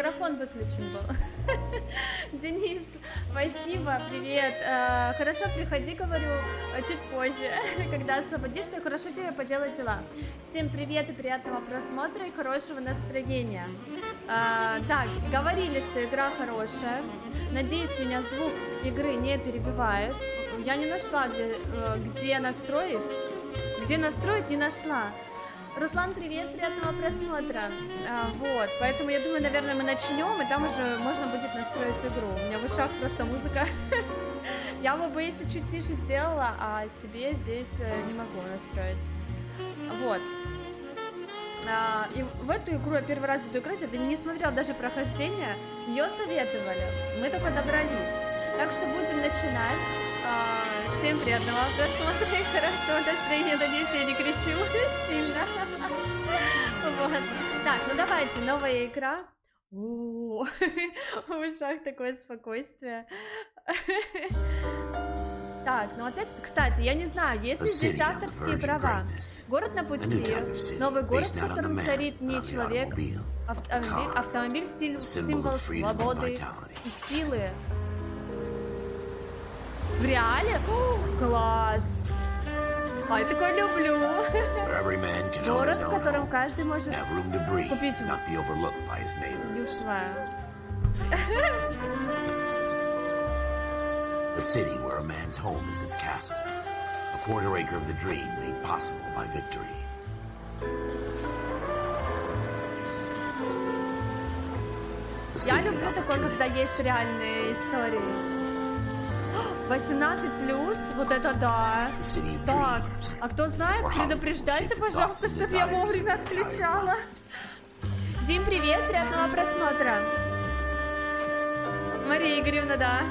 микрофон выключен был. Денис, спасибо, привет. Хорошо, приходи, говорю, чуть позже, когда освободишься. Хорошо тебе поделать дела. Всем привет и приятного просмотра и хорошего настроения. Так, говорили, что игра хорошая. Надеюсь, меня звук игры не перебивает. Я не нашла, где настроить. Где настроить, не нашла. Руслан, привет, приятного просмотра. Вот, поэтому я думаю, наверное, мы начнем, и там уже можно будет настроить игру. У меня в ушах просто музыка. Я бы, если чуть тише сделала, а себе здесь не могу настроить. Вот. И в эту игру я первый раз буду играть, я не смотрела даже прохождение, ее советовали, мы только добрались. Так что будем начинать. Всем приятного просмотра и хорошего настроения. Надеюсь, я не кричу сильно. Вот. Так, ну давайте, новая игра. В ушах такое спокойствие. Так, ну опять, кстати, я не знаю, есть ли здесь авторские права. Город на пути, новый город, в котором царит не человек, автомобиль, символ свободы и силы. В реале? Класс! А я такое люблю. Город, в котором каждый может купить юшва. The city where a man's home is his castle. A quarter acre of the dream made possible by victory. Я люблю такое, когда есть реальные истории. 18+, вот это да. Так, а кто знает, предупреждайте, пожалуйста, чтобы я вовремя отключала. Дим, привет, приятного просмотра. Мария Игоревна, да.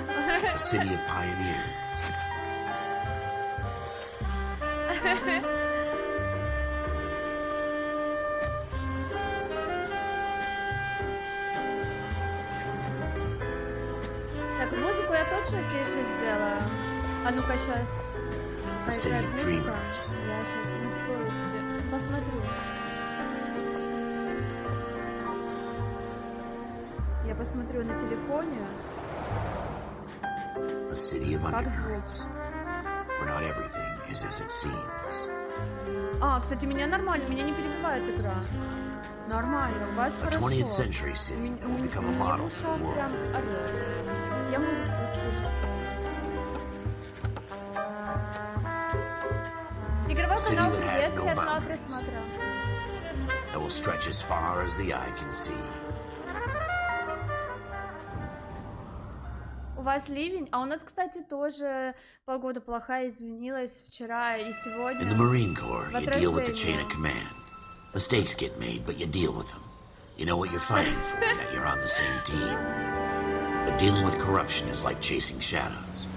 Так, музыку я точно тише сделала. А ну-ка сейчас. Поиграть музыку. Я сейчас настрою себе. Посмотрю. Я посмотрю на телефоне. Как звук? А, кстати, меня нормально, меня не перебивает игра. Нормально, у вас хорошо. У меня в ушах прям орёт. Я музыку просто слушаю. Игровой канал, привет, приятного просмотра. У вас ливень? А у нас, кстати, тоже погода плохая, изменилась вчера и сегодня. In the Marine Corps, you deal with the chain of command. Mistakes get made, but you deal with them. You know what you're fighting for, that you're on the same team. But dealing with corruption is like chasing shadows.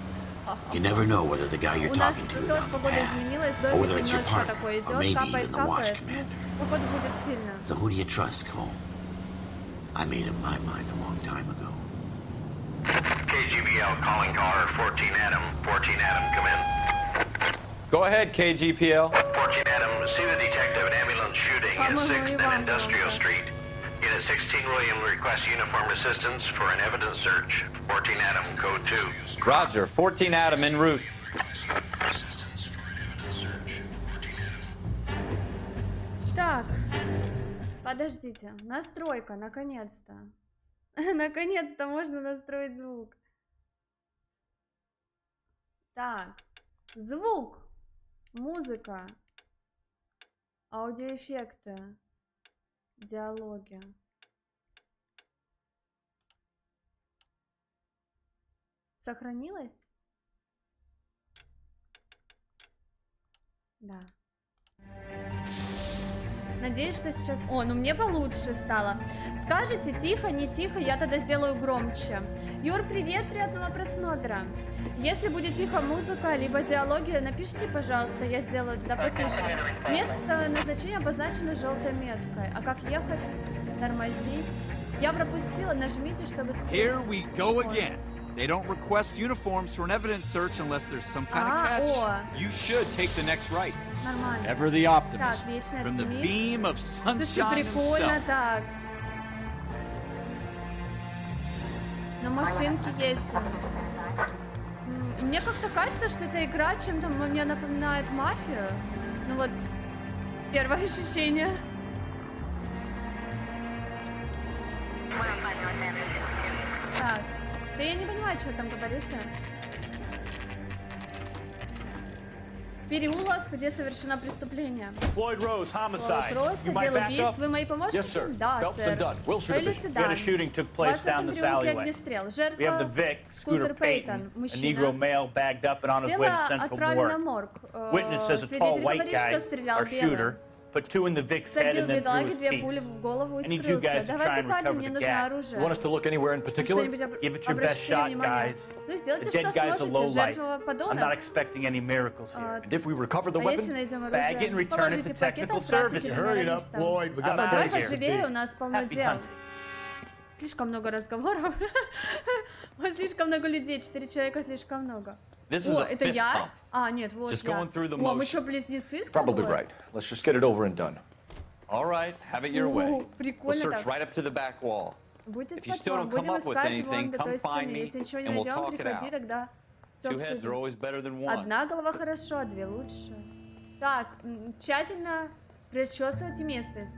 You never know whether the guy you're talking to is on the path, or whether it's your partner, or maybe even the watch commander. So who do you trust, Cole? I made up my mind a long time ago. KGPL calling caller 14 Adam. 14 Adam, come in. Go ahead, KGPL. 14 Adam, see the detective at ambulance shooting at 6th and Industrial Street. Unit 16 William requests uniformed assistance for an evidence search. 14 Adam, code 2. Roger, 14 Adam en route. Так, подождите, настройка, наконец-то. Наконец-то можно настроить звук. Так, звук, музыка, аудиоэффекты, диалоги. Сохранилось? Да. Надеюсь, что сейчас... О, ну мне получше стало. Скажите тихо, не тихо, я тогда сделаю громче. Юр, привет, приятного просмотра. Если будет тихо музыка, либо диалоги, напишите, пожалуйста, я сделаю тогда потише. Место назначения обозначено желтой меткой. А как ехать? Тормозить? Я пропустила, нажмите, чтобы... Here we go again. They don't request uniforms for an evidence search unless there's some kind of catch. You should take the next right. Нормально. Ever the optimist. Так, From the beam of sunshine прикольно himself. так. На машинке ездим. Мне как-то кажется, что эта игра чем-то мне напоминает мафию. Ну вот, первое ощущение. Так, да я не понимаю, что там говорится. Переулок, где совершено преступление. Floyd Rose, homicide. Рос, отдел убийств. Вы мои помощники? Yes, sir. Да, сэр. We had a shooting took place down this alleyway. We have the Vic, Scooter Payton, a Negro male bagged up and on his way to Central Morgue. Witness says a tall white guy, our shooter, put 2 in the Vic's head and then threw his piece. I need you guys to try and recover the gap. You want us to look anywhere in particular? Give it your best shot, guys. The dead guy's a low life. I'm not expecting any miracles here. And if we recover the weapon, bag it and return it to technical services. Hurry it up, Floyd. We got Давай to поживее, у нас полно Happy дел. hunting. Слишком много разговоров. Слишком много людей, 4 человека слишком много. this is О, a это fist я? pump. А, нет, вот Just я. going through the О, мы что, motions. близнецы с тобой? Probably right. Let's just get it over and done. All right, have it your way. We'll Прикольно search так. right up to the back wall. Будет If you still don't come будем up with искать anything, вон до той come find стены. me, Если ничего не and we'll найдем, talk it приходи, out. тогда всё Two heads are обсудим. always better than one. Одна голова хорошо, а 2 лучше. Так, тщательно прочесывайте местность.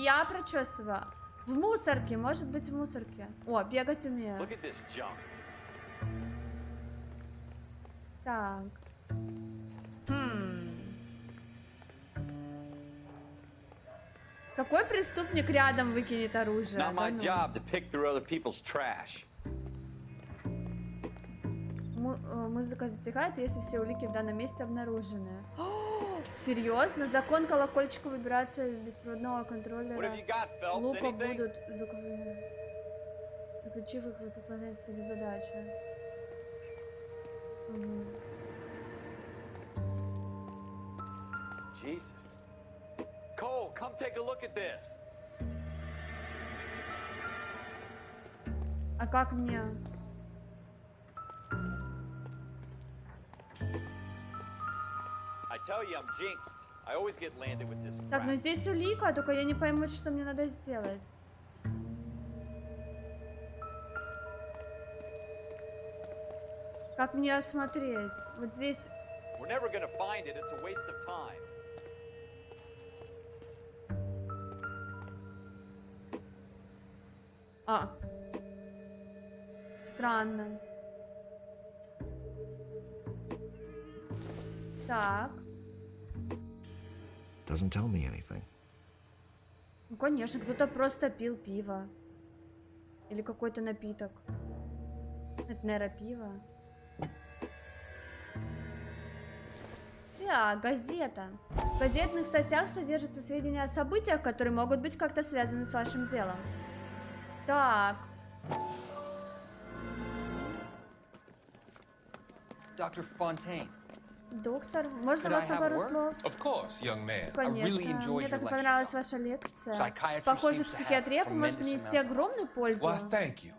Я прочесываю. В мусорке, может быть, в мусорке. О, бегать умею. Look at this junk. Так. Какой преступник рядом выкинет оружие? Not my Да ну. job to pick through other people's trash. Музыка затихает, если все улики в данном месте обнаружены. О, серьезно? Закон колокольчика выбирается из беспроводного What контроллера. have you got, Phelps? Лука Anything? будут звуковыми. Заключив их, вы составляете себе задачу. Jesus. Cole, come take a look at this. А как мне? I tell you, I'm jinxed. I always get landed with this Так, ну crap. здесь улика, только я не пойму, что мне надо сделать. Как мне осмотреть? Вот здесь... We're never gonna find it. It's a waste of time. А. Странно. Так. Doesn't tell me anything. Ну, конечно, кто-то просто пил пиво. Или какой-то напиток. Это, наверное, пиво. Так, газета. В газетных статьях содержатся сведения о событиях, которые могут быть как-то связаны с вашим делом. Так. Dr. Fontaine. Доктор, можно Could вас I на have пару a word? слов? Of course, young man. Конечно, really enjoyed мне your так lecture. понравилась ваша лекция. Psychiatry Похоже, seems to have психиатрия поможет tremendous принести amount of огромную пользу. Why, thank you.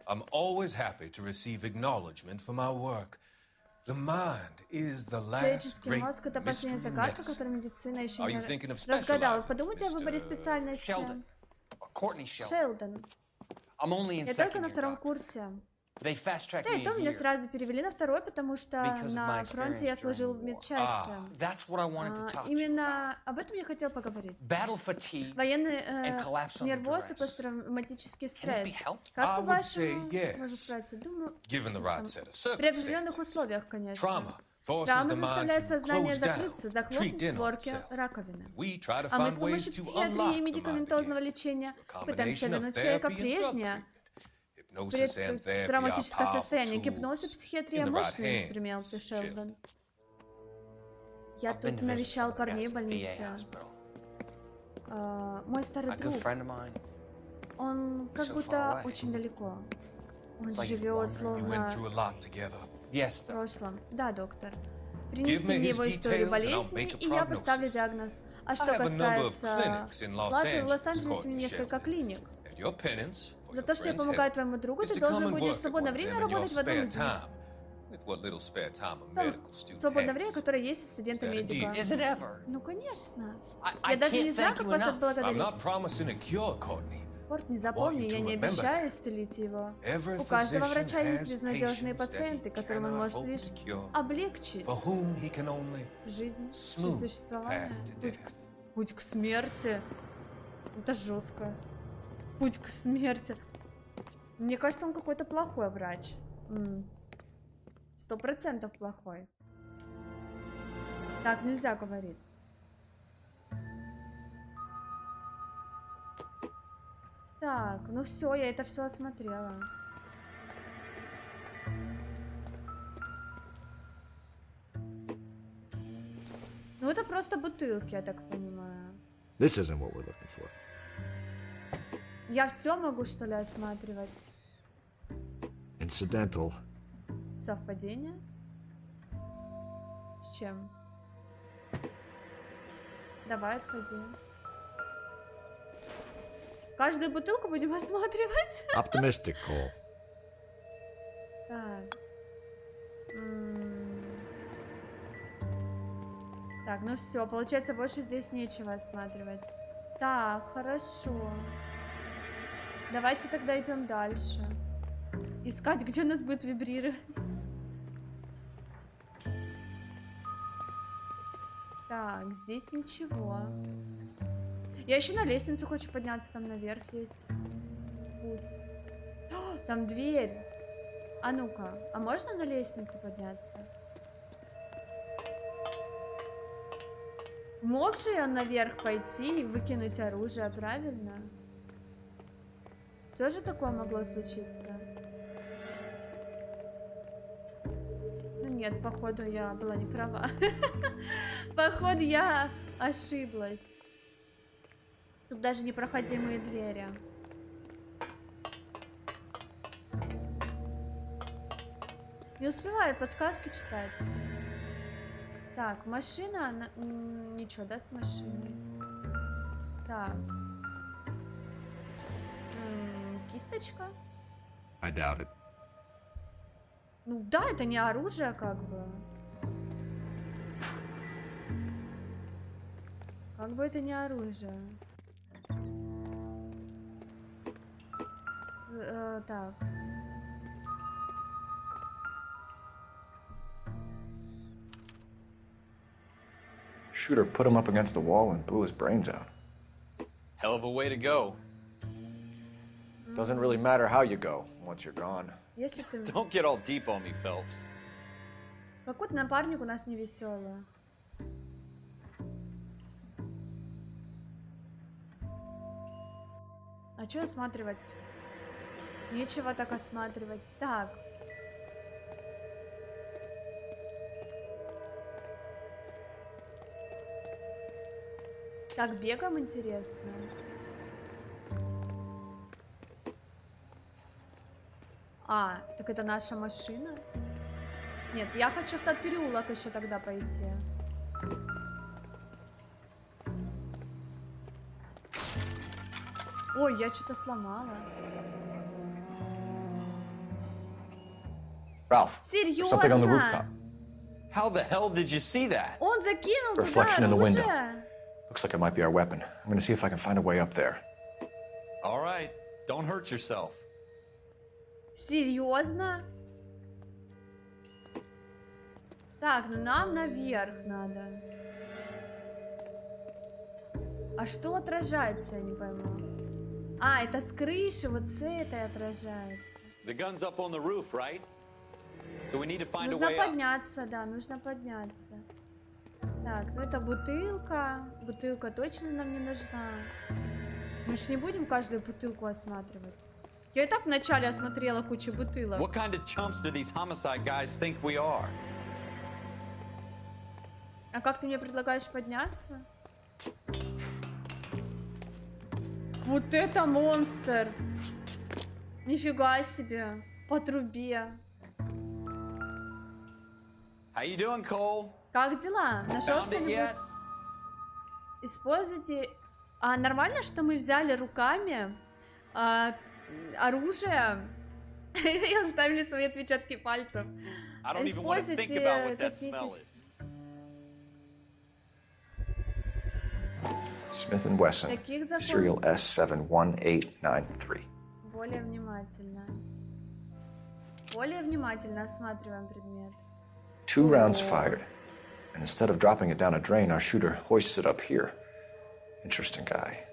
I'm always happy to receive acknowledgement for my work. The mind is the last Человеческий great мозг — это mystery последняя in загадка, medicine. которую медицина еще Are не you thinking of разгадала. specializing, Подумайте о выборе Mr. специальности. Sheldon. Courtney Sheldon. Шелдон. I'm only in Я только second на year, втором Doc. курсе. They fast-tracked Да, и me то a меня year. сразу перевели на второй, потому что Because of на my фронте я experience служил в during the war. медчасти. That's what I wanted to talk to you about. Именно об этом я хотел поговорить. Battle fatigue. Военный and collapse under нервоз и duress. посттравматический Can it стресс. be helped? Как I would по-вашему say yes. можно справиться? Думаю, Given the right set of при определенных circumstances. условиях, конечно. Trauma forces Травма the mind заставляет to сознание close down, закрыться, treat захлопнуть in on створки itself. раковины. We try to А мы find с ways помощью to психиатрии и unlock the mind медикаментозного again. лечения A пытаемся combination of вернуть человека therapy and drug прежнее. treatment. Hypnosis and therapy are Травматическое powerful состояние. Гипноз и tools психиатрия in the right мощные hands, инструменты, Sheriff. Шелдон. Я I've been тут to навещал visit some парней в guys at VA больнице. hospital. Мой старый A good друг, friend of mine. он как so будто far away. очень далеко. Он like he's живет wandering. You словно went through a lot together. Yes, в Doc. прошлом. Да, доктор. Give Принеси me мне his его историю details and I'll болезни, make a и я поставлю prognosis. диагноз. А I что have a number of касается clinics in Los платы, в Angeles, Лос-Анджелесе у меня according to несколько Sheldon. клиник. And your penance for За your то, что я friend's помогаю help твоему другу, is ты to должен come and будешь в work at свободное one of время them in your работать в одном spare из них. time. With what little spare time a Там medical student свободное время, has. которое есть у студента-медика. Is it ever? Ну, конечно. I Я даже can't не знаю, thank как you вас enough. I'm отблагодарить. not promising a cure, Courtney. Форд, не запомни, я не обещаю исцелить его. У каждого врача есть безнадежные пациенты, которым он может лишь облегчить жизнь, существование. Путь к смерти. Это жестко. Путь к смерти. Мне кажется, он какой-то плохой врач. 100% плохой. Так нельзя говорить. Так, ну все, я это все осмотрела. Ну это просто бутылки, я так понимаю. This isn't what we're looking for. Я все могу, что ли, осматривать? Incidental. Совпадение? С чем? Давай, отходи. Каждую бутылку будем осматривать? Optimistic call. Так. Так, ну все, получается, больше здесь нечего осматривать. Так, хорошо. Давайте тогда идем дальше. Искать, где нас будет вибрировать. Так, здесь ничего. Я еще на лестницу хочу подняться, там наверх есть путь. О, там дверь. А ну-ка, а можно на лестнице подняться? Мог же я наверх пойти и выкинуть оружие, правильно? Все же такое могло случиться. Ну нет, походу я была не права. Походу я ошиблась. Тут даже непроходимые двери. Не успеваю подсказки читать. Так, машина... Ничего, да, с машиной? Так. Кисточка? I doubt it. Ну да, это не оружие, как бы. Как бы это не оружие. Так. Shooter put him up against the wall and blew his brains out. Hell of a way to go. Doesn't really matter how you go once you're gone. Если ты... Don't get all deep on me, Phelps. Какой-то напарник у нас невеселый. А что осматривать? Нечего так осматривать. Так. Так, бегаем, интересно. А, так это наша машина? Нет, я хочу в тот переулок еще тогда пойти. Ой, я что-то сломала. Ralph, серьезно? something on the rooftop. How the hell did you see that? Он закинул туда Reflection in the window. оружие. Looks like it might be our weapon. I'm gonna see if I can find a way up there. All right, don't hurt yourself. Серьезно? Так, ну нам наверх надо. А что отражается, я не пойму. А, это с крыши, вот с этой отражается. The gun's up on the roof, right? So we need to find a Нужно way up. подняться, да, нужно подняться. Так, ну это бутылка. Бутылка точно нам не нужна. Мы ж не будем каждую бутылку осматривать. Я и так вначале осмотрела кучу бутылок. What kind of chumps do these homicide guys think we are? А как ты мне предлагаешь подняться? Вот это монстр! Нифига себе! По трубе. How you doing, Cole? Как дела? Нашел Found it что-нибудь? yet? Используйте... А нормально, что мы взяли руками оружие и оставили свои отпечатки пальцев? I don't even want to think about what that smell is. Smith & Wesson, serial S71893. Более внимательно. Более внимательно осматриваем предмет. 2 rounds fired. And instead of dropping it down a drain, our shooter hoists it up here. Interesting guy.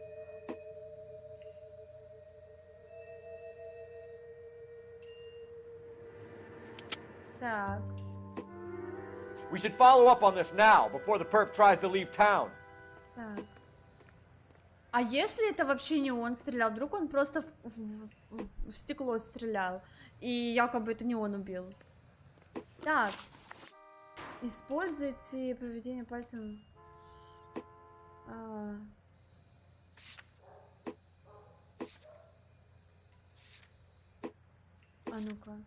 Так. We should follow up on this now, before the perp tries to leave town. Так. А если это вообще не он стрелял? Вдруг он просто в стекло стрелял, и якобы это не он убил. Так. Используйте проведение пальцем. А ну-ка.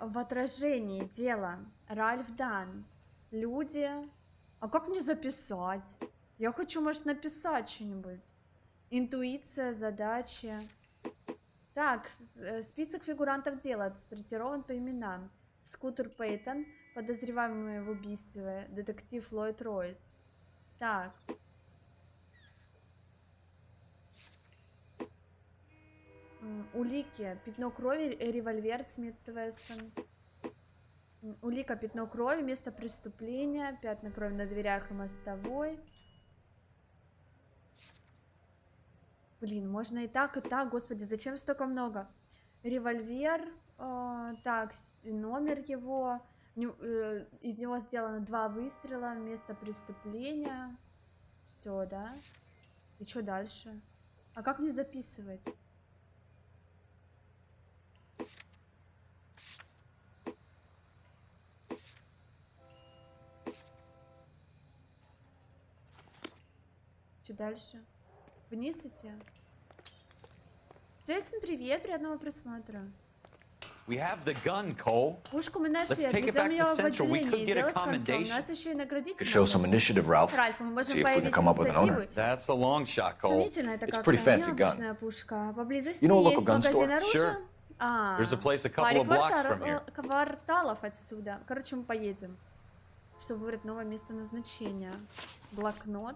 В отражении дело. Ральф Дан. Люди. А как мне записать? Я хочу, может, написать что-нибудь. Интуиция, задачи. Так, список фигурантов дела отсортирован по именам. Скутер Пейтон, подозреваемый в убийстве, детектив Ллойд Ройс. Так. Улики. Пятно крови, револьвер Смит Вессон. Улика, пятно крови, место преступления, пятна крови на дверях и мостовой. Блин, можно и так, господи, зачем столько много? Револьвер, так, номер его, из него сделано 2 выстрела, место преступления. Все, да? И что дальше? А как мне записывать? Что дальше? Вниз идти? Джейсон, привет, приятного просмотра. We have the gun, Cole. Пушку мы нашли, Let's take it back to Central. We could get a commendation. У нас еще и наградить. Could show some initiative, Ralph. Ральф, мы можем See if we can come up with an owner. That's a long shot, Cole. Сомнительно, это It's как-то pretty fancy необычная gun. пушка. Поблизости You know a есть local gun магазин store? оружия. Sure. There's a place a couple паре of blocks from here. кварталов отсюда. Короче, мы поедем, чтобы выбрать новое место назначения. Блокнот.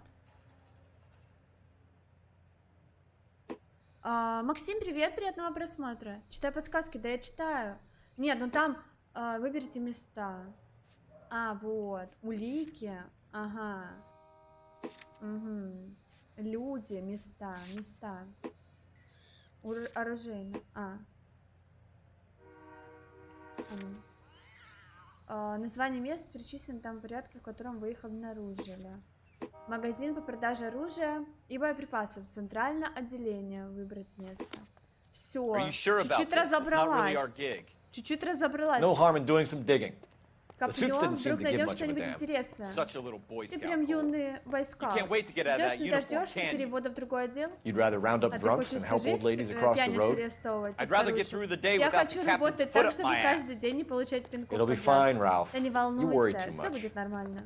Максим, привет, приятного просмотра. Читаю подсказки, да я читаю. Нет, ну там выберите места. Вот, улики. Ага. Угу. Люди, места. Оружейно. Название мест перечислено там в порядке, в котором вы их обнаружили. Магазин по продаже оружия и боеприпасов. Центральное отделение. Выбрать место. Все. Чуть-чуть разобралась. Чуть-чуть разобралась. No harm in doing some digging. Копнем, вдруг найдем что-нибудь интересное. Ты прям юный бойскаут. Ждешь, не дождешься перевода в другой отдел? You'd rather round up drunks and help old ladies across the road? Я хочу работать так, чтобы каждый день не получать пинку. It'll be fine, Ralph. Да не You worry волнуйся, too все much. будет нормально.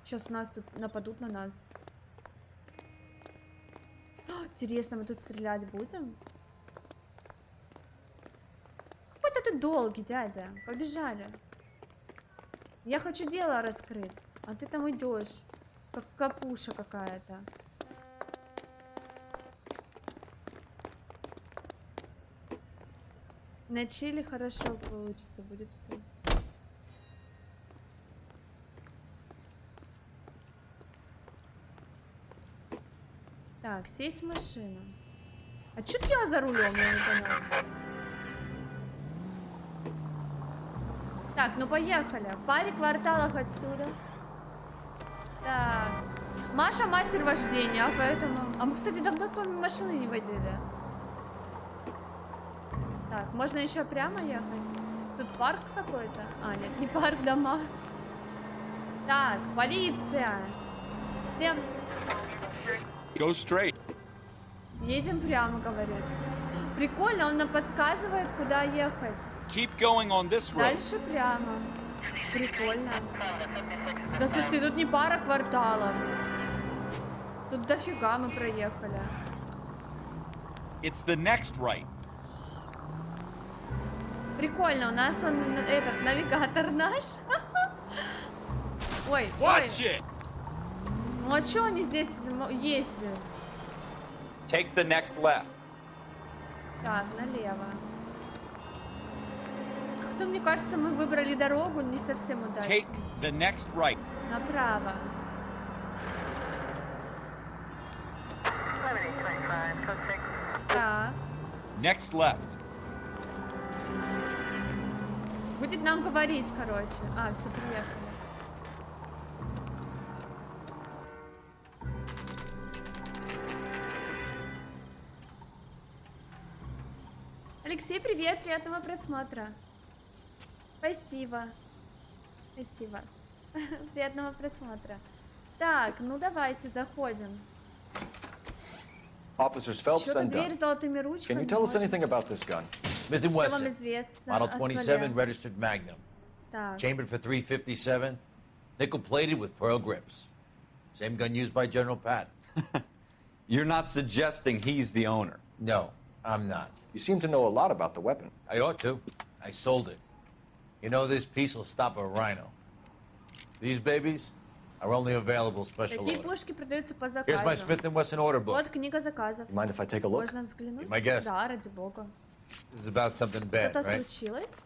Сейчас нас тут нападут на нас. Интересно, мы тут стрелять будем? Какой-то ты долгий, дядя. Побежали. Я хочу дело раскрыть, а ты там идешь, как капуша какая-то. На чили хорошо получится, будет все. Так, сесть в машину. А чё я за рулем, я не поняла. Так, ну поехали. В паре кварталах отсюда. Так. Маша мастер вождения, поэтому... А мы, кстати, давно с вами машины не водили. Так, можно еще прямо ехать? Тут парк какой-то? Нет, не парк, дома. Так, полиция. Всем... Go straight. Едем прямо, говорит. Прикольно, он нам подсказывает, куда ехать. Keep going on this road. Дальше прямо. Прикольно. Да слушайте, тут не пара кварталов. Тут дофига мы проехали. It's the next right. Прикольно, у нас он, этот, навигатор наш. Ой, ой. Ну а чё они здесь ездят? Take the next left. Так, налево. Как-то мне кажется, мы выбрали дорогу не совсем удачно. Take the next right. Направо. Так. Next left. Будет нам говорить, короче. А, все, приехали. Алексей, привет, приятного просмотра. Спасибо. Спасибо. Приятного просмотра. Так, ну давайте, заходим. Officers Phelps and Дверь с золотыми ручками. Can you tell us anything about this gun? Smith & Что вам Wesson, известно model о стволе? 27, registered Magnum. Так. Chambered for 357, nickel-plated with pearl grips. Same gun used by General Patton. You're not suggesting he's the owner. No, I'm not. You seem to know a lot about the weapon. I ought to. I sold it. You know, this piece will stop a rhino. These babies are only available special Такие order. пушки продаются по Here's my заказу. Smith & Wesson order book. Вот книга заказов. You mind if I take a look? Можно взглянуть? Be my guest. Да, ради бога. This is about something bad, Что-то right? случилось?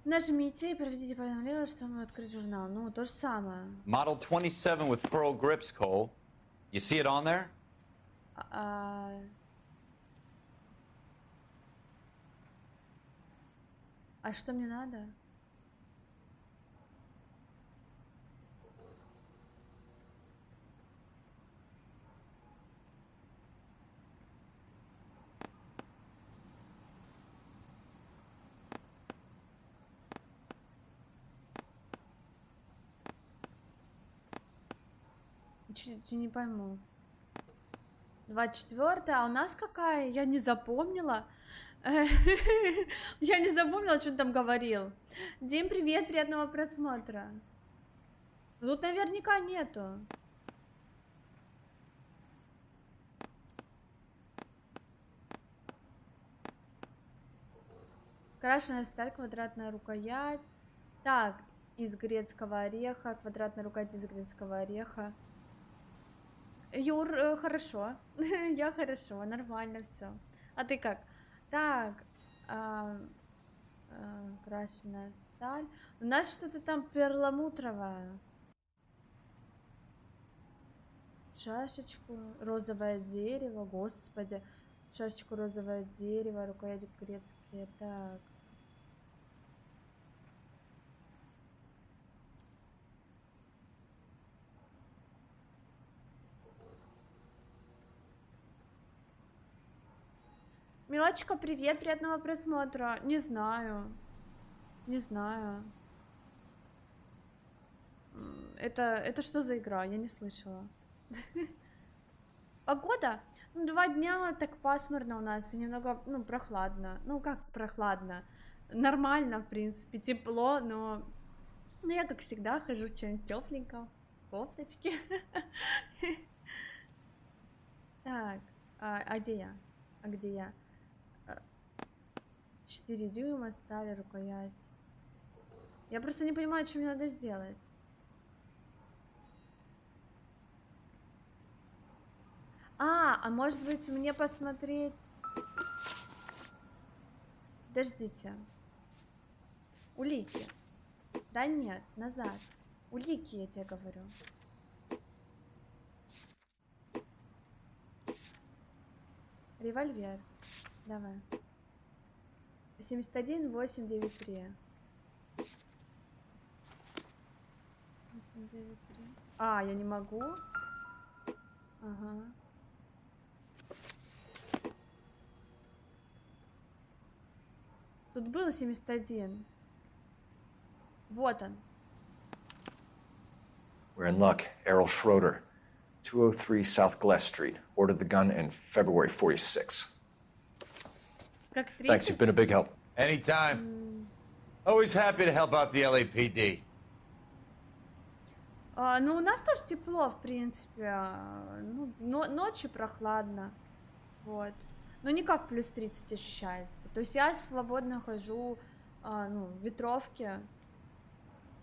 Нажмите и проведите налево, чтобы открыть журнал. Ну, то же самое. Model 27 with pearl grips, Cole. You see it on there? А что мне надо? Чуть не пойму. 24, а у нас какая? Я не запомнила. Я не запомнила, что он там говорил. Дим, привет, приятного просмотра. Тут наверняка нету. Крашеная сталь, квадратная рукоять. Так, из грецкого ореха, квадратная рукоять из грецкого ореха. Юр, хорошо. Я хорошо, нормально все. А ты как? Так, крашеная сталь. У нас что-то там перламутровое. Шашечку, розовое дерево, господи. Шашечку, розовое дерево, рукоять грецкие. Так. Милочка, привет, приятного просмотра. Не знаю. Не знаю. Это что за игра? Я не слышала. Погода? 2 дня так пасмурно у нас и немного, прохладно. Ну, как прохладно? Нормально, в принципе, тепло, но я, как всегда, хожу в чем-нибудь тепленьком. Кофточки. Так, а где я? А где я? 4 дюйма, стали, рукоять. Я просто не понимаю, что мне надо сделать. А может быть мне посмотреть... Подождите. Улики. Да нет, назад. Улики, я тебе говорю. Револьвер. Давай. 71 893. 893. А, я не могу. Ага. Тут было 71. Вот он. We're in luck. Errol Schroeder, 203 South Glass Street. Ordered the gun in February 46. Как 30? Thanks, you've been a big help. Anytime. Always happy to help out the LAPD. Ну, у нас тоже тепло, в принципе. Ночью прохладно. Вот. Но не как плюс 30 ощущается. То есть я свободно хожу в ветровке.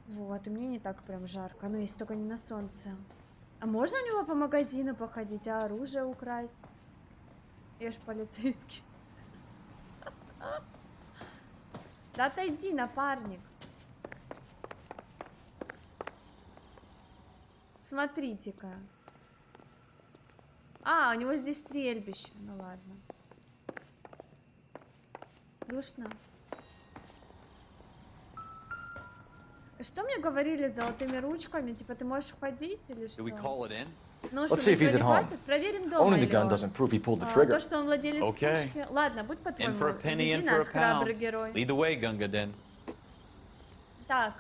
Вот, и мне не так прям жарко. Ну, если только не на солнце. А можно у него по магазину походить, а оружие украсть? Я ж полицейский. Да отойди, напарник. Смотрите-ка. А, у него здесь стрельбище. Ну ладно. Душно. Что мне говорили с золотыми ручками? Типа, ты можешь ходить или что? Ну, Let's see if he's at home. Проверим дома. Owning the gun doesn't prove he pulled the trigger. То, что он владелец пушки. Ладно, будь по-твоему. Веди нас, храбрый герой. Lead the way, Gunga Den. Так.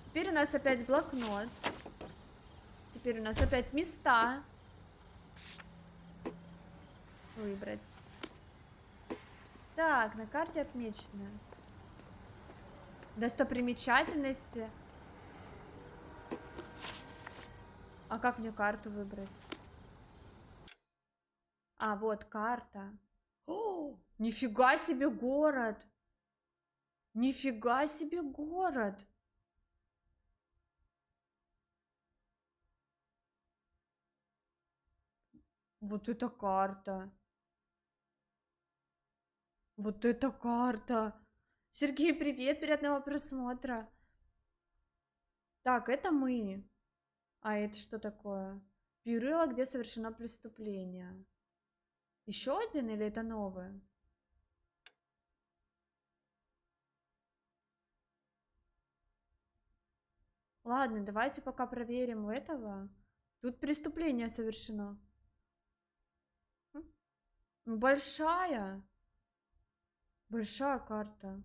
Теперь у нас опять блокнот. Теперь у нас опять места. Выбрать. Так, на карте отмечено. Достопримечательности. А как мне карту выбрать? А, вот карта. О, нифига себе город. Нифига себе город. Вот это карта. Вот это карта. Сергей, привет, приятного просмотра. Так, это мы. А это что такое? Бюро, где совершено преступление. Еще один или это новый? Ладно, давайте пока проверим у этого. Тут преступление совершено. Большая. Большая карта.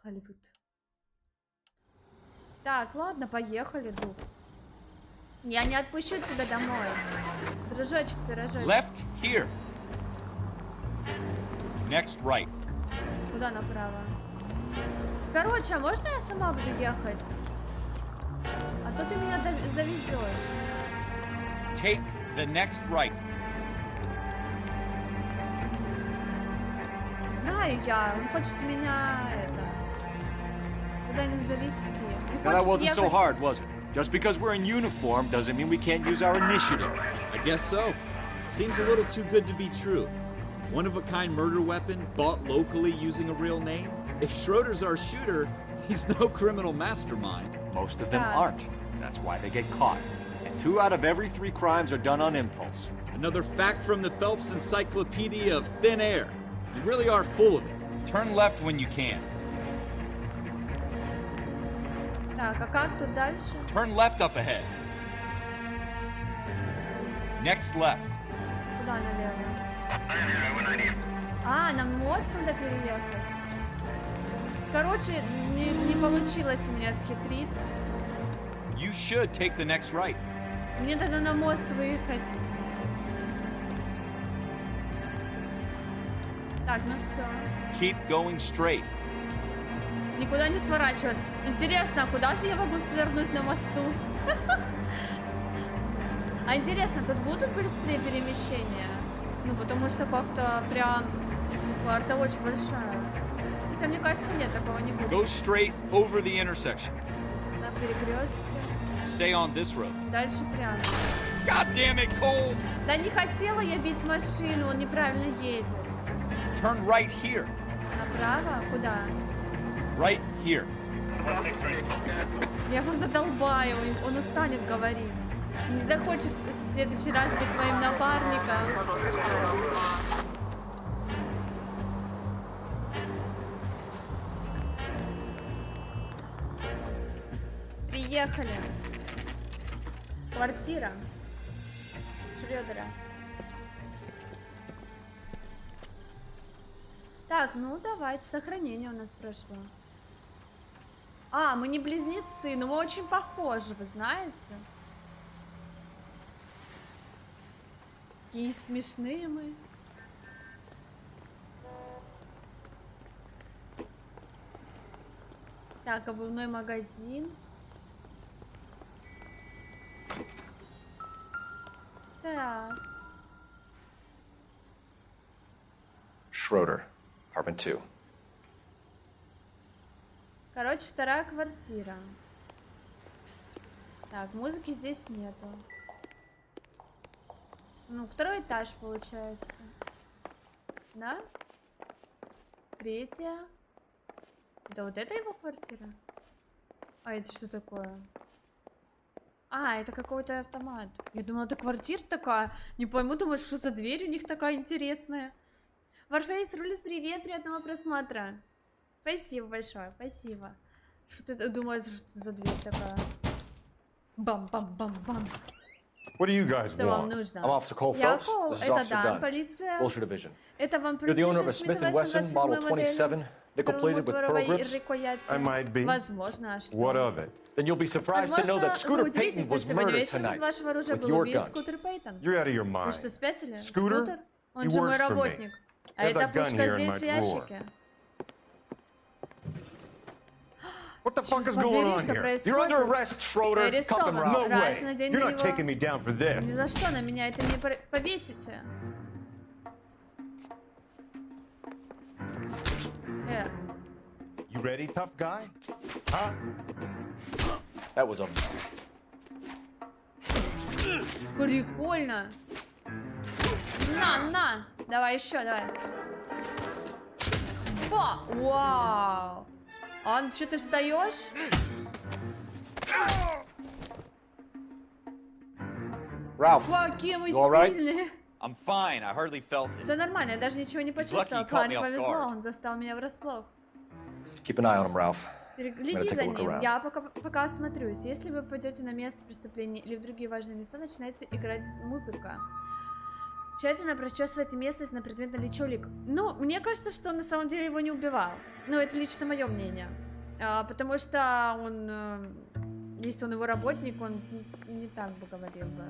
Холливуд. Так, ладно, поехали, друг. Я не отпущу тебя домой. Дружочек, пирожочек. Left here. Next right. Куда направо? Короче, а можно я сама буду ехать? А то ты меня завезешь. Take the next right. Знаю я, он хочет меня куда-нибудь завести. Now that wasn't so hard, was it? Just because we're in uniform doesn't mean we can't use our initiative. I guess so. Seems a little too good to be true. One-of-a-kind murder weapon bought locally using a real name? If Schroeder's our shooter, he's no criminal mastermind. Most of them aren't. That's why they get caught. And 2 out of every 3 crimes are done on impulse. Another fact from the Phelps Encyclopedia of Thin Air. You really are full of it. Turn left when you can. Так, а как тут дальше? Turn left up ahead. Next left. Куда налево? А, нам мост надо переехать. Короче, не получилось у меня схитрить. You should take the next right. Мне надо на мост выехать. Так, ну все. Keep going straight. Никуда не сворачивать. Интересно, а куда же я могу свернуть на мосту? А интересно, тут будут быстрее перемещения? Ну, потому что как-то прям карта очень большая. Хотя, мне кажется, нет, такого не будет. Go straight over the intersection. На перекрестке. Stay on this road. Дальше прямо. God damn it, Cole! Да не хотела я бить машину, он неправильно едет. Turn right here. Направо? Куда? Right here. Я его задолбаю, он устанет говорить. И не захочет в следующий раз быть моим напарником. Приехали. Квартира Шрёдера. Так, ну давайте, сохранение у нас прошло. А, мы не близнецы, но мы очень похожи, вы знаете? Какие смешные мы. Так, обувной магазин. Так. Schroeder, apartment 2. Короче, вторая квартира. Так, музыки здесь нету. Ну, второй этаж получается. Да? Третья. Да вот это его квартира? А это что такое? А, это какой-то автомат. Я думала, это квартира такая. Не пойму, думаю, что за дверь у них такая интересная. Warface рулит, привет, приятного просмотра. Спасибо большое, спасибо. Что ты думаешь, что за дверь такая? Бам-бам-бам-бам. What do you guys Что вам want? нужно? I'm Officer Cole Я Phelps. Cole, This is это Officer Дан, Dunn. полиция. Wilshire Division. Это вам You're the owner of a принадлежит Smith & Wesson Model 27, nickel-plated with pearl grips? I might be. Возможно, а что? What of it? Then you'll be surprised to know that Scooter Payton was murdered tonight вашего оружия with был your убит guns. Скутер Пейтон. You're out of your Вы mind. что, спятили? Scooter? Он He же мой works for me. работник. А I have эта that gun пушка here in здесь my в ящике. What the fuck is going on here? You're under arrest, Schroeder. Cuff him, Ralph. No way. You're not taking me down for Ни this. за что на меня это не повесите. You ready, tough guy? Huh? That was a... Прикольно. На. Давай еще, давай. О, вау. А что ты встаешь? Ralph, Какие мы you all right? сильные. I'm fine. I hardly felt it. Все нормально, я даже ничего не почувствовал. Парню повезло, он застал меня врасплох. keep an eye on him, Ralph. Перегляди за ним, я пока осмотрюсь. Если вы пойдете на место преступления или в другие важные места, начинается играть музыка. Тщательно прочесывайте местность на предмет наличия улик. Ну, мне кажется, что он на самом деле его не убивал. Ну, это лично мое мнение. Потому что он, если он его работник, он не так бы говорил бы.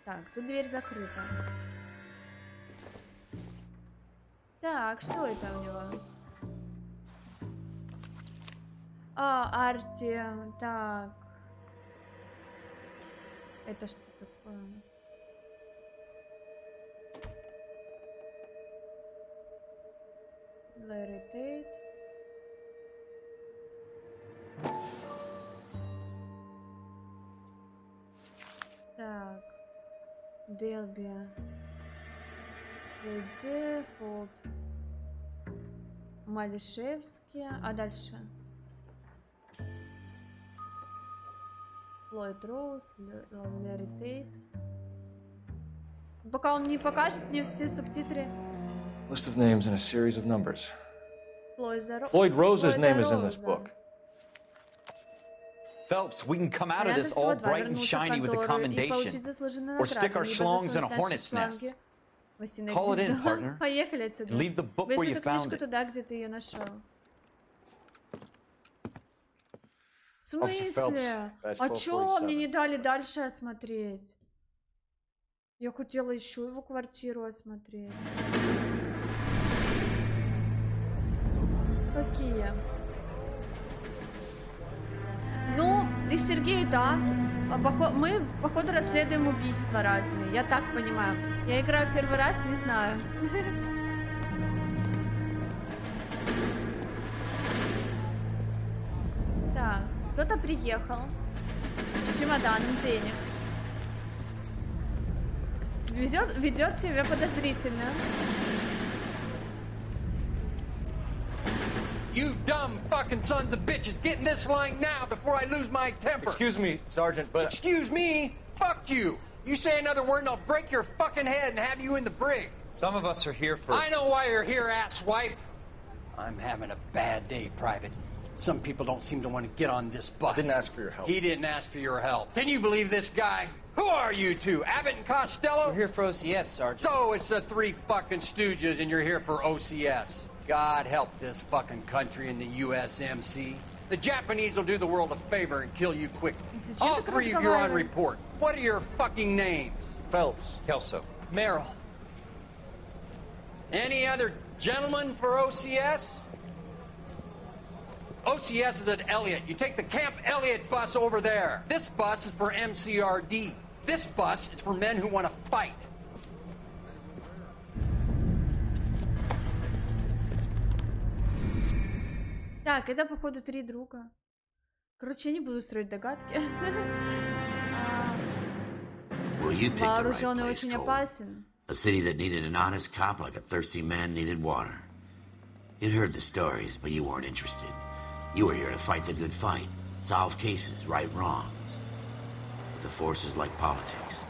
Так, тут дверь закрыта. Так, что это у него? Арти, так. Это что такое? Larry Tate. Так. Делби. Дефолт. Малишевский. А дальше? Флойд Роуз, Ларри Тейт. Пока он не покажет мне все субтитры. List of names and a series of numbers. Floyd Rose's name is in this book. Phelps, we can come out of this all bright and shiny with a commendation. Or stick our schlongs in a hornet's nest. Call it in, partner. Поехали отсюда. And leave the book where you found it. Туда, где ты ее нашел. В смысле? А чё мне не дали дальше осмотреть? Я хотела еще его квартиру осмотреть. Какие? Ну, и Сергей, да. Мы, походу, расследуем убийства разные. Я так понимаю. Я играю первый раз, не знаю. Так, кто-то приехал с чемоданом денег. Ведет себя подозрительно. You dumb fucking sons of bitches, get in this line now before I lose my temper. Excuse me, Sergeant, but... Excuse me? Fuck you. You say another word and I'll break your fucking head and have you in the brig. Some of us are here for... I know why you're here, asswipe. I'm having a bad day, Private. Some people don't seem to want to get on this bus. Didn't ask for your help. He didn't ask for your help. Can you believe this guy? Who are you two? Abbott and Costello? We're here for OCS, Sergeant. So it's the three fucking stooges and you're here for OCS. God help this fucking country and the USMC. The Japanese will do the world a favor and kill you quickly. All three of you are on report. What are your fucking names? Phelps. Kelso. Merrill. Any other gentlemen for OCS? OCS is at Elliott. You take the Camp Elliott bus over there. This bus is for MCRD. This bus is for men who want to fight. Так, это, походу, 3 друга. Короче, я не буду строить догадки. Вооруженный очень опасен. A city that needed an honest cop like a thirsty man needed water. You'd heard the stories, but you weren't interested. You were here to fight the good fight, solve cases, right wrongs. But the force is like politics.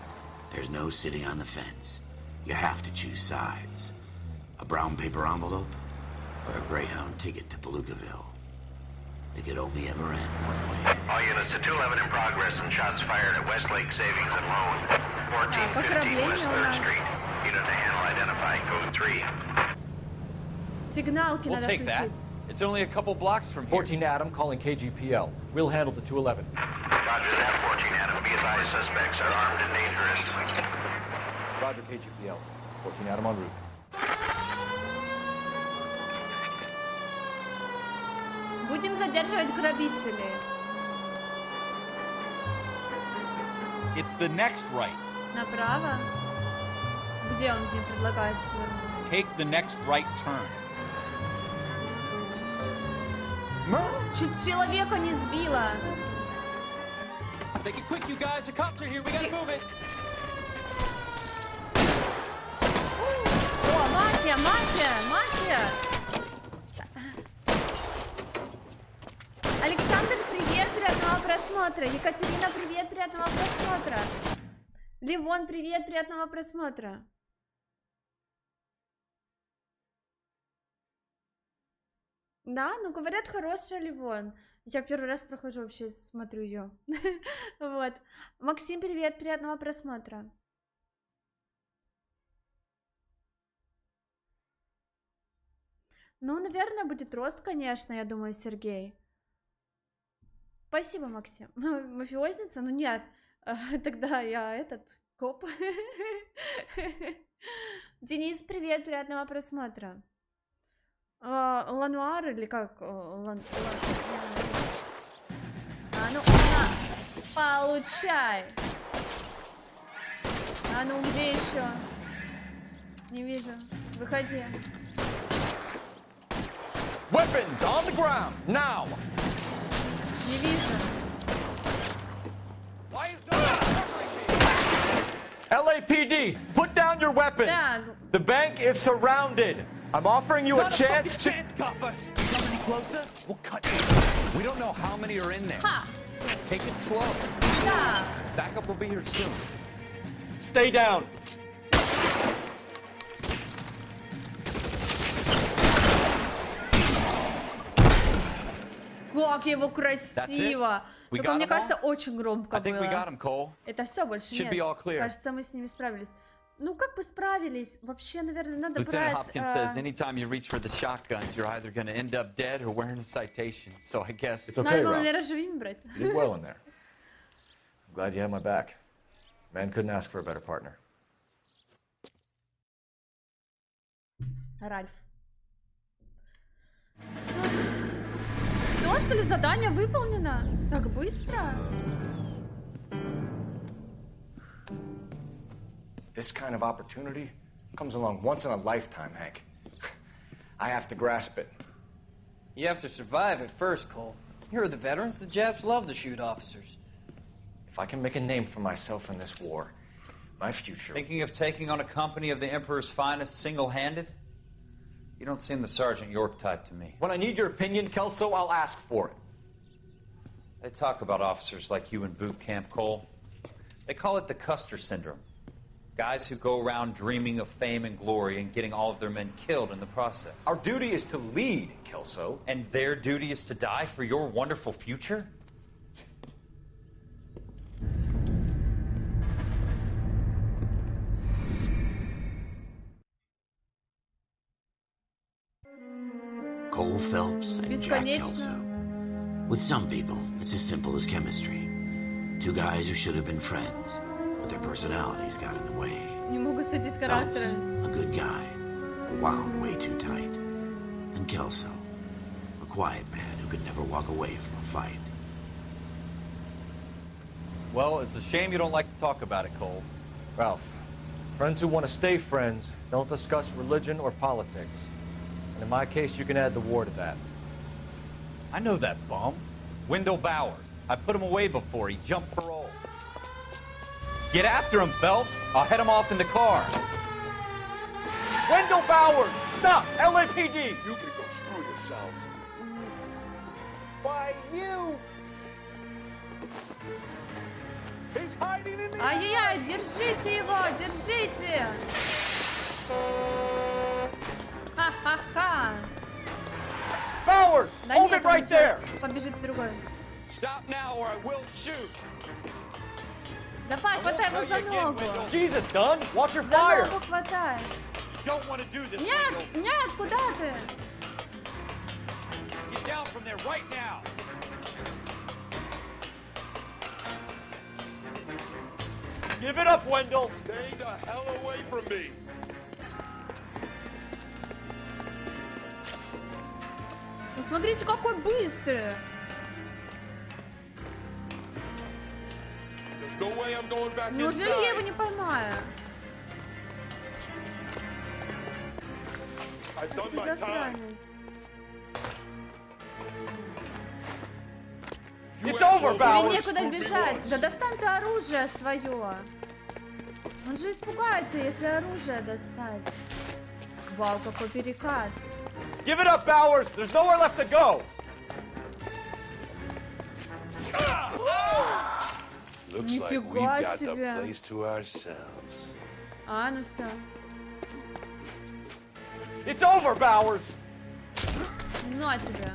There's no sitting on the fence. You have to choose sides. A brown paper envelope or a Greyhound ticket to Palookaville. It could only ever end one way. All units to 211 in progress and shots fired at Westlake Savings and Loan, 1415 West 3rd Street. Unit to handle identify code 3. Сигналки надо take that. включить. It's only a couple blocks from 14 Adam calling KGPL. We'll handle the 211. Roger that, 14 Adam. Be advised, suspects are armed and dangerous. Roger, KGPL. 14 Adam en route. Будем задерживать грабителей. It's the next right. Направо? Где он мне предлагает свернуть? Take the next right turn. Чуть человека не сбила. Make it quick, you guys. The cops are here. We gotta move it. О, мафия, мафия, мафия. Александр, привет, приятного просмотра. Екатерина, привет, приятного просмотра. Ливон, привет, приятного просмотра. Да, ну говорят, хорошая Ливон. Я первый раз прохожу, вообще смотрю ее. Вот. Максим, привет, приятного просмотра. Ну, наверное, будет рост, конечно, я думаю, Сергей. Спасибо, Максим. Мафиозница? Ну нет, тогда я этот, коп. Денис, привет, приятного просмотра. Нуар или как? А ну, на, получай. А ну, где еще? Не вижу. Выходи. Weapons on the ground now. Не вижу. LAPD, put down your weapons. Да. The bank is surrounded. I'm offering you a chance to. Come any closer? We'll cut you. We don't know how many are in there. Ха. Take it slow. Да. Backup will be here soon. Stay down. Как его красиво! Только мне кажется, очень громко было. Cole. Это все, больше Should нет. be all clear. Кажется, мы с ними справились. Ну, как бы справились? Вообще, наверное, надо Lieutenant брать... Hopkins says anytime you reach for the shotguns, you're either going to end up dead or wearing a citation. So I guess... It's okay, Надо было, Ralph. наверное, живыми брать. You did well in there. I'm glad you had my back. Man couldn't ask for a better partner. Ральф. Все, что ли, задание выполнено? Так быстро? This kind of opportunity comes along once in a lifetime, Hank. I have to grasp it. You have to survive it first, Cole. Here are the veterans. The Japs love to shoot officers. If I can make a name for myself in this war, my future... Thinking of taking on a company of the Emperor's finest single-handed? You don't seem the Sergeant York type to me. When I need your opinion, Kelso, I'll ask for it. They talk about officers like you in boot camp, Cole. They call it the Custer Syndrome. Guys who go around dreaming of fame and glory and getting all of their men killed in the process. Our duty is to lead, Kelso. And their duty is to die for your wonderful future? Cole Phelps and Jack Kelso. With some people, it's as simple as chemistry. Two guys who should have been friends, but their personalities got in the way. Не могут садить Phelps, характеры. a good guy, wound way too tight. And Kelso, a quiet man who could never walk away from a fight. Well, it's a shame you don't like to talk about it, Cole. Ralph, friends who want to stay friends don't discuss religion or politics. And in my case, you can add the war to that. I know that bum. Wendell Bowers. I put him away before. He jumped parole. Get after him, Phelps. I'll head him off in the car. Wendell Bowers! Stop! LAPD! You can go screw yourselves. Why, you... He's hiding in the... Ай-яй-яй, держите его, держите! Ха-ха-ха! Bowers! Hold it right there! Побежит другой. Stop now or I will shoot. Давай, хватай его за ногу. Jesus, Dunn, watch your За fire. ногу хватай. Don't want to do this. Нет, нет, куда ты? Get down from there right now. Give it up, Wendell. Stay the hell away from me. Ну, смотрите, какой быстрый. No way I'm going back Неужели я его не поймаю? I've done my time. It's over, Bowers. Тебе некуда бежать. Да достань ты оружие свое. Он же испугается, если оружие достать. Вау, какой перекат. Give it up, Bowers. There's nowhere left to go. Looks like we've Нифига got the себе. place to ourselves. А, ну все. It's over, Bowers. Ну а тебя.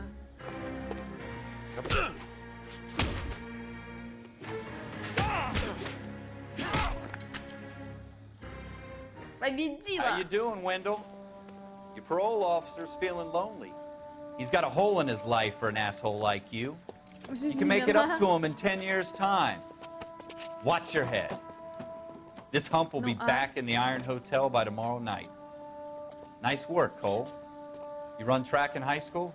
Победила. How you doing, Wendell? Your parole officer's feeling lonely. He's got a hole in his life for an asshole like you. You can make it up to him in 10 years' time. Watch your head. This hump will be back in the Iron Hotel by tomorrow night. Nice work, Cole. You run track in high school?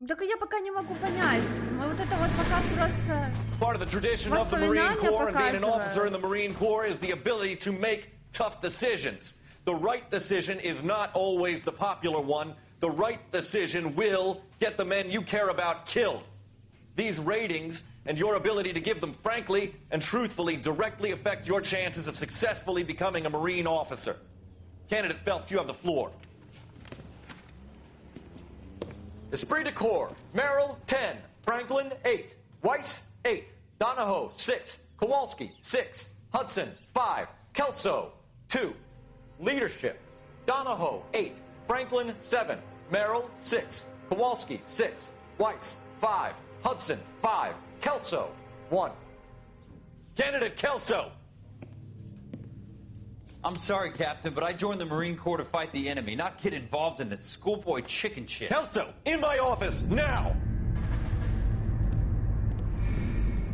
Так я пока не могу понять. Мы вот это вот пока просто... Part of the tradition of the Marine Corps and being an officer in the Marine Corps is the ability to make tough decisions. The right decision is not always the popular one. The right decision will get the men you care about killed. These ratings and your ability to give them frankly and truthfully directly affect your chances of successfully becoming a Marine officer. Candidate Phelps, you have the floor. Esprit de Corps, Merrill, 10. Franklin, 8. Weiss, 8. Donahoe, 6. Kowalski, 6. Hudson, 5. Kelso, 2. Leadership, Donahoe, 8. Franklin, 7. Merrill, 6. Kowalski, 6. Weiss, 5. Hudson, 5. Kelso, 1. Candidate Kelso. I'm sorry, Captain, but I joined the Marine Corps to fight the enemy, not get involved in this schoolboy chicken shit. Kelso, in my office, now!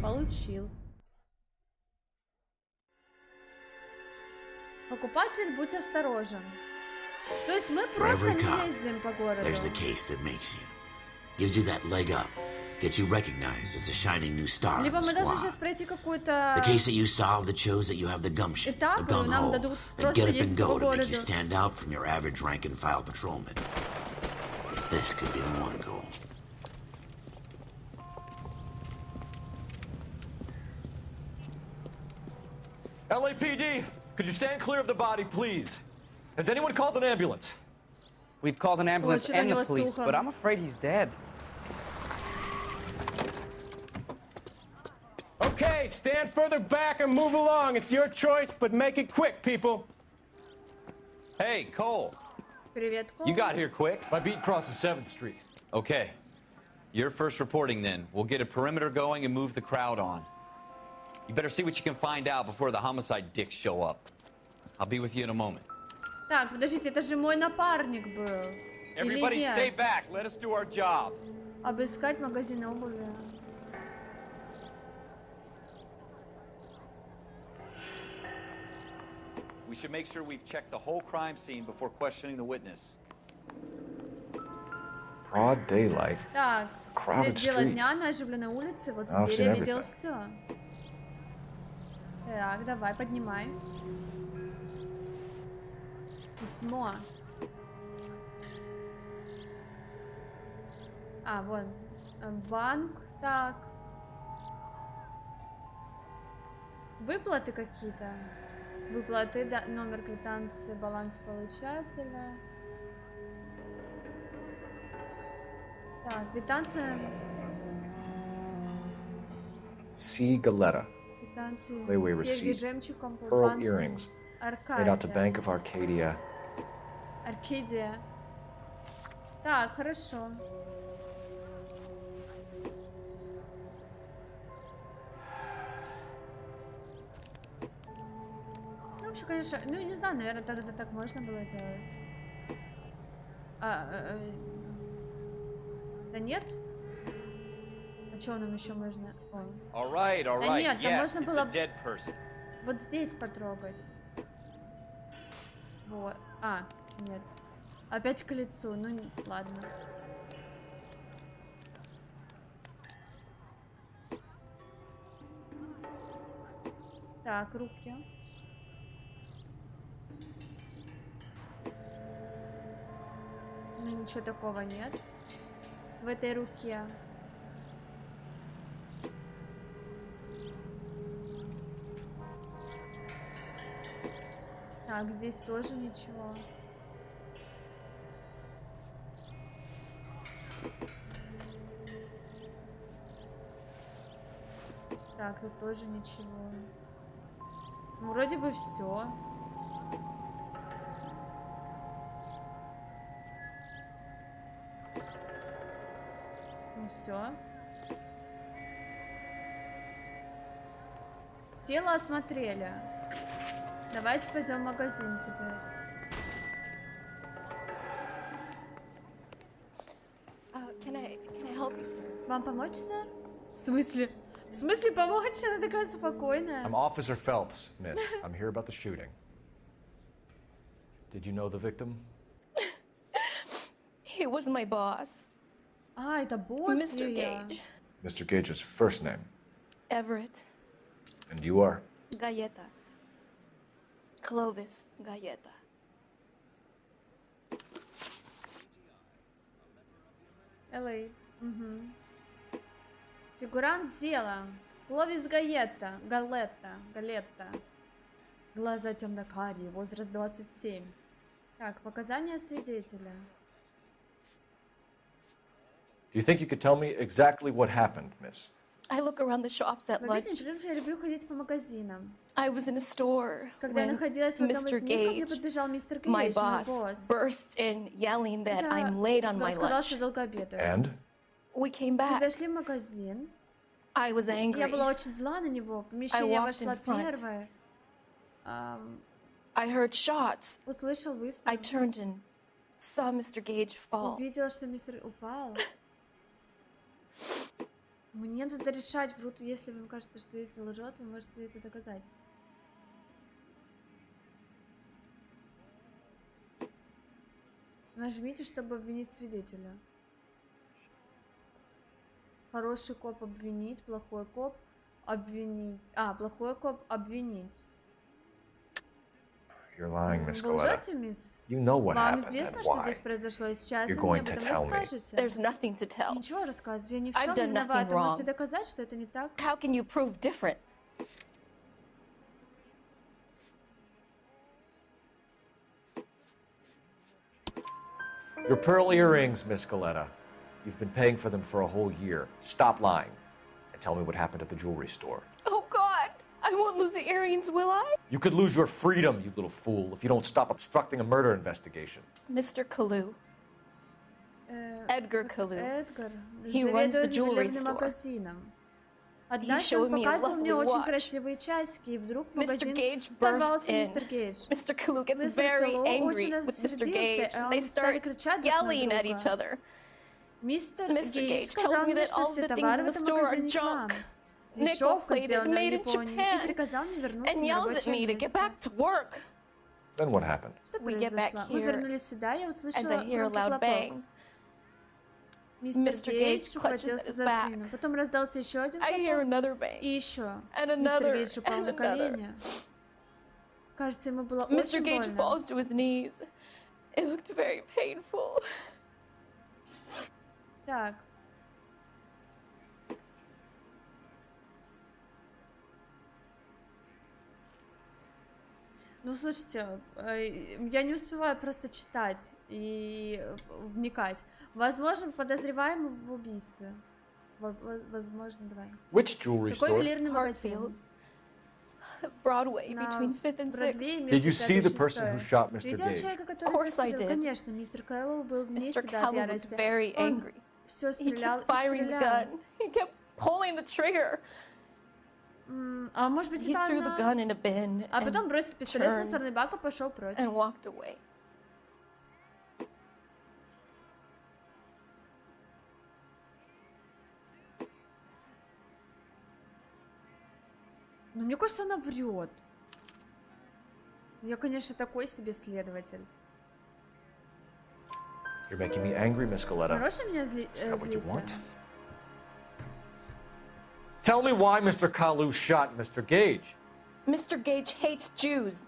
Получил. Покупатель, будь осторожен. То есть мы просто не ездим по городу. There's the case that makes you. Gives you that leg up. Gets you recognized as the shining new star. Либо мы должны сейчас пройти какую-то... The case that you solve that shows that you have the gumption, the gung-ho, that get up and go to make you stand out from your average rank-and-file patrolman. This could be the one, Cole. LAPD, could you stand clear of the body, please? Has anyone called an ambulance? We've called an ambulance and the police, but I'm afraid he's dead. Okay, stand further back and move along. It's your choice, but make it quick, people. Hey, Cole. Привет, Cole. You got here quick. My beat crosses 7th Street. Okay. You're first reporting then. We'll get a perimeter going and move the crowd on. You better see what you can find out before the homicide dicks show up. I'll be with you in a moment. Так, подождите, это же мой напарник был. Everybody stay back. Let us do our job. Обыскать магазин обуви. We should make sure we've checked the whole crime scene before questioning the witness. Broad daylight. Так, Crowded средь бела street. дня на оживленной улице, вот I've теперь seen я видел everything. все. Так, давай, поднимай. Письмо. А, вон. Банк. Так. Выплаты какие-то. Выплаты, да, номер квитанции, баланс получателя. Так, квитанция. C. Galetta. Квитанции. Layaway Серьги receipt. жемчугом. Pearl earrings. Made out to Аркадия. Bank of Arcadia. Аркадия. Так, хорошо. Ну, вообще, конечно, ну, не знаю, наверное, тогда так можно было делать. Да нет? А что нам еще можно? О. Да нет, там можно было вот здесь потрогать. Вот. А, нет. Опять к лицу. Ну, ладно. Так, руки. Ну, ничего такого нет. В этой руке. Так, здесь тоже ничего. Так, тут тоже ничего. Ну, вроде бы все. Ну все. Тело осмотрели. Давайте пойдем в магазин теперь. Can I help you, sir? Вам помочь, сэр? В смысле? В смысле помочь? Она такая спокойная. I'm Officer Phelps, miss. I'm here about the shooting. Did you know the victim? He was my boss. А, это босс. Mr. Gage. Mr. Gage's first name. Everett. And you are? Galleta. Clovis Galleta. Л.А. Угу. Фигурант дела. Кловис Галетта. Галетта. Глаза темно-карие. Возраст 27. Так, показания свидетеля. Do you think you could tell me exactly what happened, miss? I look around the shops at Вы lunch. видите, я люблю ходить по магазинам. I was in a store Когда я when находилась в этом Mr. магазине, ко мне Gage, подбежал мистер Гейдж, my мой boss, босс. bursts in, yelling that I'm late on my Сказал, lunch. что долго обедаю. And? We came Мы back. зашли в магазин. I was angry. Я была очень зла на него. В помещение вошла первая. I heard shots. Услышал выстрел. I turned and saw Mr. Gage fall. Увидела, что мистер упал. Мне надо решать, врут, если вам кажется, что это лжет, вы можете это доказать. Нажмите, чтобы обвинить свидетеля. Хороший коп обвинить, плохой коп обвинить. А, плохой коп обвинить. You're lying, Miss Вы лжете, мисс? You know what Вам happened известно, and что why. здесь произошло, и сейчас You're вы мне going об to этом tell me. расскажете. There's nothing to tell. Ничего рассказывать, я ни в I've чем done не nothing виновата. wrong. Можете доказать, что это не так? How can you prove different? Your pearl earrings, Miss Galetta. You've been paying for them for a whole year. Stop lying and tell me what happened at the jewelry store. Oh God, I won't lose the earrings, will I? You could lose your freedom, you little fool, if you don't stop obstructing a murder investigation. Mr. Kalu. Edgar Kalu. Эдгар He runs the заведует jewelry ювелирным store. магазином. He Однажды showed он me a показывал мне lovely очень watch. красивые часики, и вдруг в Mr. магазин Gage ворвался bursts in. мистер Гейдж. Mr. Kalu gets Мистер very Калу angry очень with Mr. рассердился, Gage. и They они стали start кричать друг на yelling at each друга. other. Мистер Mr. Гейдж Gage сказал tells me мне, that что all все the things товары in в the этом store are магазине хлам. junk, nickel-plated, Сделана в made in Японии, и Japan, приказал мне вернуться and на yells at рабочее me to get место. back to work. Then what happened? Что We get back произошло? Мы here, вернулись сюда, я and услышала I hear a громкий loud хлопок. bang. Мистер Mr. Гейдж Gage clutches at ухватился his за back. спину. Потом раздался еще один I hear хлопок, another bang. и еще. And Мистер another, Гейдж упал and на another. колени. Кажется, ему было Mr. очень Gage больно. falls to his knees. It looked very painful. Так, Ну, слушайте, я не успеваю просто читать и вникать. Возможно, подозреваемый в убийстве. Возможно, давай. Which jewelry store? Какой ювелирный магазин? Broadway, between 5th and 6th. Did you see the person who shot Mr. Gage? Of course I did. Конечно, мистер Кэллоу был вне Mr. себя от Callum looked ярости. very angry. Все He стрелял kept firing the gun. He kept pulling the trigger. А может быть, He это threw the она? gun in a bin А потом бросил пистолет в turned мусорный бак и пошел прочь. and walked away. Ну, мне кажется, она врет. Я, конечно, такой себе следователь. You're making me angry, Miss Coletta. Хорошо меня Is that what you злите? want? Tell me why Mr. Kalu shot Mr. Gage. Mr. Gage hates Jews.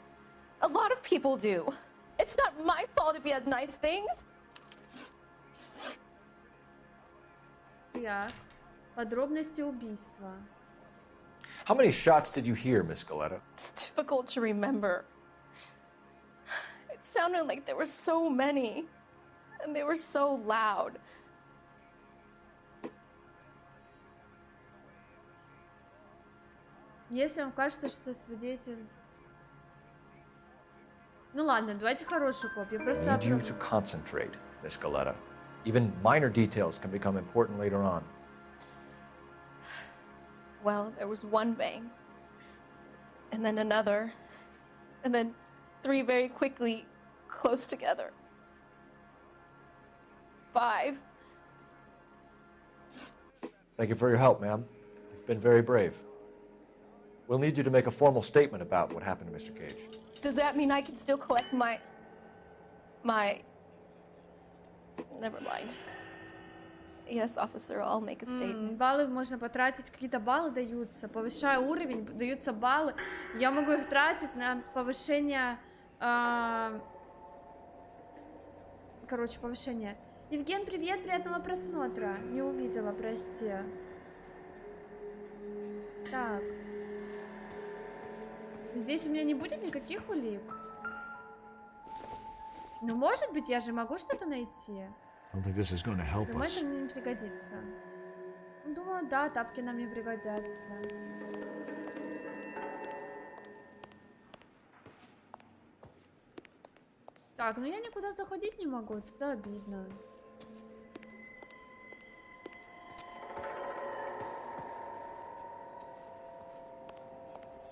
A lot of people do. It's not my fault if he has nice things. Так. Подробности убийства. How many shots did you hear, Miss Coletta? It's difficult to remember. It sounded like there were so many. And they were so loud. Если вам кажется, что свидетель... Ну ладно, давайте хороший коп. Я I просто... need you to concentrate, Miss Coletta. Even minor details can become important later on. Well, there was one bang. And then another. And then 3 very quickly, close together. 5. Thank you for your help, ma'am. You've been very brave. We'll need you to make a formal statement about what happened to Mr. Gage. Does that mean I can still collect my... Never mind. Yes, officer, I'll make a statement. Баллы можно потратить, какие-то баллы даются. Повышая уровень, даются баллы. Я могу их тратить на повышение... Короче, повышение. Евген, привет, приятного просмотра. Не увидела, прости. Так. Здесь у меня не будет никаких улик. Ну, может быть, я же могу что-то найти. Думаю, это мне не пригодится. Думаю, да, тапки нам не пригодятся. Так, ну я никуда заходить не могу, это обидно.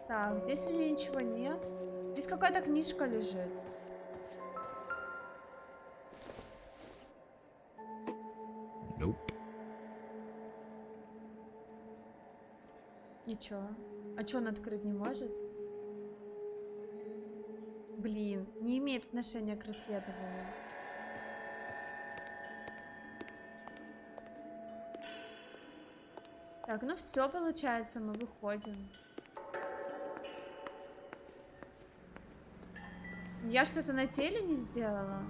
Так, здесь у нее ничего нет. Здесь какая-то книжка лежит. Nope. Ничего. А что он открыть не может? Блин, не имеет отношения к расследованию. Так, ну все, получается, мы выходим. Я что-то на теле не сделала?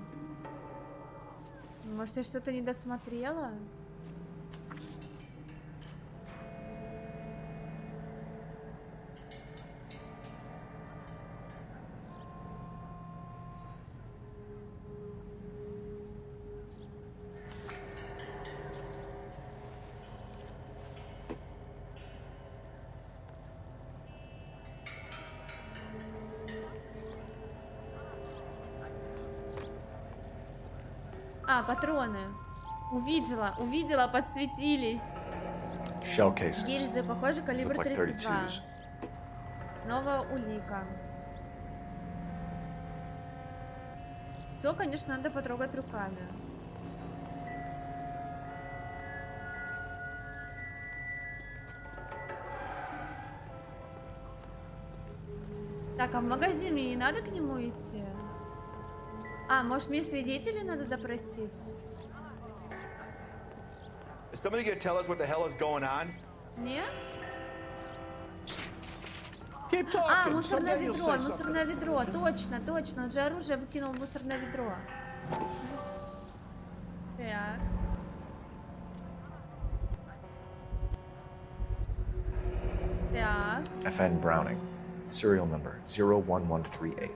Может, я что-то не досмотрела? А, патроны. Увидела, подсветились. Shell cases. Гильзы, похоже, калибр Look like 32. 32s. Новая улика. Все, конечно, надо потрогать руками. Так, а в магазин мне не надо к нему идти? А, может, мне свидетелей надо допросить? Is somebody gonna tell us what the hell is going on? Нет? Keep А, talking. мусорное Somebody will ведро, say something. мусорное ведро, точно, он же оружие выкинул в мусорное ведро. Так. Так. FN Browning. Serial number 01138.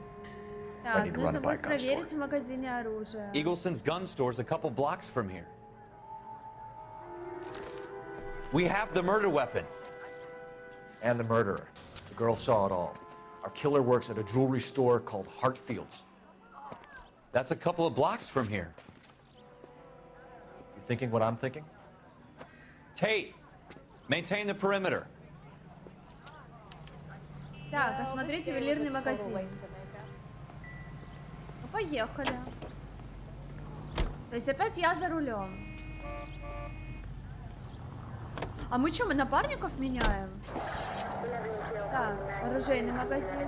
Так, нужно будет проверить в магазине оружия. Eagleson's gun store is a couple blocks from here. We have the murder weapon. And the murderer. The girl saw it all. Our killer works at a jewelry store called Hartfield's. That's a couple of blocks from here. You thinking what I'm thinking? Tate, maintain the perimeter. Так, осмотрите ювелирный магазин. Ну, поехали. То есть опять я за рулем. А мы что, мы напарников меняем? Так, оружейный магазин.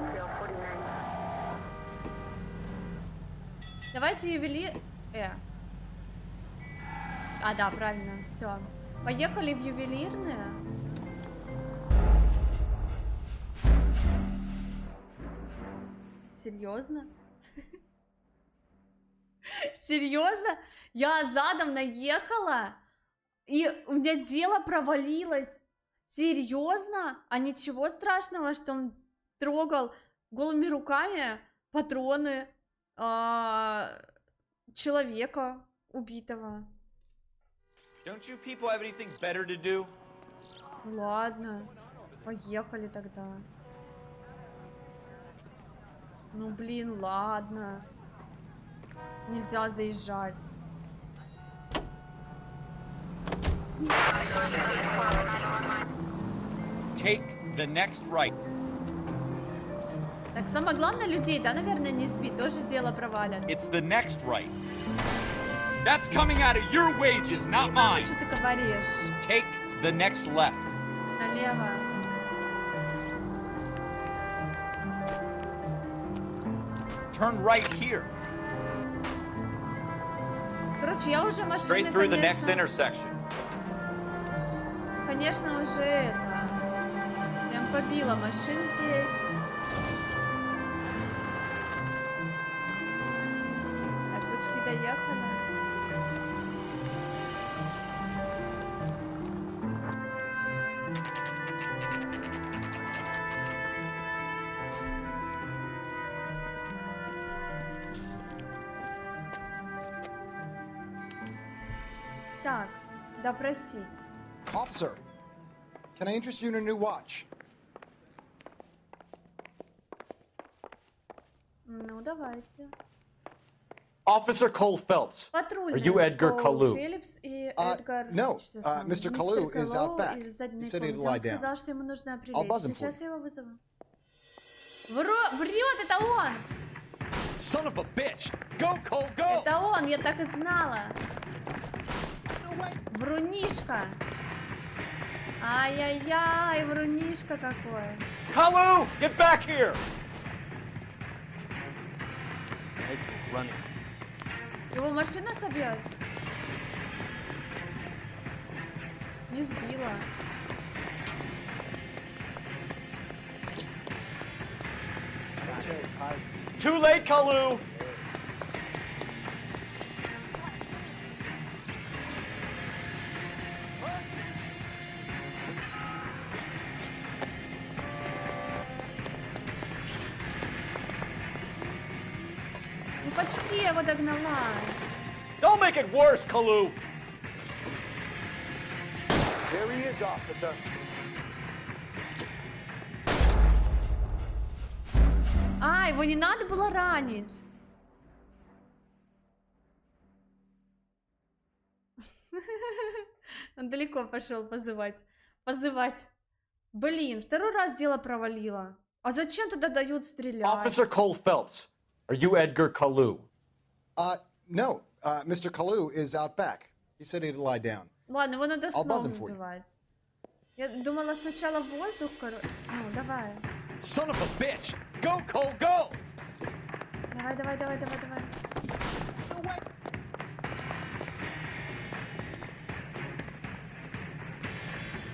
Давайте ювелир... А, да, правильно, все. Поехали в ювелирные. Серьезно? Серьезно? Я задом наехала, и у меня дело провалилось. Серьезно? А ничего страшного, что он трогал голыми руками патроны человека убитого. Don't you people have anything better to do? Ладно, поехали тогда. Ну блин, ладно. Нельзя заезжать. Take the next right. Так, самое главное, людей, да, наверное, не сбить. Тоже дело провалят. It's the next right. That's coming out of your wages, not mine. Что ты говоришь? Take the next left. Налево. Turn right here. Короче, я уже машины, Straight through the next intersection. Конечно, уже это... Прям побила машин здесь. Так, почти доехали. Так, допросить. Officer, can I interest you in a new watch? Ну, давайте. Officer Cole Phelps. Are you Edgar Kalu? No, Mr. Kalu is out back. He said he'd lie down. I'll buzz him for you. Врет, это он! Son of a bitch! Go, Cole, go! Это он, я так и знала. Врунишка. Ай-яй-яй, врунишка какой. Kalu, get back here! Его машина собьет? Не сбила. Too late, Kalu! Ну почти я его догнала. Don't make it worse, Kalu! There he is, officer. А, его не надо было ранить. Он далеко пошел позывать. Блин, второй раз дело провалило. А зачем тогда дают стрелять? Officer Cole Phelps, are you Edgar Kalu? No, Mr. Kalu is out back. He said he'd lie down. Ладно, его надо снова сбивать. Я думала сначала в воздух, Ну, давай. Son of a bitch! Go, Cole, go! Давай.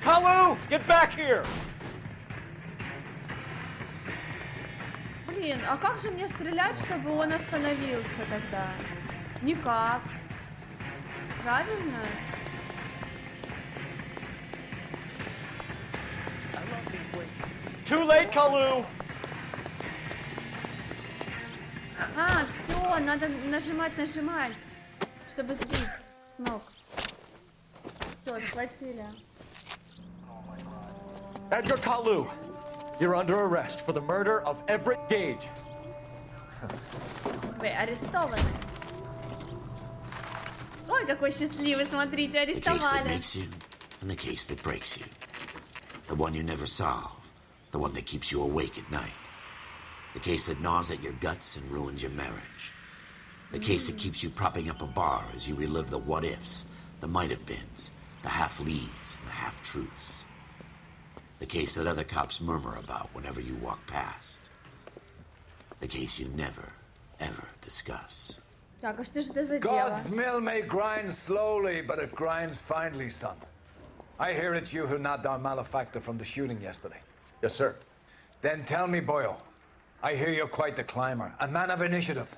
Kalu, get back here! Блин, а как же мне стрелять, чтобы он остановился тогда? Никак. Правильно? Too late, Kalu! А, все, надо нажимать, чтобы сбить с ног. Все, схватили. Edgar Kalu, you're under arrest for the murder of Everett Gage. Вы арестованы. Ой, какой счастливый, смотрите, арестовали. And the case that breaks you. The one you never solve. The one that keeps you awake at night. The case that gnaws at your guts and ruins your marriage. The case that keeps you propping up a bar as you relive the what-ifs, the might-have-beens, the half-leads, and the half-truths. The case that other cops murmur about whenever you walk past. The case you never, ever discuss. Так, а что же это за дело? God's mill may grind slowly, but it grinds finely, son. I hear it's you who nabbed our malefactor from the shooting yesterday. Yes, sir. Then tell me, Boyle, I hear you're quite the climber, a man of initiative.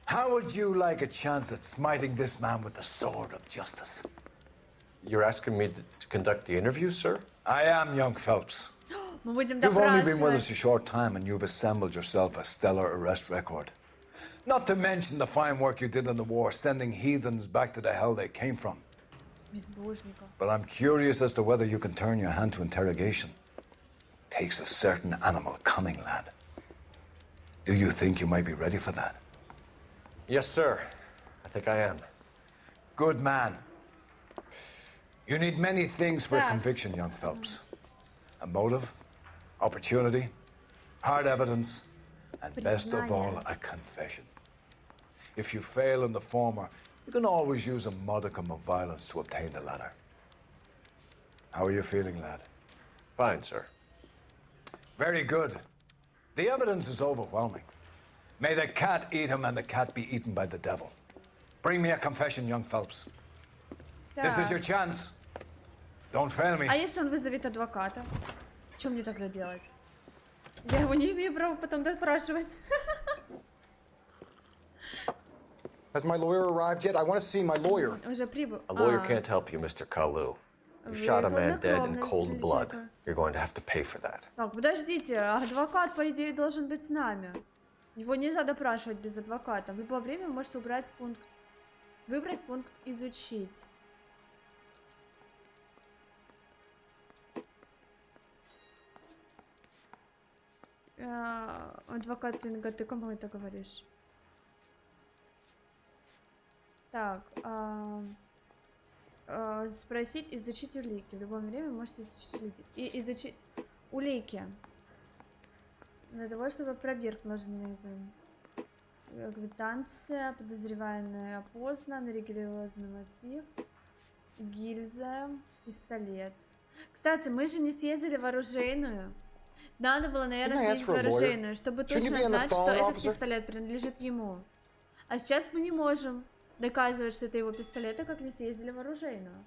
How would you like a chance at smiting this man with the sword of justice? You're asking me to conduct the interview, sir? I am, young Phelps. Мы будем You've only been with допрашивать. us a short time and you've assembled yourself a stellar arrest record. Not to mention the fine work you did in the war, sending heathens back to the hell they came from. Безбожников. But I'm curious as to whether you can turn your hand to interrogation. Takes a certain animal cunning, lad. Do you think you might be ready for that? Yes, sir. I think I am. Good man. You need many things for a conviction, young Phelps. A motive, opportunity, hard evidence, and best of all, a confession. If you fail in the former, you can always use a modicum of violence to obtain the latter. How are you feeling, lad? Fine, sir. Very good. The evidence is overwhelming. May the cat eat him and the cat be eaten by the devil. Bring me a confession, young Phelps. This is your chance. Don't fail me. А если он вызовет адвоката? Что мне тогда делать? Я его не имею права потом допрашивать. Has my lawyer arrived yet? I want to see my lawyer. Уже прибыл. A lawyer can't help you, Mr. Kalu. You shot a man dead in cold blood. You're going to have to pay for that. Так, подождите, адвокат, по идее, должен быть с нами. Его нельзя допрашивать без адвоката. В любое время вы можете выбрать пункт «Изучить». Адвокат, ты кому это говоришь? Так, спросить, изучить улики. В любое время вы можете изучить улики. Для того, чтобы проверить, нужны квитанция, подозреваемый опознан, религиозный мотив, гильза, пистолет. Кстати, мы же не съездили в оружейную. Надо было, наверное, съездить в оружейную, чтобы точно знать, что этот пистолет принадлежит ему. А сейчас мы не можем доказывать, что это его пистолет, так как не съездили в оружейную.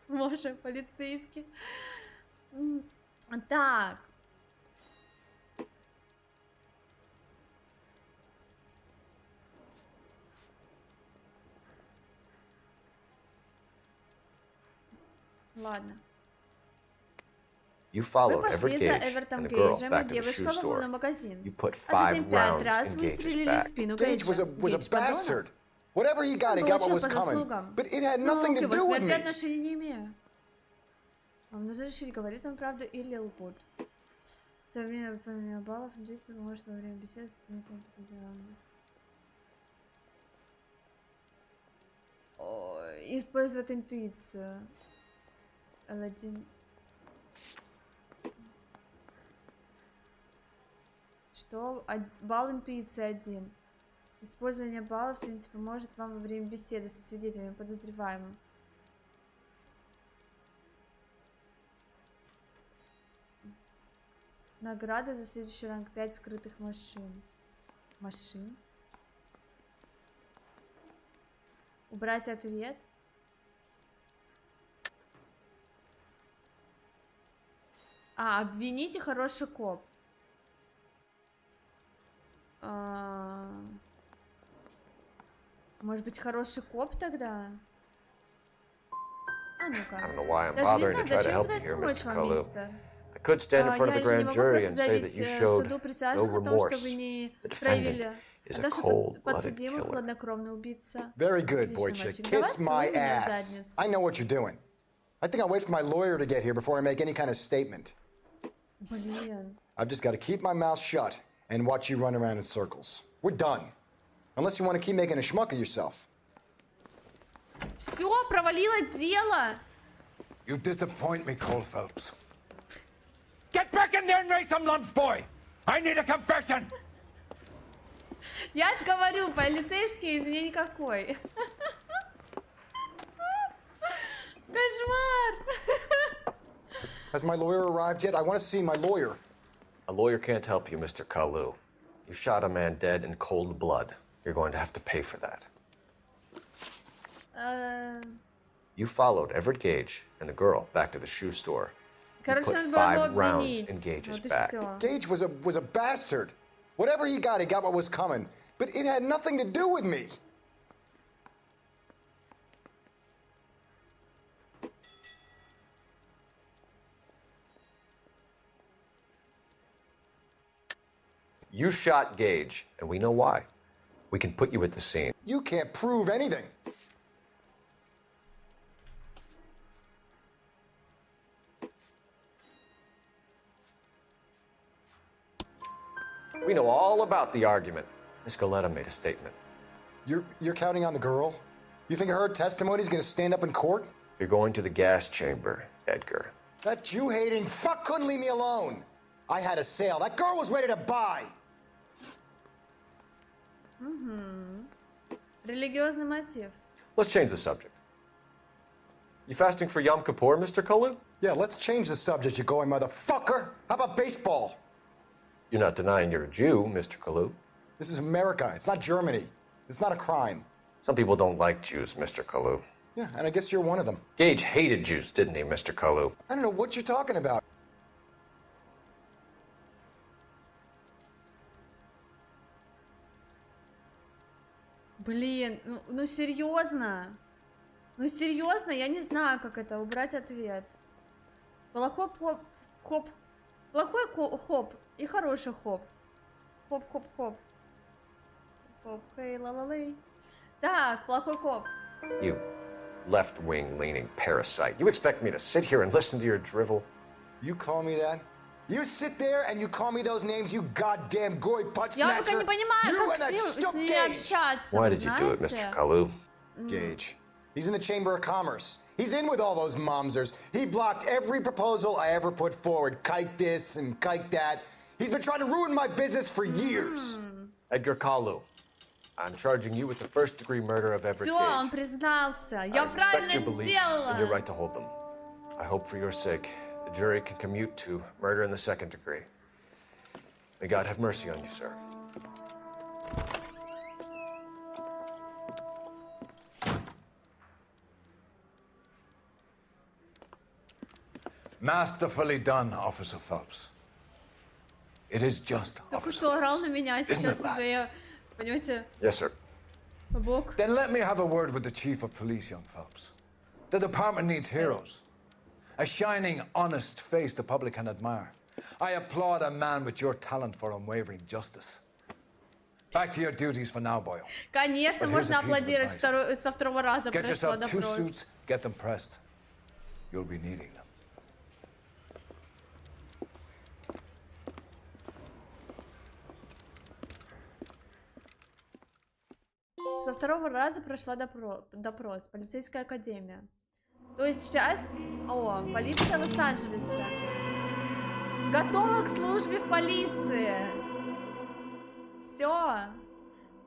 Можем, полицейский. Так. Ладно. You followed Everett Gage and a girl back to the shoe store. You put 5 rounds in Gage's back. Gage was a bastard. Whatever he got what was coming. But it had nothing to do with me. Вам нужно решить, говорит он правду или лгут. Современное выполнение баллов интуиция может во время беседы с студентами по делам. Использовать интуицию. L1. Что? Балл интуиции 1. Использование баллов, в принципе, поможет вам во время беседы со свидетелями подозреваемым. Награда за следующий ранг 5 скрытых машин. Машин? Убрать ответ. Обвините хороший коп. Может быть, хороший коп тогда? Ну-ка. Даже не знаю, зачем пытаюсь помочь вам, мистер. could stand in front of the grand jury and say that you showed суду no присяжных о том, что remorse. вы не The defendant проявили. is О a том, что cold-blooded подсудимый killer. хладнокровный убийца. Very good, Отлично, Boychik. мальчик. Kiss Давай my целуй меня в ass. задницу. I know what you're doing. I think I'll wait for my lawyer to get here before I make any kind of statement. Блин. I've just got to keep my mouth shut and watch you run around in circles. We're done. Unless you want to keep making a schmuck of yourself. Все, провалило дело. You disappoint me, Cole Phelps. Get back in there and raise some lumps, boy! I need a confession! Я ж говорю, полицейский из меня никакой. Кошмар. Has my lawyer arrived yet? I want to see my lawyer. A lawyer can't help you, Mr. Kalu. You shot a man dead in cold blood. You're going to have to pay for that. You followed Everett Gage and the girl back to the shoe store. You put 5 rounds in Gage's back. Gage was a bastard. Whatever he got what was coming. But it had nothing to do with me. You shot Gage, and we know why. We can put you at the scene. You can't prove anything. We know all about the argument. Miss Goleta made a statement. You're counting on the girl? You think her testimony is going to stand up in court? You're going to the gas chamber, Edgar. That Jew-hating fuck couldn't leave me alone. I had a sale. That girl was ready to buy. Религиозный мотив. Let's change the subject. You fasting for Yom Kippur, Mr. Kalu? Yeah, let's change the subject, you going motherfucker. How about baseball? You're not denying you're a Jew, Mr. Kalu. This is America. It's not Germany. It's not a crime. Some people don't like Jews, Mr. Kalu. Yeah, and I guess you're one of them. Gage hated Jews, didn't he, Mr. Kalu? I don't know what you're talking about. Блин, ну серьезно? Ну серьезно, я не знаю, как это убрать ответ. Плохой хоп. Плохой хоп и хороший хоп. Хоп. Хоп, хей, ла-ла-лей. Так, плохой хоп. You left-wing leaning parasite. You expect me to sit here and listen to your drivel? You call me that? You sit there and you call me those names, you goddamn goy butt snatcher. Я пока не понимаю, как с ними общаться. Why did you do it, Mr. Kalu? Gage. He's in the Chamber of Commerce. He's in with all those momsers. He blocked every proposal I ever put forward. Kike this and kike that. He's been trying to ruin my business for years. Edgar Kalu, I'm charging you with the first-degree murder of Everett Gage. Всё, он признался. Я правильно сделала. And your right to hold them. I hope for your sake the jury can commute to murder in the second degree. May God have mercy on you, sir. Masterfully done, Officer Phelps. It is just, Только что орал на меня, сейчас уже я, понимаете? Yes, sir. Бог. Then let me have a word with the Chief of Police, young Phelps. The department needs heroes. A shining, honest face the public can admire. I applaud a man with your talent for unwavering justice. Back to your duties for now, boyo. Конечно, можно аплодировать со второго раза Get прошла yourself 2 допрос. suits, get them pressed. You'll be needing them. Со второго раза прошла допрос. Полицейская академия. То есть сейчас... О, полиция Лос-Анджелеса. Готова к службе в полиции. Все.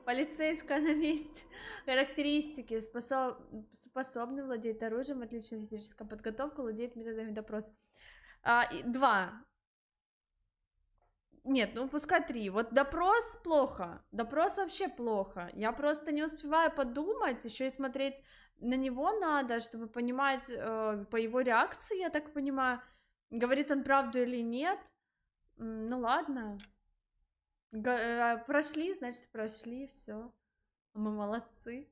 Полицейская на месте. Характеристики. Способны владеть оружием, отличная физическая подготовка, владеет методами допроса. 2. Нет, ну пускай 3. Вот допрос плохо. Допрос вообще плохо. Я просто не успеваю подумать. Еще и смотреть на него надо, чтобы понимать по его реакции, я так понимаю, говорит он правду или нет. Ну ладно. Прошли, значит прошли, все. Мы молодцы.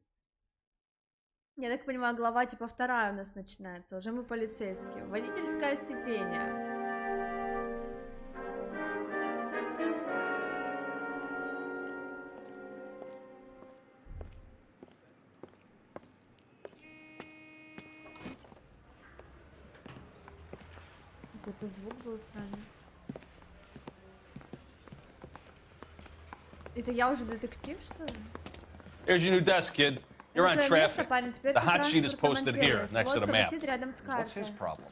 Я так понимаю, глава типа 2 у нас начинается. Уже мы полицейские. Водительское сиденье. это звук был странный. Это я уже детектив, что ли? Here's your new desk, kid. You're on traffic. The hot sheet is posted here, next to the map. What's his problem?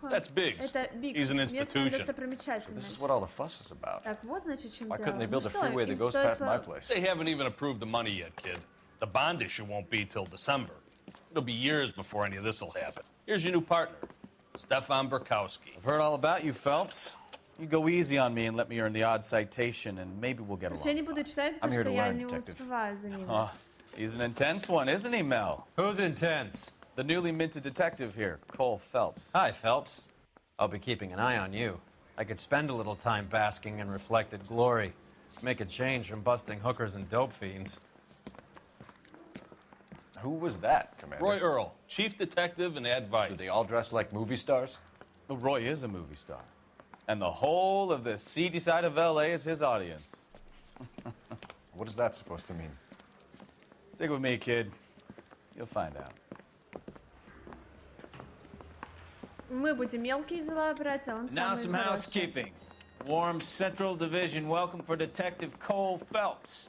That's Biggs. He's an institution. This is what all the fuss is about. Так, вот, значит, чем Why дело. couldn't they build a freeway that goes past my place? They haven't even approved the money yet, kid. The bond issue won't be till December. It'll be years before any of this will happen. Here's your new partner, Stefan Burkowski. I've heard all about you, Phelps. You go easy on me and let me earn the odd citation, and maybe we'll get along. Я не буду читать, потому что я не успеваю за ними. He's an intense one, isn't he, Mel? Who's intense? The newly minted detective here, Cole Phelps. Hi, Phelps. I'll be keeping an eye on you. I could spend a little time basking in reflected glory. Make a change from busting hookers and dope fiends. Who was that, Commander? Roy Earl, chief detective and advice. Do they all dress like movie stars? Well, Roy is a movie star. And the whole of the seedy side of L.A. is his audience. What is that supposed to mean? Stick with me, kid. You'll find out. Мы будем мелкие дела брать, а он Now самый some хороший. housekeeping. Warm Central Division welcome for Detective Cole Phelps.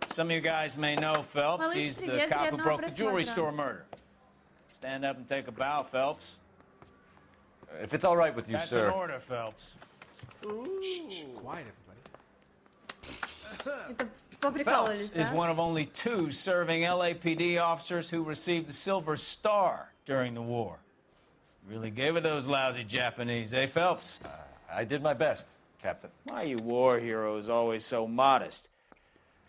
Some of you guys may know Phelps. Малыш, He's the привет, cop who приятного broke the jewelry просмотра. store murder. Stand up and take a bow, Phelps. If it's all right with you, That's sir. an order, Phelps. Shh, quiet, everybody. Это поприкалывались, Phelps is да? one of only 2 serving LAPD officers who received the Silver Star during the war. Really gave it those lousy Japanese, eh, Phelps? I did my best, Captain. Why are you war heroes always so modest?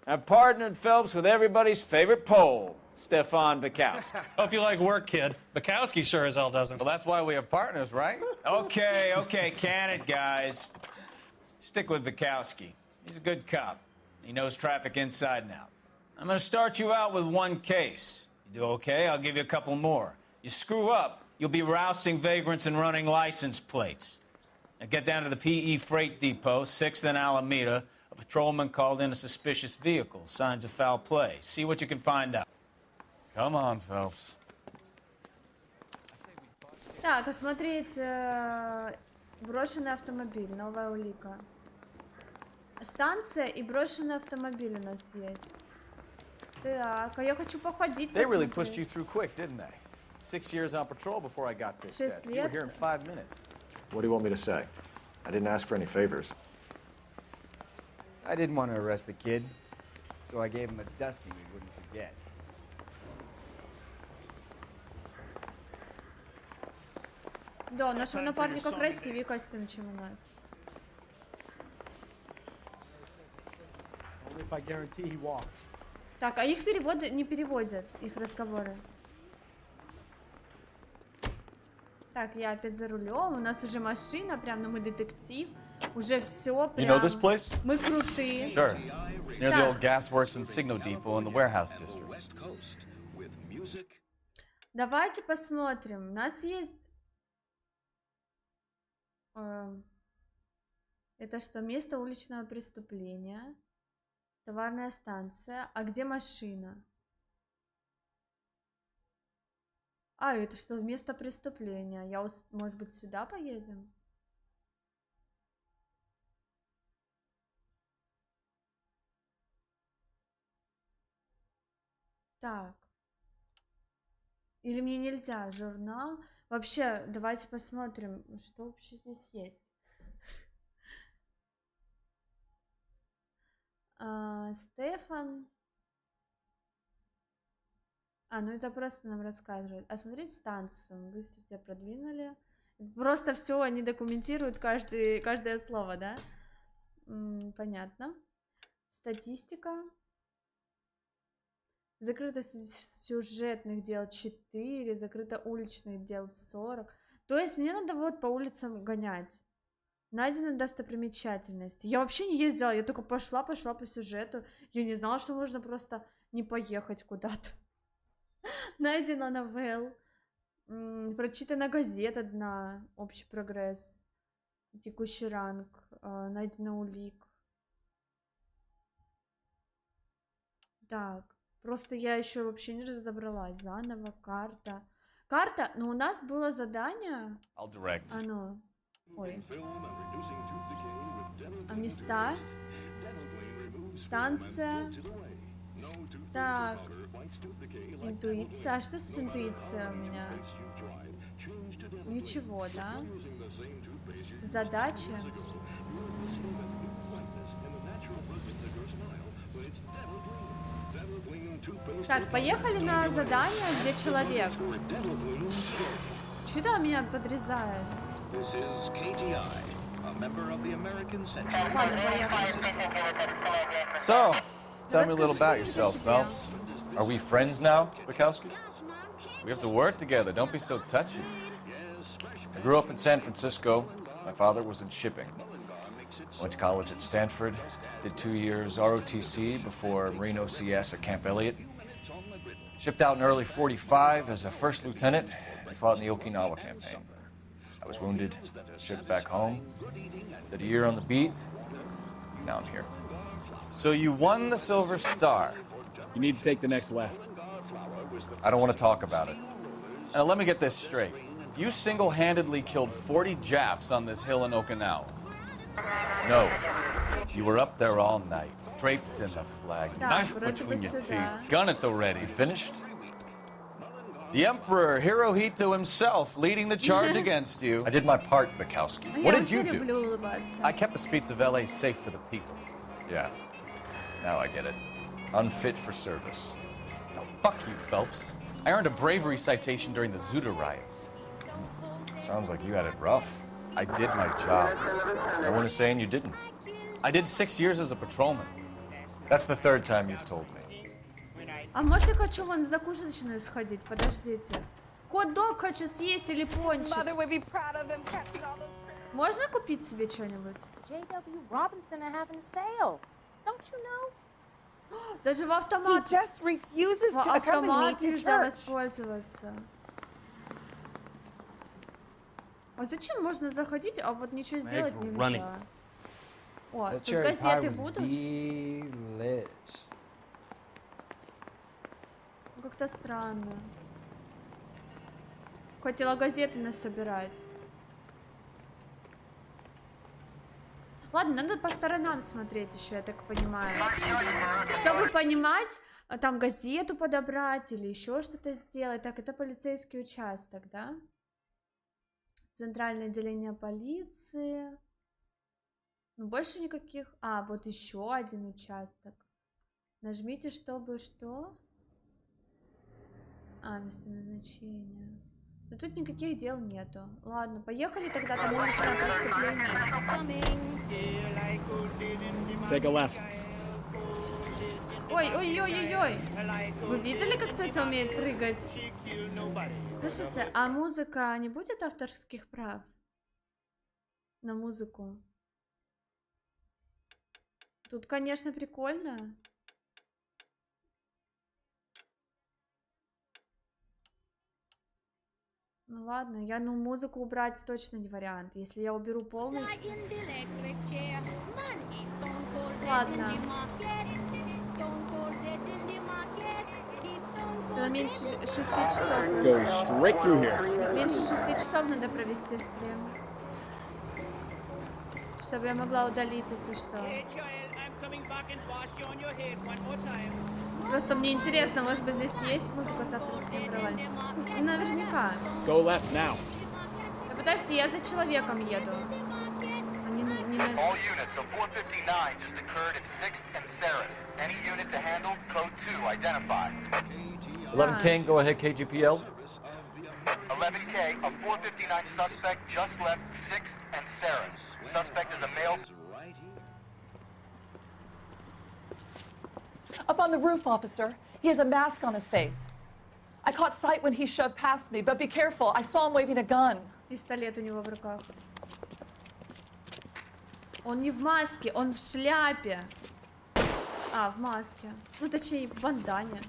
I've partnered Phelps with everybody's favorite Pole, Stefan Bukowski. Hope you like work, kid. Bukowski sure as hell doesn't. Well, that's why we have partners, right? Okay, can it, guys. Stick with Bukowski. He's a good cop. He knows traffic inside and out. I'm gonna start you out with 1 case. You do okay, I'll give you a couple more. You screw up, you'll be rousting vagrants and running license plates. Now get down to the PE Freight Depot, 6th and Alameda. A patrolman called in a suspicious vehicle. Signs of foul play. See what you can find out. Come on, Phelps. Так, осмотреть брошенный автомобиль, новая улика. Станция и брошенный автомобиль у нас есть. Так, а я хочу походить, They really посмотреть. pushed you through quick, didn't they? 6 years on patrol before I got this 6 desk. You were лет. here in 5 minutes. What do you want me to say? I didn't ask for any favors. I didn't want to arrest the kid, so I gave him a dusting he wouldn't forget. Да, у нашего напарника красивее костюм, чем у нас. Only if I guarantee he walks. Так, а их переводы не переводят, их разговоры. Так, я опять за рулем, у нас уже машина, прям, ну мы детектив, уже все прям. You know this place? Мы крутые. Sure. Near the Так. old gasworks and signal depot in the warehouse district. Давайте посмотрим. У нас есть... Это что, место уличного преступления? Товарная станция. А где машина? А, это что, место преступления? Может быть, сюда поедем? Так. Или мне нельзя? Журнал? Вообще, давайте посмотрим, что вообще здесь есть. Стефан. Ну это просто нам рассказывают. Осмотреть станцию. Мы быстро тебя продвинули. Просто все они документируют каждое слово, да? Понятно. Статистика. Закрыто сюжетных дел 4, закрыто уличных дел 40. То есть мне надо вот по улицам гонять. Найдена достопримечательность. Я вообще не ездила, я только пошла по сюжету. Я не знала, что можно просто не поехать куда-то. Найдена новелл. Прочитана газета одна. Общий прогресс. Текущий ранг. Найдена улик. Так. Просто я еще вообще не разобралась. Заново, карта. Карта, но у нас было задание. I'll direct. А ну. Ой. А места? Станция. Так. Интуиция. А что с интуицией у меня? Ничего, да? Задачи. Так, поехали на задание, где человек. Что-то меня подрезает. Ладно, поехали. So, tell me a little about yourself, Phelps. Are we friends now, Bukowski? We have to work together. Don't be so touchy. I grew up in San Francisco. My father was in shipping. Went to college at Stanford. Did 2 years ROTC before Marine OCS at Camp Elliott. Shipped out in early '45 as a first lieutenant and fought in the Okinawa campaign. I was wounded, shipped back home. Did a year on the beat. Now I'm here. So you won the Silver Star. You need to take the next left. I don't want to talk about it. Now let me get this straight. You single-handedly killed 40 Japs on this hill in Okinawa. No. You were up there all night, draped in the flag, knife between your teeth, gun at the ready. Finished? The Emperor Hirohito himself leading the charge against you. I did my part, Bukowski. What did you do? I kept the streets of LA safe for the people. Yeah. Now I get it. Unfit for service. Now fuck you, Phelps. I earned a bravery citation during the Zuda riots. Sounds like you had it rough. I did my job. No one is saying you didn't. I did 6 years as a patrolman. That's the third time you've told me. А может, я хочу вон в закусочную сходить? Подождите. Хот-дог хочу съесть или пончик. Можно купить себе что-нибудь? J.W. Robinson are having a sale. Don't you know? Даже в автомат. He just refuses to accompany me to нельзя church. воспользоваться. А зачем можно заходить, а вот ничего сделать нельзя? О, тут газеты будут? Как-то странно. Хотела газеты насобирать. Ладно, надо по сторонам смотреть еще, я так понимаю. Чтобы понимать, там газету подобрать или еще что-то сделать. Так, это полицейский участок, да? Центральное отделение полиции. Ну, больше никаких. А, вот еще один участок. Нажмите, чтобы что? А, место назначения. Но тут никаких дел нету. Ладно, поехали тогда домой на преступление. Take a left. Ой-ой-ой-ой-ой. Вы видели, как тетя умеет прыгать? Слушайте, а музыка не будет авторских прав? На музыку? Тут, конечно, прикольно. Ну ладно, музыку убрать точно не вариант. Если я уберу полностью. Ладно. Меньше 6 часов. Go straight through here. Меньше 6 часов надо провести стрим. Чтобы я могла удалить, если что. Просто мне интересно, может быть, здесь есть музыка с авторскими правами? Наверняка. Go left now. Да подожди, я за человеком еду. All units of 459 just occurred at 6th and Saris. Any unit to handle, code 2, identify. 11 King, go ahead, KGPL. 11K, a 459 suspect just left 6th and Saris. Suspect is a male. Up on the roof, officer. He has a mask on his face. I caught sight when he shoved past me, but be careful. I saw him waving a gun. Пистолет у него в руках. Он не в маске, он в шляпе. А, в маске. Ну, точнее, в бандане.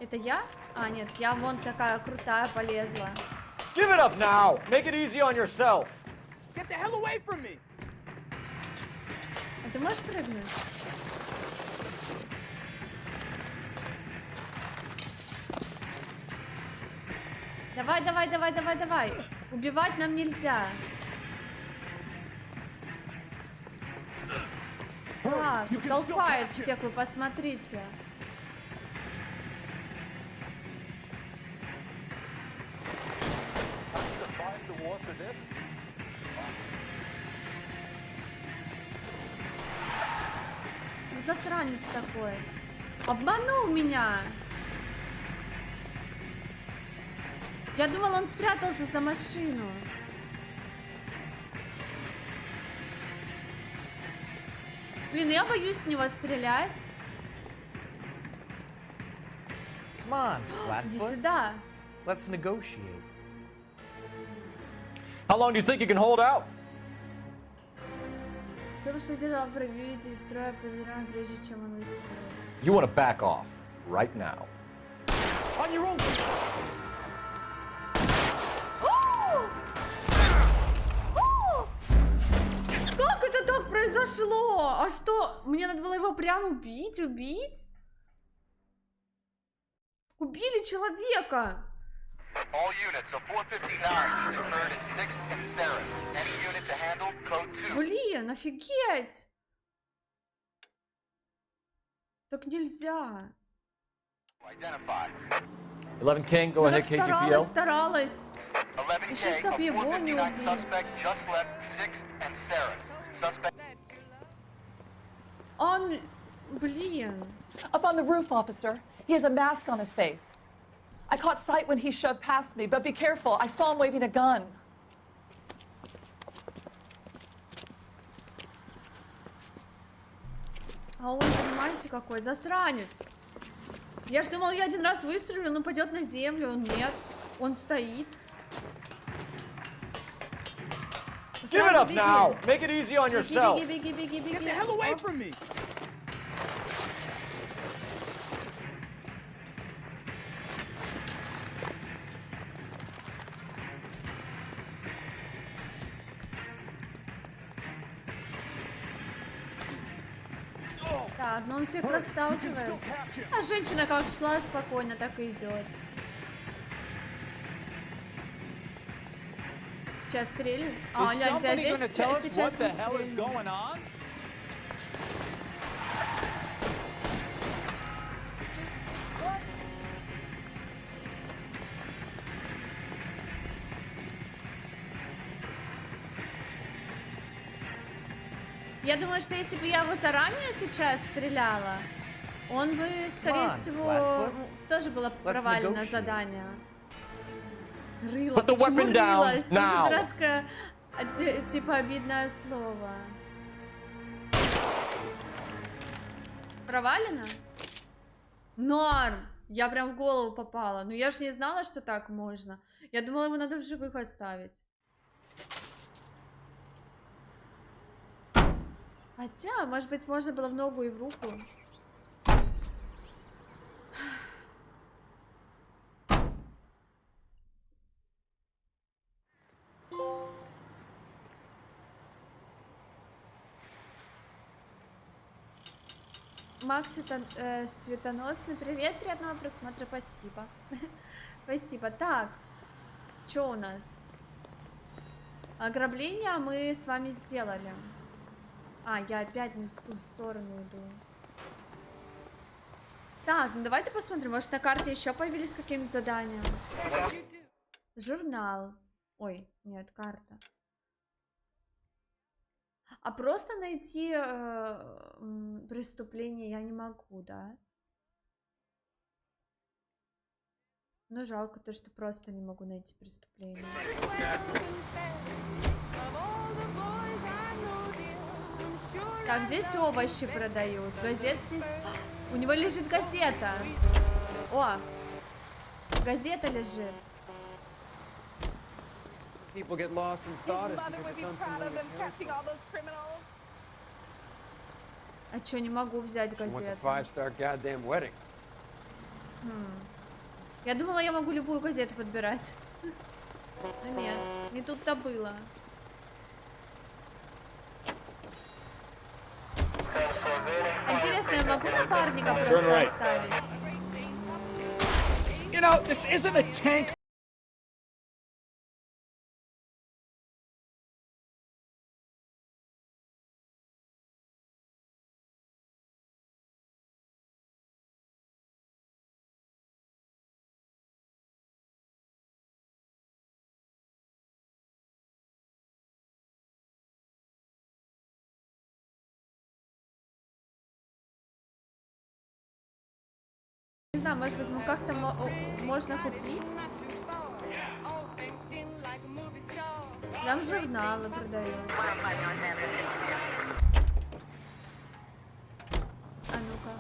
Это я? А, нет, я вон такая крутая полезла. Give it up now! Make it easy on yourself! Get the hell away from me! А ты можешь прыгнуть? Давай, давай, давай, давай, давай. Убивать нам нельзя. Так, толкает всех, вы посмотрите. Засранец такой. Обманул меня. Я думала, он спрятался за машину. Блин, я боюсь с него стрелять. Come on, Иди Flatfoot. сюда. Let's negotiate. How long do you think you can hold out? Чтобы спасибо проявить из строя подбираем, прежде чем он выстрелит. You want to back off right now. On your own. Как это так произошло? А что? Мне надо было его прям убить? Убили человека! All units, so 459 just occurred at 6th and Saris. Any unit to handle, code 2. Блин, офигеть! Так нельзя. Identified. 11 King, go ahead, KGPL. Старалась. 11K, Еще a чтоб его не 459 убить. suspect just left 6th and Saris. Suspect... Он... Блин. Up on the roof, officer. He has a mask on his face. I caught sight when he shoved past me, but be careful. I saw him waving a gun. А он, понимаете, какой засранец. Я ж думал, я один раз выстрелю, он упадет на землю. Нет, он стоит. Give it up now. Make it easy on yourself. Беги. Get the hell away from me! Так, но он всех расталкивает. А женщина как шла спокойно, так и идет. Сейчас стрелит. А, Is гляньте, а somebody здесь gonna tell us сейчас what the hell is стрельнет. going on? Я думаю, что если бы я его заранее сейчас стреляла, он бы, скорее всего, тоже было провалено задание. Рыло. Put the Почему weapon down рыло? Что now. за дурацкое, типа, обидное слово? Провалено? Норм! Я прям в голову попала. Ну я же не знала, что так можно. Я думала, его надо в живых оставить. Хотя, может быть, можно было в ногу и в руку. Макс Светоносный, привет, приятного просмотра, спасибо. Спасибо. Так, что у нас? Ограбление мы с вами сделали. А, я опять не в ту сторону иду. Так, ну давайте посмотрим, может на карте еще появились какие-нибудь задания. Журнал. Ой, нет, карта. А просто найти преступление я не могу, да? Ну, жалко то, что просто не могу найти преступление. Так, здесь овощи продают. Газет здесь... У него лежит газета. О! Газета лежит. People get lost in thought. А чё, не могу взять газету? Я думала, я могу любую газету подбирать. Но нет, не тут-то было. Интересно, я могу напарника просто оставить? You know, this isn't a tank Не знаю, может быть, ну как-то можно купить? Там журналы продают. А ну-ка.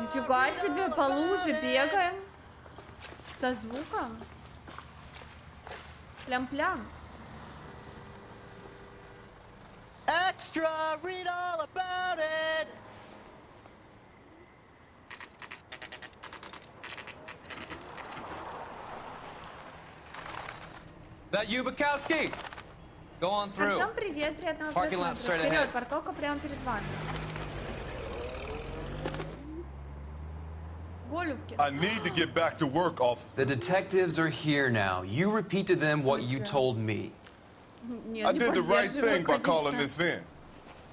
Нифига себе, по луже бегаем. Со звуком. Плям-плям. Extra, read all about it. That you, Bukowski? Go on through. Артём, привет, приятного Parking lot просмотра. straight Вперед, ahead. парковка прямо перед вами. Голубки. I need to get back to work, officer. The detectives are here now. You repeat to them what you told me. I did the right thing by calling this in.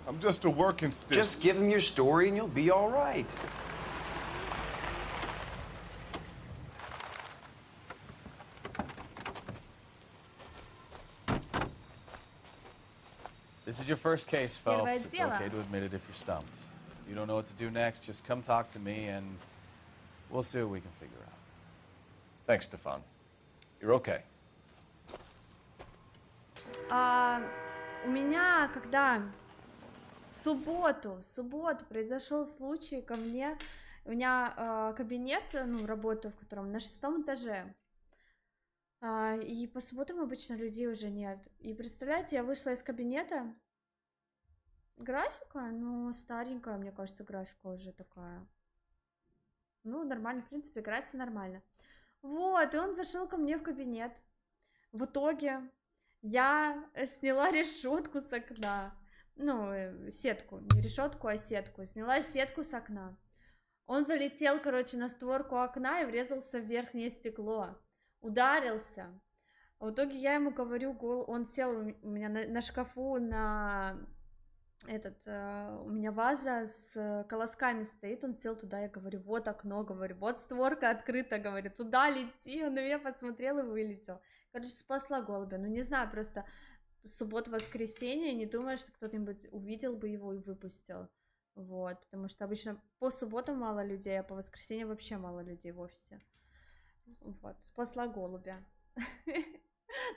I'm just a working stick. Just give them your story and you'll be all right. This is your first case, Phelps. Первое It's дело. okay to admit it if you're stumped. If you don't know what to do next, just come talk to me and we'll see what we can figure out. Thanks, Stefan. You're okay. У меня, когда в субботу произошел случай ко мне, у меня кабинет, ну, работаю в котором на 6-м этаже, и по субботам обычно людей уже нет. И представляете, я вышла из кабинета, графика, ну, старенькая, мне кажется, графика уже такая, ну, нормально, в принципе, играется нормально. Вот, и он зашел ко мне в кабинет. В итоге я сняла решетку с окна, ну, сетку, не решетку, а сетку, сняла сетку с окна. Он залетел, короче, на створку окна и врезался в верхнее стекло, ударился. В итоге я ему говорю, он сел у меня на шкафу, на этот, у меня ваза с колосками стоит, он сел туда, я говорю, вот окно, говорю, вот створка открыта, говорю, туда лети, он на меня посмотрел и вылетел. Короче, спасла голубя, ну не знаю, просто суббота-воскресенье, не думаю, что кто-нибудь увидел бы его и выпустил, вот, потому что обычно по субботам мало людей, а по воскресеньям вообще мало людей в офисе, вот, спасла голубя.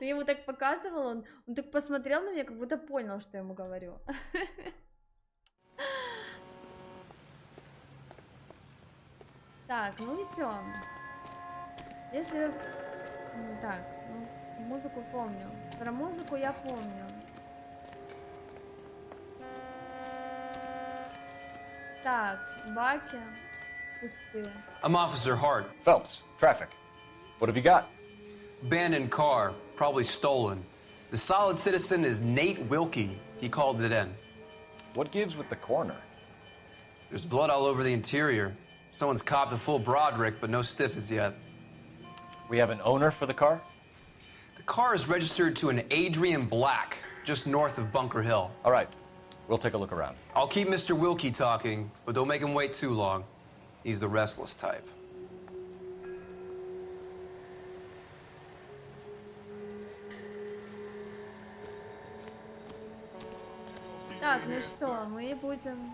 Я ему так показывала, он так посмотрел на меня, как будто понял, что я ему говорю. Так, ну идем. Если... Так, ну, музыку помню. Про музыку я помню. Так, баки пустые. I'm Officer Hart. Phelps, traffic. What have you got? Abandoned car, probably stolen. The solid citizen is Nate Wilkie. He called it in. What gives with the corner? There's blood all over the interior. Someone's copped a full Broderick, but no stiff as yet. We have an owner for the car? The car is registered to an Adrian Black, just north of Bunker Hill. All right, we'll take a look around. I'll keep Mr. Wilkie talking, but don't make him wait too long. He's the restless type. Так, ну что, мы будем...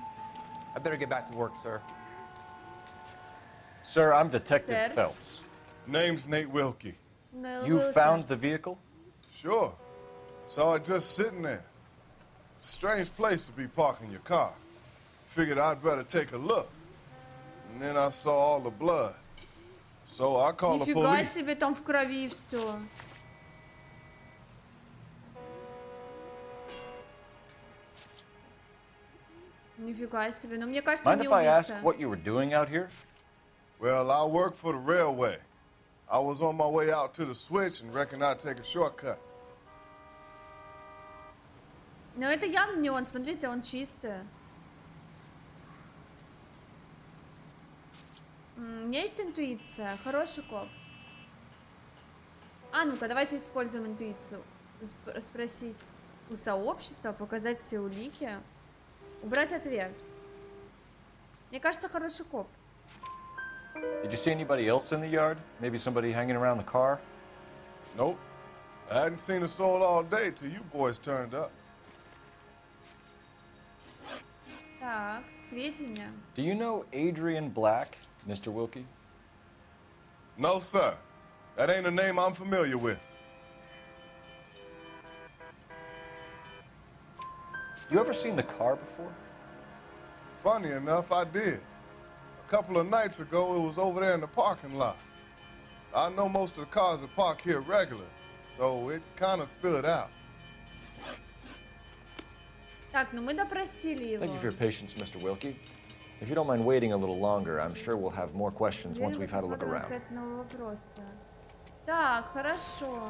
I better get back to work, sir. Sir, I'm Detective Sir? Phelps. Name's Nate Wilkie. You found the vehicle? Sure. Saw it just sitting there. Strange place to be parking your car. Figured I'd better take a look. And then I saw all the blood. So I called the Нифига police. себе, там в крови все. Нифига себе, но мне кажется, Mind не if I ask убийца. what you were doing out here? Well, I work for the railway. I was on my way out to the switch and reckoned I'd take a shortcut. Но это явно не он, смотрите, он чистый. У меня есть интуиция, хороший коп. А ну-ка, давайте используем интуицию. Спросить у сообщества, показать все улики. Убрать ответ. Мне кажется, хороший коп. Did you see anybody else in the yard? Maybe somebody hanging around the car? Nope. I hadn't seen a soul all day till you boys turned up. Так, сведения. Do you know Adrian Black, Mr. Wilkie? No, sir. That ain't a name I'm familiar with. You ever seen the car before? Funny enough, I did. A couple of nights ago, it was over there in the parking lot. I know most of the cars are parked here regular, so it kind of stood out. Так, ну мы допросили его. Thank you for your patience, Mr. Wilkie. If you don't mind waiting a little longer, I'm sure we'll have more questions once we've had a look around. Так, хорошо.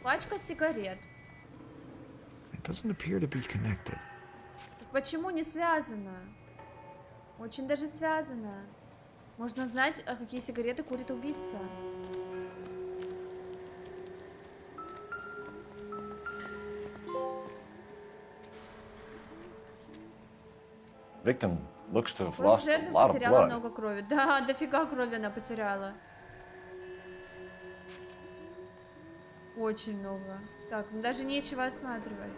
Пачка сигарет. It doesn't appear to be connected. Почему не связано? Очень даже связано. Можно знать, какие сигареты курит убийца. Victim looks to have lost a lot of потеряла blood. много крови. Да, дофига крови она потеряла. Очень много. Так, ну даже нечего осматривать.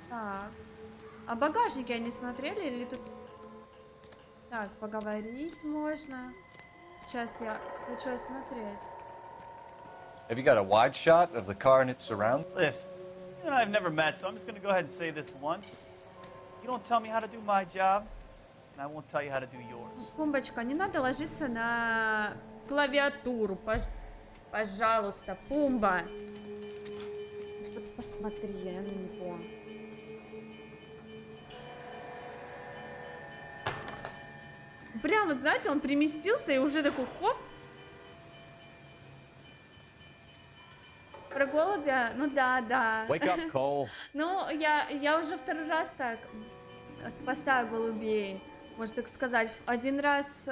Так. А багажники они смотрели или тут... Так, поговорить можно. Сейчас я хочу осмотреть. Have you got a wide shot of the car and its surroundings? Listen, you and I have never met, so I'm just going to go ahead and say this once. You don't tell me how to do my job, and I won't tell you how to do yours. Пумбочка, не надо ложиться на клавиатуру, пожалуйста, Пумба. Посмотри на него. Прям вот, знаете, он переместился и уже такой хоп. Про голубя? Ну да, да. Wake up, Cole. Ну, я уже второй раз так спасаю голубей, можно так сказать. Один раз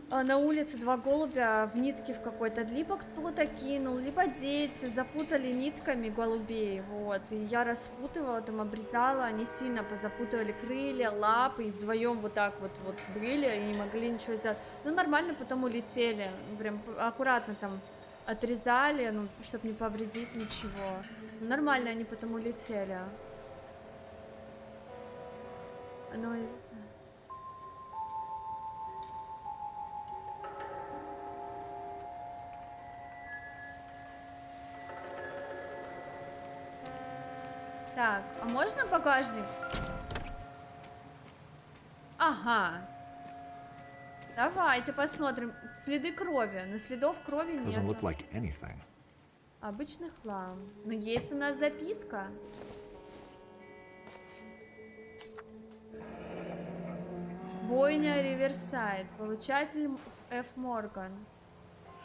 на улице 2 голубя в нитке в какой-то, либо кто-то кинул, либо дети запутали нитками голубей, вот, и я распутывала, там обрезала, они сильно позапутывали крылья, лапы, и вдвоем вот так вот были, и не могли ничего сделать. Ну, нормально потом улетели, прям аккуратно там отрезали, ну, чтобы не повредить ничего. Ну, нормально они потом улетели. Ну, из... Так, а можно багажник? Ага. Давайте посмотрим. Следы крови. Но следов крови нет. Doesn't look like anything. Обычный хлам. Но есть у нас записка. Бойня Риверсайд. Получатель Ф. Морган.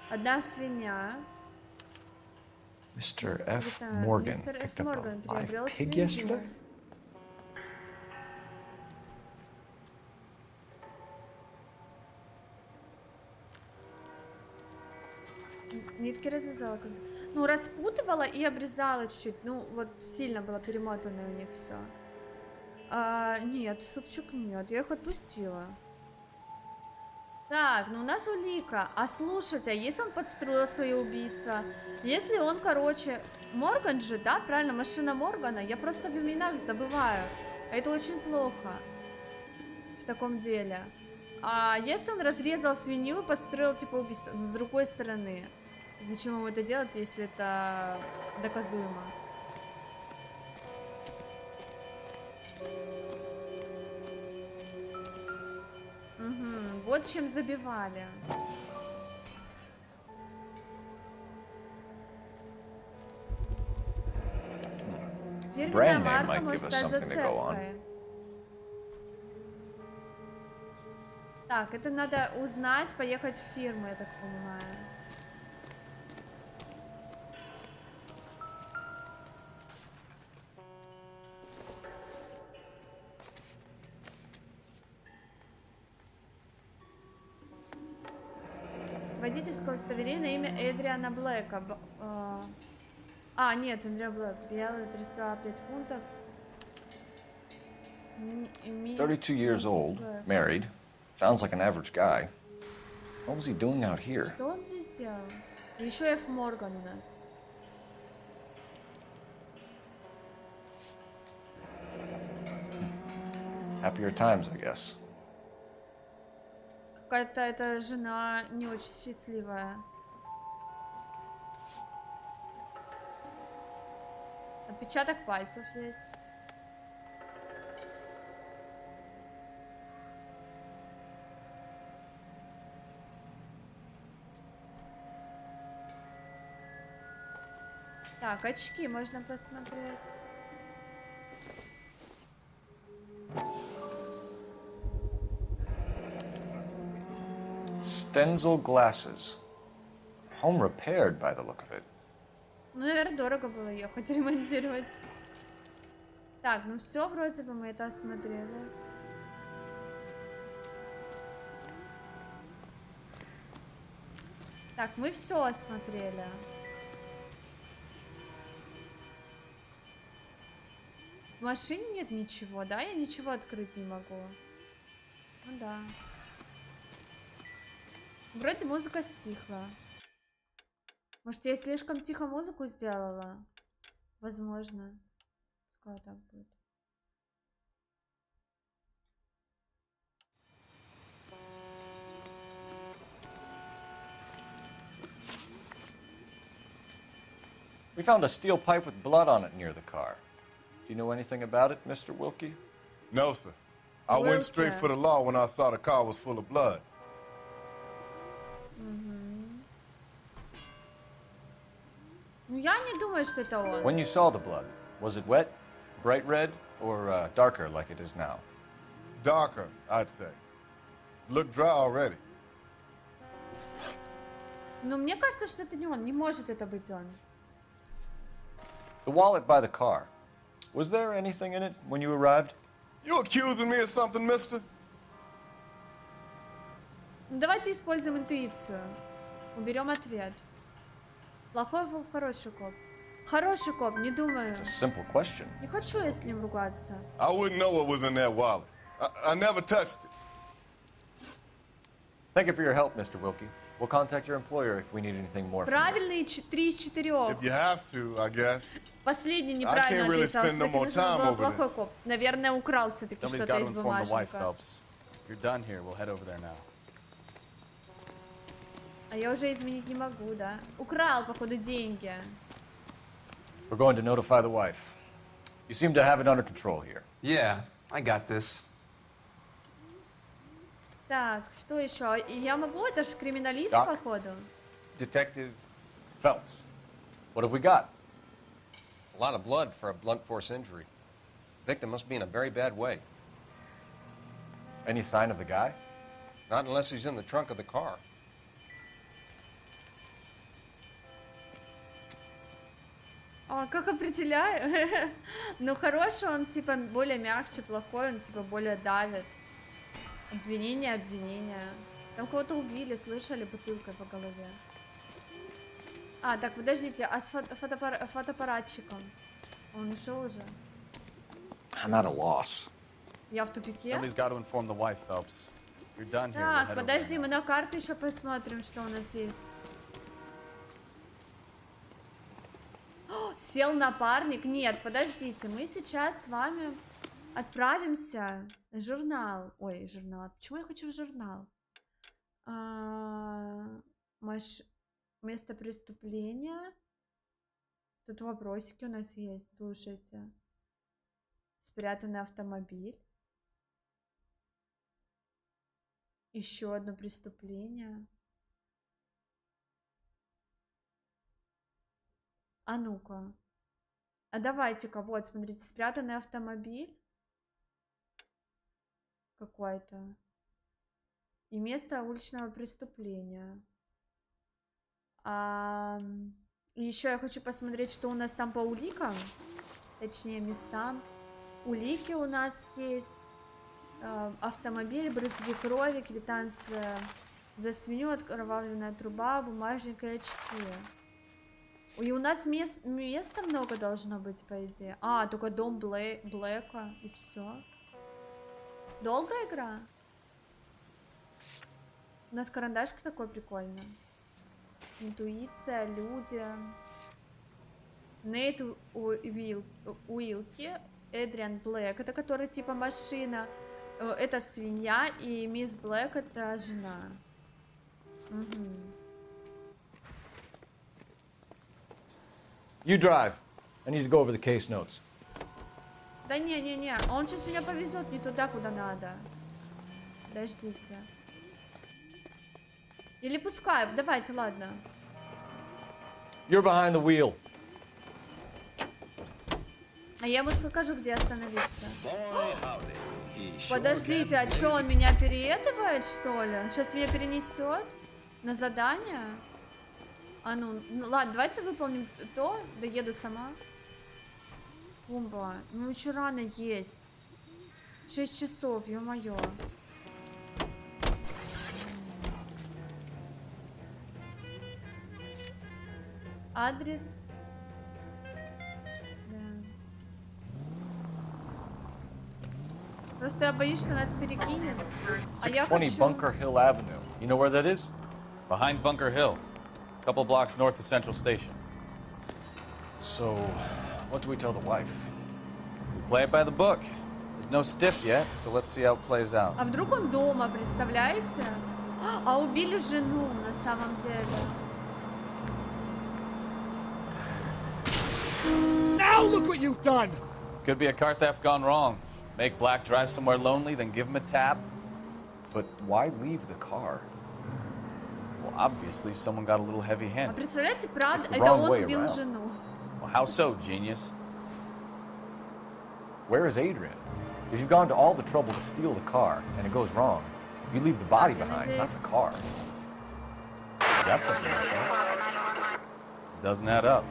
Одна свинья. Mr. F. Morgan picked up a live pig yesterday? Нитки развязала. Ну, распутывала и обрезала чуть-чуть. Ну, вот сильно было перемотано у них все. Нет, супчик нет. Я их отпустила. Так, ну у нас улика. А слушайте, а если он подстроил свое убийство? Если он, короче... Морган же, да? Правильно, машина Моргана. Я просто в именах забываю. Это очень плохо. В таком деле. А если он разрезал свинью и подстроил, типа, убийство? Ну, с другой стороны. Зачем ему это делать, если это доказуемо? Угу, вот чем забивали. Фирменная марка может стать зацепкой. Так, это надо узнать, поехать в фирму, я так понимаю. Водительское удостоверение на имя Эдриана Блэка. Нет, Эдриан Блэк. Белый, 35 фунтов. 32 years old, married. Sounds like an average guy. What was he doing out here? Что он здесь делал? Еще F. Морган у нас. Happier times, I guess. Какая-то эта жена не очень счастливая. Отпечаток пальцев есть. Так, очки можно посмотреть. Stenzel glasses. Home repaired by the look of it. Ну, наверное, дорого было ехать ремонтировать. Так, ну все, вроде бы мы это осмотрели. Так, мы все осмотрели. В машине нет ничего, да? Я ничего открыть не могу. Ну да. Вроде музыка стихла. Может, я слишком тихо музыку сделала? Возможно. Пускай так будет. We found a steel pipe with blood on it near the car. Do you know anything about it, Mr. Wilkie? No, sir. I went straight for the law when I saw the car was full of blood. Ну, я не думаю, что это он. When you saw the blood, was it wet, bright red, or darker like it is now? Darker, I'd say. Looked dry already. Ну, мне кажется, что это не он. Не может это быть он. The wallet by the car. Was there anything in it when you arrived? You accusing me of something, mister? Ну, давайте используем интуицию. Уберем ответ. Плохой коп, хороший коп. Хороший коп, не думаю. It's a simple question. Не хочу я с ним ругаться. I wouldn't know what was in that wallet. I never touched it. Thank you for your help, Mr. Wilkie. We'll contact your employer if we need anything more from you. Правильный 3 из 4. If you have to, I guess. Последний неправильно ответил. Really no нужен был плохой коп. Наверное, украл все-таки что-то из бумажника. If you're done here, we'll head over there now. А я уже изменить не могу, да? Украл, походу, деньги. We're going to notify the wife. You seem to have it under control here. Yeah, I got this. Так, что еще? Я могу? Это же криминалист, Doc. походу. Detective Phelps, what have we got? A lot of blood for a blunt force injury. Victim must be in a very bad way. Any sign of the guy? Not unless he's in the trunk of the car. А, как определяю? Ну, хороший он, типа, более мягче, плохой он, типа, более давит. Обвинение, обвинение. Там кого-то убили, слышали, бутылкой по голове. А, так, подождите, а с фотоаппаратчиком? Он ушел уже? I'm at a loss. Я в тупике? Somebody's got to inform the wife, Phelps. If you're done here, we'll Так, head over подожди, there мы now. на карты еще посмотрим, что у нас есть. О, сел напарник? Нет, подождите, мы сейчас с вами отправимся в журнал. Ой, журнал. Почему я хочу в журнал? Место преступления. Тут вопросики у нас есть, слушайте. Спрятанный автомобиль. Еще одно преступление. А ну-ка. А давайте-ка, вот, смотрите, спрятанный автомобиль. Какой-то. И место уличного преступления. Еще я хочу посмотреть, что у нас там по уликам. Точнее, местам. Улики у нас есть. Автомобиль, брызги крови, квитанция за свинью, откровавленная труба, бумажник и очки. И у нас места много должно быть, по идее. А, только дом Блэка, и все. Долгая игра? У нас карандашик такой прикольный. Интуиция, люди. Нейт Уилки, Эдриан Блэк, это который типа машина. Это свинья, и мисс Блэк это жена. Угу. You drive. I need to go over the case notes. Да не, он сейчас меня повезет не туда, куда надо. Подождите. Или пускай, давайте, ладно. You're behind the wheel. А я ему скажу, где остановиться. Подождите, а что, он меня переедывает, что ли? Он сейчас меня перенесет на задание? А ну, ладно, давайте выполним то, доеду сама. Бомба, ну еще рано есть. 6 часов, ё-моё. Адрес. Да. Просто я боюсь, что нас перекинет. А я 620 хочу... Bunker Hill Avenue. You know where that is? Behind Bunker Hill. A couple blocks north of Central Station. So, what do we tell the wife? We play it by the book. There's no stiff yet, so let's see how it plays out. А вдруг он дома, представляете? А убили жену на самом деле. Now look what you've done! Could be a car theft gone wrong. Make Black drive somewhere lonely, then give him a tab. But why leave the car? Well, obviously, someone got a little А heavy-handed. представляете, правда, It's the это wrong он way убил around. жену. Well, how so, genius? Where is Adrian? If you've gone to all the trouble to steal the car and it goes wrong, you leave the body behind, not the car. Got something like that. Doesn't add up.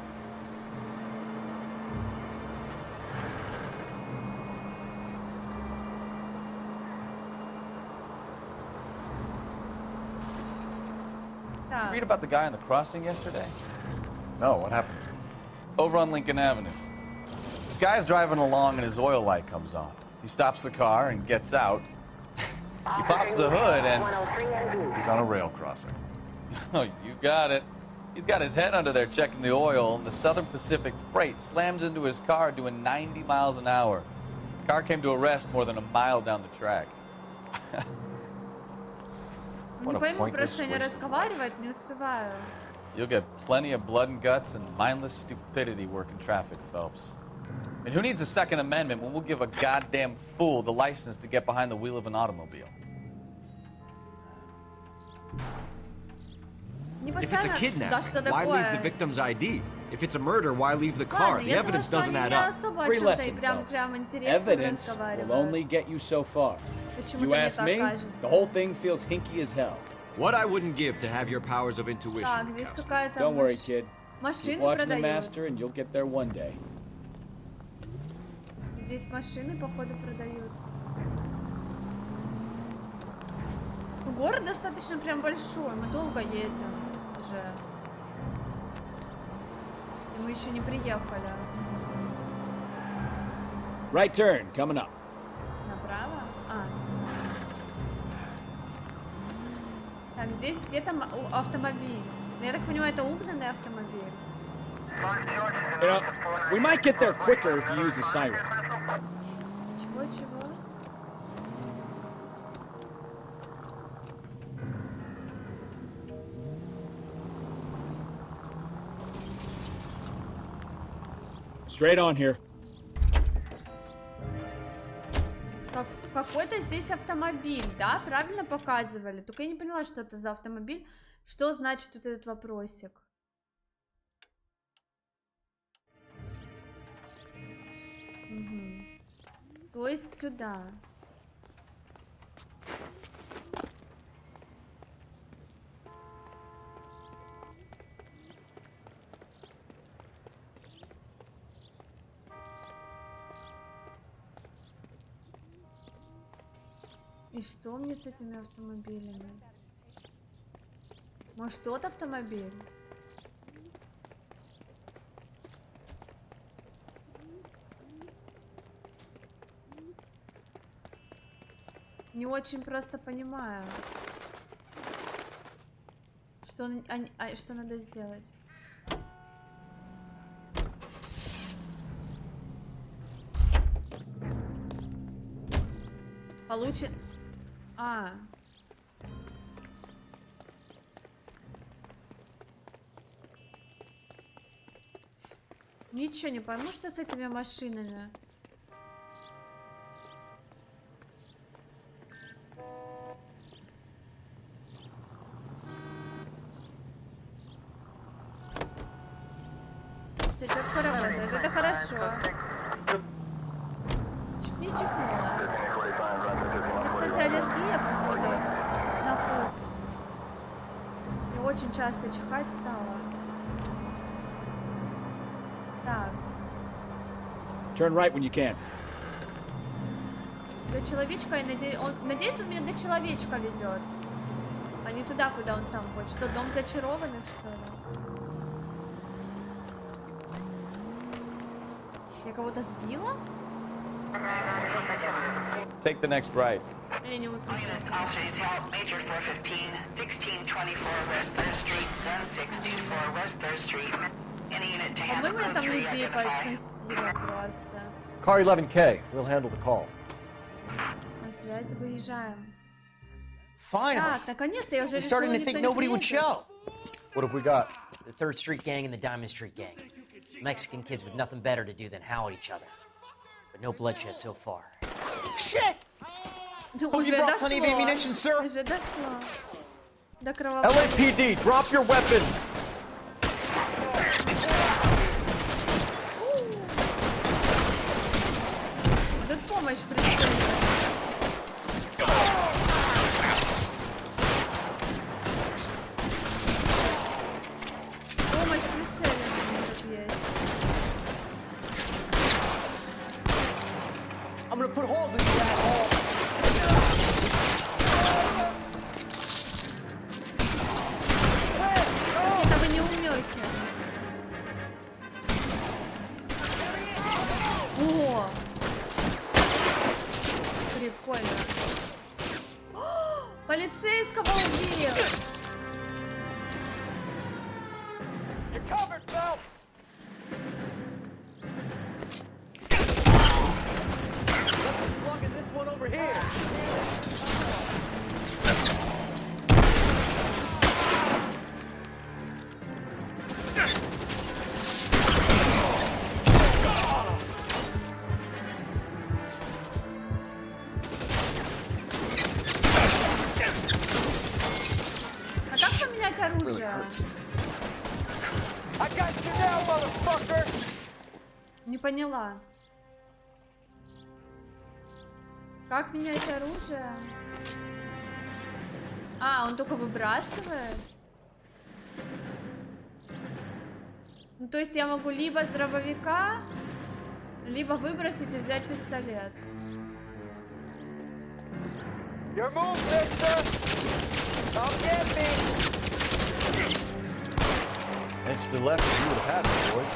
Так. Read about the guy on the crossing yesterday? No, what happened? Over on Lincoln Avenue. This guy's driving along and his oil light comes on. He stops the car and gets out. He pops the hood and... He's on a rail crossing. Oh, you got it. He's got his head under there checking the oil, and the Southern Pacific Freight slams into his car doing 90 miles an hour. The car came to a rest more than a mile down the track. Не пойму, просто не разговаривать, не успеваю. You'll get plenty of blood and guts and mindless stupidity working traffic, Phelps. And who needs a Second Amendment when we'll give a goddamn fool the license to get behind the wheel of an automobile? If it's a kidnapping, why leave the victim's ID? If it's a murder, why leave the car? The evidence doesn't add up. Free lesson, Phelps. Evidence will only get you so far. You ask me, the whole thing feels hinky as hell. What I wouldn't give to have your powers of intuition. Так, здесь какая-то Don't worry, kid. Keep машины watching the продают. master and you'll get there one day. Здесь машины, походу, продают. Ну, город достаточно прям большой, мы долго едем уже. И мы еще не приехали. Right turn, coming up. Направо? А. Так, здесь где-то автомобиль. Ну, я так понимаю, это угнанный автомобиль. You know, we might get there quicker if you use a siren. Чего? Straight on here. Какой-то здесь автомобиль, да? Правильно показывали? Только я не поняла, что это за автомобиль. Что значит вот этот вопросик? Угу. То есть сюда. И что мне с этими автомобилями? Может, тот автомобиль? Не очень просто понимаю. Что надо сделать? Получит... Ничего не пойму, что с этими машинами. Все четко работает, это хорошо. Чуть не чихнула. Кстати, аллергия, походу, на пух. Я очень часто чихать стала. Так. Turn right when you can. До человечка, я надеюсь, он меня до человечка ведет. А не туда, куда он сам хочет. Что, дом зачарованных, что ли? Я кого-то сбила? Take the next right. Я не услышала. По-моему, я там людей посносила просто. Car 11K. We'll handle the call. На связь выезжаем. Finally. Так, наконец-то я уже решила, starting to think nobody would show. What have we got? The 3rd Street Gang and the Diamond Street Gang. Mexican kids with nothing better to do than howl at each other. But no bloodshed so far. Shit! Hope you brought plenty of ammunition, sir. Уже дошло. До кровавого. LAPD, drop your weapons! Тут помощь представляет. Помощь прицелена может есть. I'm gonna put holes in you, asshole. Какие-то вы неумехи. О! Прикольно. О, полицейского убил! You're covered, Phelps! Let the slug in this one over here. А как поменять оружие? I got you now, motherfucker! Не поняла. Как менять оружие? А, он только выбрасывает? Ну, то есть я могу либо с дробовика, либо выбросить и взять пистолет. Your move, mister! Come get me! Inch to the left, you would have had it, boys.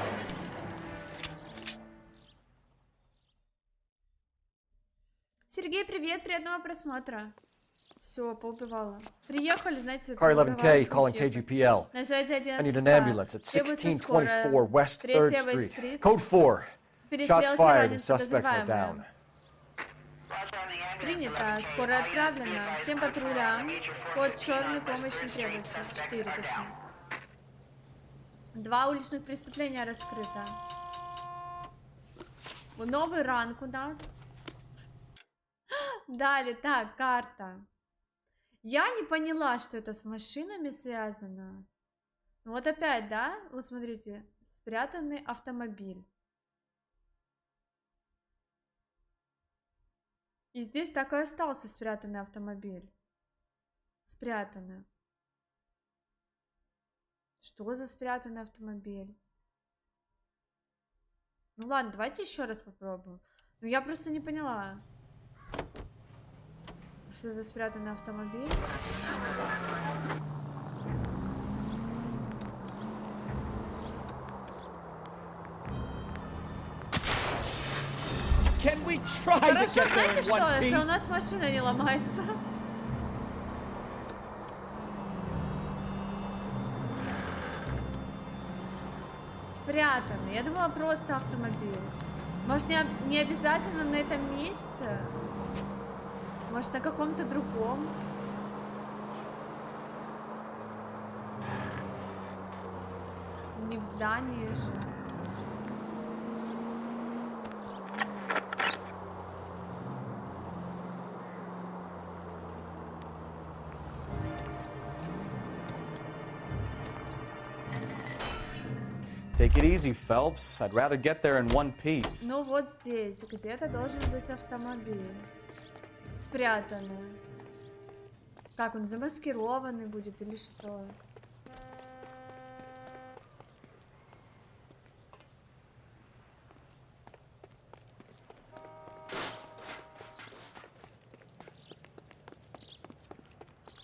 Сергей, привет, приятного просмотра. Все, поубивала. Приехали, знаете, Car 11K, calling KGPL. На связи 11. I need an ambulance at 1624 West 3rd Street. Code 4. Shots fired and suspects are down. Принято. Скоро отправлено. Всем патрулям. Код черный, помощь не требуется. 4 точнее. 2 уличных преступления раскрыто. Новый ранг у нас. Далее, так, карта. Я не поняла, что это с машинами связано. Вот опять, да? Вот смотрите. Спрятанный автомобиль. И здесь так и остался спрятанный автомобиль. Спрятанный. Что за спрятанный автомобиль? Ну ладно, давайте еще раз попробуем. Ну я просто не поняла. Что за спрятанный автомобиль? Can we try to Хорошо, get there знаете in что? one Что у piece? нас машина не ломается. спрятанный. Я думала, просто автомобиль. Может, не обязательно на этом месте? Может, на каком-то другом? Не в здании же. Take it easy, Phelps. I'd rather get there in one piece. Ну вот здесь, где-то должен быть автомобиль. Спрятанный. Как он, замаскированный будет или что?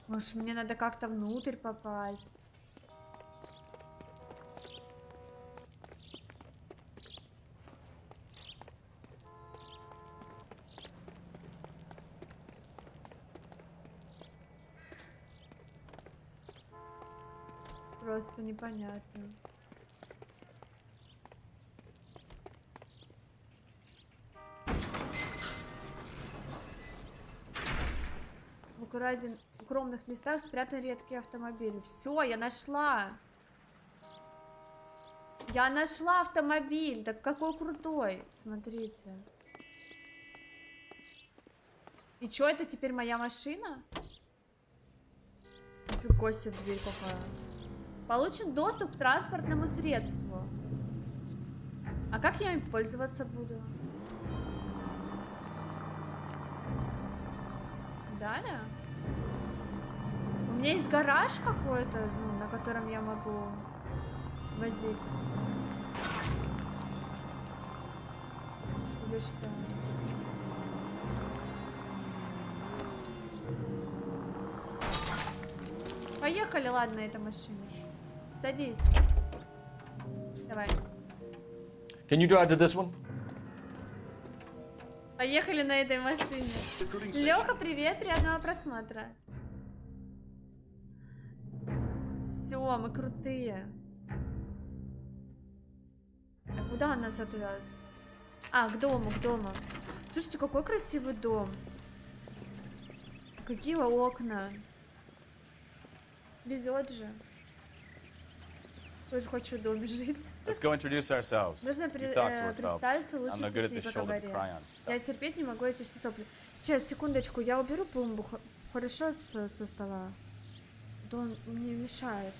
Может, мне надо как-то внутрь попасть? Просто непонятно. В укромных местах спрятаны редкие автомобили. Все, я нашла. Я нашла автомобиль. Так какой крутой. Смотрите. И что, это теперь моя машина? Нифига себе, дверь какая. Получен доступ к транспортному средству. А как я им пользоваться буду? Далее? У меня есть гараж какой-то, ну, на котором я могу возить. Или что? Поехали, ладно, на этой машине. Садись. Давай. Can you drive to this one? Поехали на этой машине. Леха, привет, приятного просмотра. Все, мы крутые. А куда он нас отвез? А, к дому, к дому. Слушайте, какой красивый дом. Какие окна. Везет же. Тоже хочу в доме жить. Let's go introduce ourselves. Нужно представиться лучше, пусть не поговорим. Я терпеть не могу эти все сопли. Сейчас, секундочку, я уберу бомбу хорошо со стола. Да он мне мешает.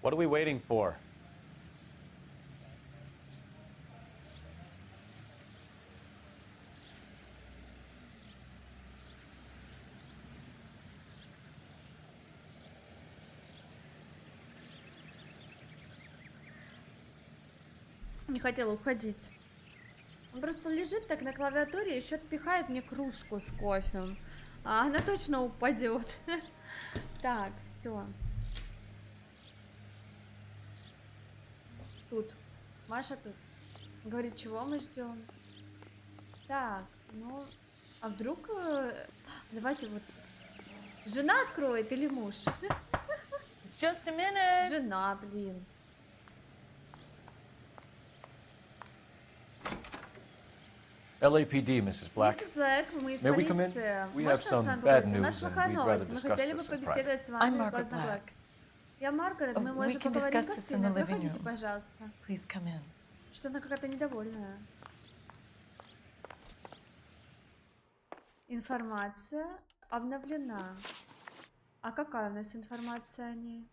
What are we waiting for? Не хотела уходить. Он просто лежит так на клавиатуре и еще отпихает мне кружку с кофе. А она точно упадет. Так, все. Тут. Маша тут. Говорит, чего мы ждем? Так, ну... А вдруг... Давайте вот... Жена откроет или муж? Just a minute. Жена, блин. LAPD, Mrs. Black. Mrs. Black, мы из May we come in? полиции. We have Можно с some вами bad поговорить? У нас news, плохая and we'd новость. rather Мы discuss хотели бы this in побеседовать с I'm вами Margaret глаз на глаз. Black. Я Маргарет, мы We можем can поговорить discuss в this in the гостиной. living Проходите, room. пожалуйста. Please come in. Что она какая-то недовольная. Информация обновлена. А какая у нас информация о ней?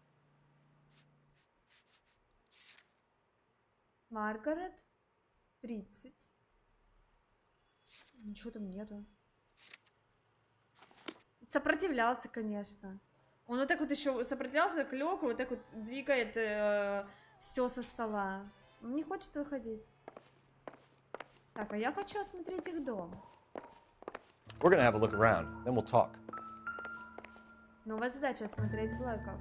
Маргарет 30. Ничего там нету. Сопротивлялся, конечно. Он вот так вот еще сопротивлялся, клёк, вот так вот двигает все со стола. Он не хочет выходить. Так, а я хочу осмотреть их дом. We're gonna have a look around, then we'll talk. Новая задача — смотреть блэков.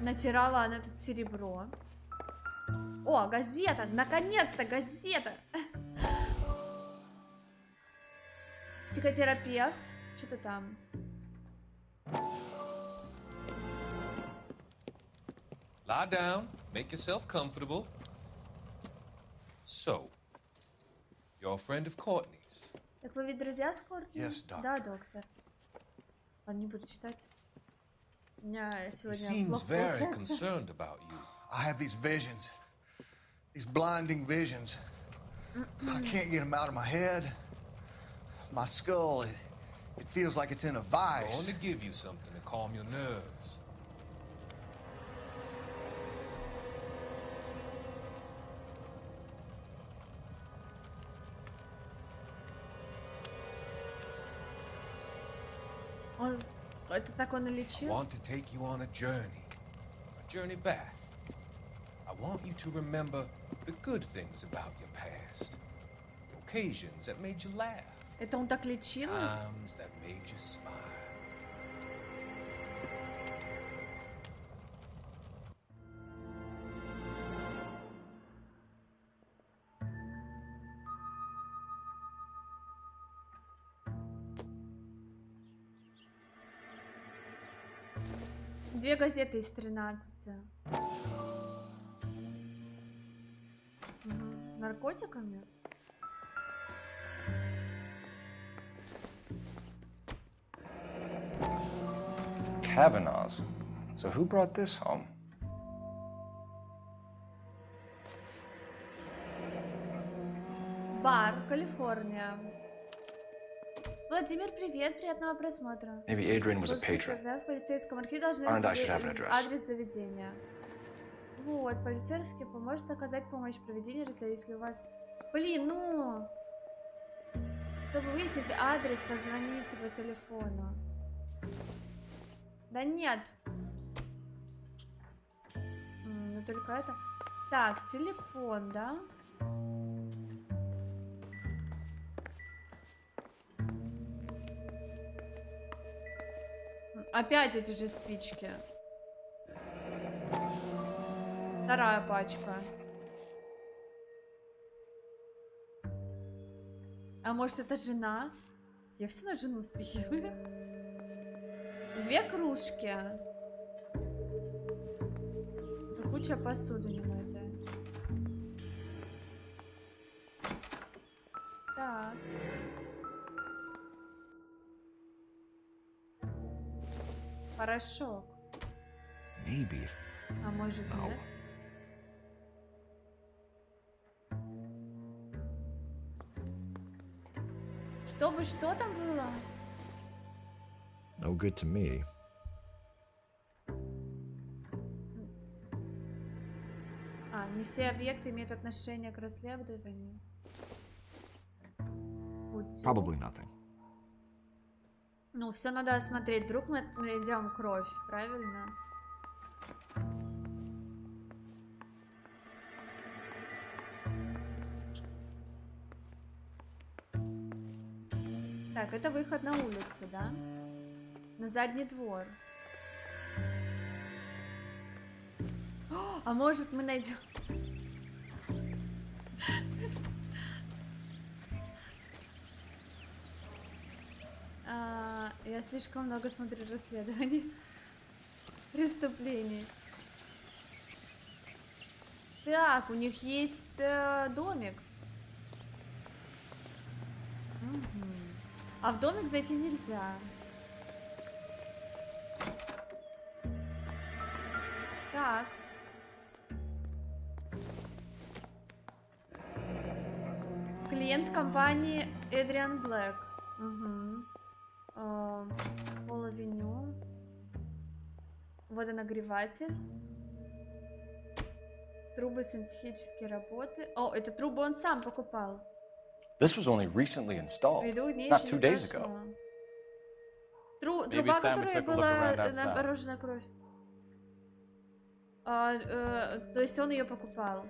Натирала она тут серебро. О, газета! Наконец-то газета! Психотерапевт. Что-то там. Lie down, make yourself comfortable. So, you're a friend of Courtney's. Так вы ведь друзья с Кортни? Yes, doctor. Да, доктор. Ладно, не буду читать. У меня He сегодня seems плохо very получается. concerned about you. I have these visions. These blinding visions. I can't get them out of my head. My skull, it feels like it's in a I vice. want to give you something to calm your nerves. Это так он и I лечил? want to take you on a journey back. I want you to remember the good things about your past, the occasions that made you laugh, Это он так лечил? times that made you smile. Две газеты из 13. Наркотиками? Kavanaugh's. So who brought this home? Бар, Калифорния. Владимир, привет, приятного просмотра. Maybe Adrian was a После patron. суда в полицейском архиве должны Aren't I быть should have an address. адрес заведения. Вот, полицейский поможет оказать помощь в проведении расследования, если у вас... Блин, ну... Чтобы выяснить адрес, позвоните по телефону. Да нет. Ну только это... Так, телефон, да? Опять эти же спички. Вторая пачка. А может это жена? Я все на жену спихиваю. Две кружки. И куча посуды немытая. Так. Порошок. Maybe. А может нет? Чтобы что там было? No good to me. А, не все объекты имеют отношение к расследованию. Probably nothing. Ну, все надо осмотреть. Вдруг мы найдем кровь, правильно? Так, это выход на улицу, да? На задний двор. О, а может мы найдем... Я слишком много смотрю расследований. Преступлений. Так, у них есть домик. Угу. А в домик зайти нельзя. Так. Клиент компании Эдриан Блэк. Угу. Половину. Водонагреватель. Трубы сантехнические работы. О, это трубы он сам покупал. This was only recently installed, not 2 days ago. Труба, которая была обморожена кровь. То есть он ее покупал.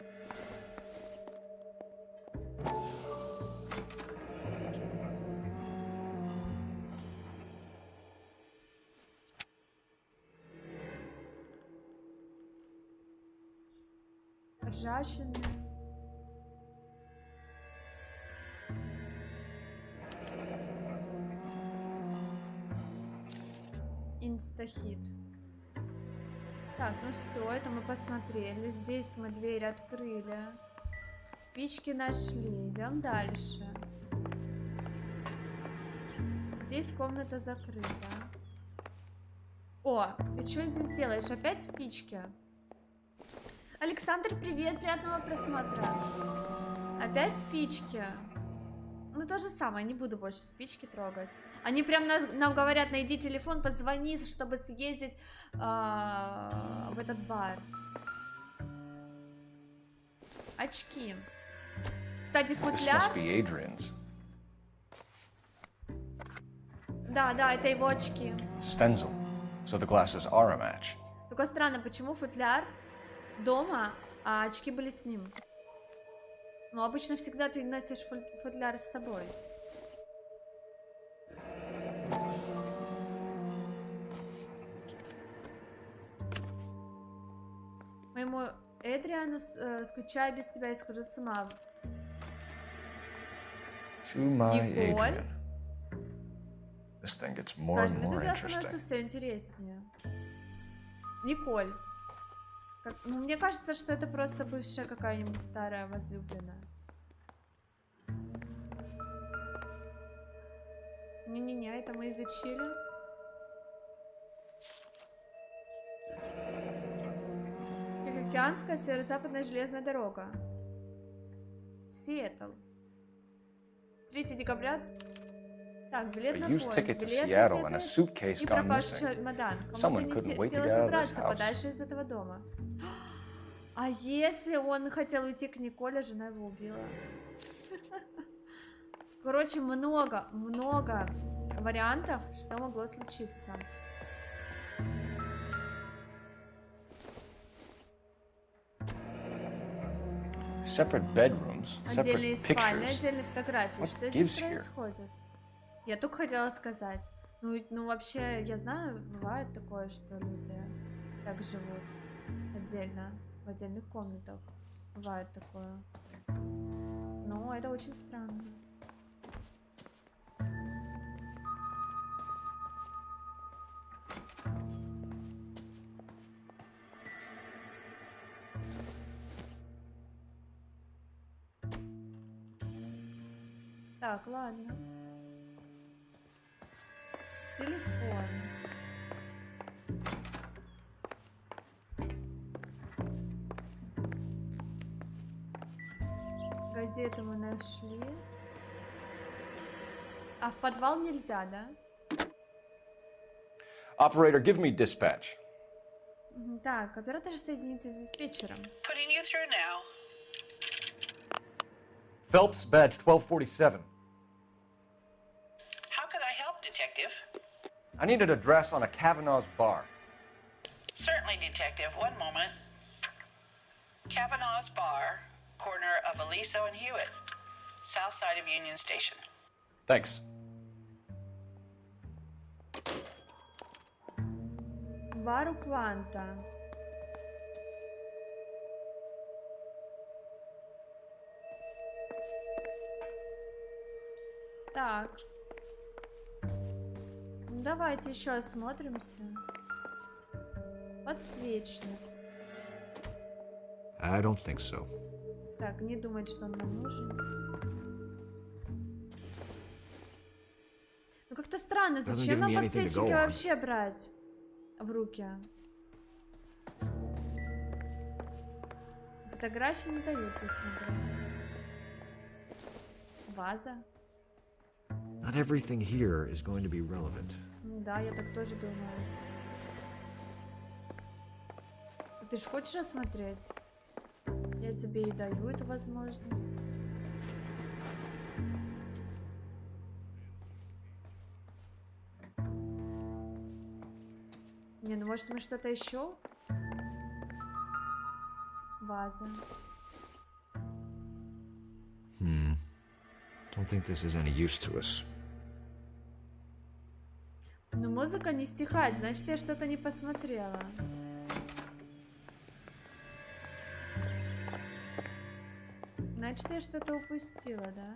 Ржавчина. Инстахит. Так, ну все, это мы посмотрели. Здесь мы дверь открыли. Спички нашли. Идем дальше. Здесь комната закрыта. О, ты что здесь делаешь? Опять спички? Александр, привет, приятного просмотра. Опять спички. Ну, то же самое, не буду больше спички трогать. Они прям нам говорят, найди телефон, позвони, чтобы съездить в этот бар. Очки. Кстати, футляр. Да, это его очки. Stencil. So the glasses are a match. Только странно, почему футляр дома, а очки были с ним. Ну, обычно всегда ты носишь футляр с собой. Моему Эдриану скучаю без тебя и схожу с ума. Николь. This thing gets more and more Кажется, становится все интереснее. Николь. Ну, мне кажется, что это просто бывшая какая-нибудь старая возлюбленная. Не-не-не, это мы изучили. Тихоокеанская северо-западная железная дорога. Сиэтл. 3 декабря. Так, билет на поезд, билет на Сиэтл и пропавший чемодан. Кому-то не терпелось убраться подальше из этого дома. А если он хотел уйти к Николе, а жена его убила? Короче, много вариантов, что могло случиться. Отдельные спальни, отдельные фотографии. Что здесь происходит? Я только хотела сказать. Ну вообще, я знаю, бывает такое, что люди так живут отдельно, в отдельных комнатах. Бывает такое. Но это очень странно. Так, ладно. Телефон. Газету мы нашли. А в подвал нельзя, да? Operator, give me dispatch. Так, оператор, соединитесь с диспетчером. Putting you through now. Phelps, badge 1247. How could I help, Detective? I need an address on a Kavanaugh's bar. Certainly, Detective. One moment. Kavanaugh's Bar, corner of Aliso and Hewitt, south side of Union Station. Thanks. Бару Кванта. Так. Ну, давайте еще осмотримся. Подсвечник. I don't think so. Так, не думать, что он нам нужен. Ну как-то странно, зачем нам подсвечники вообще брать в руки? Фотографии не дают посмотреть. Ваза. Not everything here is going to be relevant. Ну да, я так тоже думаю. Ты ж хочешь осмотреть? Я тебе и даю эту возможность. Не, ну может мы что-то еще? ваза. Don't think this is any use to us. Но музыка не стихает, значит, я что-то не посмотрела. Значит, я что-то упустила, да?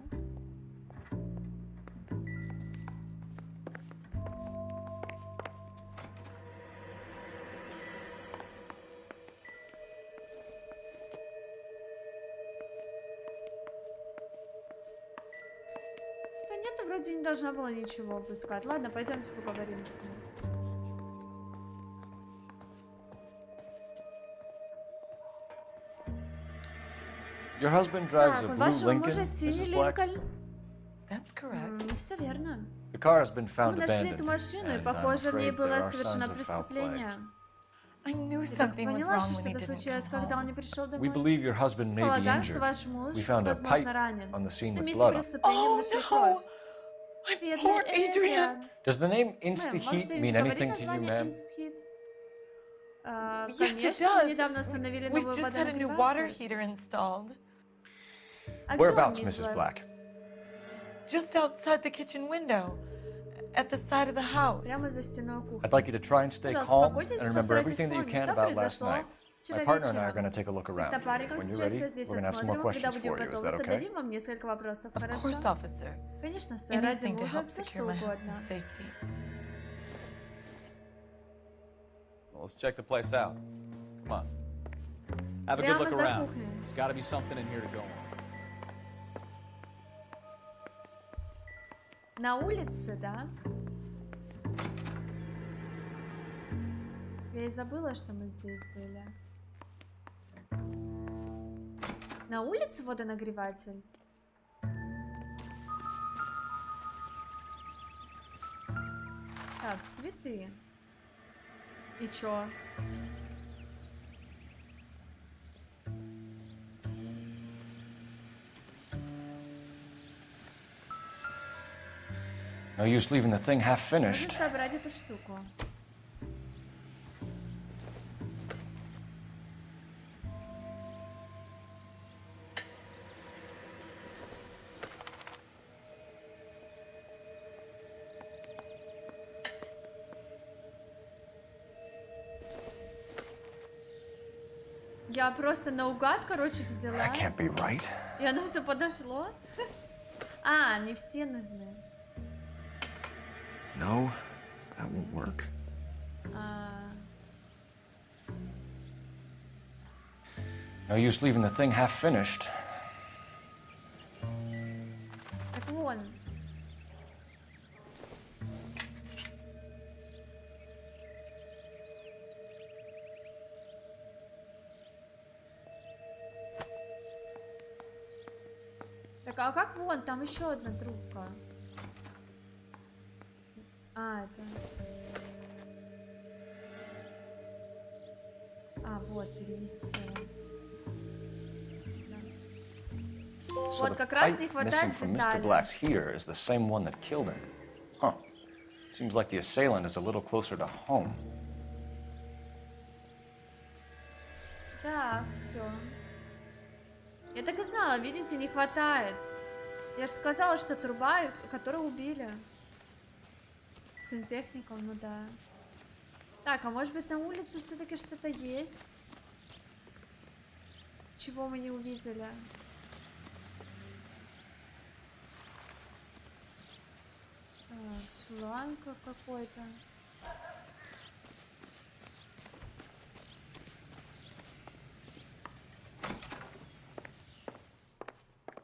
Да нет, вроде не должна была ничего упускать. Ладно, пойдемте поговорим с ним. Your husband drives a Так, у blue вашего Lincoln, мужа синий Mrs. Black? Линкольн. That's correct. Все верно. The car has been found Мы нашли abandoned, эту машину, и, and I'm похоже, в ней afraid было there are совершено signs of foul play. преступление. I knew Я так something was поняла, wrong что when he что-то didn't случилось, come когда он home. не пришел We домой. believe your husband may be Полагаю, что injured. ваш муж, We found a pipe возможно, ранен. on the scene На with месте blood on. преступления нашли кровь. Бедный Poor Adrian. Эдриан. Does the name Мэм, вам Insta-Heat что-нибудь mean говорит anything to you, название ma'am? Insta-Heat? Yes, it Конечно, мы does. недавно установили We've новую just had a new water водонагреватель. heater installed. А где он, Whereabouts, мисс Mrs. Блэк? Black? Just outside the kitchen window. At the side of the house. Прямо за стеной кухни. I'd like you to try and stay Пожалуйста, calm успокойтесь and и remember постарайтесь everything that you вспомнить, can что about last произошло night. вчера My partner and I are вечером. going to take a look Мы с around. напарником When you're сейчас ready, все здесь we're going to have some more осмотрим, когда questions будем for you. Is готовы, that okay? зададим вам несколько вопросов, Of хорошо? course, officer. Конечно, сэр, ради Anything to мужа, help все secure что my угодно. husband's safety. Well, let's check the place out. Come on. Have a good Прямо look за around. кухней. There's got to be something in here to go on. На улице, да? Я и забыла, что мы здесь были. На улице водонагреватель? Так, цветы. И чё? No use leaving the thing half Нужно finished. собрать эту штуку. Я просто наугад, короче, взяла. That can't be right. И оно все подошло. А, не все нужны. No, that won't work. No use leaving the thing half finished. Так вон. Так, а как вон? Там еще одна трубка. А, это... А, вот, перевести. So Вот the как раз pipe не missing хватает from Mr. деталей. Black's heater is the same one that killed him. Huh. Seems like the assailant is a little closer to home. Так, все. Я так и знала, видите, не хватает. Я же сказала, что труба, которую убили. Сантехником, ну да. Так, а может быть на улице все-таки что-то есть? Чего мы не увидели? Так, шланга какой-то.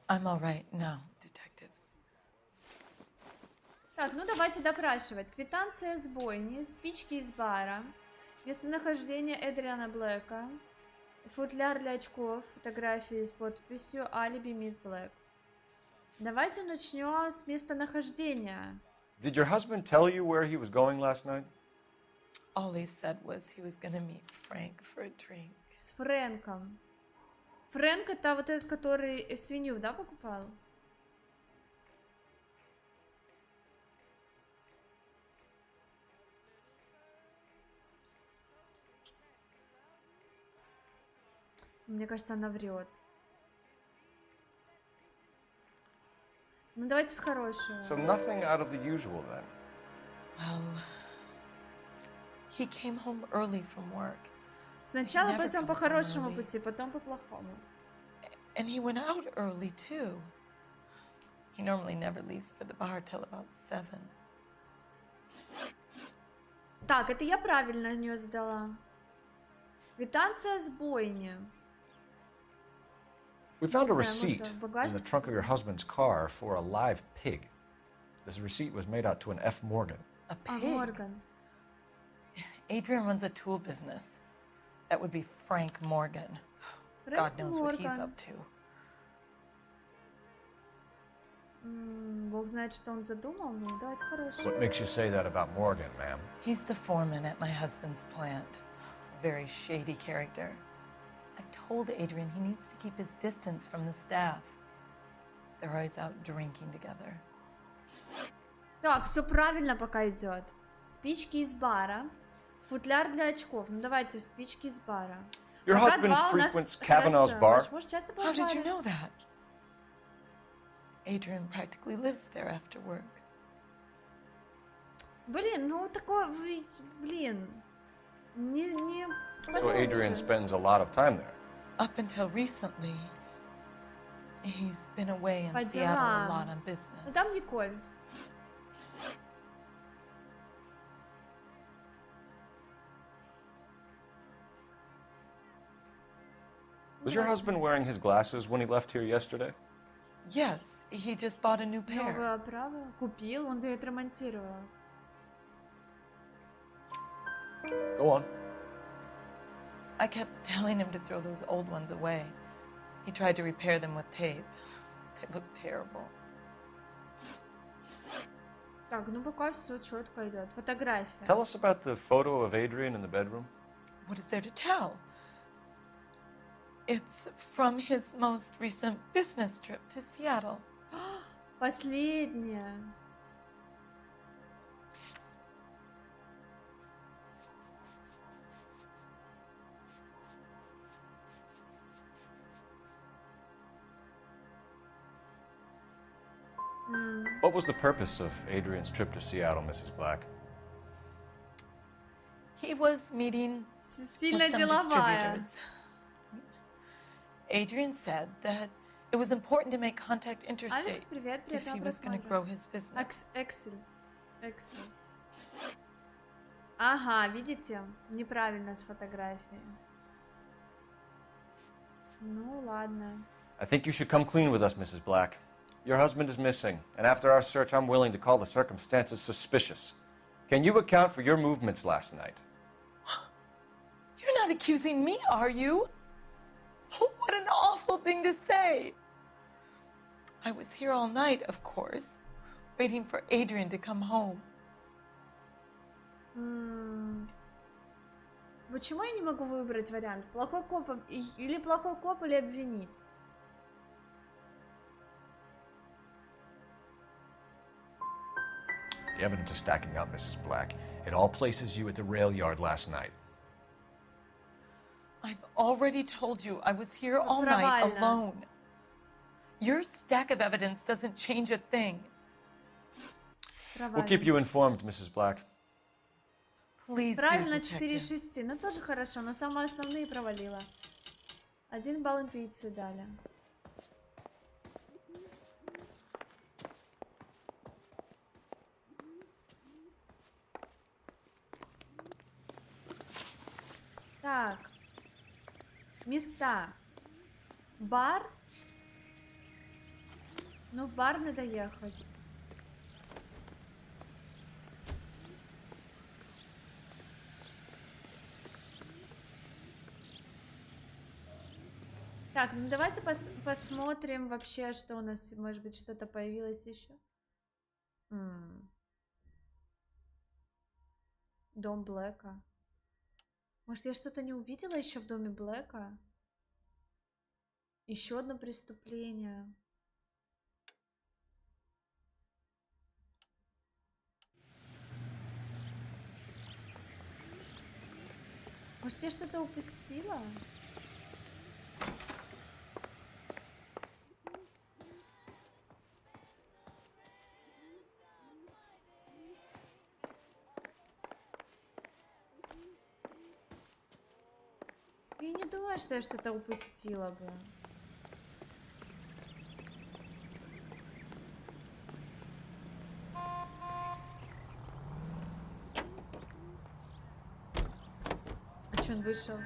I'm all right now, detectives. Так, ну давайте допрашивать. Квитанция с бойни, спички из бара, местонахождение Эдриана Блэка, футляр для очков, фотографии с подписью «Алиби мисс Блэк». Давайте начнем с местонахождения. Did your husband tell you where he was going last night? All he said was he was gonna meet Frank for a drink. С Фрэнком. Фрэнк это вот этот, который свинью, да, покупал? Мне кажется, она врет. Ну давайте с хорошего. So nothing out of the usual then. Well, he came home early from work. Сначала пойдем по хорошему пути, потом по плохому. And he went out early too. He normally never leaves for the bar till about 7. Так, это я правильно у нее задала. Квитанция с бойни. We found a receipt in the trunk of your husband's car for a live pig. This receipt was made out to an F. Morgan. A pig? Adrian runs a tool business. That would be Frank Morgan. God knows what he's up to. Бог знает, что он задумал, но давайте хороший. What makes you say that about Morgan, ma'am? He's the foreman at my husband's plant. A very shady character. I've told Adrian he needs to keep his distance from the staff. They're always out drinking together. Так, все правильно пока идет. Спички из бара. Футляр для очков. Ну давайте спички из бара. Your husband frequents Kavanaugh's bar? How did you know that? Adrian practically lives there after work. Блин, ну такое, блин. Не. So Adrian spends a lot of time there. Up until recently, he's been away in Seattle a lot on business. Ну там Николь. Was your husband wearing his glasses when he left here yesterday? Yes, he just bought a new pair. Новая оправа. Купил, он ее отремонтировал. Go on. I kept telling him to throw those old ones away. He tried to repair them with tape. They look terrible. Так, ну пока все четко идет. Фотография. Tell us about the photo of Adrian in the bedroom. What is there to tell? It's from his most recent business trip to Seattle. Последняя. What was the purpose of Adrian's trip to Seattle, Mrs. Black? He was meeting with Сильно some деловая. distributors. Adrian said that it was important to make contact interstate Алекс, привет, if he was going to grow his business. Excel. Ага, видите? Неправильно с фотографией. Ну, ладно. I think you should come clean with us, Mrs. Black. Your husband is missing, and after our search, I'm willing to call the circumstances suspicious. Can you account for your movements last night? You're not accusing me, are you? Oh, what an awful thing to say. I was here all night, of course, waiting for Adrian to come home. Почему я не могу выбрать вариант? Плохой коп или плохой коп, или обвинить? The evidence is stacking up, Mrs. Black. It all places you at the rail yard last night. I've already told you I was here all night alone. Your stack of evidence doesn't change a thing. We'll keep you informed, Mrs. Black. Please do, Правильно, detective. 4 из 6. Ну, тоже хорошо, но самые основные провалила. 1 балл интуиции дали. Так. Места. Бар. Ну, в бар надо ехать. Так, ну давайте посмотрим вообще, что у нас, может быть, что-то появилось еще. Дом Блэка. Может, я что-то не увидела еще в доме Блэка? Еще одно преступление. Может, я что-то упустила? Я не думаю, что я что-то упустила бы. А чё он вышел?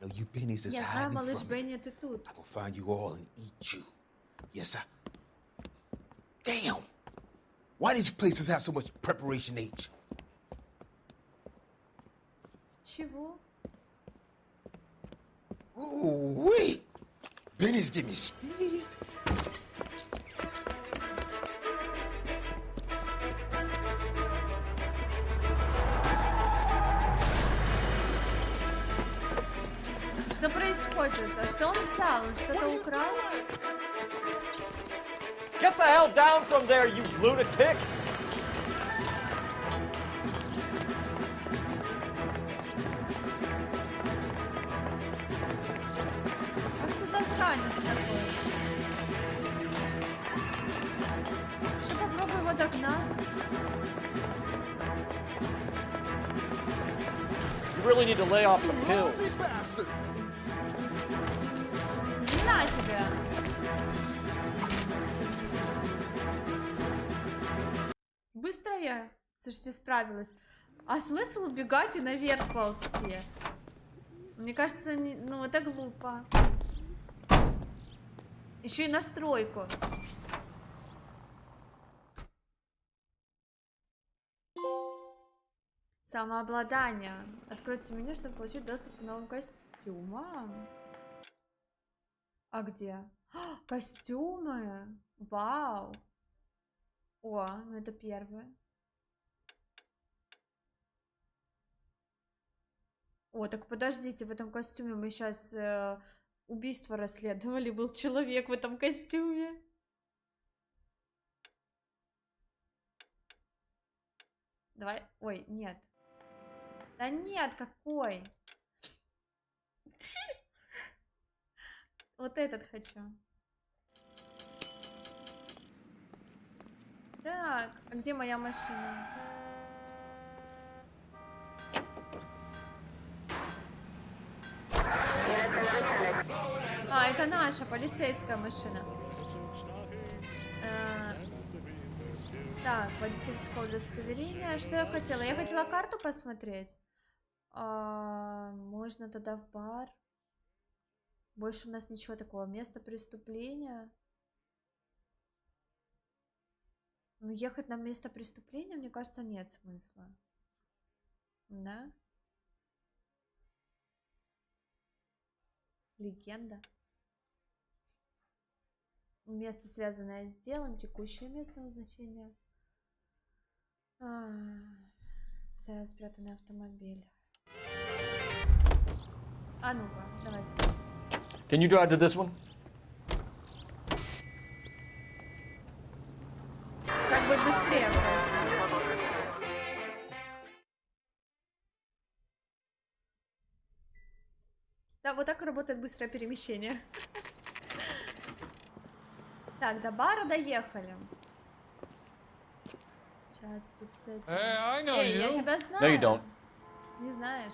No, you pennies is Я знаю, hiding малыш from me. Бенни, ты тут. I will find you all and eat you. Yes, sir. Damn! Why did you places have so much preparation H? Чего? Ooh-wee! Benny's give me speed. Что происходит? А что он взял? Он что-то украл? Get the hell down from there, you lunatic! Ах ты засранец такой. Что, попробуй его догнать? You really need to lay off the pills. На тебя! Быстро я, слушайте, справилась. А смысл убегать и наверх ползти? Мне кажется, ну это глупо. Еще и настройку. Самообладание. Откройте меню, чтобы получить доступ к новым костюмам. А где? Костюмы! Вау! О, ну это первое. О, так подождите, в этом костюме мы сейчас убийство расследовали. Был человек в этом костюме. Давай. Ой, нет. Да нет, какой? Вот этот хочу. Так, а где моя машина? А, это наша полицейская машина. Так, водительское удостоверение. Что я хотела? Я хотела карту посмотреть. Можно тогда в бар. Больше у нас ничего такого. Место преступления. Ну, ехать на место преступления, мне кажется, нет смысла. Да? Легенда. Место, связанное с делом, текущее место назначения. Спрятанный автомобиль. А ну-ка, давайте. Can you drive to this one? Как бы быстрее просто. Да, вот так работает быстрое перемещение. Так, до бара доехали. Сейчас тут сети. Эй, я тебя знаю. No, you don't. Не знаешь?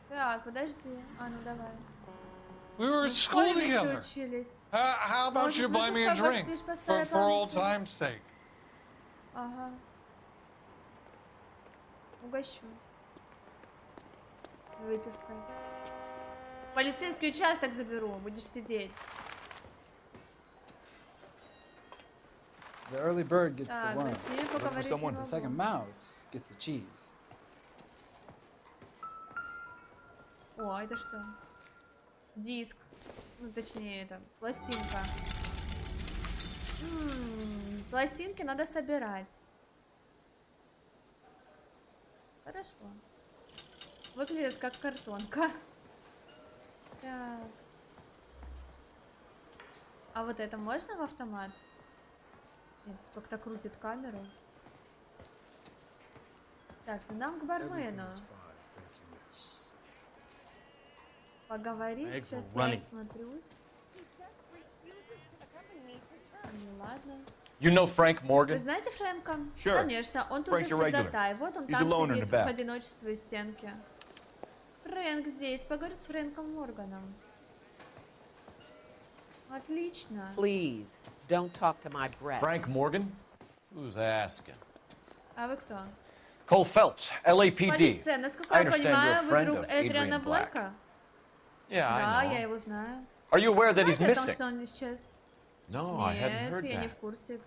Так, подожди. А, ну давай. We were at school together. Учились. How about you buy me a drink for old time's sake? Ага. Угощу. Выпивкой. Полицейский участок заберу, будешь сидеть. The early bird gets the Так, worm. с ними поговорить не The могу. second mouse gets the cheese. О, это что? Диск. Ну, точнее, это пластинка. Пластинки надо собирать. Хорошо. Выглядит как картонка. Так. А вот это можно в автомат? Нет, как-то крутит камеру. Так, ну нам к бармену. Поговорить, сейчас я смотрюсь. Ну ладно. You know Frank Morgan? Вы знаете Фрэнка? Sure. Конечно, он тут Frank's your regular. завсегдатай. Вот он He's там alone in сидит the back. в одиночестве у стенки. Фрэнк здесь. Поговорить с Фрэнком Морганом. Отлично. Please, don't talk to my breath. Frank Morgan? Who's asking? А вы кто? Cole Phelps, LAPD. Полиция. Насколько I я understand понимаю, you're a вы friend друг of Эдриана Adrian Black. Блэка? Yeah, Да, I know. я его знаю. Are you aware that he's Знаете о том, missing? что он исчез? No, I hadn't Нет, heard я не that. в курсе.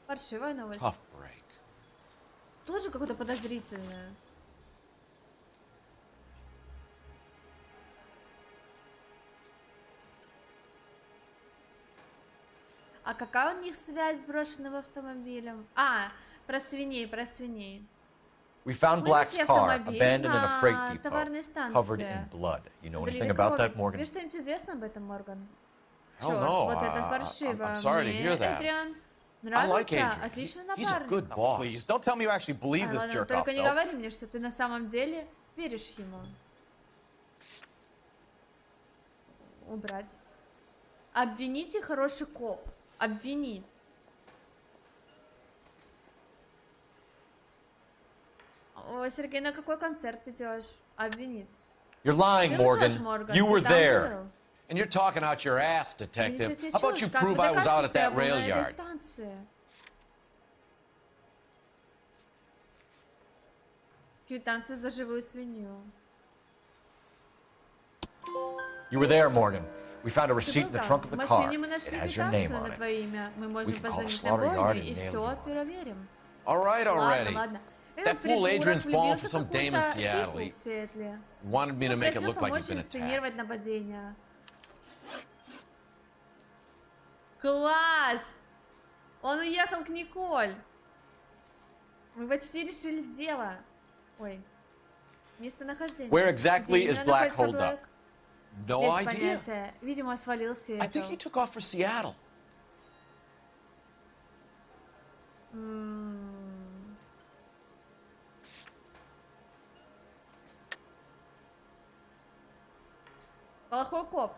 Паршивая новость. Tough break. Тоже какое-то подозрительное. А какая у них связь с брошенным автомобилем? А, про свиней, про свиней. We found Black's Вынесли car автомобиль abandoned in a на freight depot, товарной станции. covered in blood. You know Залили anything about that, кровью. Morgan? Тебе что-нибудь известно об этом, Морган? Hell Черт, no, вот это I'm паршиво. sorry to Мне hear that. Эдриан I like нравился. Adrian. Отличный He's a напарник. good Now, boss. please, don't tell me you actually believe this Ладно, jerk off, только не Phelps. говори мне, что ты на самом деле веришь ему. Убрать. Обвините хороший коп. Обвинить. О, Сергей, на какой концерт идешь? Обвинить. You're lying, Ты лжешь, Morgan. Морган. You Ты were там there. был. And you're talking out your ass, detective. Несете How about you чушь. Как prove вы I was out докажете, at что я that был rail на этой yard? станции? Квитанция за живую свинью. You were there, Morgan. We found a Ты receipt был in the там. trunk of В the car. машине мы It нашли has your name квитанцию on на it. твое имя. Мы можем can call позвонить the на slaughter yard бойню and и nail все you. проверим. All right already. Ладно, ладно. That Этот fool придурок Adrian's falling влюбился for some в dame in какую-то Seattle. фифу He в Сиэтле. wanted me to make it Попросил look like помочь he's been attacked. инсценировать нападение. Класс! Он уехал к Николь. Мы почти решили дело. Ой. Местонахождение. Where exactly Где is именно Black находится holed up? Блэк? No Без idea. понятия. Видимо, свалил с I think he took off for Seattle. Плохой коп.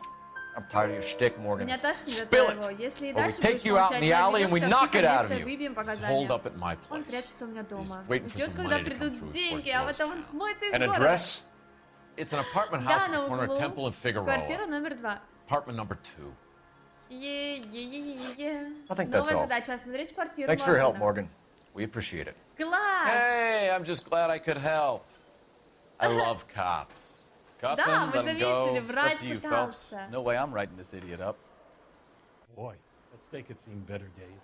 I'm tired of your shtick, Morgan. Меня тошнит от Spill твоего. it. Если и Or we дальше take будешь you out in молчать, the alley мы and we ведёмся в knock it тихое out of место, you. выбьем He's показания. holed up at my Он place. прячется у меня дома. waiting for Ждет, some когда money to come придут through his деньги, front а door. потом он смоется из An города. address? It's an apartment Да, house at на the corner of углу. Temple and Figueroa. Квартира номер 2. Apartment number 2. Е-е-е-е-е. I think that's Новая all. задача — осмотреть квартиру Thanks for your help, Моргана. Morgan. We appreciate it. Класс! Hey, I'm just glad I could help. I love cops. Cuff Да, him, мы let him go. заметили, It's врать up to you, Phelps. пытался. There's no way I'm writing this idiot up. Boy, let's take it seen better days.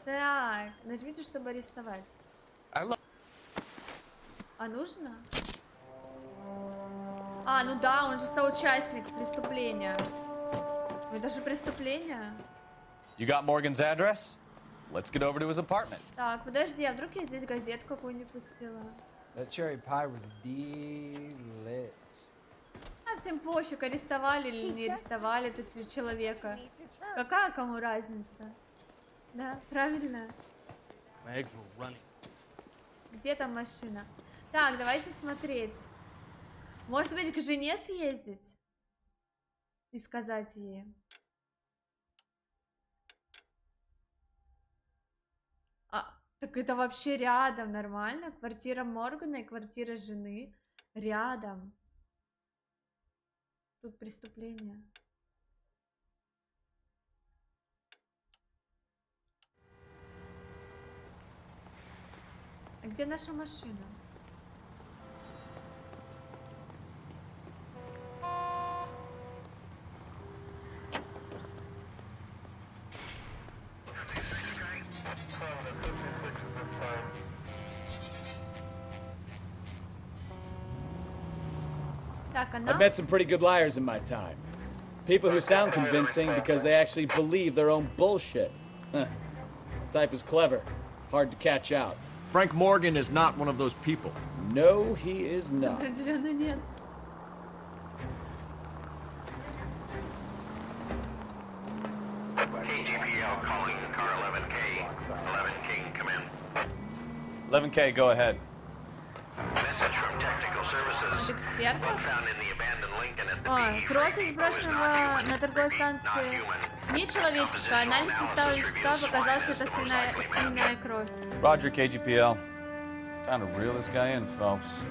Так, нажмите, чтобы арестовать. А нужно? А, ну да, он же соучастник преступления. Ну это же преступление. You got Morgan's address? Let's get over to his apartment. Так, подожди, а вдруг я здесь газету какую-нибудь пустила? That cherry pie was delish. А всем пофиг, арестовали или не арестовали тут человека. Какая кому разница? Да, правильно. Где там машина? Так, давайте смотреть. Может быть, к жене съездить? И сказать ей. А, так это вообще рядом, нормально? Квартира Моргана и квартира жены рядом. Тут преступление. А где наша машина? Так, она... I've met some pretty good liars in my time. People who sound convincing because they actually believe their own bullshit. Huh. The type is clever, hard to catch out. Frank Morgan is not one of those people. No, he is not. Определенно нет. KGPL calling car 11K. 11K, come in. 11K, go ahead. Message from technical services. Эксперт? Found in the abandoned Lincoln at the О, кровь из брошенного на торговой станции нечеловеческая. Анализ состава вещества показал, что это свиная кровь. Roger, KGPL. Time to reel this guy in, Phelps.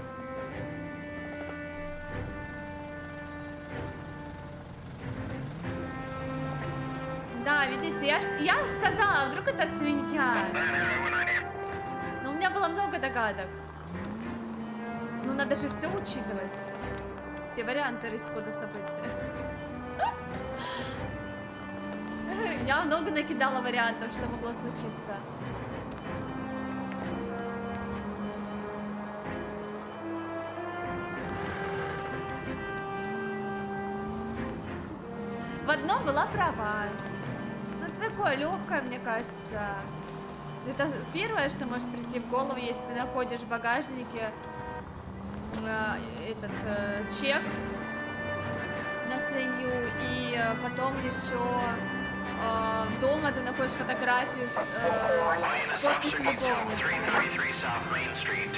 Да, видите, я сказала, а вдруг это свинья? Но у меня было много догадок. Ну, надо же все учитывать. Все варианты исхода событий. Я много накидала вариантов, что могло случиться. В одном была права. Ну, это такое легкое, мне кажется. Это первое, что может прийти в голову, если ты находишь в багажнике этот чек на свинью, и потом еще дома ты находишь фотографию с подписью любовницы. 333 South Main Street.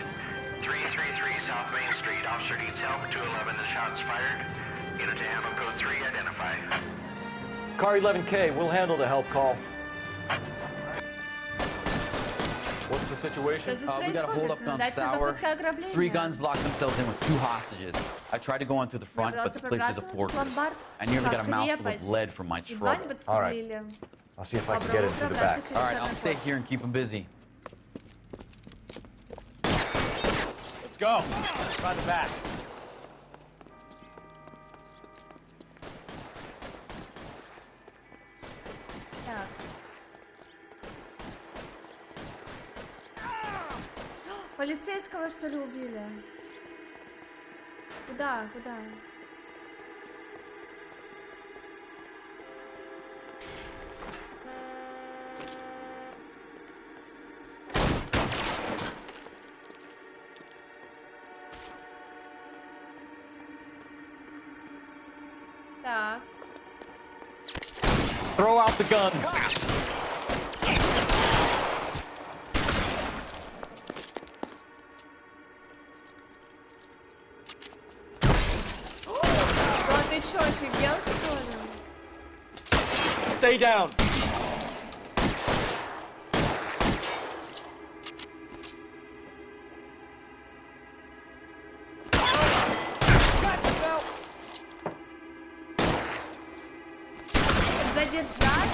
333 South Main Street. Officer needs help. 211 and shots fired. Unit to handle code 3. Identify. Car 11K, we'll handle the help call. What's the situation? We got a hold up on Sour. 3 guns locked themselves in with 2 hostages. I tried to go in through the front, but the place is a fortress. I nearly got a mouthful of lead from my trouble. All right. I'll see if I can get it through the back. All right, I'll stay here and keep them busy. Let's go. Try the back. Так. Полицейского, что ли, убили? Куда? Куда? Throw out the guns. Да ты чё, офигел, что ли? Stay down. Задержать?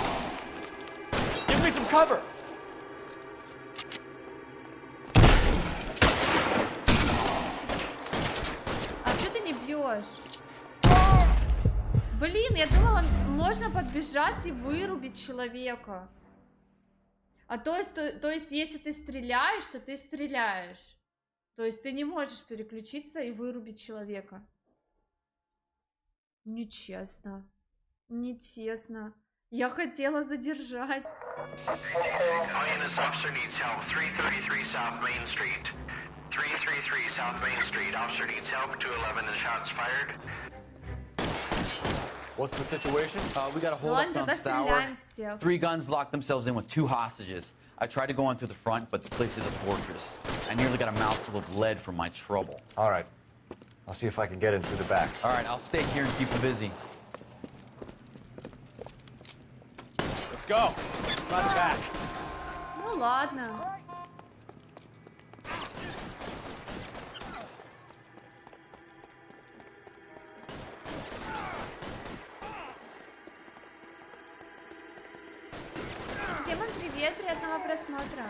Give me some cover. А чё ты не бьешь? Блин, я думала, можно подбежать и вырубить человека. А то есть, если ты стреляешь, то ты стреляешь. То есть ты не можешь переключиться и вырубить человека. Нечестно. Нечестно. Я хотела задержать. This officer needs help. 333 South Main Street. 333 South Main Street. Officer needs help. 211 and shots fired. What's the situation? We got a hold up on Sour. 3 guns locked themselves in with 2 hostages. I tried to go in through the front, but the place is a fortress. I nearly got a mouthful of lead from my trouble. All right. I'll see if I can get in through the back. All right, I'll stay here and keep them busy. Let's go. Run back. Ну ладно. Демон, привет, приятного просмотра.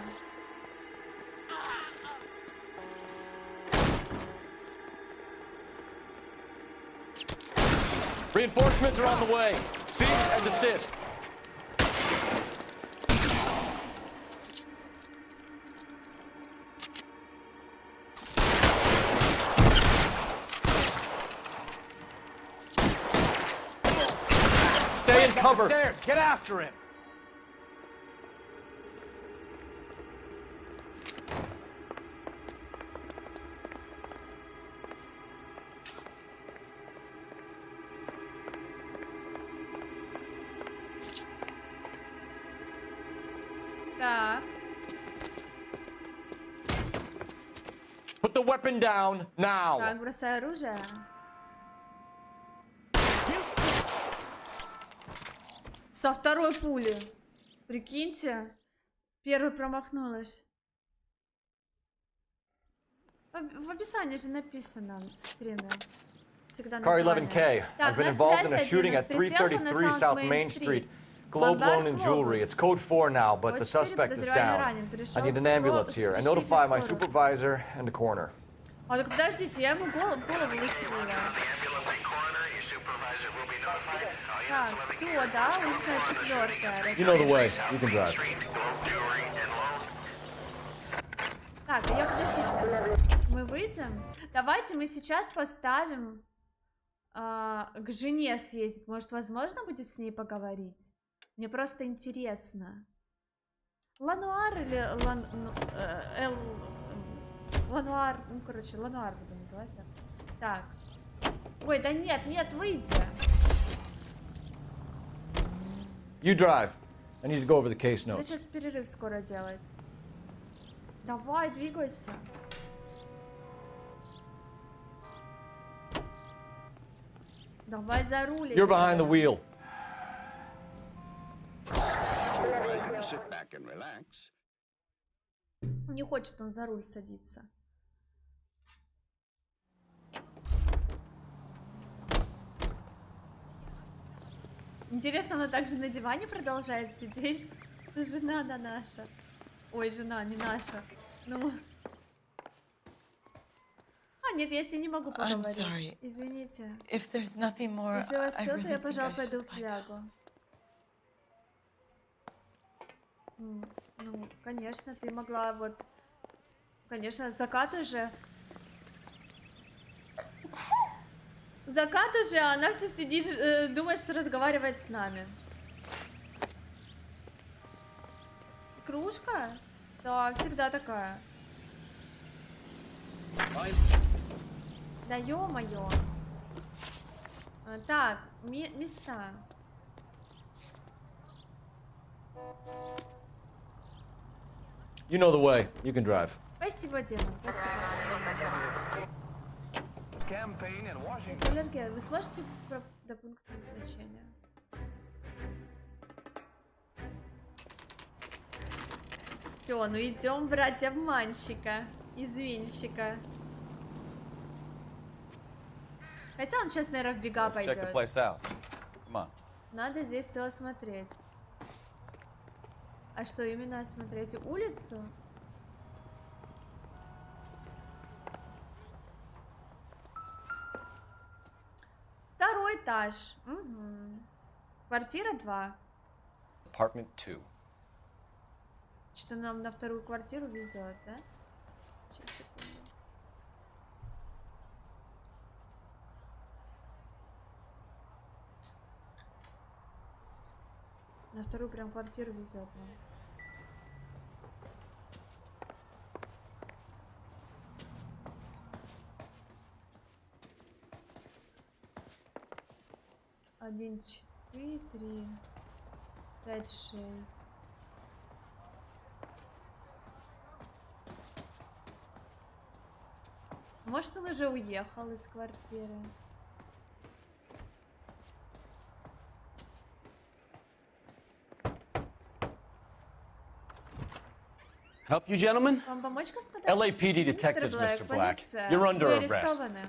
Reinforcements are on the way. Cease and desist. Stay in cover. Upstairs. Get after him. Так. Put the weapon down now. Так, бросай оружие. Со второй пули. Прикиньте. Первый промахнулась. В описании же написано в стриме. Всегда Car название. 11K. I've been involved in a shooting at 333 South Main Street. Globe Loan and Jewelry. It's code 4 now, but the suspect is down. I need an ambulance here. And notify my supervisor and the coroner. А так подождите, я ему в голову выстрелила. Так, все, да, уличная 4-я. You know the way. You can drive. Так, я подождите. Мы выйдем. Давайте мы сейчас поставим к жене съездить. Может, возможно будет с ней поговорить? Мне просто интересно. Лануар или Лануар, ну короче, Лануар буду называть. Так. Ой, да нет, выйди. You drive. I need to go over the case Надо notes. сейчас перерыв скоро делать. Давай, двигайся. Давай за руль. You're behind the wheel. Не хочет он за руль садиться. Интересно, она также на диване продолжает сидеть? Жена-то наша. Ой, жена, не наша. Ну... А, нет, я с ней не могу поговорить. Извините. Если у вас все, то я, пожалуй, пойду в флягу. Ну, конечно, ты могла вот... Конечно, закат уже... Закат уже, а она все сидит, думает, что разговаривает с нами. Кружка? Да, всегда такая. Да ё-моё. Так, места. You know the way. You can drive. Спасибо, Дима. Спасибо. Коллеги, вы сможете до пункта назначения? Все, ну идем брать обманщика, изменщика. Хотя он сейчас, наверное, в бега пойдет. Надо здесь все осмотреть. А что именно осмотреть? Улицу? Второй этаж. Угу. Квартира 2. Apartment 2. Что нам на вторую квартиру везет, да? Сейчас, секунду. На вторую прям квартиру везет нам. Один, 4, 3, 5, 6. Может, он уже уехал из квартиры? Help you, gentlemen? Вам помочь, господа? LAPD detectives, Mr. Black. You're under Вы arrest. арестованы.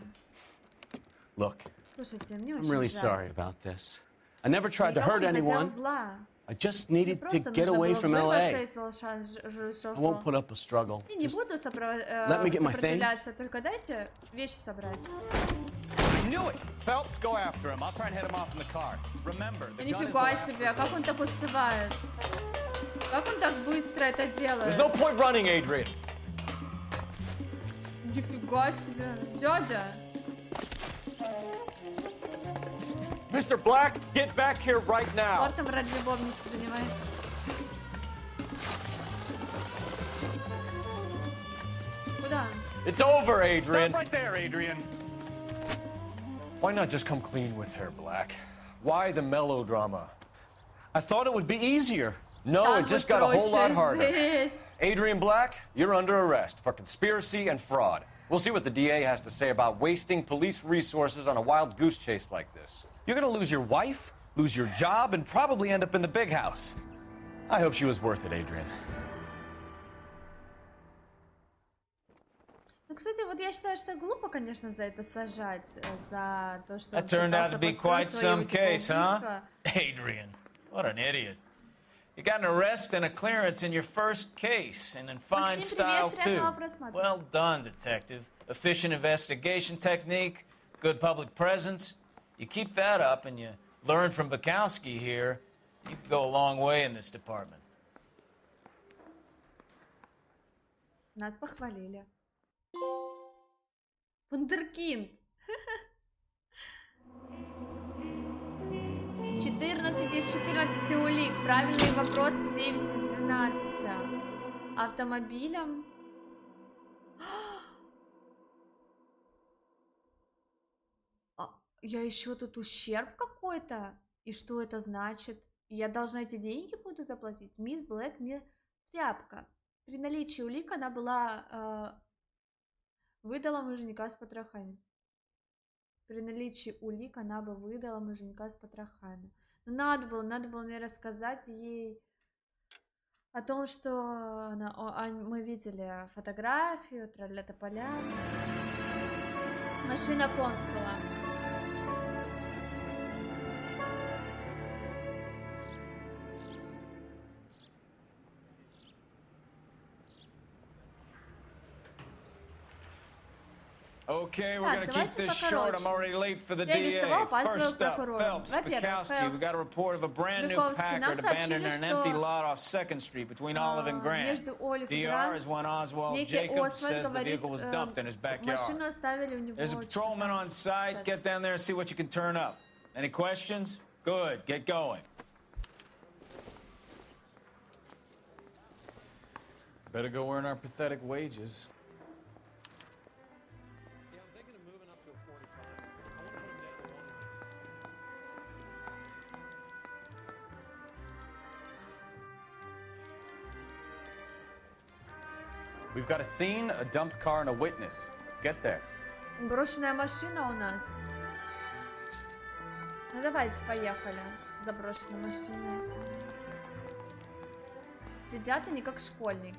Look, Слушайте, мне I'm очень really жаль. sorry about this. I never tried to Никому hurt не хотел anyone. зла. I just Мне needed to просто get нужно away было from вырваться LA. из Лос-Анджелеса. I won't put up a struggle. И не Just буду let me get my things. сопротивляться, только дайте вещи собрать. I knew it! Phelps, go after him. I'll try and head him off in the car. Remember, the gun is the Нифига last себе, как он так успевает? Как он так быстро это делает? There's no point running, Adrian. Нифига себе, дядя. Mr. Black, get back here right now. Спортом ради любовницы занимается. Куда? It's over, Adrian. Stop right there, Adrian. Why not just come clean with her, Black? Why the melodrama? I thought it would be easier. No, it just got a whole lot harder. Жесть. Adrian Black, you're under arrest for conspiracy and fraud. We'll see what the DA has to say about wasting police resources on a wild goose chase like this. You're gonna lose your wife, lose your job, and probably end up in the big house. I hope she was worth it, Adrian. Ну, кстати, вот я считаю, что глупо, конечно, за это сажать, за то, что... That turned out to be quite some case, huh? Adrian, what an idiot. You got an arrest and a clearance in your first case, and in fine style, too. Well done, detective. Efficient investigation technique, good public presence. You keep that up and you learn from Bukowski here, you can go a long way in this department. Нас похвалили. Вундеркинд. 14 из 14 улик. Правильный вопрос 9 из 12. Автомобилем. Я еще тут ущерб какой-то. И что это значит? Я должна эти деньги буду заплатить? Мисс Блэк не тряпка. При наличии улик она была... выдала муженька с потрохами. При наличии улик она бы выдала муженька с потрохами. Но надо было мне рассказать ей о том, что мы видели фотографию, тролля-тополя. Машина консула. Okay, we're gonna keep this short. I'm already late for the DA. First up, Phelps, Bukowski. We got a report of a brand new Packard abandoned in an empty lot off 2nd Street between Olive and Grand. DR is one Oswald Jacobs says the vehicle was dumped in his backyard. There's a patrolman on site. Get down there and see what you can turn up. Any questions? Good. Get going. Better go earn our pathetic wages. We've got a scene, a dumped car, and a witness. Let's get there. Брошенная машина у нас. Ну давайте, поехали. За брошенной машиной. Сидят они как школьники.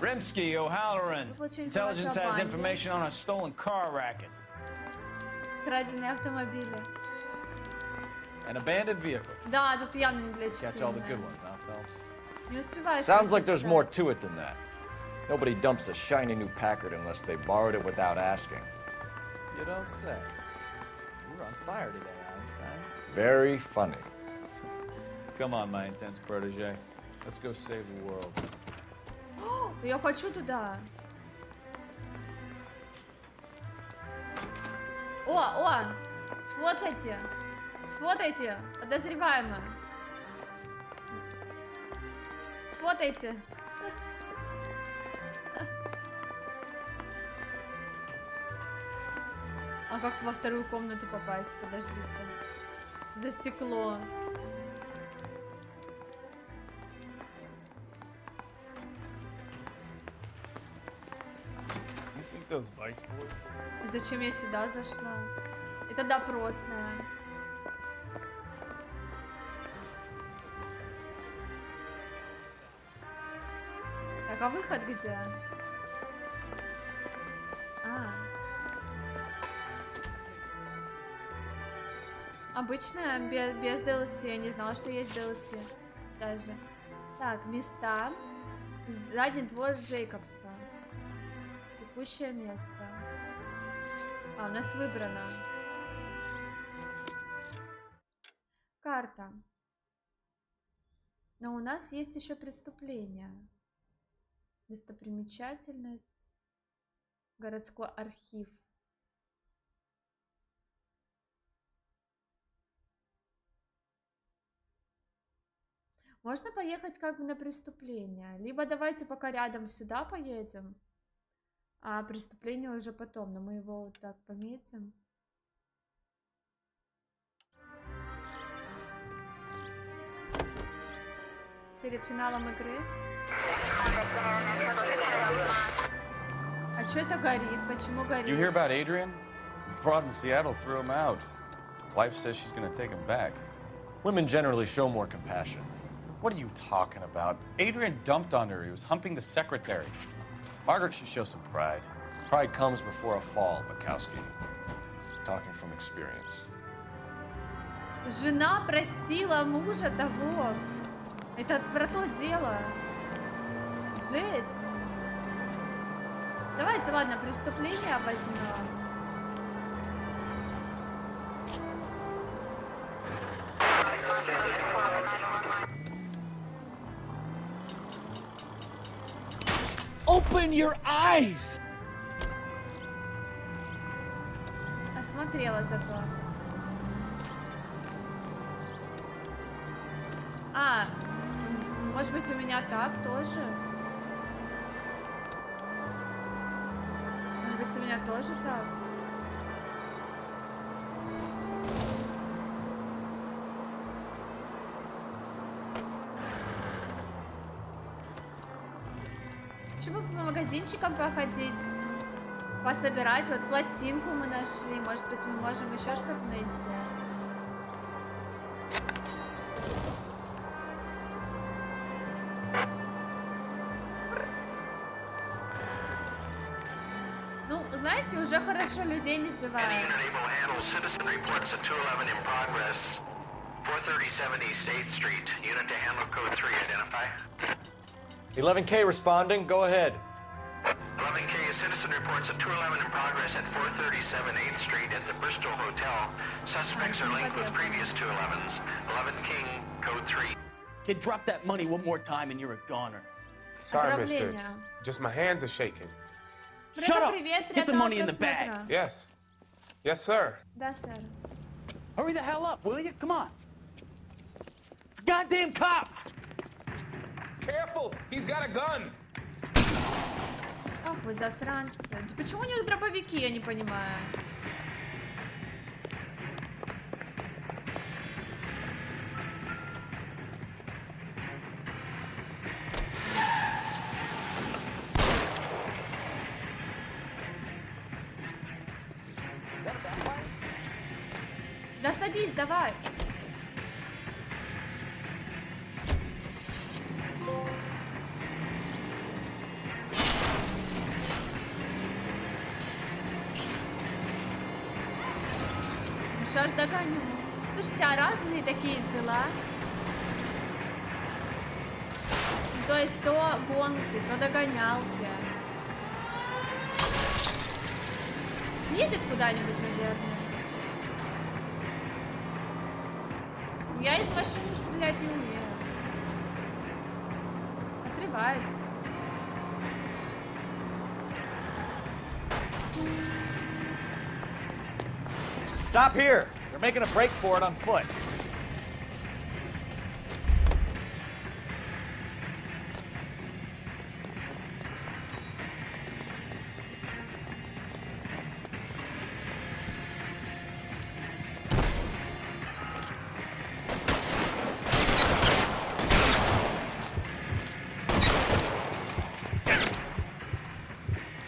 Rimsky, O'Halloran. Intelligence has information on a stolen car racket. Краденые автомобили. An abandoned vehicle. Да, тут явно не для чтения. Catch all the good ones, huh, Phelps? Не успеваешь. Sounds like there's more to it than that. Nobody dumps a shiny new Packard unless they borrowed it without asking. You don't say. You're on fire today, Einstein. Very funny. Come on, my intense protege. Let's go save the world. Я хочу туда. О! Сфотайте! Сфотайте! Подозреваемого! Сфотайте! А как во вторую комнату попасть? Подождите. За стекло. Зачем я сюда зашла? Это допросная. Так, а выход где? Обычная, без DLC. Я не знала, что есть DLC. Даже. Так, места. Задний двор Джейкобса. Текущее место. У нас выбрано. Карта. Но у нас есть еще преступление. Достопримечательность. Городской архив. Можно поехать как бы на преступление. Либо давайте пока рядом сюда поедем. А преступление уже потом. Но мы его вот так пометим. Перед финалом игры. А что это горит? Почему горит? You hear about Adrian? Brought in Seattle threw him out. Wife says she's gonna take him back. Women generally show more compassion. What are you talking about? Adrian dumped on her. He was humping the secretary. Margaret should show some pride. Pride comes before a fall, Bukowski. Talking from experience. Жена простила мужа того. Это про то дело. Жесть. Давайте, ладно, преступление возьмем. Open your eyes! Осмотрела зато. Может быть, у меня так тоже? Может быть, у меня тоже так? Почему по магазинчикам походить? Пособирать. Вот пластинку мы нашли. Может быть, мы можем еще что-то найти. Ну, знаете, уже хорошо людей не сбивают. 11K responding. Go ahead. 11K, a citizen reports a 211 in progress at 437 8th Street at the Bristol Hotel. Suspects are linked with previous 211s. 11 King, code 3. Kid, drop that money one more time and you're a goner. Sorry, mister. It's just my hands are shaking. Shut up! Get the money in the bag. Yes. Yes, sir. Да, сэр. Hurry the hell up, will you? Come on. It's goddamn cops! Careful! He's got a gun! Ах вы засранцы. Почему у них дробовики, я не понимаю. садись, давай. Сейчас догоню. Слушайте, а разные такие дела. То есть то гонки, то догонялки. Едет куда-нибудь, наверное. Я из машины стрелять не умею. Отрывается. Stop here. They're making a break for it on foot.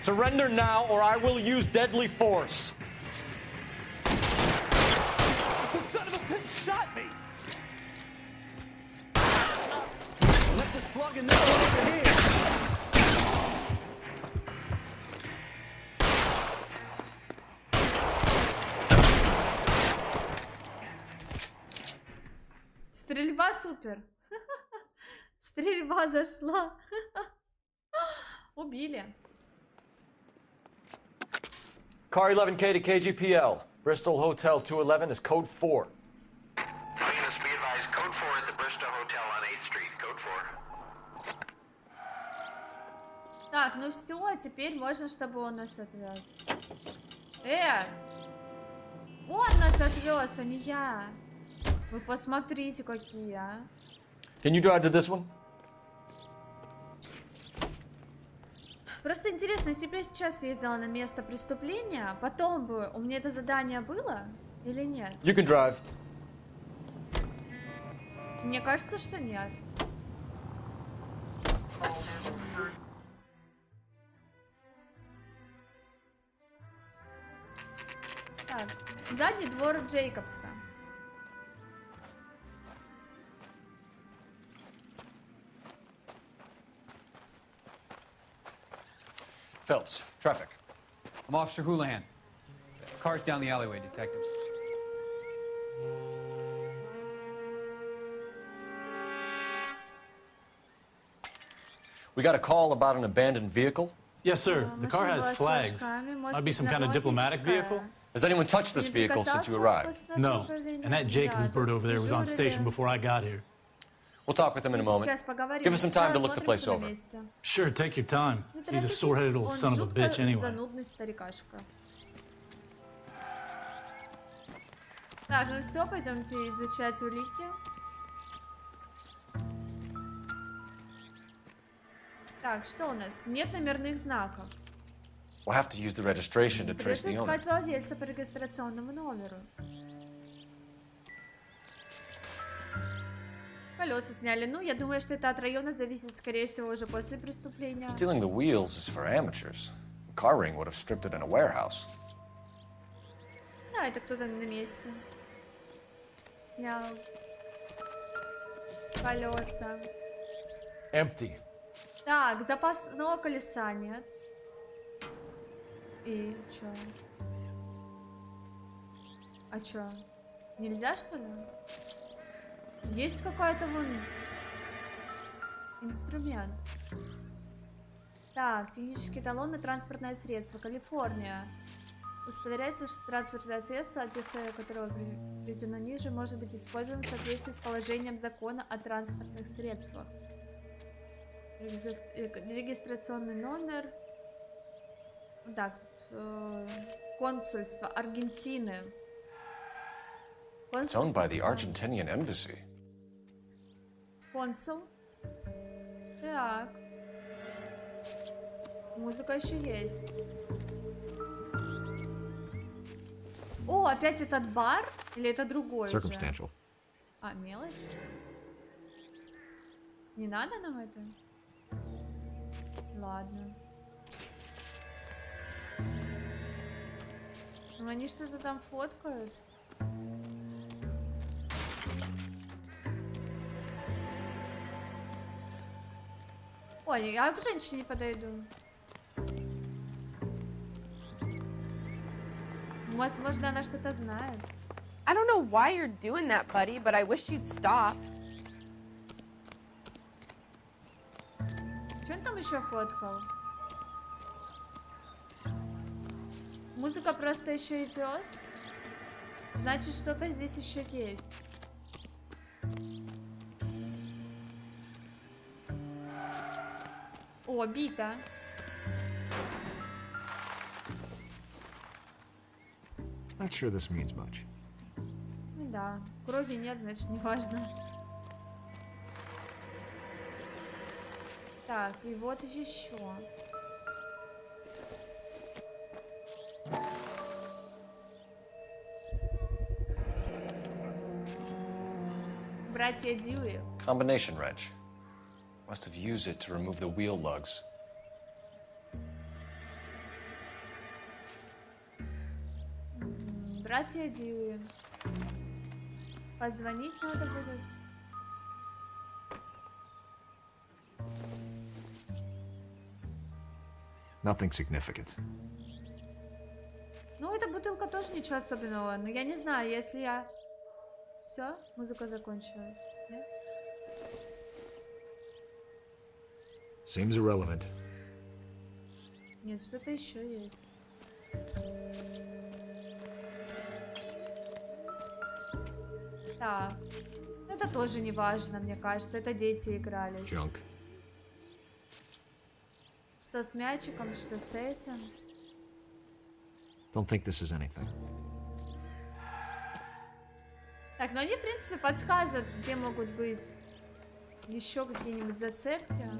Surrender now, or I will use deadly force. The son of a bitch shot me! Let the slug in this one over here! Стрельба супер. Стрельба зашла. Убили. Car 11K to KGPL. Bristol Hotel 211 is code 4. Units be advised, code 4 at the Bristol Hotel on 8th Street. Code 4. Так, ну все, теперь можно, чтобы он нас отвез. Он нас отвез, а не я. Вы посмотрите, какие, а. Can you drive to this one? Просто интересно, если бы я сейчас ездила на место преступления, потом бы у меня это задание было или нет? You can drive. Мне кажется, что нет. Так, задний двор Джейкобса. Phelps, traffic. I'm Officer Houlihan. Car's down the alleyway, detectives. We got a call about an abandoned vehicle. Yes, sir. The car has flags. Might be some kind of diplomatic vehicle. Has anyone touched this vehicle since you arrived? No. And that Jacobs bird over there was on station before I got here. We'll talk with him in a moment. Give us some time to look the place over. Sure, take your time. He's a sore-headed old son of a bitch anyway. Так, ну все, пойдемте изучать улики. Так, что у нас? Нет номерных знаков. We'll have to use the registration to trace the owner. Придется искать владельца по регистрационному номеру. Колеса сняли. Ну, я думаю, что это от района зависит, скорее всего, уже после преступления. Stealing the wheels is for amateurs. Car ring would have stripped it in a warehouse. Да, это кто-то на месте. Снял колеса. Empty. Так, запасного колеса нет. И чё? А чё? Нельзя, что ли? Есть какой-то вон инструмент. Так, технический талон на транспортное средство. Калифорния. Удостоверяется, что транспортное средство, описание которого приведено ниже, может быть использовано в соответствии с положением закона о транспортных средствах. Регистрационный номер. Так, консульство Аргентины. It's owned by the Argentinian embassy. Консул. Так. Музыка еще есть. О, опять этот бар? Или это другой Circumstantial. уже? А, мелочь? Не надо нам это? Ладно. Ну, они что-то там фоткают. Ой, я к женщине подойду. Возможно, она что-то знает. I don't know why you're doing that, buddy, but I wish you'd stop. Что он там еще фоткал? Музыка просто еще идет. Значит, что-то здесь еще есть. О, бита. Not sure this means much. Ну да, крови нет, значит, не важно. Так, и вот еще. Братья Дьюи. Combination wrench. Must have used it to remove the wheel lugs. Братья Дьюи. Позвонить надо будет. Nothing significant. Ну, эта бутылка тоже ничего особенного. Но я не знаю, если я... Все, музыка закончилась. Нет? Seems irrelevant. Нет, что-то еще есть. Так. Это тоже не важно, мне кажется. Это дети игрались. Junk. Что с мячиком, что с этим. Don't think this is anything. Так, ну они, в принципе, подсказывают, где могут быть еще какие-нибудь зацепки.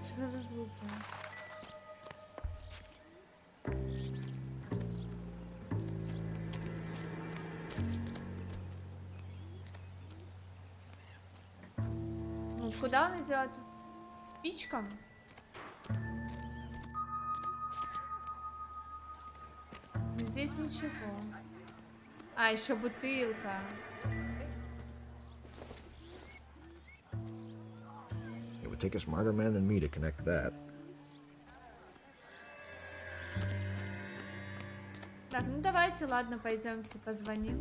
Что за звуки? Ну, куда он идет? Спичкам? Здесь ничего. А, еще бутылка. It would take a smarter man than me to connect that. Так, ну давайте, ладно, пойдемте позвоним.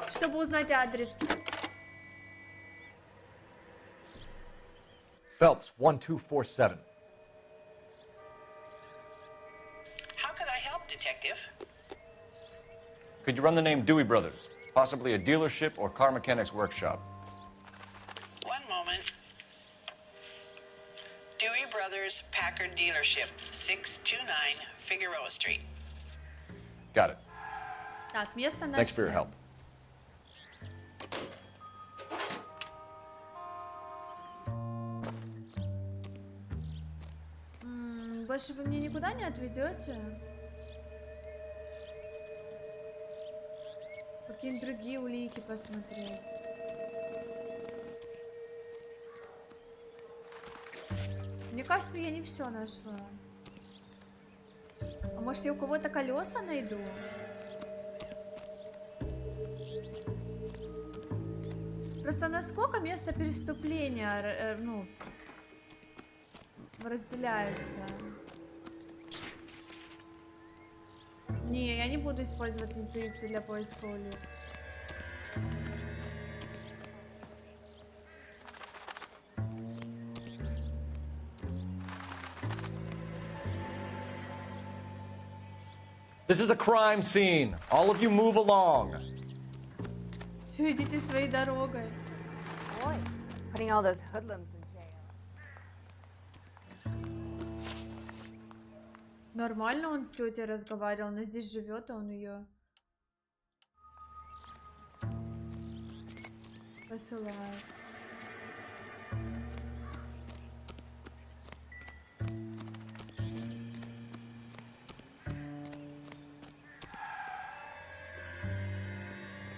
Чтобы узнать адрес. Phelps, 1247. How can I help, Detective? Could you run the name Dewey Brothers? Possibly a dealership or car mechanics workshop. One moment. Dewey Brothers Packard Dealership, 629 Figueroa Street. Got it. Так, место нашли. Thanks for your help. Больше вы меня никуда не отведете? Какие-нибудь другие улики посмотреть. Мне кажется, я не все нашла. А может, я у кого-то колеса найду? Просто насколько место преступления, ну, разделяются? Не, я не буду использовать интуицию для поиска улик. This is a crime scene. All of you move along. Все, идите своей дорогой. Boy, putting all those hoodlums in jail. Нормально он с тетей разговаривал, но здесь живет, а он ее посылает.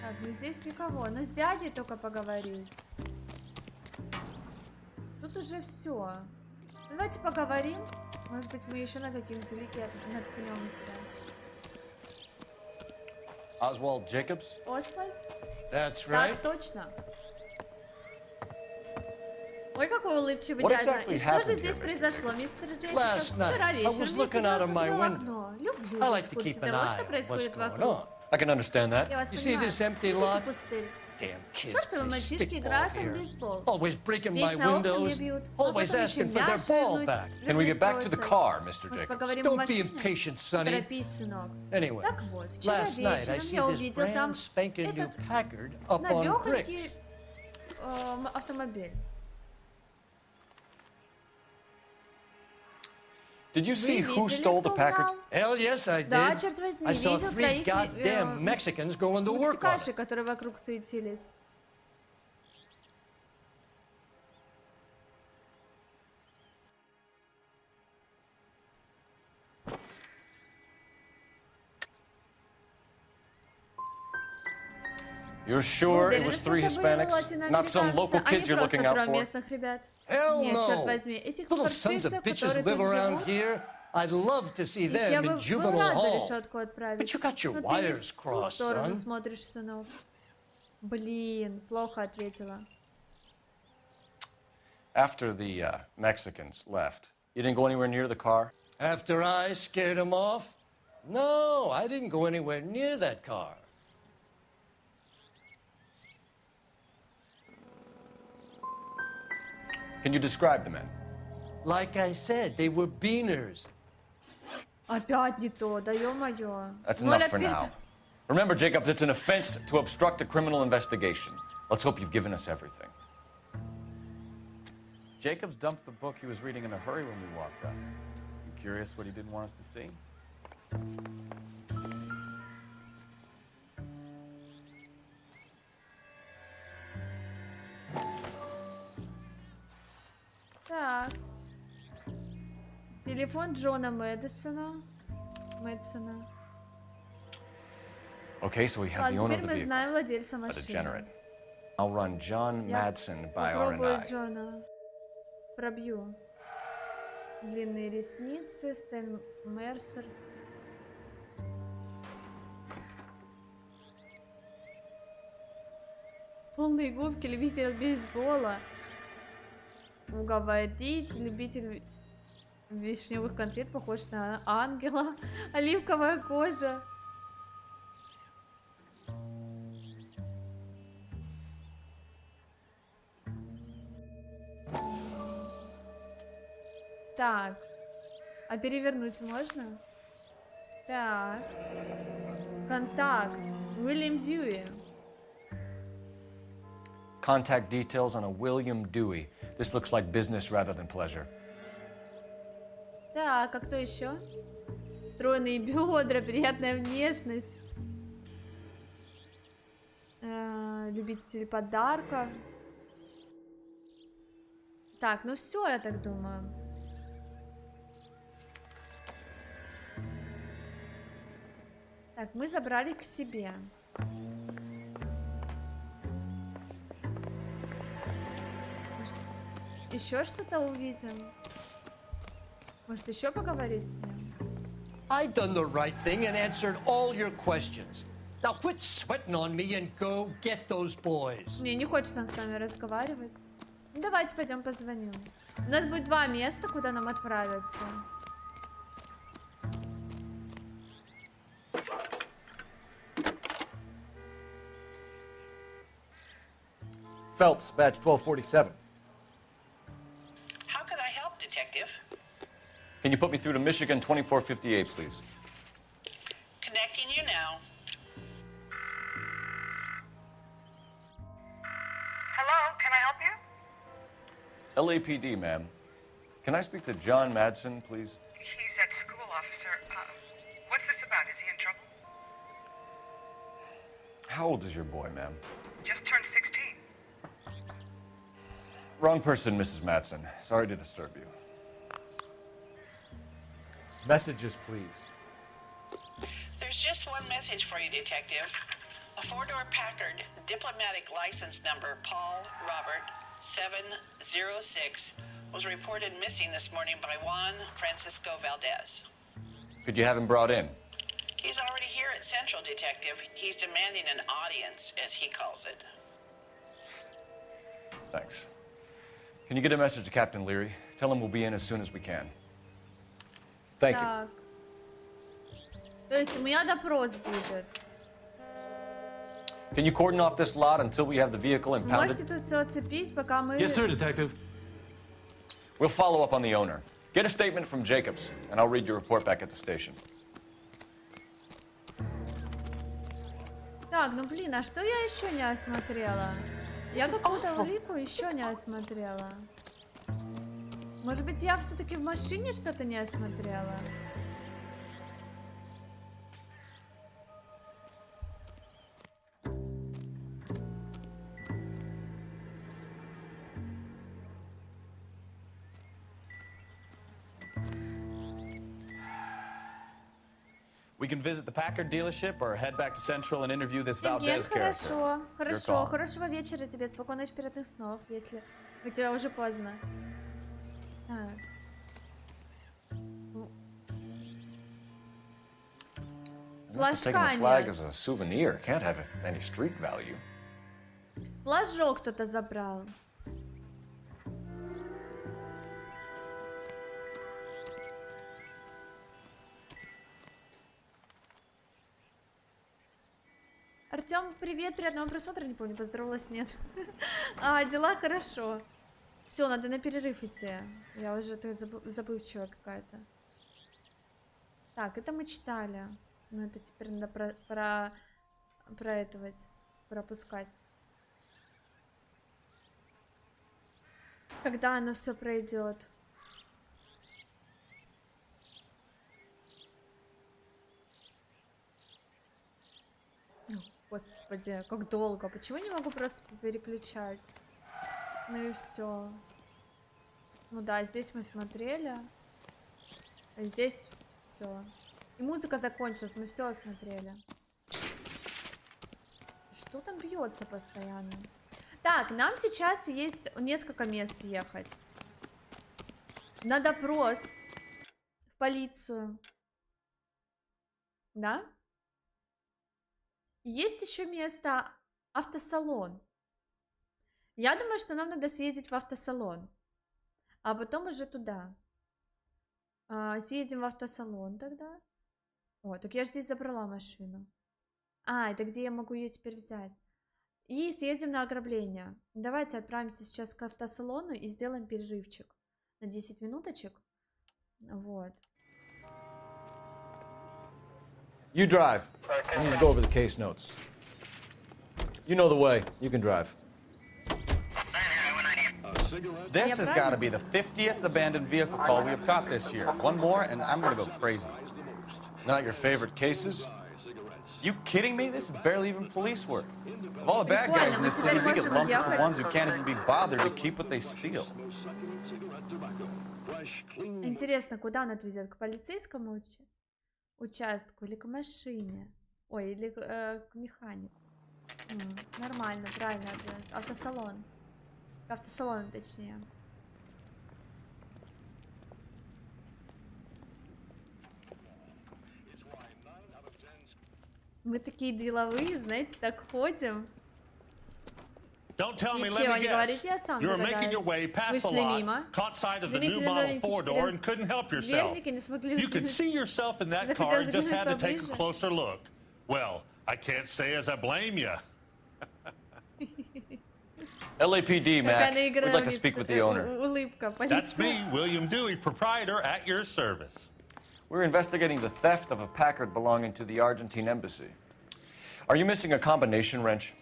Так, ну здесь никого. Ну с дядей только поговорить. Тут уже все. Давайте поговорим. Может быть, мы еще на какие-нибудь улики наткнемся. Oswald Jacobs? Освальд? That's right. Так точно. Ой, какой улыбчивый What дядя. exactly И что же happened здесь here, Mr. произошло, мистер Джейкобс? Last night, Вчера I was вечером я looking сидела, out of my смотрела в window. окно. Люблю I быть like в to курсе keep an того, eye что on what's происходит going вокруг. on. I can understand that. Я вас You see понимаю. this empty Это lot? пустырь. Damn kids Чертовы play мальчишки stickball играют в here. бейсбол. Always breaking my Вечно окна мне windows. бьют. Always asking for their ball back. Can we get back to the car, Mr. Может, Jacobs? поговорим в Don't be машине? impatient, Sonny. Торопись, сынок. Anyway, Так вот, вчера last night I вечером see я this увидел там brand spanking new этот Packard up on bricks. навехонький автомобиль. Did you see Вы who видели, stole the кто Packard? украл? Hell yes, I did. Да, черт возьми, I saw видел 3 троих goddamn Mexicans going to work on мексикашек, it. которые вокруг суетились. You're sure it Уверены, was что 3 это были Hispanics? Not some local латиноамериканцы, а не kids you're looking просто out трое for? местных ребят. Hell Нет, черт no. возьми, этих Little sons паршивцев, of bitches которые live тут around живут, here. I'd love to see их them я in бы был juvenile рад за hall. решетку отправить. But you got your Но ты не wires в ту crossed, сторону son. смотришь, сынок. Блин, плохо ответила. After the Mexicans left, you didn't go anywhere near the car? After I scared them off? No, I didn't go anywhere near that car. Can you describe the men? Like I said, they were beaners. Опять не то, да ё-моё. That's Ноль enough for ответов. now. Remember, Jacob, it's an offense to obstruct a criminal investigation. Let's hope you've given us everything. Jacobs dumped the book he was reading in a hurry when we walked up. You curious what he didn't want us to see? Так. Телефон Джона Мэдисона. Okay, so we have Ладно, the owner теперь of the мы vehicle, знаем владельца a машины. degenerate. I'll run John Я Madsen by попробую R&I. Джона. Пробью. Длинные ресницы, Стэн Мерсер. Полные губки, любитель бейсбола. Уговорить, любитель вишневых конфет, похож на ангела. Оливковая кожа. Так. А перевернуть можно? Так. Контакт. Уильям Дьюи. Contact details on a William Dewey. This looks like business rather than pleasure. Так, а кто еще? Стройные бедра, приятная внешность. Любитель подарков. Так, ну все, я так думаю. Так, мы забрали к себе. Может, еще что-то увидим? Может, еще поговорить с ним? I done the right thing and answered all your questions. Now quit sweating on me and go get those boys. Мне не хочется с вами разговаривать. Ну, давайте пойдем позвоним. У нас будет 2 места, куда нам отправиться. Phelps, badge 1247. How could I help, Detective? Can you put me through to Michigan 2458, please? Connecting you now. Hello, can I help you? LAPD, ma'am. Can I speak to John Madsen, please? He's at school, officer. What's this about? Is he in trouble? How old is your boy, ma'am? Just turned 16. Wrong person, Mrs. Madsen. Sorry to disturb you. Messages, please. There's just one message for you, Detective. A 4-door Packard, diplomatic license number Paul Robert 706, was reported missing this morning by Juan Francisco Valdez. Could you have him brought in? He's already here at Central, Detective. He's demanding an audience, as he calls it. Thanks. Can you get a message to Captain Leary? Tell him we'll be in as soon as we can. Thank you. То есть у меня допрос будет. Can you cordon off this lot until we have the vehicle impounded? Можете тут все оцепить, пока мы... Yes, sir, Detective. We'll follow up on the owner. Get a statement from Jacobs, and I'll read your report back at the station. Так, ну блин, а что я еще не осмотрела? Я какую-то улику еще не осмотрела. Может быть, я все-таки в машине что-то не осмотрела? We can visit the Packard dealership or head back to Central and interview this Евген, Valdez character. хорошо. Хорошего вечера тебе, спокойной ночи, приятных снов, если у тебя уже поздно. Так. Флажка нет. Флажок кто-то забрал. Артем, привет, приятного просмотра. Не помню, поздоровалась, нет. Дела хорошо. Все, надо на перерыв идти. Я уже забывчивая какая-то. Так, это мы читали. Ну, это теперь надо пропускать. Когда оно все пройдет? Господи, как долго. Почему я не могу просто переключать? Ну и все. Ну да, здесь мы смотрели. А здесь все. И музыка закончилась, мы все осмотрели. Что там бьется постоянно? Так, нам сейчас есть несколько мест ехать. На допрос. В полицию. Да? Есть еще место автосалон. Я думаю, что нам надо съездить в автосалон. А потом уже туда. Съездим в автосалон тогда. О, так я же здесь забрала машину. Это где я могу ее теперь взять? И съездим на ограбление. Давайте отправимся сейчас к автосалону и сделаем перерывчик. На 10 минуточек. Вот. You drive. I need to go over the case notes. You know the way. You can drive. This has got to be the 50th abandoned vehicle call we have caught this year. One more, and I'm going to go crazy. Not your favorite cases? You kidding me? This is barely even police work. Of all the bad guys in this city, we get lumped with the ones who can't even be bothered to keep what they steal. Интересно, куда он отвезет? К полицейскому участку или к машине? Ой, или к механику? Нормально, правильно. Автосалон. К автосалону, точнее. Мы такие деловые, знаете, так ходим. Ничего не говорите, я сам догадаюсь. Вышли мимо. Заметили новенький 4. Дверники не смогли взглянуть. Захотел заглянуть поближе. Well, I can't say as I blame you. LAPD, Mac. We'd like to speak with the owner. Улыбка. That's me, William Dewey, proprietor, at your service. We're investigating the theft of a Packard belonging to the Argentine embassy. Are you missing a combination wrench?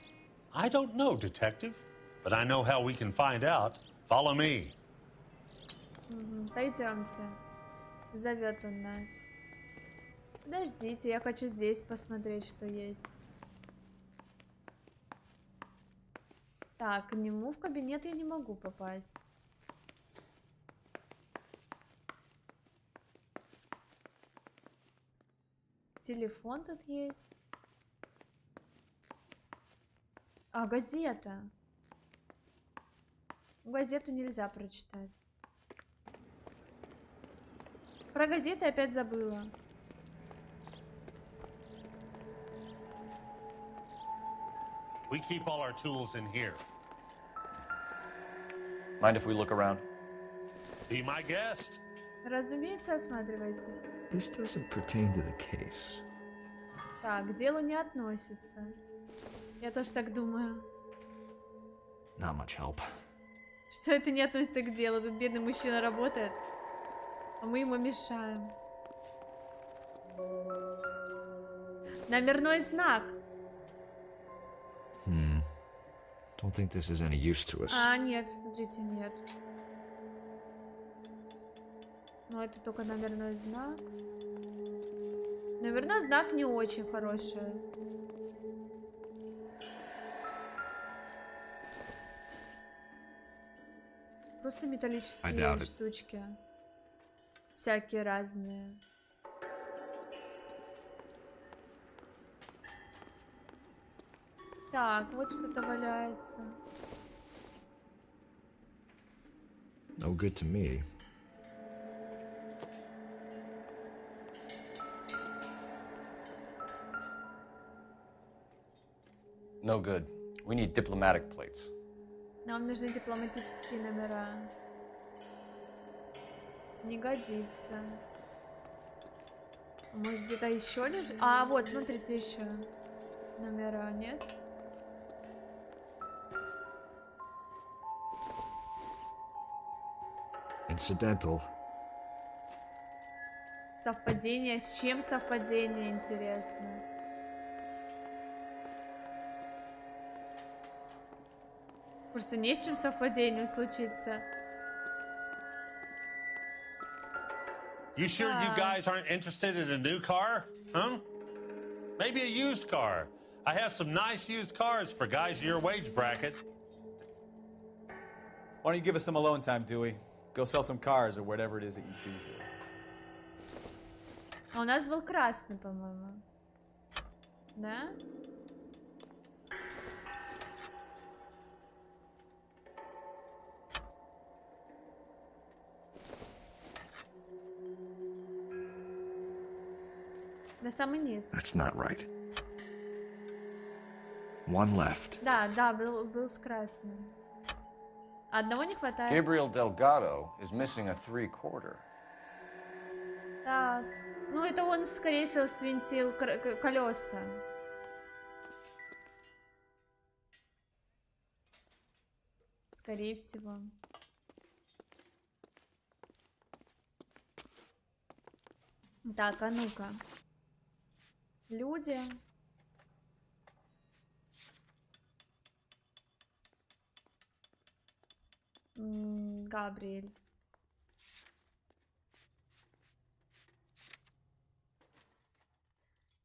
I don't know, Detective, but I know how we can find out. Follow me. Пойдемте. Зовет он нас. Подождите, я хочу здесь посмотреть, что есть. Так, к нему в кабинет я не могу попасть. Телефон тут есть. Газета. Газету нельзя прочитать. Про газеты опять забыла. We keep all our tools in here. Mind if we look around? Be my guest. Разумеется, осматривайтесь. This doesn't pertain to the case. Так, к делу не относится. Я тоже так думаю. Not much help. Что это не относится к делу? Тут бедный мужчина работает, а мы ему мешаем. Номерной знак. Don't think this is any use to us. А, нет, смотрите, нет. Но это только номерной знак. Номерной знак не очень хороший. Просто металлические штучки. Всякие разные. Так, вот что-то валяется. No good to me. No good. We need diplomatic plates. Нам нужны дипломатические номера. Не годится. Может, где-то еще лежит? А, вот, смотрите, еще номера, нет? Incidental. Совпадение. С чем совпадение, интересно? Просто не с чем совпадение случится. You sure you guys aren't interested in a new car? Huh? Maybe a used car. I have some nice used cars for guys your wage bracket. Why don't you give us some alone time, Dewey? Go sell some cars or whatever it is that you do here. А у нас был красный, по-моему. Да? На самый низ. That's not right. One left. Да, да, был с красным. Одного не хватает. Gabriel Delgado is missing a 3/4. Так, ну это он, скорее всего, свинтил колеса. Скорее всего. Так, а ну-ка. Люди. Габриэль.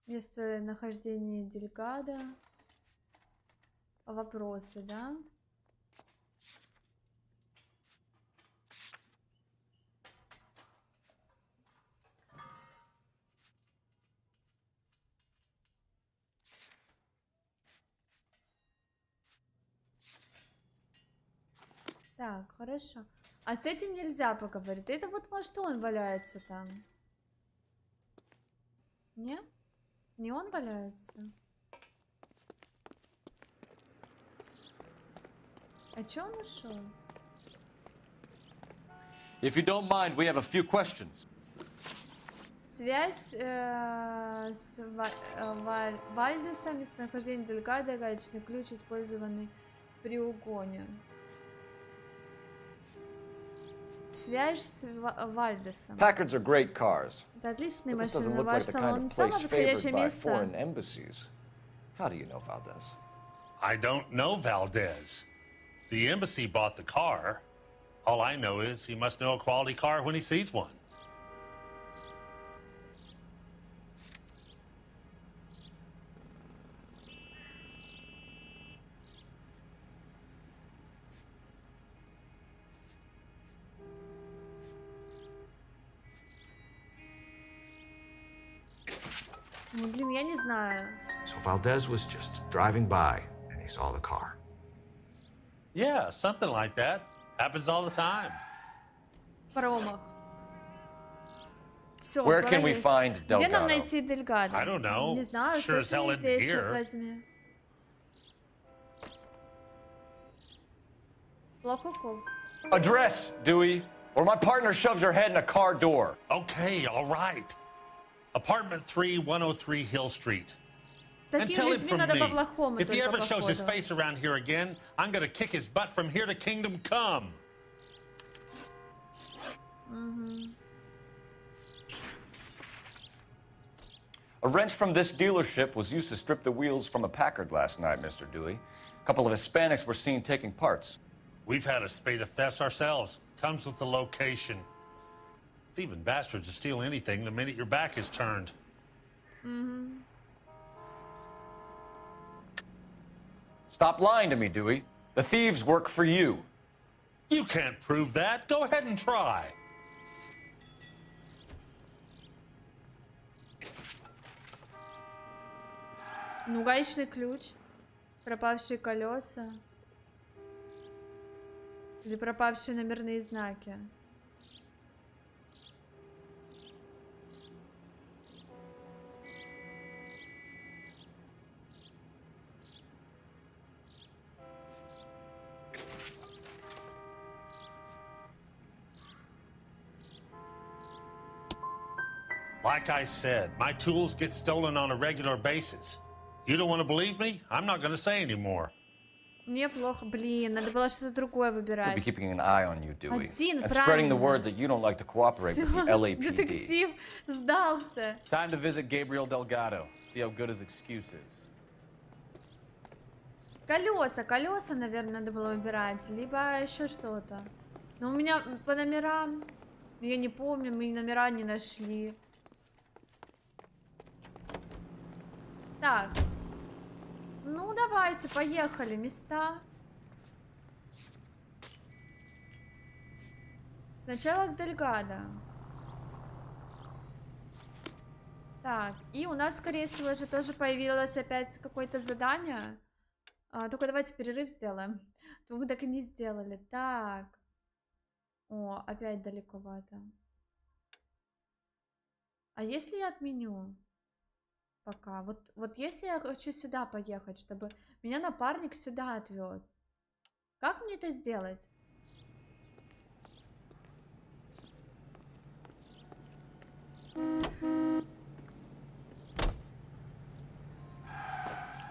Местонахождение Дельгадо. Вопросы, да? Так, хорошо. А с этим нельзя поговорить. Это вот, может, он валяется там. Не? Не он валяется? А чё он ушел? If you don't mind, we have a few questions. Связь с Вальдесом, местонахождение Дельгадо, гаечный ключ, использованный при угоне. Связь с Вальдесом. Packards are great cars. Это отличные But this doesn't машины. look like Ваш the kind салон of самое place подходящее favored by место. foreign embassies. How do you know Valdez? I don't know Valdez. The embassy bought the car. All I know is he must know a quality car when he sees one. Ну, блин, я не знаю. So Valdez was just driving by and he saw the car. Yeah, something like that. Happens all the time. Промах. Все, Where can we find Delgado? Где нам найти Дельгадо? I don't know. Не знаю, Sure as hell точно не isn't здесь, here. черт возьми. Address, Dewey, or my partner shoves her head in a car door. Okay, all right. Apartment 3, 103 Hill Street. And tell him from me, if he ever shows his face around here again, I'm gonna kick his butt from here to kingdom come. A wrench from this dealership was used to strip the wheels from a Packard last night, Mr. Dewey. A couple of Hispanics were seen taking parts. We've had a spate of thefts ourselves. Comes with the location. Thieving bastards will steal anything the minute your back is turned. Stop lying to me, Dewey. The thieves work for you. You can't prove that. Go ahead and try. Ну, гаечный ключ. Пропавшие колеса. Или пропавшие номерные знаки. Like I said, my tools get stolen on a regular basis. You don't want to believe me? I'm not going to say anymore. Мне плохо, блин, надо было что-то другое выбирать. We'll be keeping an eye on you, Dewey. Один, and spreading the word that you don't like to cooperate with the LAPD. Детектив сдался. Time to visit Gabriel Delgado. See how good his excuse is. Колеса, наверное, надо было выбирать, либо еще что-то. Но у меня по номерам, я не помню, мы номера не нашли. Так. Ну, давайте, поехали. Места. Сначала к Дельгадо. Так, и у нас, скорее всего, же тоже появилось опять какое-то задание. Только давайте перерыв сделаем. То мы так и не сделали. Так. О, опять далековато. А если я отменю? Пока. Вот если я хочу сюда поехать, чтобы меня напарник сюда отвез. Как мне это сделать?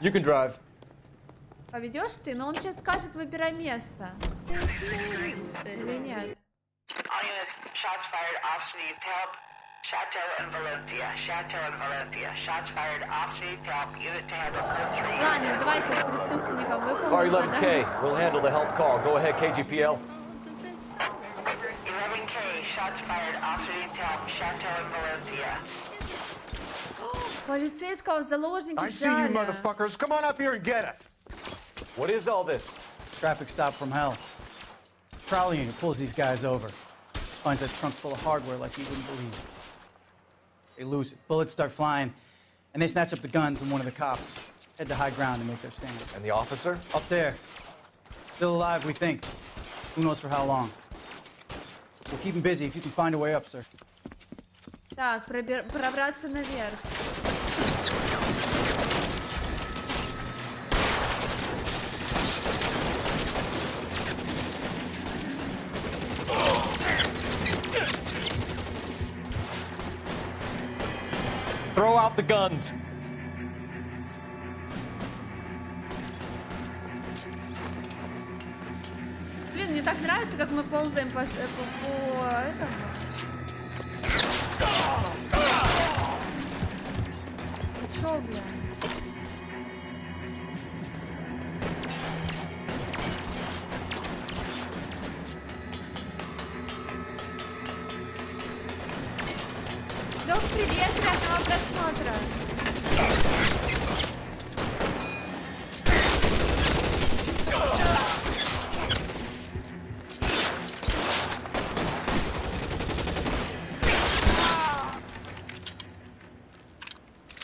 You can drive. Поведешь ты? Но он сейчас скажет, выбирай место. Или нет? All units, shots fired, officer needs help. Chateau and Valencia. Chateau and Valencia. Shots fired, officer needs help. Unit to handle code 3. Ладно, давайте с преступником Car выполним 11K, we'll handle the help call. Go ahead, KGPL. 11K, shots fired, officer needs help. Chateau and Valencia. Полицейского в заложники I see you motherfuckers. Come on up here and get us. What is all this? Traffic stop from hell. Prowler unit pulls these guys over. Finds a trunk full of hardware like you wouldn't believe. They lose it. Bullets start flying, and they snatch up the guns and one of the cops. Head to high ground and make their stand. And the officer? Up there. Still alive, we think. Who knows for how long. We'll keep him busy if you can find a way up, sir. Так, пробраться наверх. Throw out the guns. Блин, мне так нравится, как мы ползаем по этому. Чё, блин? Док, привет, приятного просмотра.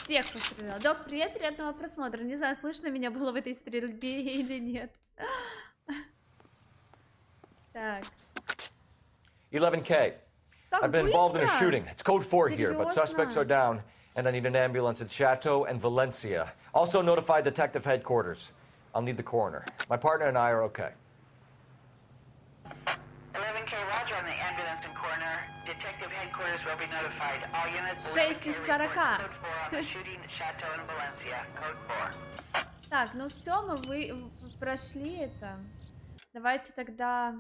Всех пострелял. Док, привет, приятного просмотра. Не знаю, слышно меня было в этой стрельбе или нет. Так. 11K. I've been involved in a shooting. It's code 4 here, but suspects are down, and I need an ambulance in Chateau and Valencia. Also notify detective headquarters. I'll need the coroner. My partner and I are okay. 11K, Roger on the ambulance and coroner. Detective headquarters will be notified. All units. 6 из 40. Code 4 on the shooting at Chateau in Valencia. Code 4. Так, ну все, мы прошли это. Давайте тогда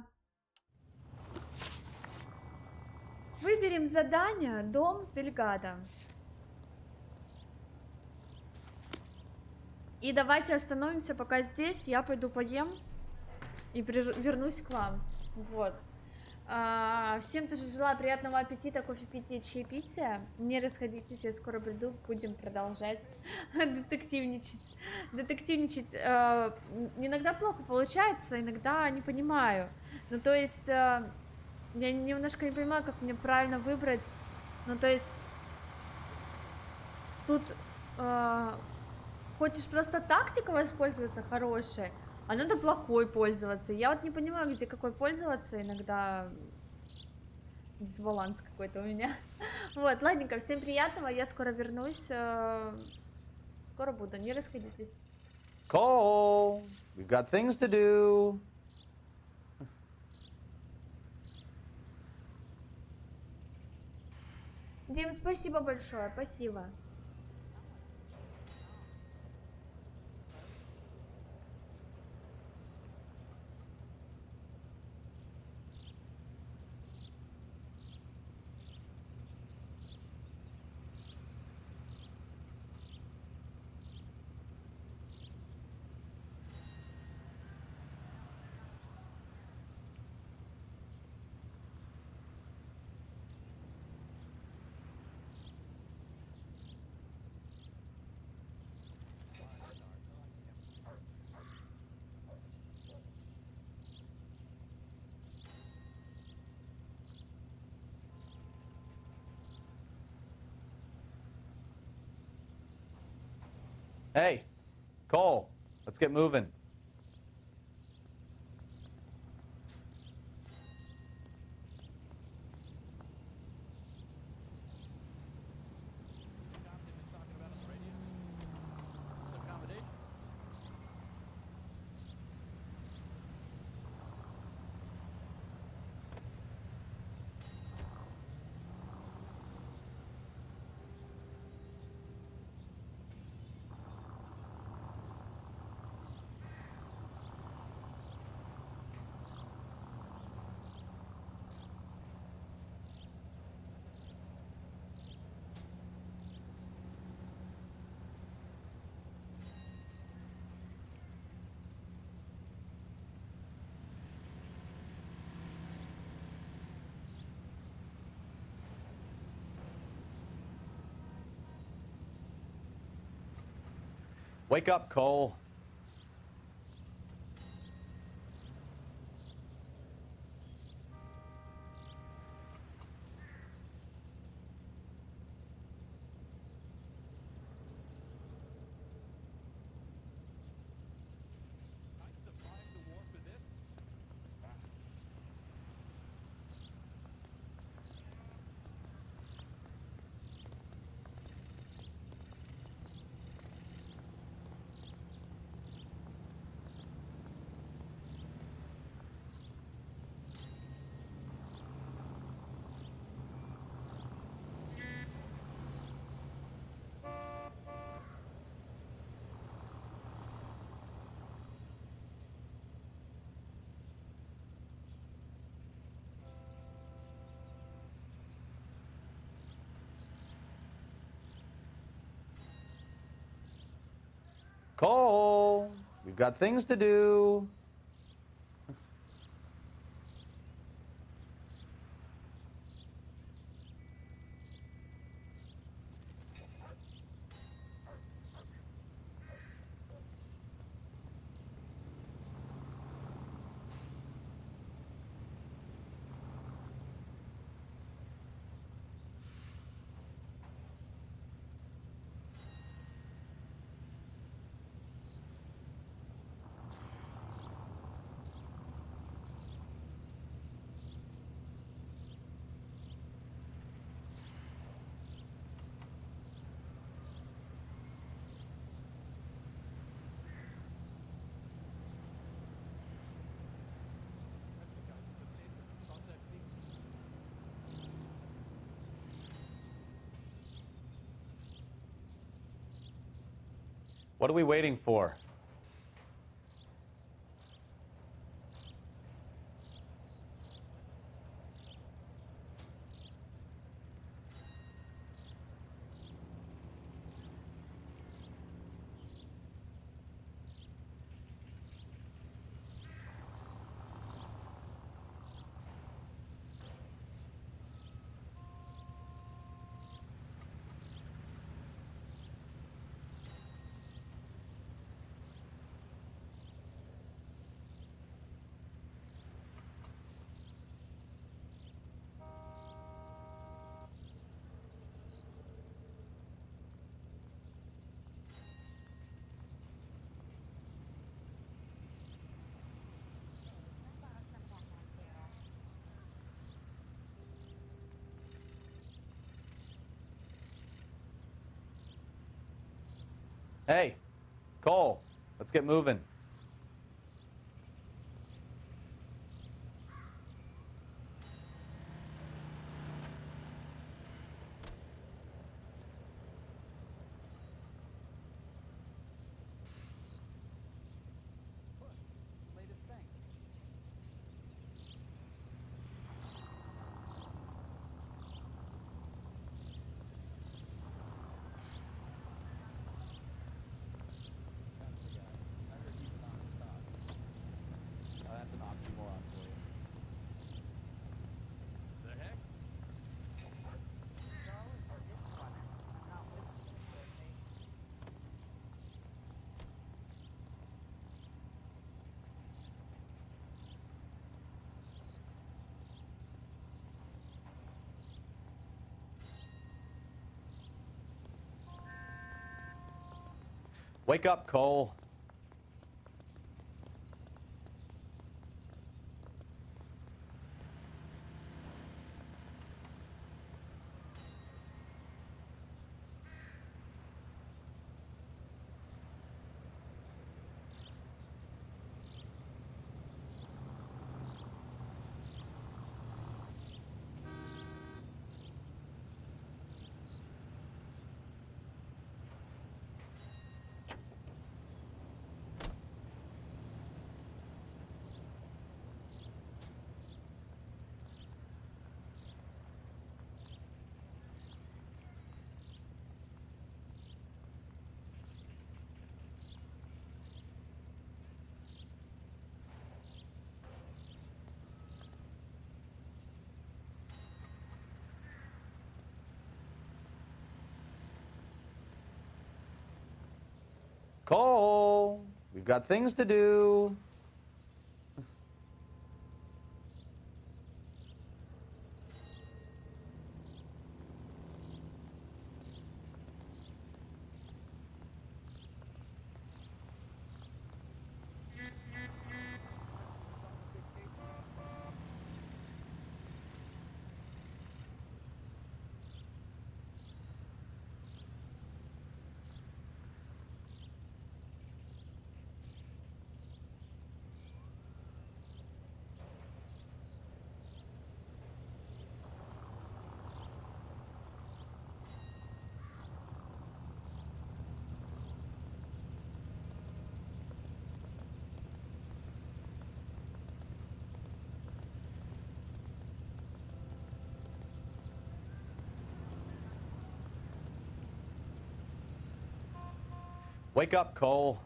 выберем задание «Дом Дельгадо». И давайте остановимся пока здесь. Я пойду поем и вернусь к вам. Вот. Всем тоже желаю приятного аппетита, кофе пить и чаепития. Не расходитесь, я скоро приду, будем продолжать детективничать. Иногда плохо получается, иногда не понимаю. Ну, то есть, я немножко не понимаю, как мне правильно выбрать. Ну, то есть, тут хочешь просто тактика воспользоваться хорошей, а надо плохой пользоваться. Я вот не понимаю, где какой пользоваться, иногда дисбаланс какой-то у меня. Вот, ладненько, всем приятного, я скоро вернусь, скоро буду, не расходитесь. Cole, we've got things to do. Дим, спасибо большое, спасибо. Hey, Cole, let's get moving. Wake up, Cole. Cole, we've got things to do. What are we waiting for? Hey, Cole, let's get moving. That's an oxymoron for you. The heck? Wake up, Cole. Cole, we've got things to do. Wake up, Cole.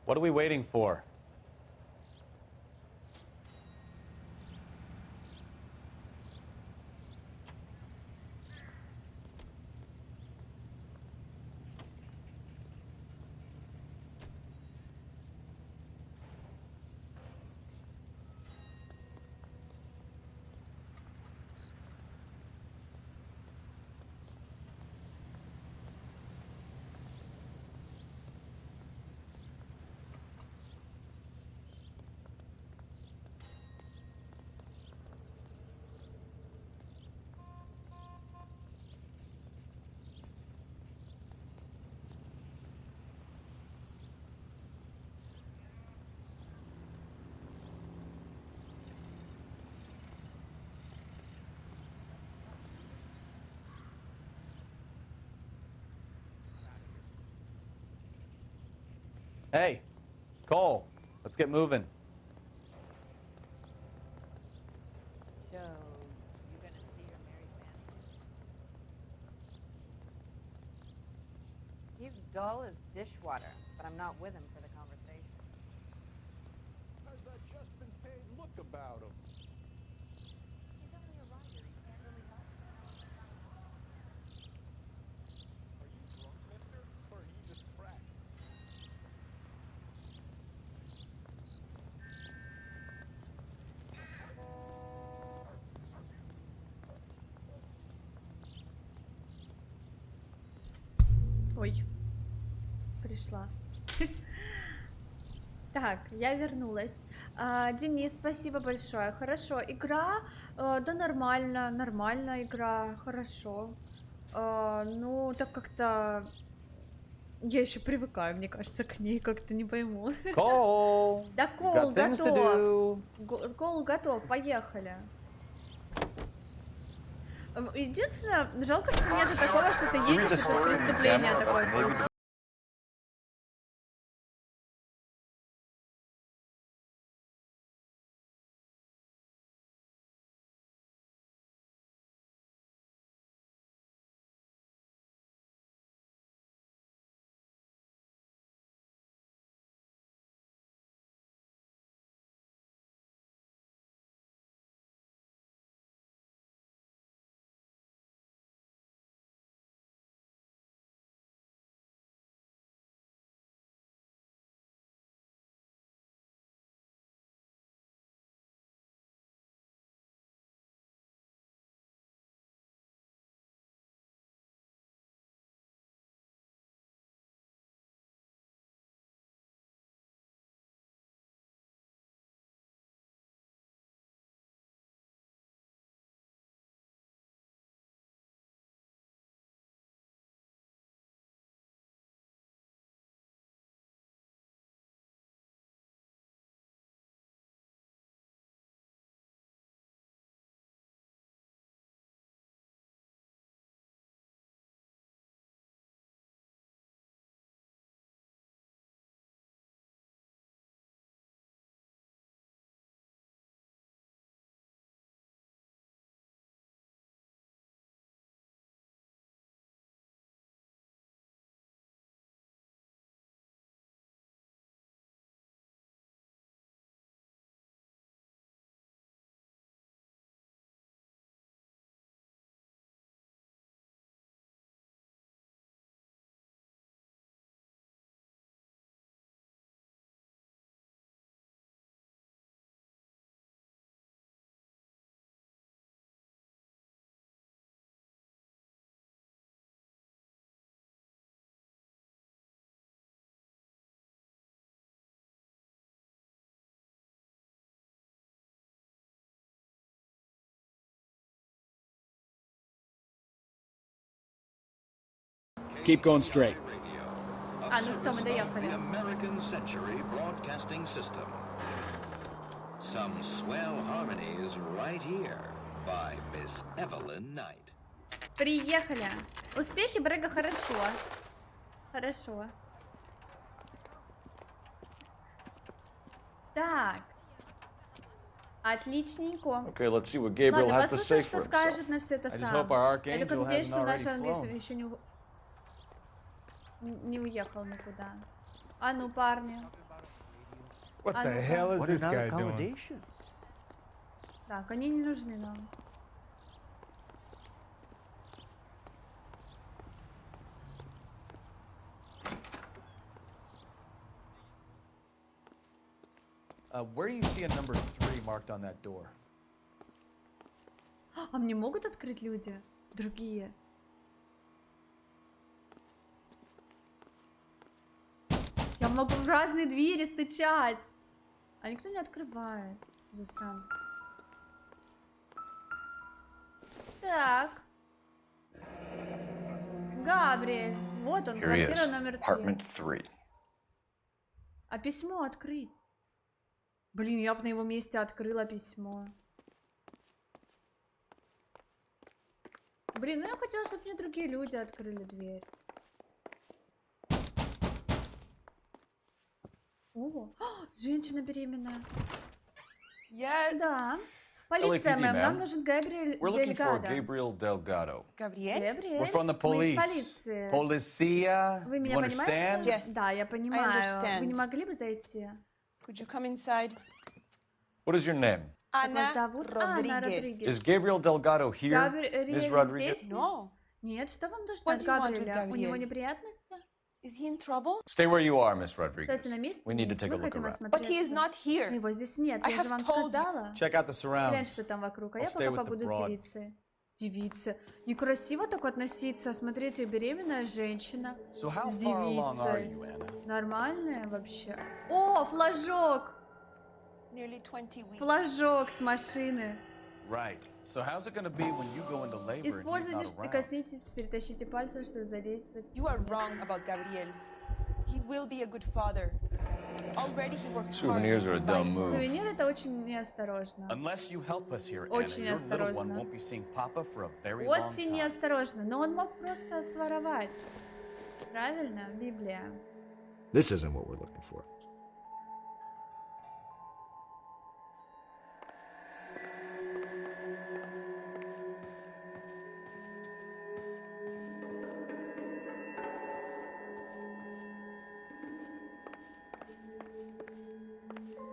What are we waiting for? Hey, Cole, let's get moving. So, you gonna see your married man again? He's dull as dishwater, but I'm not with him for the conversation. How's that just been paid look about him? He's only a writer. He can't really help. Are you drunk, mister? Or are you just cracked? Ой, пришла. Так, я вернулась. Денис, спасибо большое. Хорошо, игра, да нормально, нормальная игра, хорошо. Ну, так как-то я еще привыкаю, мне кажется, к ней, как-то не пойму. Cole, Да, Кол готов. Кол готов, поехали. Единственное, жалко, что нету такого, что ты едешь, и тут преступление такое случилось. Keep going straight. Ну все, мы доехали. American Century Broadcasting System. Some swell harmonies right here by Miss Evelyn Knight. Приехали. Успехи, Брэга, хорошо. Хорошо. Так. Отличненько. Okay, let's see what Gabriel has to say for что himself. скажет на все это I just сам. hope our Я только archangel надеюсь, hasn't что наш already ангел flown. еще не уехал никуда. А ну, парни. What the hell is this guy doing? Так, они не нужны нам. Where do you see a number 3 marked on that door? А мне могут открыть люди? Другие? Я могу в разные двери стучать. А никто не открывает. Засранка. Так. Габриэль. Вот он, квартира номер 3. А письмо открыть? Блин, я бы на его месте открыла письмо. Блин, ну я хотела, чтобы мне другие люди открыли дверь. О, женщина беременная. Да. Полиция, мэм, нам нужен Габриэль Делгадо. Габриэль? We're from the police. Полиция. Policia. Вы меня понимаете? Yes. Да, я понимаю. Вы не могли бы зайти? Could you come inside? What is your name? Анна Родригес. Is Gabriel Delgado here, Ms. Rodriguez? No. Нет, что вам нужно от Габриэля? У него неприятности? Is he in trouble? Stay where you are, Ms. Rodriguez. Кстати, на месте. We need to take a look around. But he is not here. Его здесь нет, я же вам сказала. Check out the Глянь, surrounds. что там вокруг, а I'll я stay пока with the побуду broad. с девицей. С девицей. Некрасиво так относиться. Смотрите, беременная женщина. So how С far along are девицей. you, Anna? Нормальная вообще. О, флажок! Nearly 20 weeks. Флажок с машины. Right. So how's it gonna be when you go into labor and he's Используйте, not around? коснитесь, перетащите пальцем, чтобы задействовать. You are wrong about Gabriel. He will be a good father. Already he works Souvenirs are a dumb move. Сувенир это очень неосторожно. Unless you help us here, Anna, Очень your little one осторожно. won't be seeing Papa for a very long Очень time. неосторожно. Но он мог просто своровать. Правильно? Библия. This isn't what we're looking for.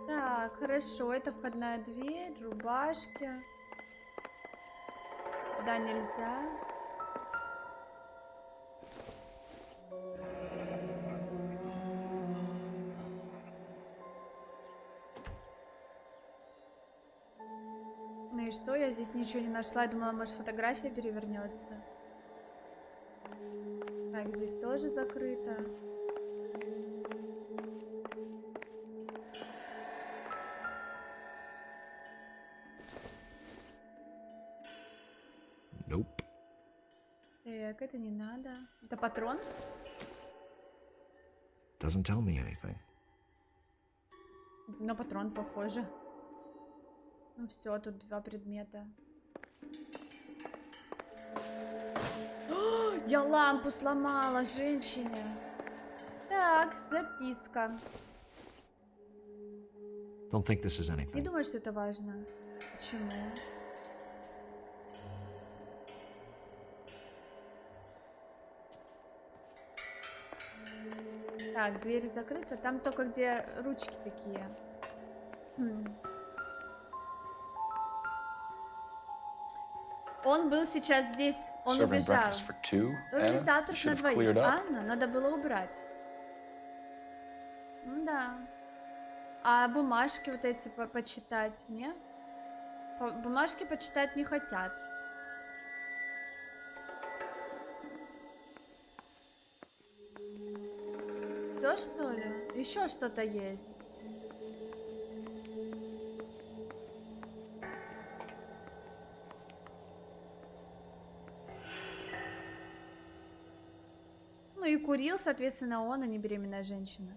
Так, хорошо. Это входная дверь, рубашки. Сюда нельзя. Ну и что? Я здесь ничего не нашла. Я думала, может, фотография перевернется. Так, здесь тоже закрыто. Nope. Так, это не надо. Это патрон? Doesn't tell me anything. На патрон похоже. Ну все, тут 2 предмета. О, я лампу сломала женщине. Так, записка. Don't think this is Не anything. думаю, что это важно. Почему? Так, дверь закрыта. Там только где ручки такие. Он был сейчас здесь. Он Serving убежал. breakfast for two, Только Anna? завтрак You на should have 2. cleared up. Анна, надо было убрать. Да. А бумажки вот эти почитать, не? Бумажки почитать не хотят. Все, что ли? Еще что-то есть. Ну и курил, соответственно, он, а не беременная женщина.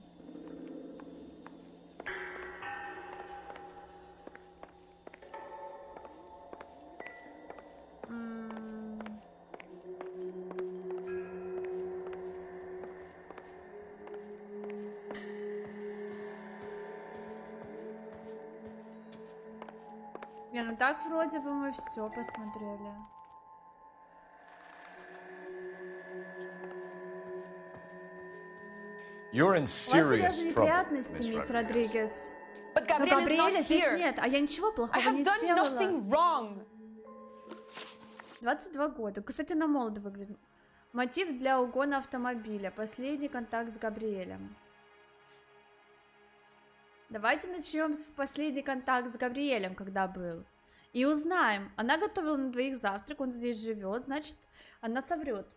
Не, ну так вроде бы мы все посмотрели. You're in У вас серьезные serious trouble, неприятности, Miss мисс Rodriguez. Родригес. But Но Gabriel is Габриэля not здесь here. нет, а я ничего I плохого have не done сделала. nothing wrong. 22 года. Кстати, на молодо выглядит. Мотив для угона автомобиля. Последний контакт с Габриэлем. Давайте начнем с последний контакт с Габриэлем, когда был. И узнаем. Она готовила на двоих завтрак, он здесь живет, значит, она соврет.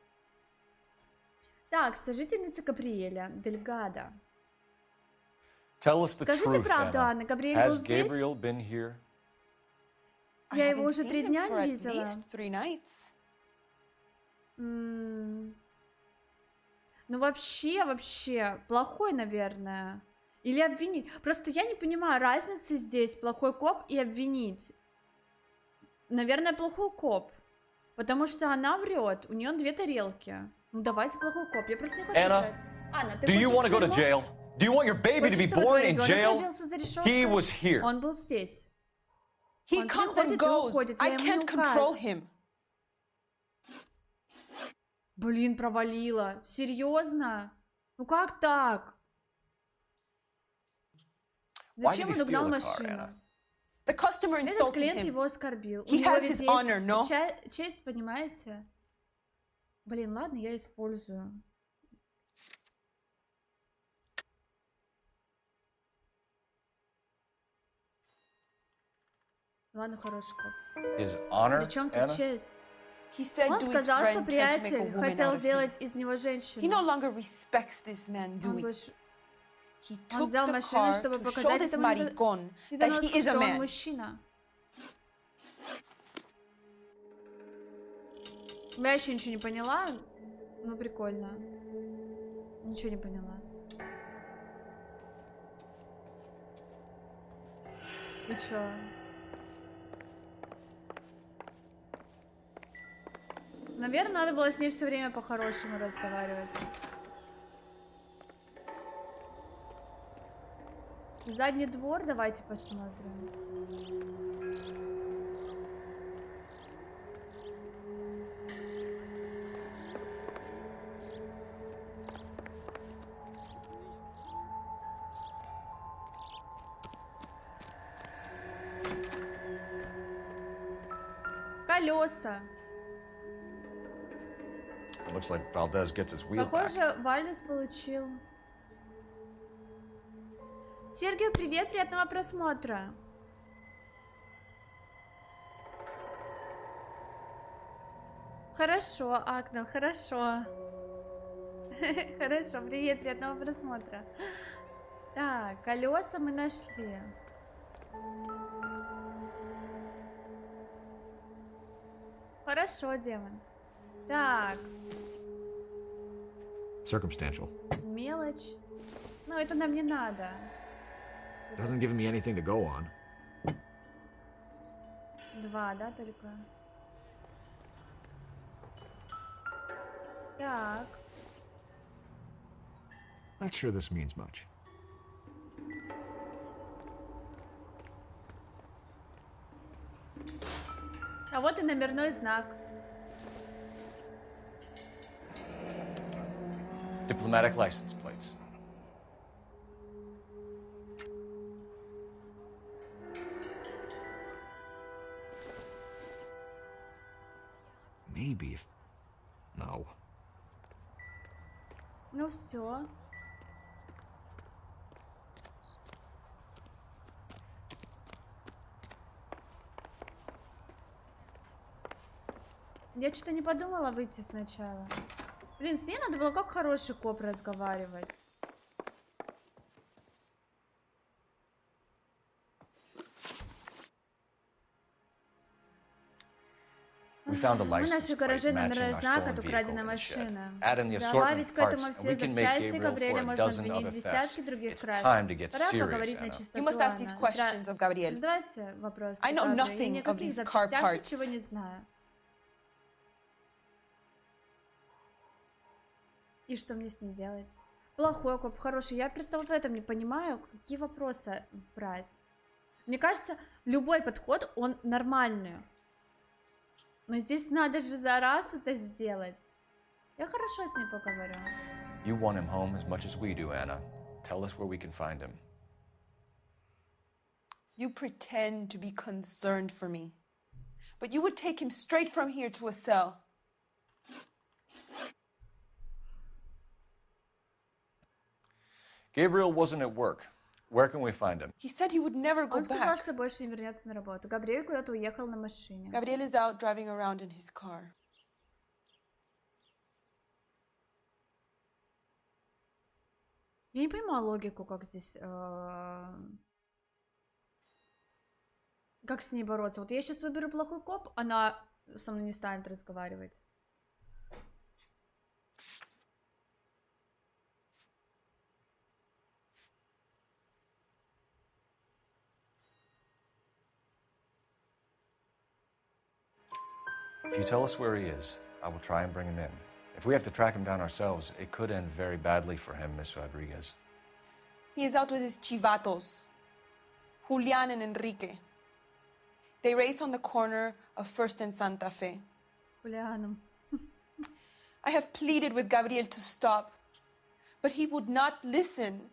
Так, сожительница Габриэля, Дельгада. Tell us the Скажите truth, правду, Anna. Анна, Габриэль был Has здесь? Gabriel been here? Я его уже 3 дня не видела. 3 nights. Ну вообще, плохой, наверное. Или обвинить. Просто я не понимаю разницы здесь, плохой коп и обвинить. Наверное, плохой коп. Потому что она врет, у нее 2 тарелки. Ну давайте плохой коп, я просто не хочу играть. Анна, ты do you want to go to тюрьму? jail? Do you want your baby to be Хочешь, чтобы born твой in ребенок jail? родился за решеткой? He was here. Он был здесь. He Он comes приходит and и goes. уходит, I я ему can't не control указ. him. Блин, провалила. Серьезно? Ну как так? Why Зачем did he он угнал steal the car, машину? Anna? The customer Этот insulted клиент him. его оскорбил. He У него has ведь his есть honor, no? честь, понимаете? Блин, ладно, я использую. Ладно, хороший коп. His honor, Причем тут Anna? честь? He said Он to his сказал, что friend, tried to make a приятель woman хотел out of him. сделать из него He женщину. no longer respects this man, Он Dewey. больше- He Он took взял the машину, car чтобы to show показать this этому maricón that недоноску, he is a что он man. мужчина. Я еще ничего не поняла. Ну, прикольно. Ничего не поняла. И чё? Наверное, надо было с ней все время по-хорошему разговаривать. Задний двор, давайте посмотрим. Колеса. It looks like Valdez gets his wheel back. Похоже, Вальдес получил. Сергею, привет, приятного просмотра. Хорошо, Акнов, хорошо. Хорошо, привет, приятного просмотра. Так, колеса мы нашли. Хорошо, демон. Так. Circumstantial. Мелочь. Ну, это нам не надо. Doesn't give me anything to go on. 2, да, только? Так. Not sure this means much. А вот и номерной знак. Diplomatic license plates. Maybe if... No. Ну все. Я что-то не подумала выйти сначала. Блин, с ней надо было как хороший коп разговаривать. We found a Мы license нашли в plate гараже matching номерной our знак stolen от vehicle украденной in the shed. машины. Add in the Добавить assortment к этому parts, все and we can make запчасти Gabriel Габриэля for a можно dozen обвинить other десятки thefts. других It's краж. time to get Пора serious, поговорить на Anna. чистоту, You must ask these Анна. questions of Gabriel. Задавайте вопросы. I know Габриэль. Я nothing ни о of каких these car запчастях parts. ничего не знаю. И что мне с ней делать? Плохой коп, хороший. Я просто вот в этом не понимаю, какие вопросы брать. Мне кажется, любой подход, он нормальный. Но здесь надо же за раз это сделать. Я хорошо с ней поговорю. You want him home as much as we do, Anna. Tell us where we can find him. You pretend to be concerned for me, but you would take him straight from here to a cell. Gabriel wasn't at work. Where can we find him? He said he would never go Он сказал, back. что больше не вернется на работу. Габриэль куда-то уехал на машине. Gabriel is out driving around in his car. Я не понимаю логику, как здесь... Как с ней бороться? Вот я сейчас выберу плохой коп, она со мной не станет разговаривать. If you tell us where he is, I will try and bring him in. If we have to track him down ourselves, it could end very badly for him, Miss Rodriguez. He is out with his chivatos, Julian and Enrique. They race on the corner of First and Santa Fe. Julianem. I have pleaded with Gabriel to stop, but he would not listen.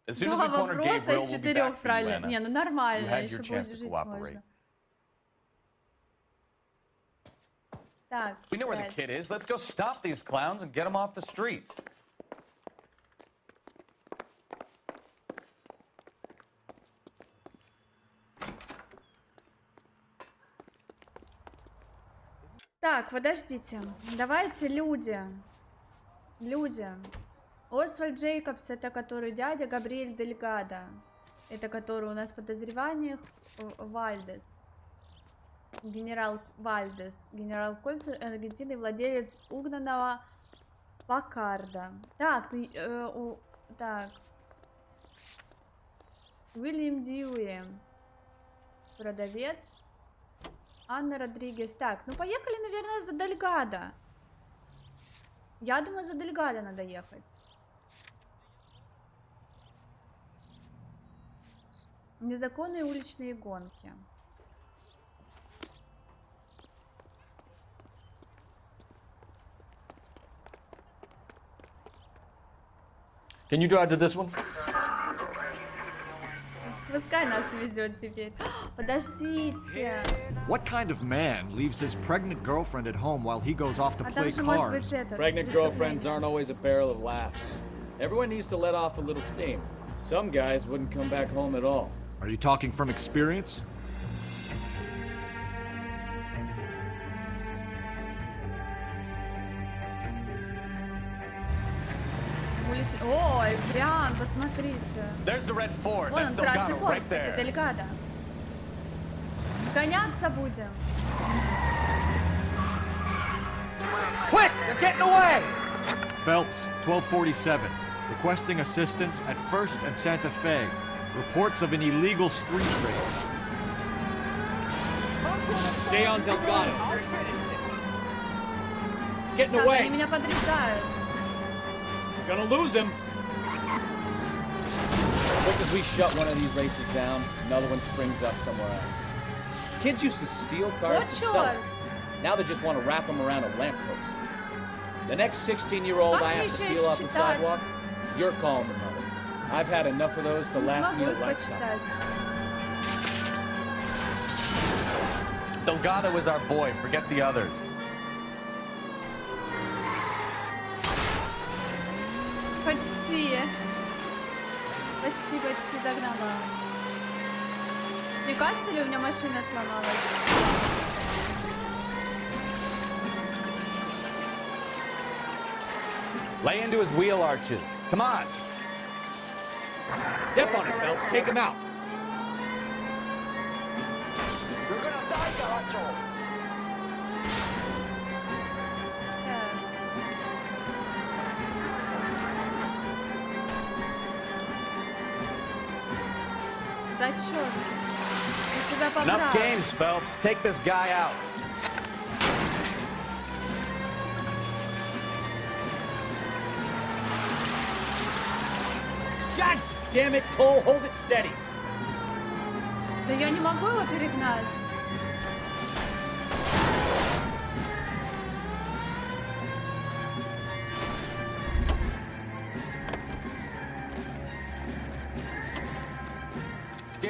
As soon as we corner Gabriel, we'll be back from Atlanta. Не, ну нормально. You had your chance to cooperate. Так, we know where the kid is. Let's go stop these clowns and get him off the streets. Так, подождите. Давайте люди. Люди. Освальд Джейкобс, это который дядя, Габриэль Дельгадо. Это который у нас в подозреваниях. Вальдес. Генерал Вальдес. Генерал консул Аргентины, владелец угнанного Паккарда. Так, так. Уильям Дьюи. Продавец. Анна Родригес. Так, ну поехали, наверное, за Дельгадо. Я думаю, за Дельгадо надо ехать. Незаконные уличные гонки. Can you drive to this one? Пускай нас везет теперь. Подождите. What kind of man leaves his pregnant girlfriend at home while he goes off to play cards? Pregnant girlfriends aren't always a barrel of laughs. Everyone needs to let off a little steam. Some guys wouldn't come back home at all. Are you talking from experience? Ой, прям, посмотрите. There's the red Ford. Вон That's он, красный Delgado форт, right there. это Дельгадо. Гоняться будем. Quick! They're getting away! Phelps, 1247. Requesting assistance at First and Santa Fe. Reports of an illegal street race. Stay on Delgado. He's getting Так, away. они меня подрезают. Gonna lose him. Quick as we shut one of these races down, another one springs up somewhere else. Kids used to steal cars to sell them. Now they just want to wrap them around a lamppost. The next 16-year-old I have to peel off the sidewalk, you're calling the mother. I've had enough of those to last me a lifetime. Delgado is our boy. Forget the others. Почти. Почти догнала. Не кажется ли, у меня машина сломалась? Lay into his wheel arches. Come on. Step on it, Phelps. Take him out. You're gonna die, Galacho! Да чёрт. Я тебя побрал. Enough games, Phelps. Take this guy out. God damn it, Cole. Hold it steady. Да я не могу его перегнать.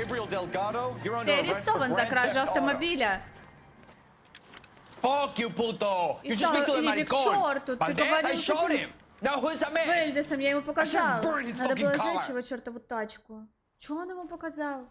Ты арестован за кражу автомобиля. Fuck you, puto! You just Иди speak to him к черту, ты говорил с этим Now who's the man? Вельдесом, я ему показал. burn his Надо было fucking car. сжечь его чертову тачку. Че он ему показал?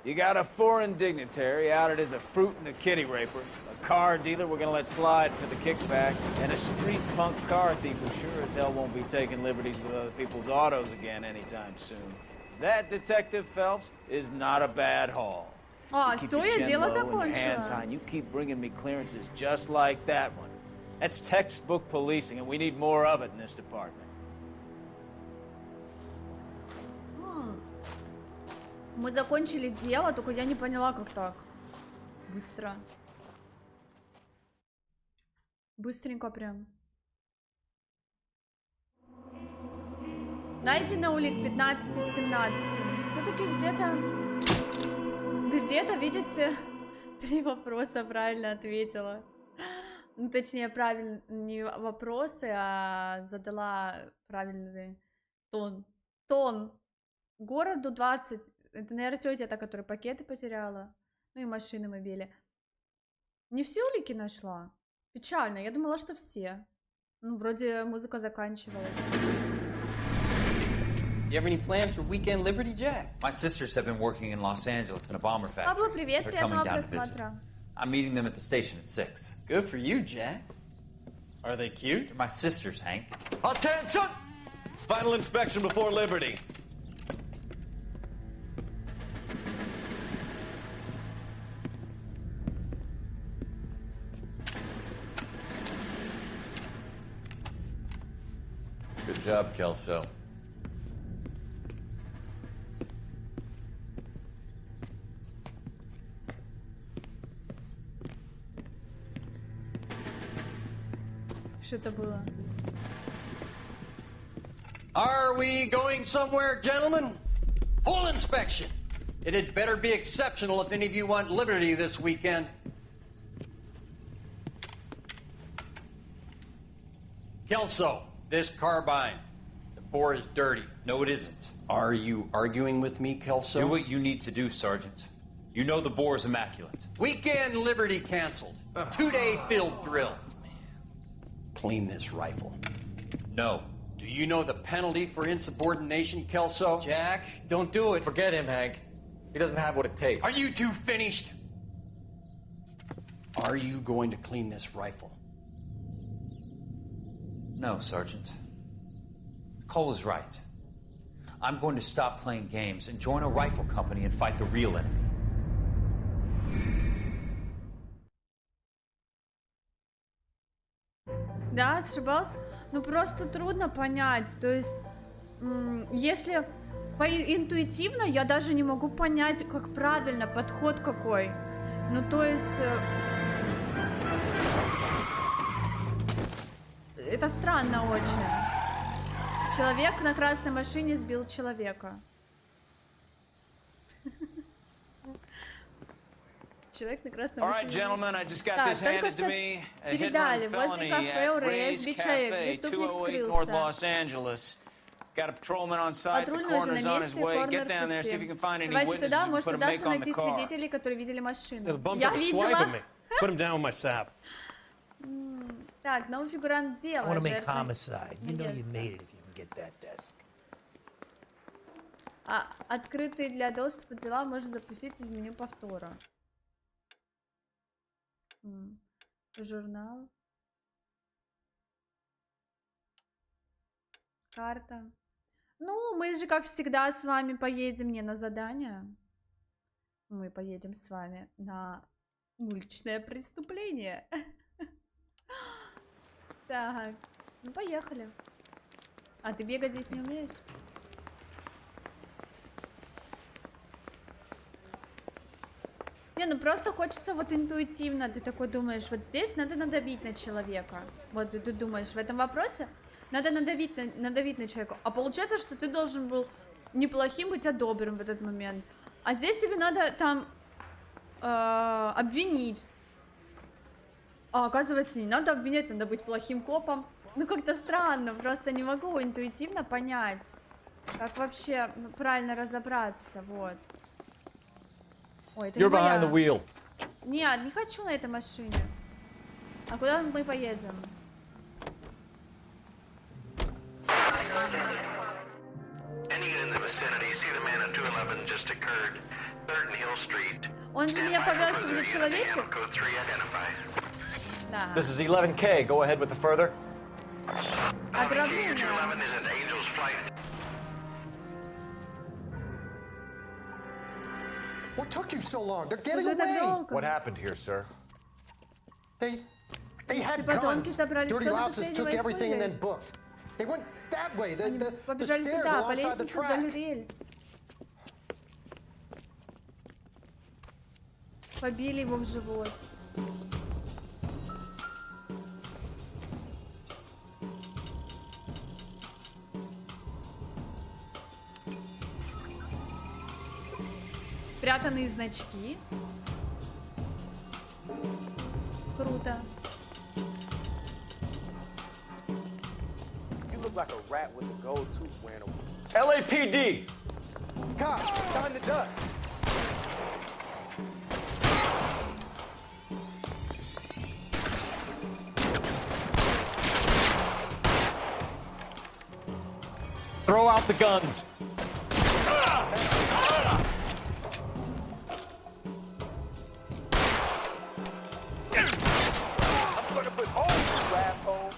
You got a foreign dignitary outed as a fruit and a kitty raper, a car dealer we're gonna let slide for the kickbacks, and a street punk car thief who sure as hell won't be taking liberties with other people's autos again anytime soon. That, Detective Phelps, is not a bad haul. А, все, я дело закончила. You keep bringing me clearances just like that one. That's textbook policing, and we need more of it in this department. Мы закончили дело, только я не поняла, как так. Быстро. Быстренько прям. Найдено улик 15 из 17. Все-таки где-то, видите, 3 вопроса правильно ответила. Ну, точнее, правильно, не вопросы, а задала правильный тон. Тон. Городу 20. Это, наверное, тетя та, которая пакеты потеряла. Ну и машины мы били. Не все улики нашла. Печально. Я думала, что все. Ну, вроде музыка заканчивалась. You have any plans for weekend Liberty, Jack? My sisters have been working in Los Angeles in a bomber factory. Пабло, привет, They're приятного coming down to visit. просмотра. I'm meeting them at the station at 6. Good for you, Jack. Are they cute? They're my sisters, Hank. Attention! Final inspection before Liberty. Good job, Kelso. Что это было? Are we going somewhere, gentlemen? Full inspection. It had better be exceptional if any of you want liberty this weekend. Kelso, this carbine. The bore is dirty. No, it isn't. Are you arguing with me, Kelso? Do what you need to do, Sergeant. You know the bore is immaculate. Weekend liberty canceled. 2-day field drill. Clean this rifle. No. Do you know the penalty for insubordination, Kelso? Jack, don't do it. Forget him, Hank. He doesn't have what it takes. Are you two finished? Are you going to clean this rifle? No, Sergeant. Cole is right. I'm going to stop playing games and join a rifle company and fight the real enemy. Да, ошибался. Ну просто трудно понять. То есть, если интуитивно, я даже не могу понять, как правильно, подход какой. Ну то есть... Это странно очень. Человек на красной машине сбил человека. Человек на красной машине. Так, только что передали. Возле кафе у Рэя сбит человек. Преступник скрылся. Патрульный уже на месте, корнер-пути. Давайте туда, может удастся найти свидетелей, которые видели машину. Я видела. Так, новый фигурант дела. Открытые для доступа дела можно запустить из меню повтора. Журнал. Карта. Ну, мы же, как всегда, с вами поедем не на задание. Мы поедем с вами на уличное преступление. Так, ну поехали. А ты бегать здесь не умеешь? Не, ну просто хочется вот интуитивно, ты такой думаешь, вот здесь надо надавить на человека. Вот ты думаешь, в этом вопросе надо надавить на человека. А получается, что ты должен был неплохим быть, а добрым в этот момент. А здесь тебе надо там обвинить. А оказывается, не надо обвинять, надо быть плохим копом. Ну как-то странно, просто не могу интуитивно понять. Как вообще правильно разобраться, вот. Ой, это You're не моя. behind the wheel. Нет, не хочу на этой машине. А куда мы поедем? Он же меня повез в человечек? Да. This is 11K. Go ahead with the further. Ограбление. What took you so long? They're getting away. What happened here, sir? They had guns. Dirty Louses took everything and then booked. They went that way. The Побежали stairs туда, по alongside the лестнице вдоль track. рельс. Побили его в живот. Спрятанные значки. Круто. You look like a rat with a gold tooth wearing a... LAPD! Cops, behind the dust. Throw out the guns. I'm gonna put holes in you, asshole.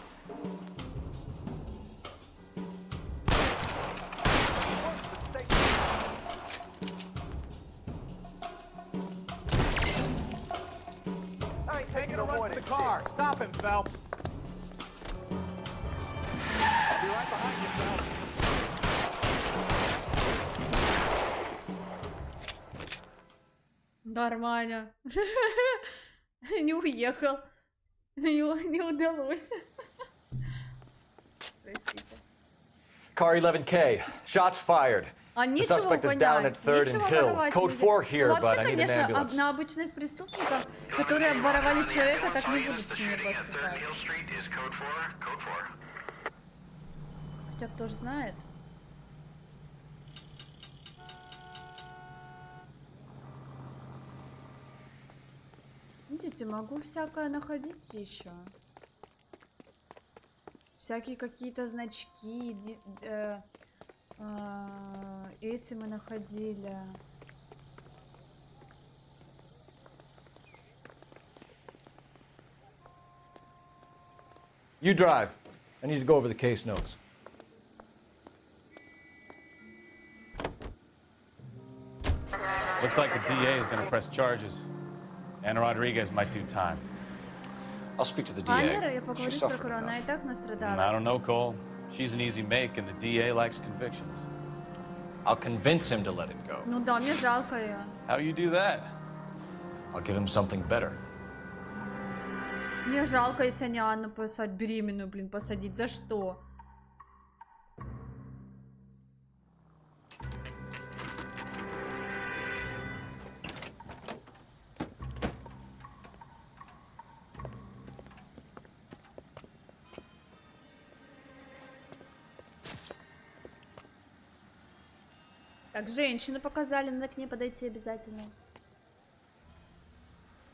I ain't taking no more than the car. Stop him, Phelps. I'll be right behind you, Phelps. Нормально. Не уехал. Не удалось. Простите. Car 11K. Shots fired. А The нечего suspect is down at понять, 3rd and нечего Hill. воровать. Code 4 here, Вообще, but I need an конечно, ambulance. на обычных преступников, которые обворовали человека, так не будут с ними поступать. Хотя кто ж знает. Видите, могу всякое находить еще. Всякие какие-то значки. Эти мы находили. You drive. I need to go over the case notes. Looks like the DA is going to press charges. Anna Rodriguez might do time. I'll speak to the Анна, DA. я поговорю с прокурором, она и так настрадала. I don't know, Cole. She's an easy make, and the DA likes convictions. I'll convince him to let him go. Ну да, мне жалко ее. How you do that? I'll give him something better. Мне жалко, если они Анну посадить, беременную, блин, посадить. За что? Так, женщину показали, надо к ней подойти обязательно.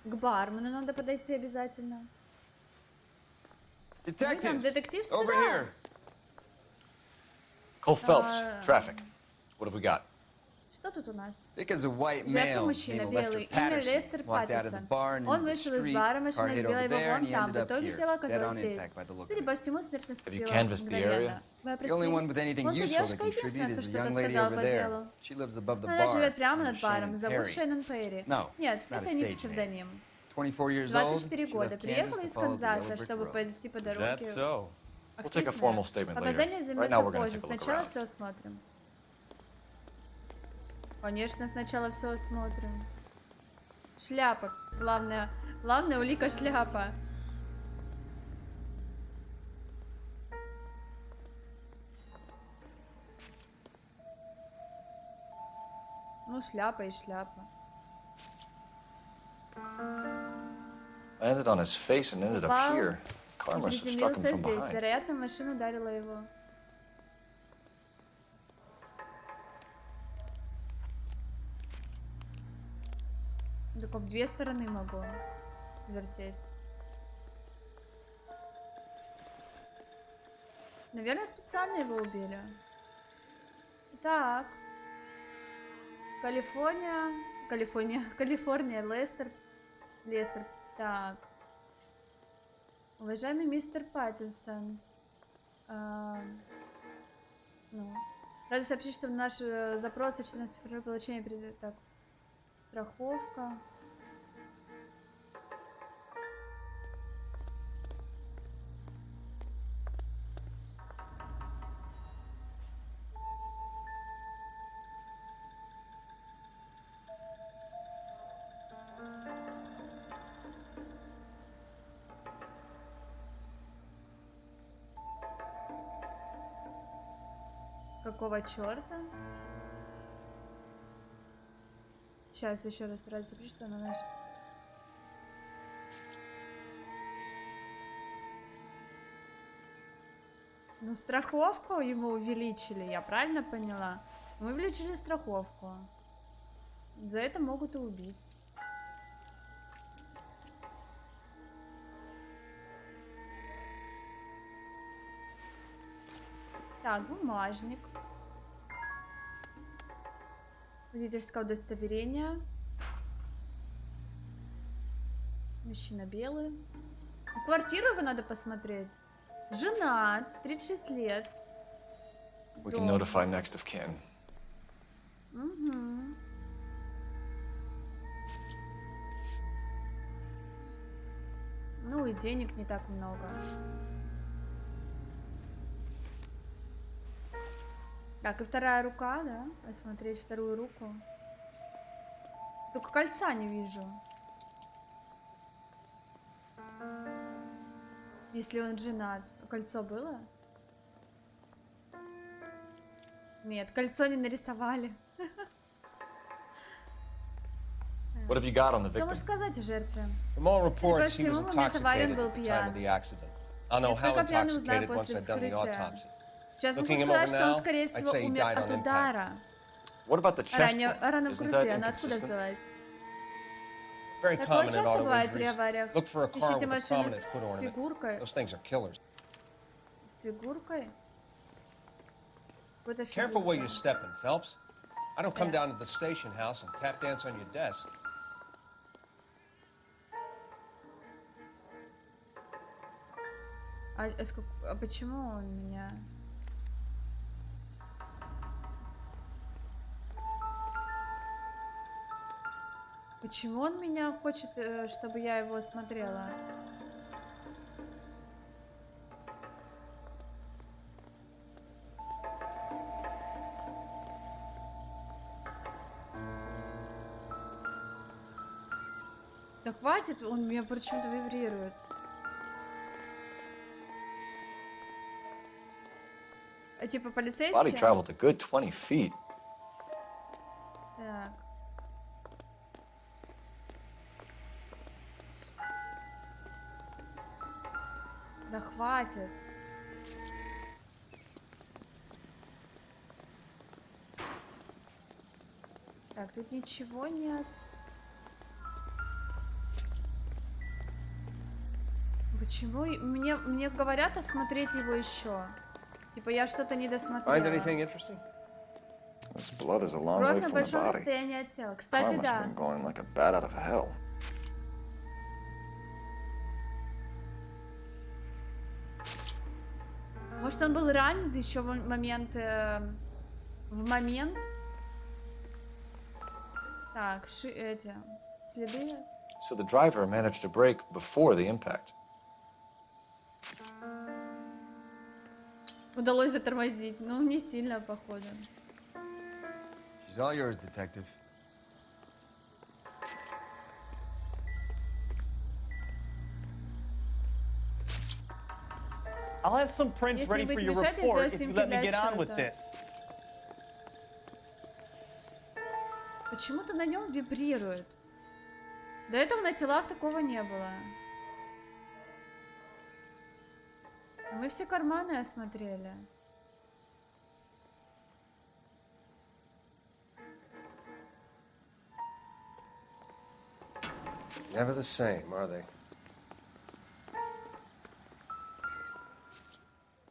К бармену надо подойти обязательно. Detectives, детектив over сюда. here. Cole Phelps, traffic. What have we got? Что тут у нас? Thick as a white Жертва male мужчина, named Lester белый, имя Patterson. Лестер Walked out of the Паттисон. bar and Он into the вышел из street. бара, Car машина hit сбила over его there, вон and he там. В ended up итоге here. тело Dead оказалось on здесь. impact by the look of Судя it. по всему, смерть Have you наступила canvassed the area? Вы The only one with опросили? anything Вон та useful to девушка contribute единственная, is кто the что-то young lady сказала over по there. делу. She lives above the Она bar. живет прямо Her над name's баром. Shannon Зовут Perry. Шеннон Перри. No, Нет, it's not это a не stage name. псевдоним. 24 years old. 24 She года. left Приехала Kansas из to follow the Канзаса, yellow brick чтобы road. пойти по Is that дороге. so? We'll take a formal statement later. Показания Right займутся now we're going to позже. take a look Сначала around. все осмотрим. Конечно, сначала все осмотрим. Шляпа. Главная улика шляпа. Ну, шляпа и шляпа. Landed on his face and ended up here. Car must have struck him Приземлился from здесь. behind. Вероятно, машина ударила его. Только в две стороны могу вертеть. Наверное, специально его убили. Так. Калифорния, Лестер. Так. Уважаемый мистер Паттинсон. Рада сообщить, что наш запрос о цифровое получение так. Страховка. Какого черта? Сейчас еще раз запишу, что она наша. Ну, страховку ему увеличили, я правильно поняла? Мы увеличили страховку. За это могут и убить. Так, бумажник. Водительское удостоверение. Мужчина белый. Квартиру его надо посмотреть. Женат, 36 лет. We can notify next of kin. Угу. Ну и денег не так много. Так, и вторая рука, да? Посмотреть вторую руку. Только кольца не вижу. Если он женат. Кольцо было? Нет, кольцо не нарисовали. What have you got on the Что victim? можешь сказать о жертве? From all reports, По he was всему моменту Варен intoxicated был at the time пьян. of the accident. I'll know how Насколько пьяный узнаю intoxicated once после I've done the вскрытия. autopsy. Сейчас могу Looking him сказать, over что он, now, скорее I'd всего, say he умер died от on удара. What about the chest Рана wound? в Isn't груди, that она откуда inconsistent? взялась? Very Такое common in часто auto бывает при injuries. авариях. Look for a car Ищите with a машину prominent foot с ornament. фигуркой. Those things are killers. С фигуркой? Какой-то Careful where фигурка. you're stepping, Phelps. I don't come down to the station house and tap dance on your desk. А почему он меня... Почему он меня хочет, чтобы я его смотрела? Да хватит, он меня почему-то вибрирует. А типа полицейский? Body traveled a good 20 feet. Так. Да хватит. Так, тут ничего нет. Почему? Мне говорят осмотреть его еще. Типа я что-то не досмотрела. Find anything interesting? This blood is a long Кровь way на from the большом body. расстоянии от тела. Car Кстати, must have да. been going like a bat out of hell. Может, он был ранен еще в момент... в момент? Так, эти... следы... So the driver managed to brake before the impact. Удалось затормозить. Ну, не сильно, походу. She's all yours, detective. I'll have some prints ready for your report if you let me get on with this. Почему-то на нем вибрирует. До этого на телах такого не было. Мы все карманы осмотрели. Never the same, are they?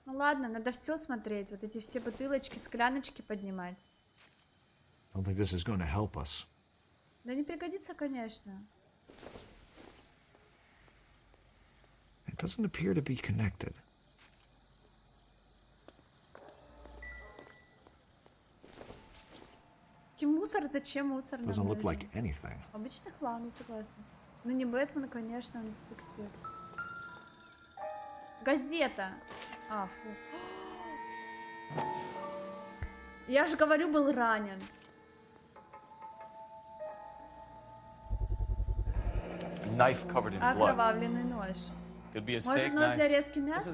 Ну ладно, надо все смотреть, вот эти все бутылочки, скляночки поднимать. I don't think this is going to help us. Да не пригодится, конечно. It doesn't appear to be connected. Мусор, зачем мусор? Doesn't look like anything. Обычный хлам, я согласна. Ну не Бэтмен, конечно, он детектив. Газета. А, фу. Я же говорю, был ранен. Knife covered in blood. Окровавленный нож. Может, нож для резки мяса?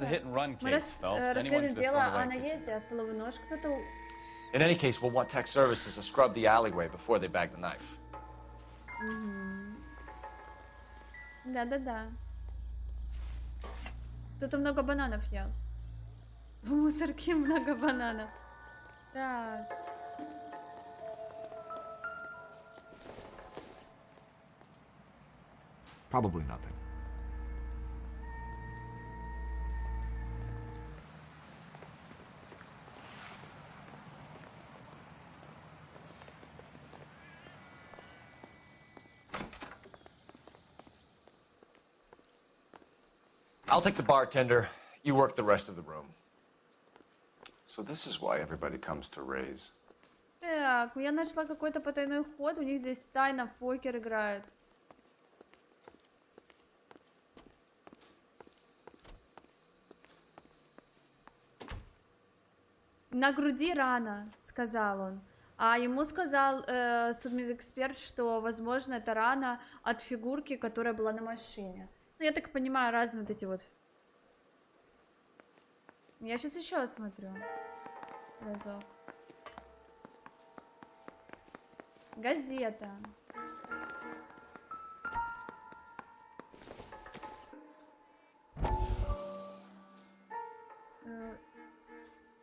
Мы расследуем дело о наезде, а столовый нож кто-то... In any case, we'll want tech services to scrub the alleyway before they bag the knife. Да-да-да. Кто-то много бананов ел. В мусорке много бананов. Так. Probably nothing. I'll take the bartender. You work the rest of the room. So this is why everybody comes to Ray's. Так, я нашла какой-то потайной ход. У них здесь тайно в покер играют. На груди рана, сказал он. А ему сказал судмедэксперт, что, возможно, это рана от фигурки, которая была на машине. Ну, я так понимаю, разные вот эти вот. Я сейчас еще осмотрю. Разок. Газета.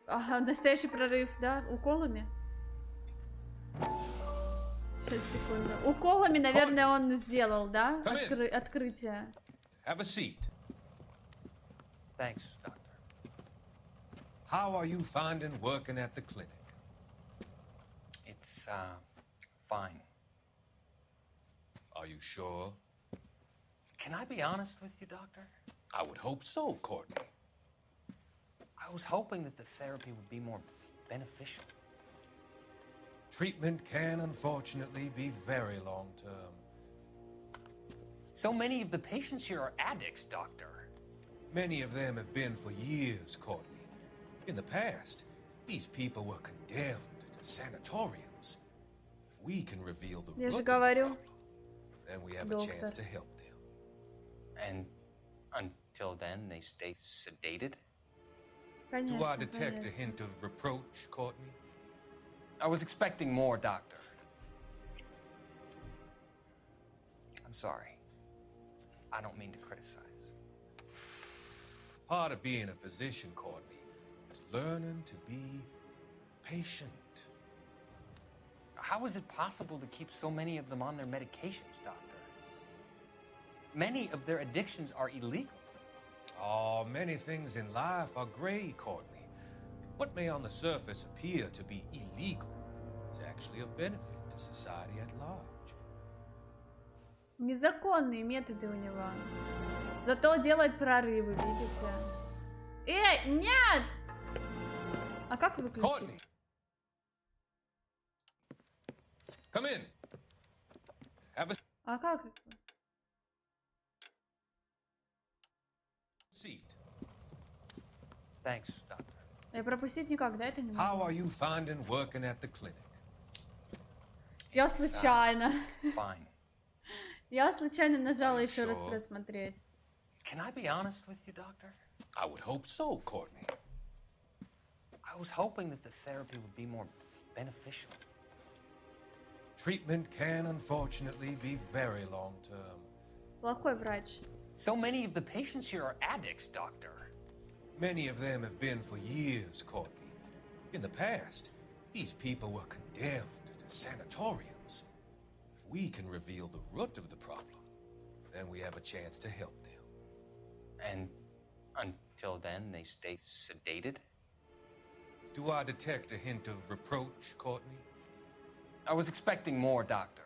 Ага, настоящий прорыв, да? Уколами? Сейчас, секунду. Уколами, наверное, он сделал, да? Открытие. Have a seat. Thanks, doctor. How are you finding working at the clinic? It's, fine. Are you sure? Can I be honest with you, doctor? I would hope so, Courtney. I was hoping that the therapy would be more beneficial. Treatment can, unfortunately, be very long-term. So many of the patients here are addicts, doctor. Many of them have been for years, Courtney. In the past, these people were condemned to sanatoriums. If we can reveal the root of the problem, then we have a chance to help them. And until then, they stay sedated? Do I detect a hint of reproach, Courtney? I was expecting more, doctor. I'm sorry. I don't mean to criticize. Part of being a physician, Courtney, is learning to be patient. How is it possible to keep so many of them on their medications, doctor? Many of their addictions are illegal. Oh, many things in life are gray, Courtney. What may on the surface appear to be illegal is actually of benefit to society at large. Незаконные методы у него. Зато делает прорывы, видите? Нет! А как выключить? Courtney! Come in. Have a А как? seat. Thanks, doctor. Я пропустить никак, да, это не How могу? are you finding working at the clinic? Я случайно. Fine. Я случайно нажала еще раз просмотреть. Can I be honest with you, doctor? I would hope so, Courtney. I was hoping that the therapy would be more beneficial. Treatment can, unfortunately, be very long-term. Плохой врач. So many of the patients here are addicts, doctor. Many of them have been for years, Courtney. In the past, these people were condemned to sanatoriums. If we can reveal the root of the problem, then we have a chance to help them. And until then, they stay sedated? Do I detect a hint of reproach, Courtney? I was expecting more, Doctor.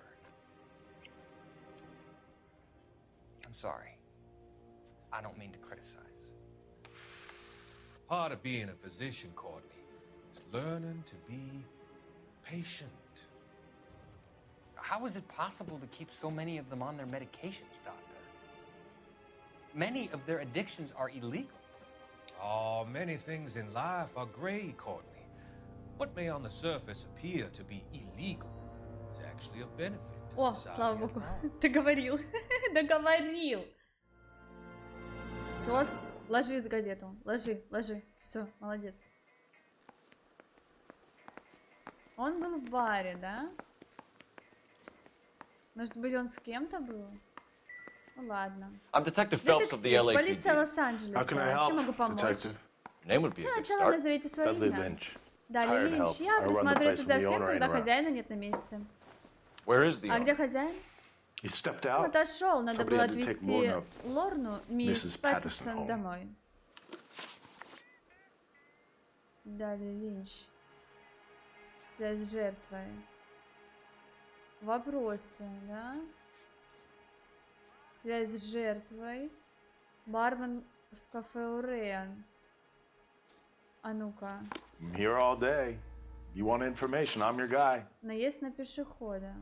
I'm sorry. I don't mean to criticize. Part of being a physician, Courtney, is learning to be patient. How is it possible to keep so many of them on their medications, Doctor? Many of their addictions are illegal. Oh, many things in life are gray, Courtney. What may on the surface appear to be illegal is actually of benefit to О, society. слава богу, договорил. Договорил. Все, ложи газету. Ложи, ложи. Все, молодец. Он был в баре, да? Может быть, он с кем-то был? Ну ладно. I'm Detective Phelps of the Детектив, LAPD. полиция Лос-Анджелеса. Чем могу помочь? Name would be a Для good начала start. назовите свое имя. Lynch. Далее Hired Линч. help. Я I run the присматриваю place тут when за the всем, owner когда ain't around. хозяина нет на месте. Where is the А owner? где хозяин? He stepped Он out. отошел, надо было Somebody had to take отвезти Lorna, Лорну, мисс Mrs. Паттисон, Patterson home. домой. Далее Линч. Связь с жертвой. Вопросы, да? Связь с жертвой. Бармен в кафе Уреан. А ну-ка. I'm here all day. You want information? I'm your guy. Наезд на пешехода.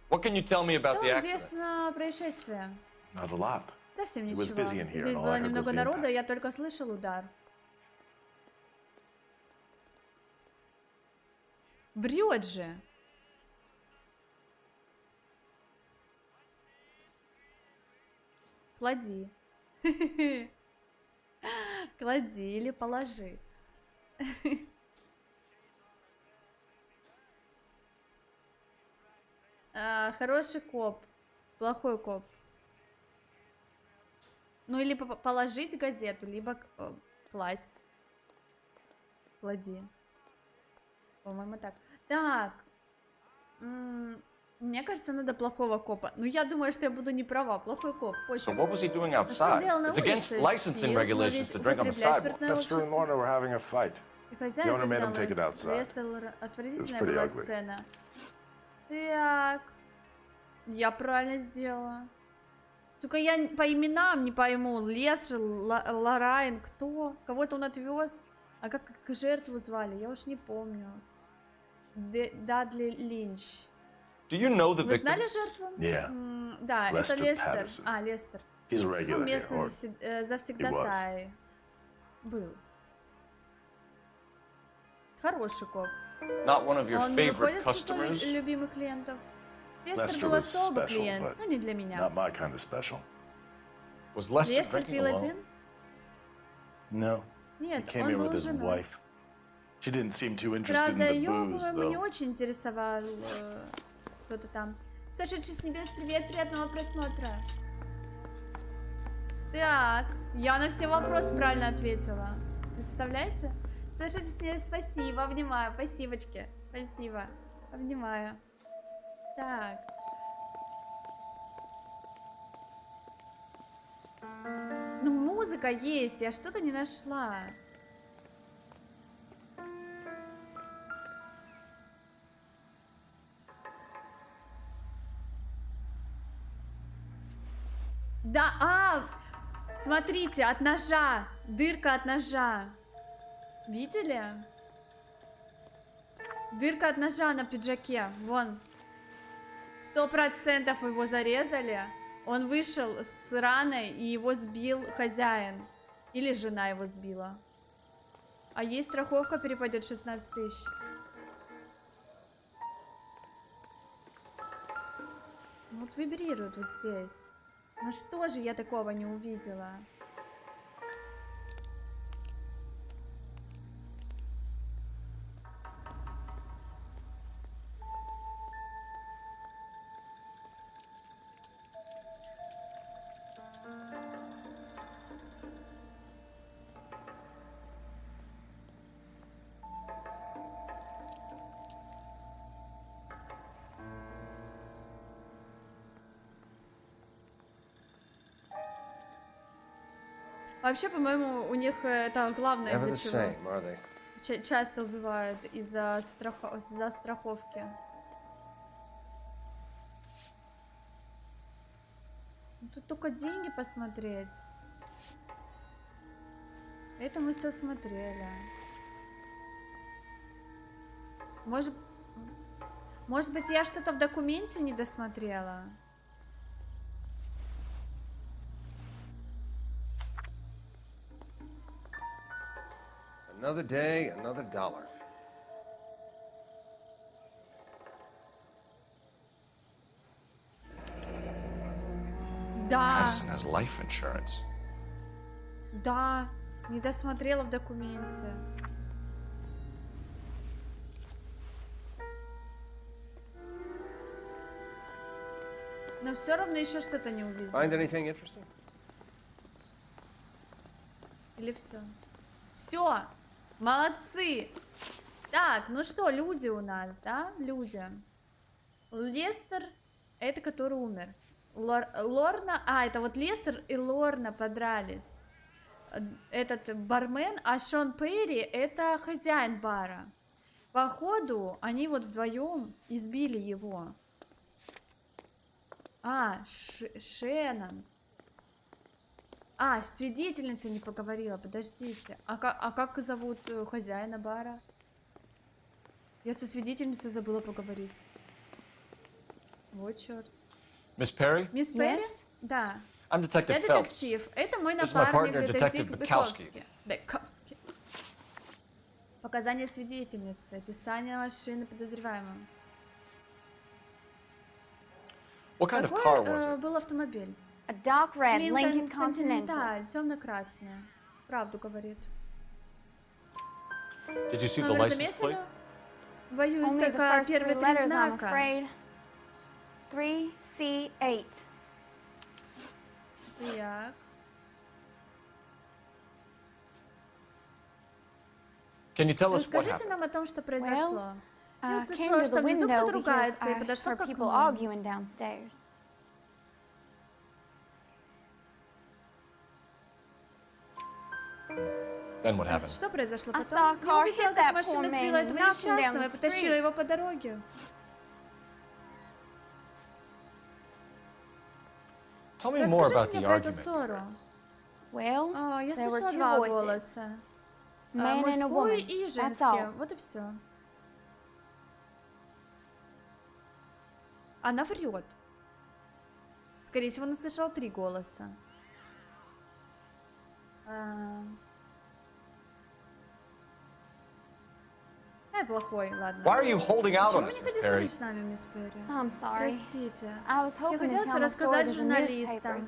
What can you tell me about the Что accident? известно о происшествии? Not a lot. Совсем It was ничего. busy in here, Здесь and all было I heard was немного the народа, impact. я только слышал удар. Врет же. Клади. Клади или положи. Хороший коп. Плохой коп. Ну или положить газету, либо класть. Клади. По-моему, так. Так. Мне кажется, надо плохого копа. Ну, я думаю, что я буду не права. Плохой коп. So what was he doing outside? It's against licensing regulations to drink on the sidewalk. Esther and Lorna were having a fight. The owner made him take it outside. Отвратительная pretty была ugly. сцена. Так. Я правильно сделала. Только я по именам не пойму. Лестер, Лорайн, кто? Кого-то он отвез? А как жертву звали? Я уж не помню. Дадли Линч. Do you know the Вы victim? знали жертву? Yeah. Да, это Lester Лестер. Patterson. А, Лестер. He's a Ну, regular here, местный or завсегдатай. Был. Хороший коп. Not one of your Он не favorite выходит в число customers? любимых клиентов. Лестер Lester был was особый special, клиент, but но не для меня. not my kind of special. Was Lester Лестер drinking пил alone? один? No. He Нет, came он here был with his женат. wife. She didn't seem too interested in Правда, the ее, booze, по-моему, не though. очень интересовал кто-то там. Сошедший с небес, привет, приятного просмотра. Так, я на все вопросы правильно ответила. Представляете? Сошедший с небес, спасибо, обнимаю, спасибочки. Спасибо, обнимаю. Так. Ну, музыка есть, я что-то не нашла. Да, смотрите, от ножа, дырка от ножа. Видели? Дырка от ножа на пиджаке, вон. 100% его зарезали. Он вышел с раной, и его сбил хозяин. Или жена его сбила. А есть страховка, перепадет 16 тысяч. Вот вибрирует вот здесь. Ну что же я такого не увидела? Вообще, по-моему, у них это главное, из-за чего часто убивают из-за страховки. Тут только деньги посмотреть. Это мы все смотрели. Может быть, я что-то в документе не досмотрела? Another day, another dollar. Да. Madison has life insurance. Да, не досмотрела в документе. Но все равно еще что-то не увидела. Find anything interesting? Или все? Все, молодцы. Так, ну что, люди у нас, да? Люди. Лестер, это который умер. Лорна, это вот Лестер и Лорна подрались. Этот бармен, а Шон Перри это хозяин бара. Походу, они вот вдвоем избили его. Шеннон. Свидетельница не поговорила, подождите. А как зовут хозяина бара? Я со свидетельницей забыла поговорить. Вот черт. Miss Perry? Мисс Перри? Да. I'm Detective Я Phelps. детектив. Это мой This is my напарник, partner, детектив Detective Bukowski. Бековский. Показания свидетельницы. Описание машины подозреваемого. What kind of car was it? Был автомобиль? A dark red Lincoln Continental. Темно-красная. Правду говорит. Did you see the license plate? Боюсь, только первые 3 знака. 3C8. Так. Can you tell us what Расскажите happened? нам о том, что произошло. Я услышала, что внизу кто-то ругается, и подошла к окну. Then what happened? Что произошло потом? Я увидела, как машина сбила этого несчастного и потащила его по дороге. Tell me more about Расскажите мне the про эту argument. ссору. Well, Я there were слышала two 2 voices. голоса. Man and a Мужской woman. и That's женский. all. Вот и все. Она врет. Скорее всего, она слышала 3 голоса. Плохой, ладно. Why are you holding out on Почему us, не Miss хотите Perry? с нами, мисс Перри? I'm sorry. Простите. I was Я hoping to хотела tell my story рассказать to the журналистам, newspapers.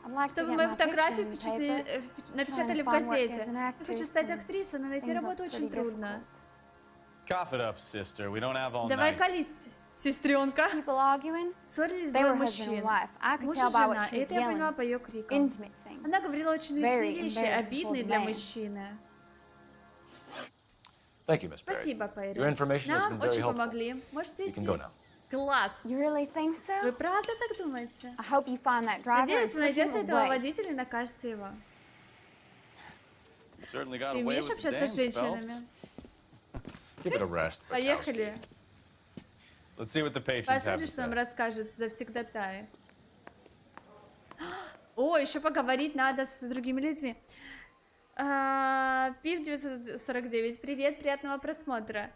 I'd like to чтобы get мою my фотографию picture in the paper. напечатали в Trying to find work газете. as an Я хочу стать actress and актрисой, но найти things работу are очень pretty трудно. Cough it up, sister. We don't have all Давай night. колись, сестренка. People arguing. Ссорились They 2 were husband мужчин. and wife. I could Муж и tell by what жена. she И was это я поняла yelling. по ее крикам. Intimate things. Она говорила очень личные Very вещи, embarrassing обидные for the для man. мужчины. Thank you, Miss Perry. Спасибо, Перри. Your information has been Нам very очень helpful. помогли. Можете You идти. can go now. Класс. You really think so? Вы правда так думаете? I hope you find that driver and Надеюсь, вы put him найдете этого away. водителя и накажете его. You certainly got Ты away умеешь with the общаться с dames, женщинами? Phelps. Give it a rest. Поехали. Let's see what the patrons have Посмотрим, to что нам say. расскажет завсегдатаи. О, еще поговорить надо с другими людьми. Пив 949, привет, приятного просмотра.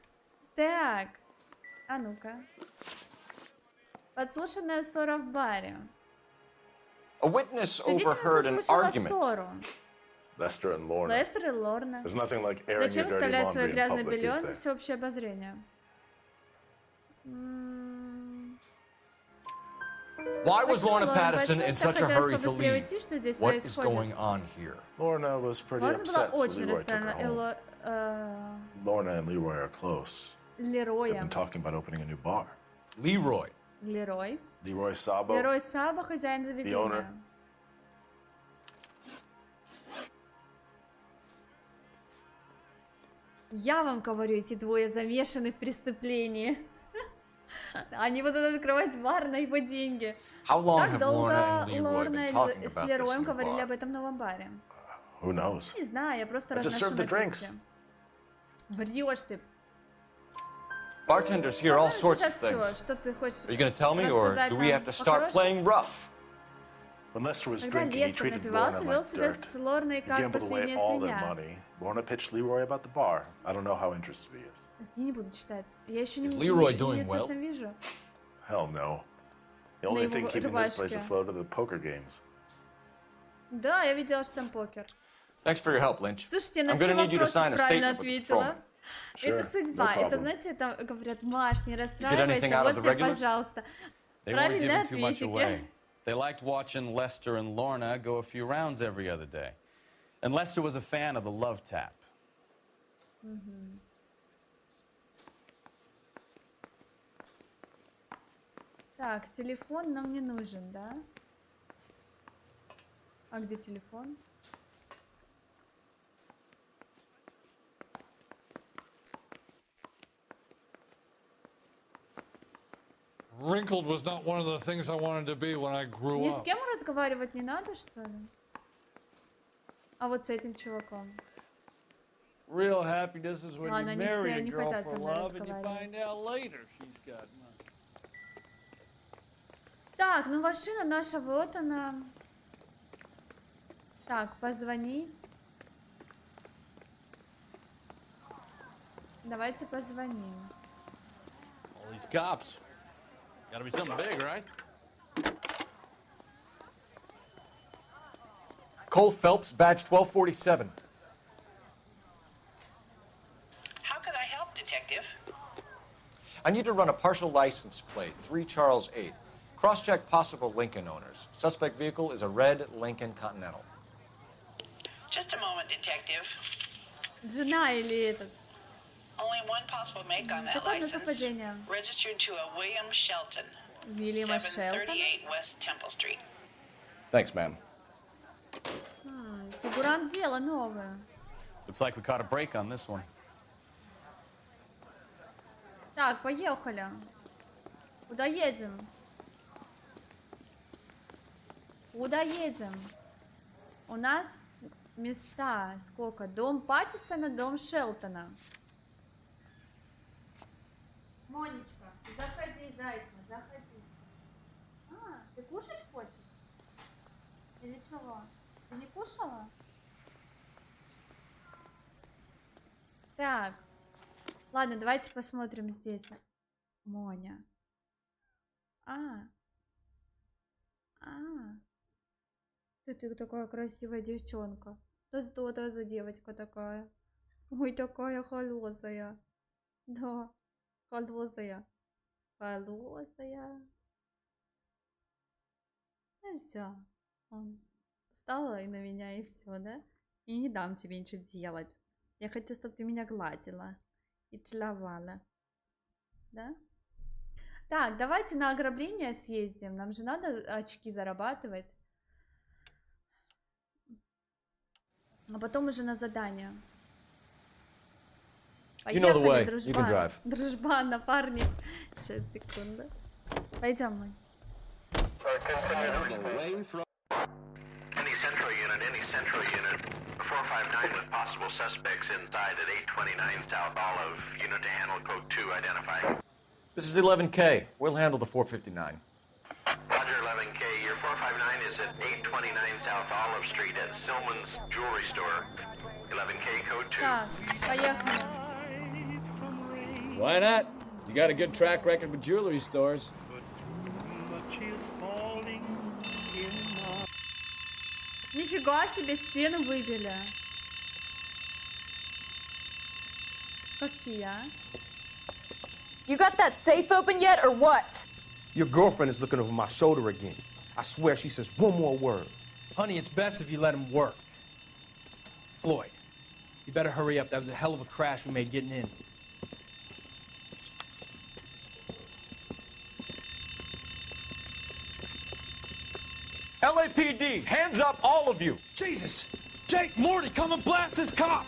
Так, а ну-ка. Подслушанная ссора в баре. A witness Свидетельница overheard an слышала argument. ссору. Lester and Lorna. Лестер и Лорна. There's nothing like airing your Зачем dirty вставлять свое laundry in грязное public, белье is на there? всеобщее обозрение? Why was Lorna Почему Patterson in Лорна such a хотелось hurry to побыстрее leave? уйти? Что здесь What is происходит? going on here? Lorna was pretty Лорна была upset, so очень Leroy took her расстроена. home. Lorna and Leroy are close. They've Лероя. been talking about opening a new bar. Leroy. Лерой. Leroy Sabo, Лерой Саба, хозяин the заведения. owner. Я вам говорю, эти двое замешаны в преступлении. Они будут открывать бар на его деньги. How long Как have долго Lorna and Leroy Лорна been talking с about this Лероем new говорили bar? об этом новом баре? Who knows? Не знаю, я просто I just served the drinks. Врешь ты. Bartenders hear all sorts of things. Что ты хочешь? Are you going to tell me, or do we have to start playing rough? When Lester was Когда drinking, he Лестер treated напивался, Lorna вел like себя dirt. с Лорной He как gambled away последняя all their свинья. money. Lorna pitched Leroy about the bar. I don't know how interested he is. Я не буду читать. Я еще не совсем вижу. Hell no. The only thing keeping this place afloat are the poker games. Да, я видела, что там покер. Thanks for your help, Lynch. Слушайте, на все вопросы правильно ответила. Это судьба. Это, знаете, это говорят, Маш, не расстраивайся, вот тебе, пожалуйста. Правильно ответите. They liked watching Lester and Lorna go a few rounds every other day. And Lester was a fan of the love tap. Так, телефон нам не нужен, да? А где телефон? Wrinkled was not one of the things I wanted to be when I grew Ни с up. кем разговаривать не надо, что ли? А вот с этим чуваком. Real happiness is when Ладно, you они все marry a не girl хотят for со мной love and you разговаривать. find out later she's got money. Так, ну машина наша, вот она. Так, позвонить. Давайте позвоним. All these cops. Gotta be something big, right? Cole Phelps, badge 1247. How can I help, Detective? I need to run a partial license plate, 3 Charles 8. Cross-check possible Lincoln owners. Suspect vehicle is a red Lincoln Continental. Just a moment, Detective. Жена или этот? Only one possible make on that Какое license. совпадение? Registered to a William Shelton. Вильяма Шелтона? 738 West Temple Street. Thanks, ma'am. Фигурант дела новое. Looks like we caught a break on this one. Так, поехали. Куда едем? Куда едем? У нас места сколько? Дом Паттисона, дом Шелтона. Монечка, заходи, зайка, заходи. А, ты кушать хочешь? Или чего? Ты не кушала? Так. Ладно, давайте посмотрим здесь. Моня. Ты такая красивая девчонка. Да что это за девочка такая? Ой, такая холосая. Да, холосая. Холосая. Ну все. Он встала и на меня, и все, да? И не дам тебе ничего делать. Я хочу, чтобы ты меня гладила и целовала. Да? Так, давайте на ограбление съездим. Нам же надо очки зарабатывать. А потом уже на задание. Поехали, дружбан. Дружбан, напарник. Сейчас, секунду. Пойдем мы. Any central unit. 459 with possible suspects inside at 829 South Olive. Unit to handle code 2 identifying. This is 11K. We'll handle the 459. Roger, 11K. Your 459 is at 829 South Olive Street at Silman's Jewelry Store. 11K code 2. Так, поехали. Why not? You got a good track record with jewelry stores. Нифига себе, стены выбили. Какие, а? You got that safe open yet, or what? Your girlfriend is looking over my shoulder again. I swear she says one more word. Honey, it's best if you let him work. Floyd, you better hurry up. That was a hell of a crash we made getting in. LAPD, hands up, all of you! Jesus! Jake, Morty, come and blast this cop!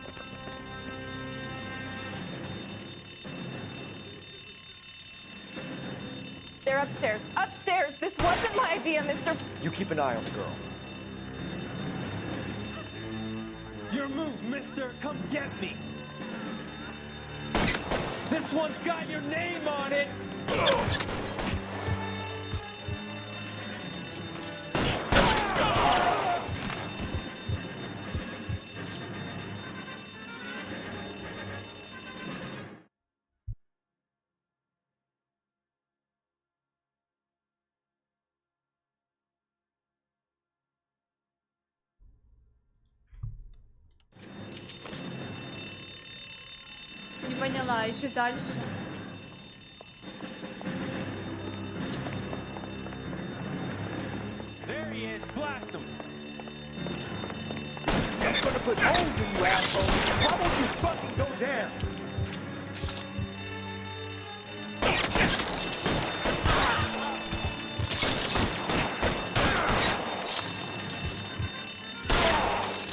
They're upstairs. Upstairs! This wasn't my idea, Mr. You keep an eye on the girl. your move, mister. Come get me. This one's got your name on it. Не поняла, еще дальше. There he is. Blast him. I'm gonna put holes in you, asshole. Why won't you fucking go down?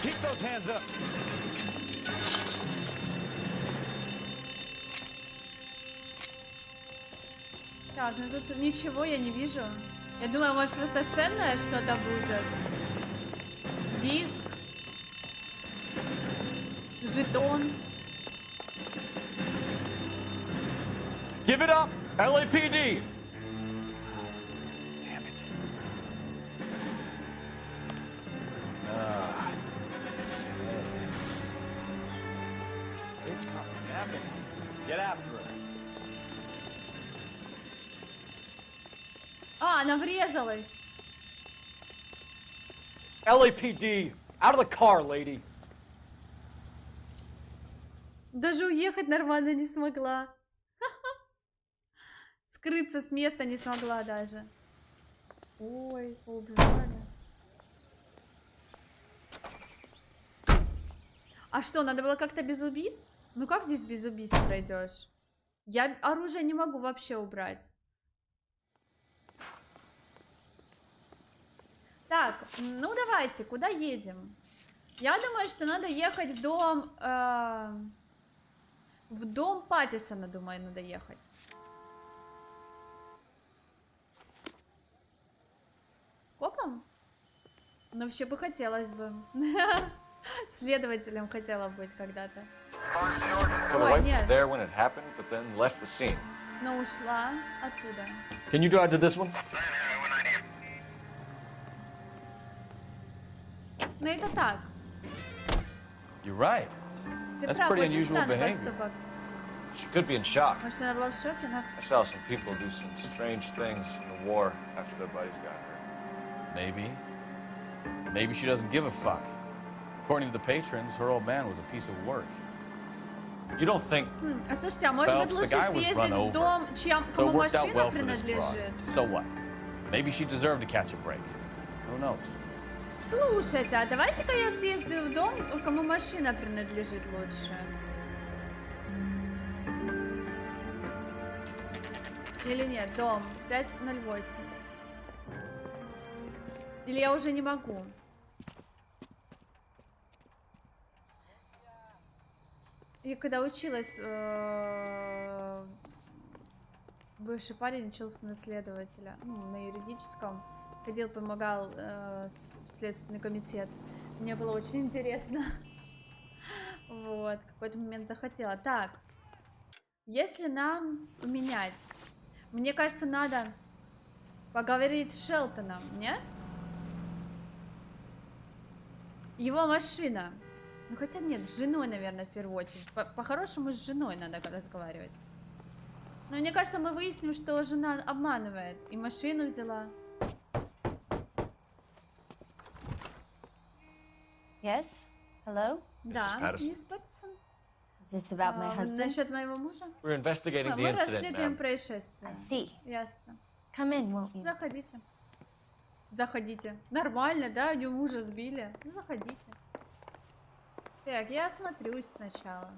Keep those hands up. Так, ну тут ничего я не вижу. Я думаю, может просто ценное что-то будет. Диск. Жетон. Give it up, LAPD! Damn it. It's coming. Get after her. А, она врезалась. LAPD, out of the car, lady. Даже уехать нормально не смогла. Скрыться с места не смогла даже. Ой, поубивали. А что, надо было как-то без убийств? Ну как здесь без убийств пройдешь? Я оружие не могу вообще убрать. Так, ну давайте, куда едем? Я думаю, что надо ехать в дом Паттисона, думаю, надо ехать. Копом? Ну, вообще бы хотелось бы. Следователем хотела быть когда-то. So the Ой, wife was нет. there when it happened, but then left the scene. Но ушла оттуда. Can you drive to this one? Ну, это так. You're right. Ты That's прав, pretty очень unusual странный behavior. поступок. She could be in shock. Может, она была в шоке, но... I saw some people do some strange things in the war after their buddies got hurt. Maybe. Maybe she doesn't give a fuck. According to the patrons, her old man was a piece of work. You don't think А слушайте, а может быть Phelps, the лучше guy was съездить run в over. дом, So кому it worked out машина well for this broad. принадлежит? So what? Maybe she deserved to catch a break. Who knows? Слушайте, а давайте-ка я съездю в дом, кому машина принадлежит лучше. Или нет, дом 508. Или я уже не могу. И когда училась, бывший парень учился на следователя, ну, на юридическом, ходил, помогал в следственный комитет. Мне было очень интересно. Вот, в какой-то момент захотела. Так, если нам поменять, мне кажется, надо поговорить с Шелтоном, не? Его машина. Ну хотя нет, с женой, наверное, в первую очередь. По-хорошему с женой надо разговаривать. Но мне кажется, мы выясним, что жена обманывает. И машину взяла. Yes? Hello? Да, Patterson? мисс Паттисон. Is this about my husband? Насчет моего мужа? We're investigating the Мы incident, расследуем ma'am. происшествие. I see. Ясно. Come in, won't you? Заходите. Заходите. Нормально, да? У него мужа сбили. Ну, заходите. Так, я осмотрюсь сначала.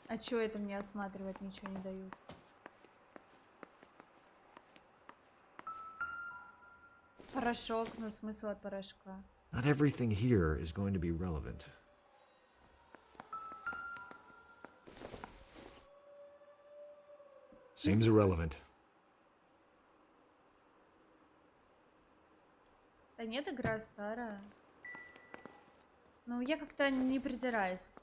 А чё это мне осматривать? Ничего не дают. Порошок, ну смысл от порошка. Not everything here is going to be relevant. Seems irrelevant. Да нет, игра старая. Ну, я как-то не придираюсь.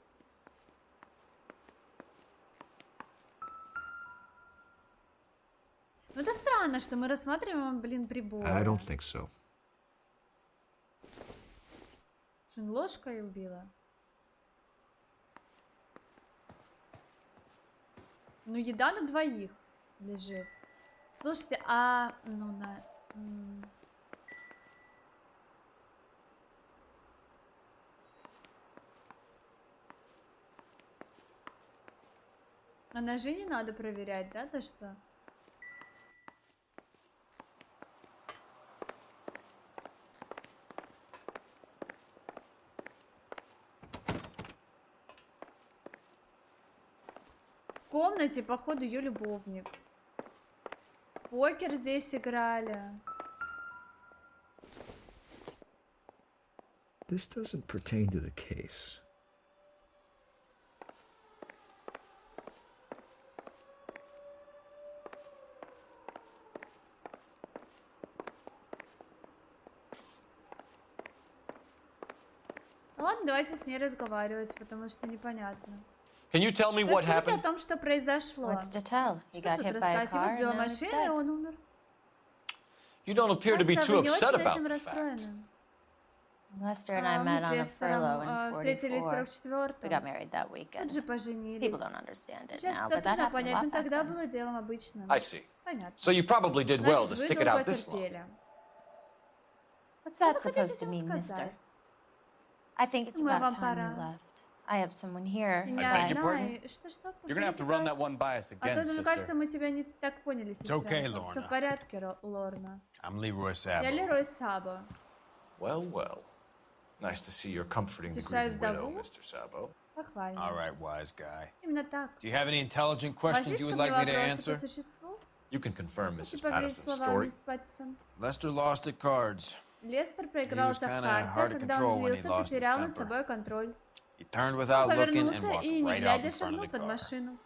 Ну, это странно, что мы рассматриваем, блин, прибор. I don't think so. Что, он ложкой убила? Ну, еда на двоих лежит. Слушайте, ну, на... А ножи не надо проверять, да, то что? В комнате, походу, ее любовник. В покер здесь играли. This doesn't pertain to the case. Ну ладно, давайте с ней разговаривать, потому что непонятно. Can you tell me what Расскажите happened? о том, что произошло. What's to tell? He Что got тут hit by a рассказать? Его car сбила and now he's машина, и dead. он умер. You don't appear to be Кажется, too вы не upset очень about этим the fact. расстроены. Lester and I Мы met с on a Лестером furlough in встретились в 44. We 44-м. got married that Тут weekend. же поженились. People don't understand it Сейчас now, это but that трудно happened a понять, lot но back тогда then. было делом обычным. I see. Понятно. So you probably did well to Значит, stick вы it out долго this long. терпели. What's Что that вы хотите supposed to этим mean, mister? сказать? I think it's Думаю, about вам time пора. you left. I have someone here. Не beg your одна, pardon? и- Что? You're gonna have to run that one by us А again, то, мне кажется, sister. мы тебя не так поняли, сестра. okay, Все Lorna. в порядке, Лорна. I'm Leroy Я Sabo. Лерой Сабо. Well, well. Nice to see you're comforting the Утешает grieving widow, вдову? Mr. Sabo. Похвально. All right, wise guy. Именно так. Do you have any intelligent У вас questions есть you ко would мне like me to вопросы по answer? существу? You can confirm Mrs. Можете поверить Patterson's словам, story. мисс Паттисон? Lester lost at cards. Лестер He was проигрался в kinda hard карты, to когда control он when he злился, lost his потерял над temper. собой контроль. He turned Он without looking and повернулся walked и, не right out глядя, in front of шагнул the под car. машину.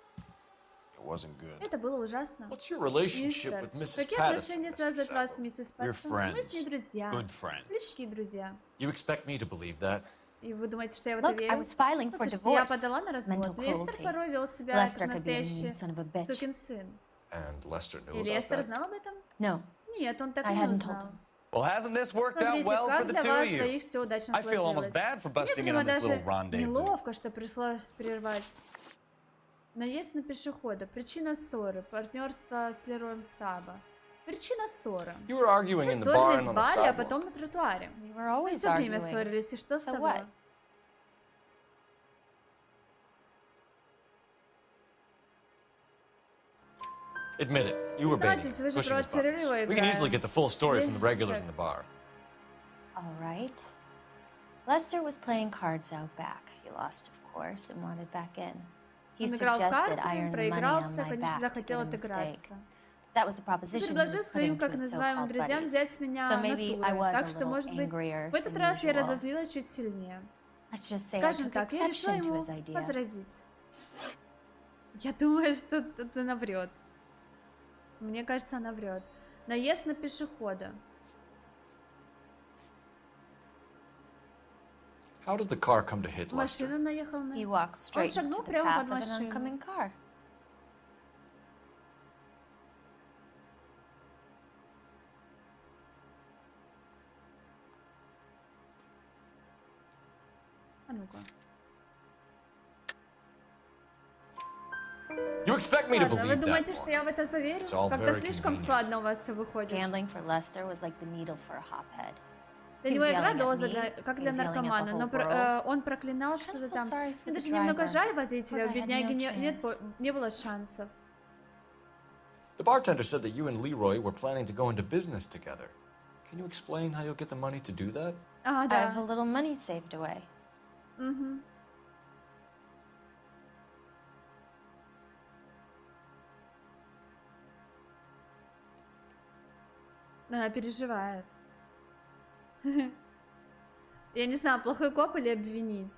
It wasn't good. Это было ужасно. What's your relationship Мистер, with Mrs. какие Patterson, отношения Mr. связывают вас с Sabo? миссис We're Паттисон? Мы с ней friends. друзья. Good friends. Близкие друзья. You expect me to believe that? И вы думаете, что я в это Look, I верю? was filing for Послушайте, я divorce. подала на Mental развод. Лестер cruelty. порой вел себя Lester как could be a настоящий mean son of a bitch. сукин сын. And Lester knew И about Лестер that? знал об этом? No, Нет, он так I и не hadn't told узнал. him. Well, hasn't this worked out Смотрите, well for как the для two of вас you? двоих все удачно I feel almost сложилось. bad for Мне busting in прямо on this даже little rendezvous. неловко, что пришлось прервать. Наезд на пешехода. Причина ссоры. Партнерство с Лероем Сабо. Причина ссоры. You were arguing Мы in the bar ссорились and в on the баре, а sidewalk. потом на тротуаре. We were Мы always все время arguing. ссорились, и что с So того? what? Admit it, you were baiting, Признайтесь, вы же pushing his против buttons. ролевой We can easily играем. get the full story from the regulars in the bar. All right. Lester was playing cards out back. He lost, of course, and wanted back in. He Он играл в suggested I карты, earn money on проигрался, my конечно, back to захотел get a mistake. отыграться. That was the И proposition he предложил was своим, putting to как his называемым so-called друзьям, buddies. взять с меня So maybe I натурой. was Так a что, little может быть, angrier в этот than раз я usual. разозлилась чуть сильнее. Let's just say I Скажем took так, я решила exception to ему his idea. возразить. Я думаю, что тут она врет. Мне кажется, она врет. Наезд на пешехода. How did the car come to hit Lester? Машина наехала на... He walked Он straight шагнул into the прямо path под of an машину. oncoming car. А ну-ка. You expect me to Ладно, вы believe думаете, that? что я в это поверю? It's all Как-то very слишком convenient. складно у вас все выходит. Gambling for Lester was like the needle for a hophead. Для He него was игра yelling at доза, me, как he для was yelling at the наркомана, но whole world. он проклинал что-то felt там. sorry for Мне the даже немного driver. жаль водителя, But у I had бедняги no не было шансов. The bartender said that you and Leroy were planning to go into business together. Can you explain how you'll get the money to do that? А, I да. have a little money saved away. Угу. Она переживает. Я не знаю, плохой коп или обвинить.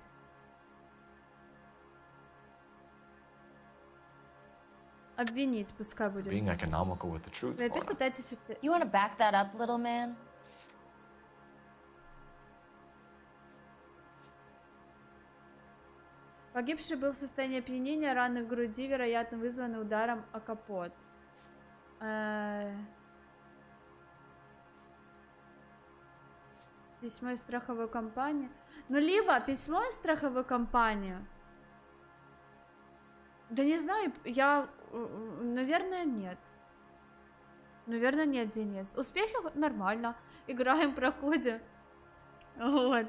Обвинить пускай будет. Being economical with the truth, Вы опять Lorna. пытаетесь... You want to back that up, little man? Погибший был в состоянии опьянения, раны в груди, вероятно, вызваны ударом о капот. Письмо из страховой компании. Ну, либо письмо из страховой компании. Да не знаю, наверное, нет. Наверное, нет, Денис. Успехи нормально. Играем, проходим. Вот.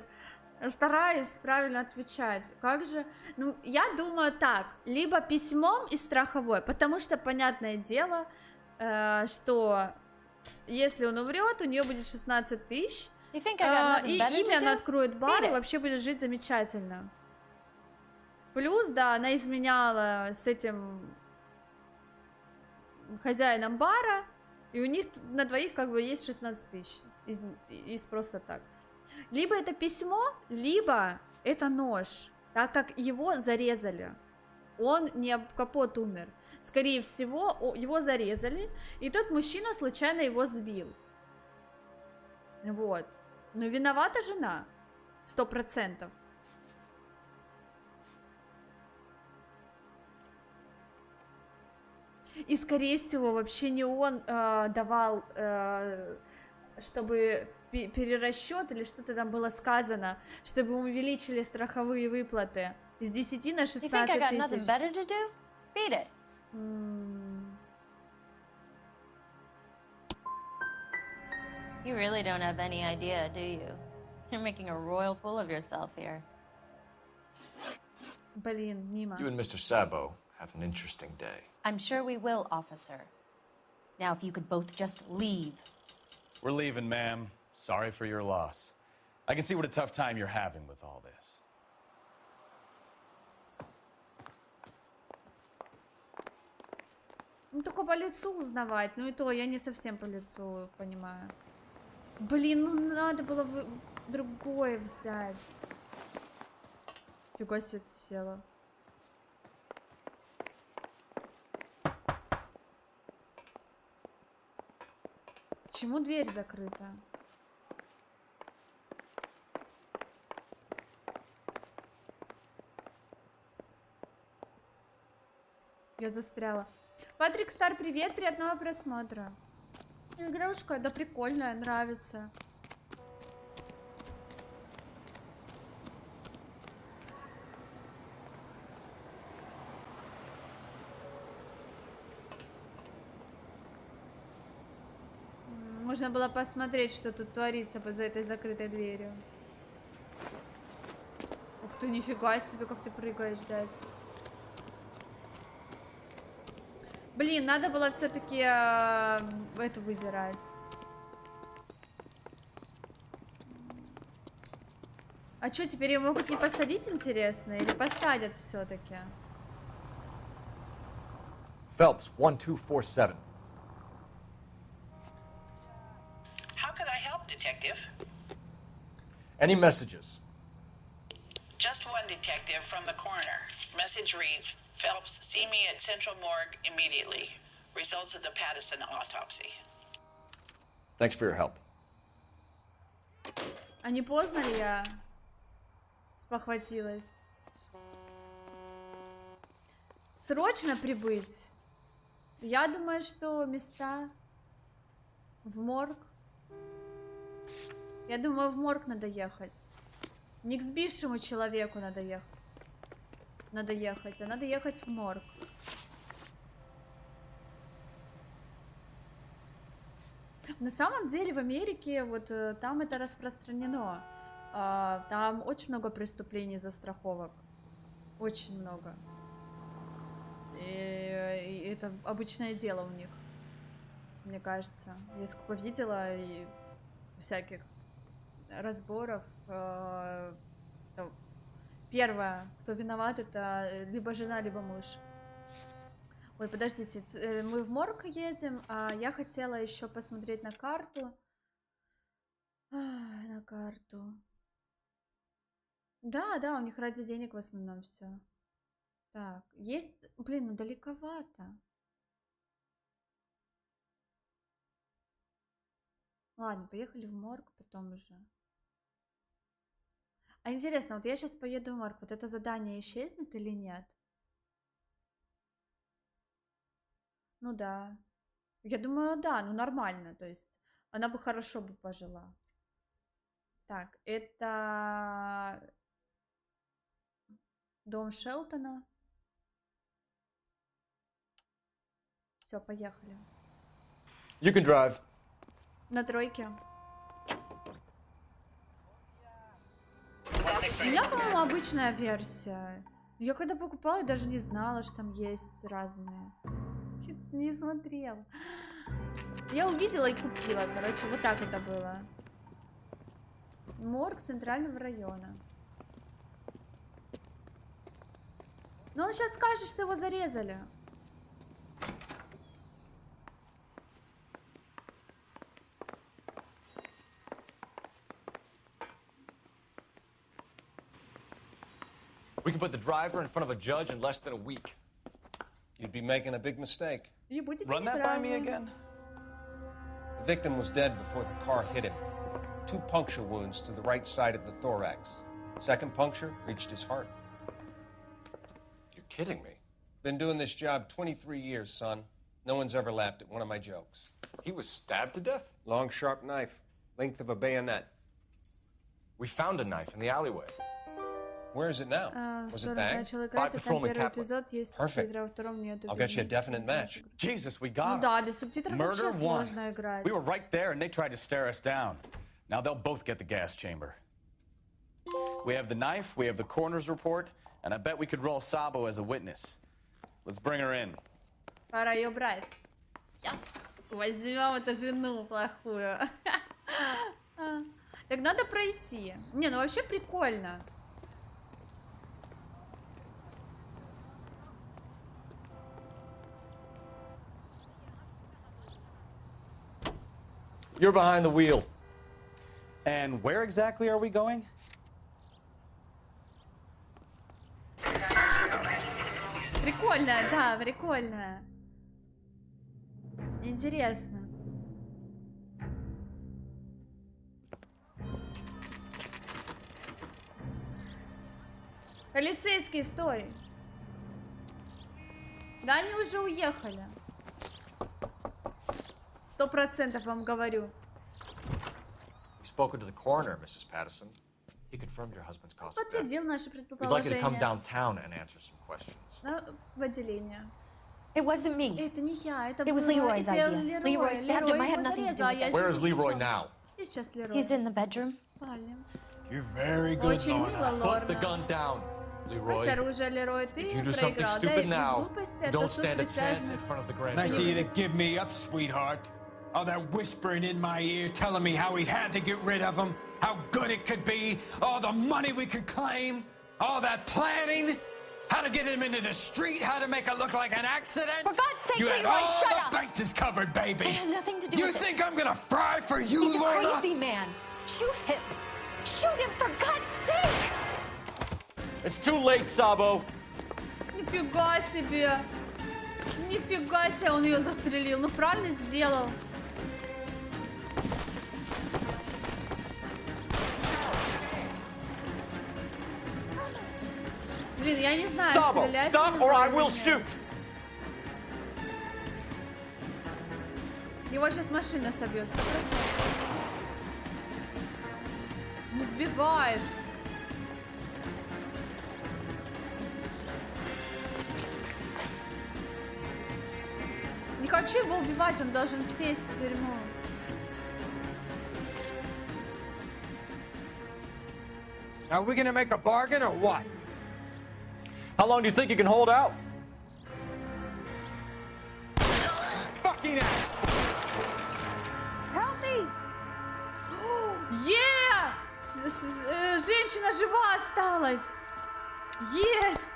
Стараюсь правильно отвечать. Как же? Ну, я думаю так. Либо письмом из страховой, потому что, понятное дело, что если он умрет, у нее будет 16 тысяч. И имя она откроет бар, и вообще будет жить замечательно. Плюс, да, она изменяла с этим хозяином бара, и у них на двоих как бы есть 16 тысяч из просто так. Либо это письмо, либо это нож, так как его зарезали. Он не об капот умер. Скорее всего, его зарезали, и тот мужчина случайно его сбил. Вот. Но виновата жена. 100%. И, скорее всего, вообще не он давал, чтобы перерасчет или что-то там было сказано, чтобы увеличили страховые выплаты с 10 на 16 тысяч. You really don't have any idea, do you? You're making a royal fool of yourself here. Блин, мимо. You and Mr. Sabo have an interesting day. I'm sure we will, officer. Now, if you could both just leave. We're leaving, ma'am. Sorry for your loss. I can see what a tough time you're having with all this. Ну, только по лицу узнавать. Ну, и то я не совсем по лицу понимаю. Блин, ну надо было другое взять. Фига себе ты села. Почему дверь закрыта? Я застряла. Патрик Стар, привет, приятного просмотра. Игрушка, да прикольная, нравится. Можно было посмотреть, что тут творится под этой закрытой дверью. Ух ты, нифига себе, как ты прыгаешь, дядь. Блин, надо было все-таки эту выбирать. А что, теперь ее могут не посадить, интересно? Или посадят все-таки? Phelps, 1247. How could I help, Detective? Any messages? Just one detective from the coroner. Message reads, Phelps, see me at Central Morgue immediately. Results of the Pattison autopsy. Thanks for your help. А не поздно ли я спохватилась? Срочно прибыть? Я думаю, что места в морг. Я думаю, в морг надо ехать. Не к сбившему человеку надо ехать. А надо ехать в морг. На самом деле в Америке вот там это распространено. Там очень много преступлений за страховок. Очень много. И это обычное дело у них. Мне кажется. Я сколько видела и всяких разборов. Первое, кто виноват, это либо жена, либо муж. Ой, подождите, мы в морг едем, а я хотела еще посмотреть на карту. На карту. Да, у них ради денег в основном все. Так, есть... Блин, ну далековато. Ладно, поехали в морг, потом уже. А интересно, вот я сейчас поеду в морг, вот это задание исчезнет или нет? Ну да. Я думаю, да, ну нормально, то есть она бы хорошо бы пожила. Так, это дом Шелтона. Все, поехали. You can drive. На тройке. У меня, по-моему, обычная версия. Я когда покупала, даже не знала, что там есть разные. Не смотрела. Я увидела и купила, короче, вот так это было. Морг центрального района. Но он сейчас скажет, что его зарезали. We can put the driver in front of a judge in less than a week. You'd be making a big mistake. Run that by me again? The victim was dead before the car hit him. 2 puncture wounds to the right side of the thorax. Second puncture reached his heart. You're kidding me. Been doing this job 23 years, son. No one's ever laughed at one of my jokes. He was stabbed to death? Long, sharp knife. Length of a bayonet. We found a knife in the alleyway. Where is it now? Was it bagged? By Patrolman Kaplan. Perfect. I'll get you a definite match. Jesus, we got him. Да, без субтитров Murder вообще one. сложно играть. We were right there and they tried to stare us down. Now they'll both get the gas chamber. We have the knife, we have the coroner's report, and I bet we could roll Sabo as a witness. Let's bring her in. Пора ее брать. Yes! Возьмем эту жену плохую. Так надо пройти. Не, ну вообще прикольно. You're behind the wheel. And where exactly are we going? Прикольно, да, прикольно. Интересно. Полицейский, стой. Да, они уже уехали. 100% вам говорю. We've spoken to the coroner, Mrs. Patterson. He confirmed your husband's cause of death. Подтвердил наши We'd like you to come предположения. downtown and answer some questions. В отделение. It wasn't me. Это не я, это It was было- Leroy's это idea. Leroy stabbed him. I had nothing to do with it. Where is Leroy now? И сейчас Лерой. He's in the bedroom. Спальня. You're very good, Очень мило, Put the Лорна. gun down, Leroy. Брось оружие, Лерой, ты If you do something проиграл. stupid Да, now, без глупости, you это don't суд stand a chance присяжных. in front of the grand Nice of you jury. to give me up, sweetheart. All that whispering in my ear telling me how we had to get rid of him, how good it could be, all the money we could claim, all that planning, how to get him into the street, how to make it look like an accident. For God's sake, you had Leroy, all shut the up. bases covered, baby. I had nothing to do You with it. think I'm gonna fry for you, He's a Lorna? crazy man. Shoot him. Shoot him, for God's sake. It's too late, Sabo. Нифига себе. Нифига себе, он ее застрелил. Ну правильно сделал. Блин, я не знаю, Sabo, стрелять stop он or I или will нет. shoot. Его сейчас машина собьет. 100%. Не сбивает. Не хочу его убивать, он должен сесть в тюрьму. Are we gonna make a bargain or what? How long do you think you can hold out? Fucking ass! Help me! Yeah! Женщина жива осталась! Yes!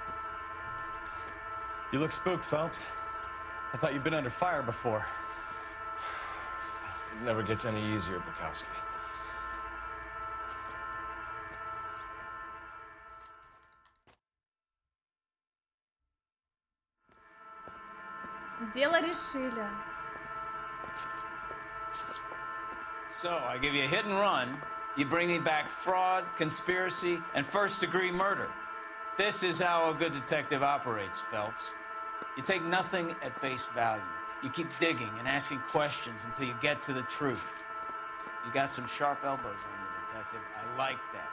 You look spooked, Phelps. I thought you'd been under fire before. It never gets any easier, Bukowski. Дело решили. So, I give you a hit and run, You bring me back fraud, conspiracy, and first-degree murder. This is how a good detective operates, Phelps. You take nothing at face value. You keep digging and asking questions until you get to the truth. You got some sharp elbows on you, detective. I like that.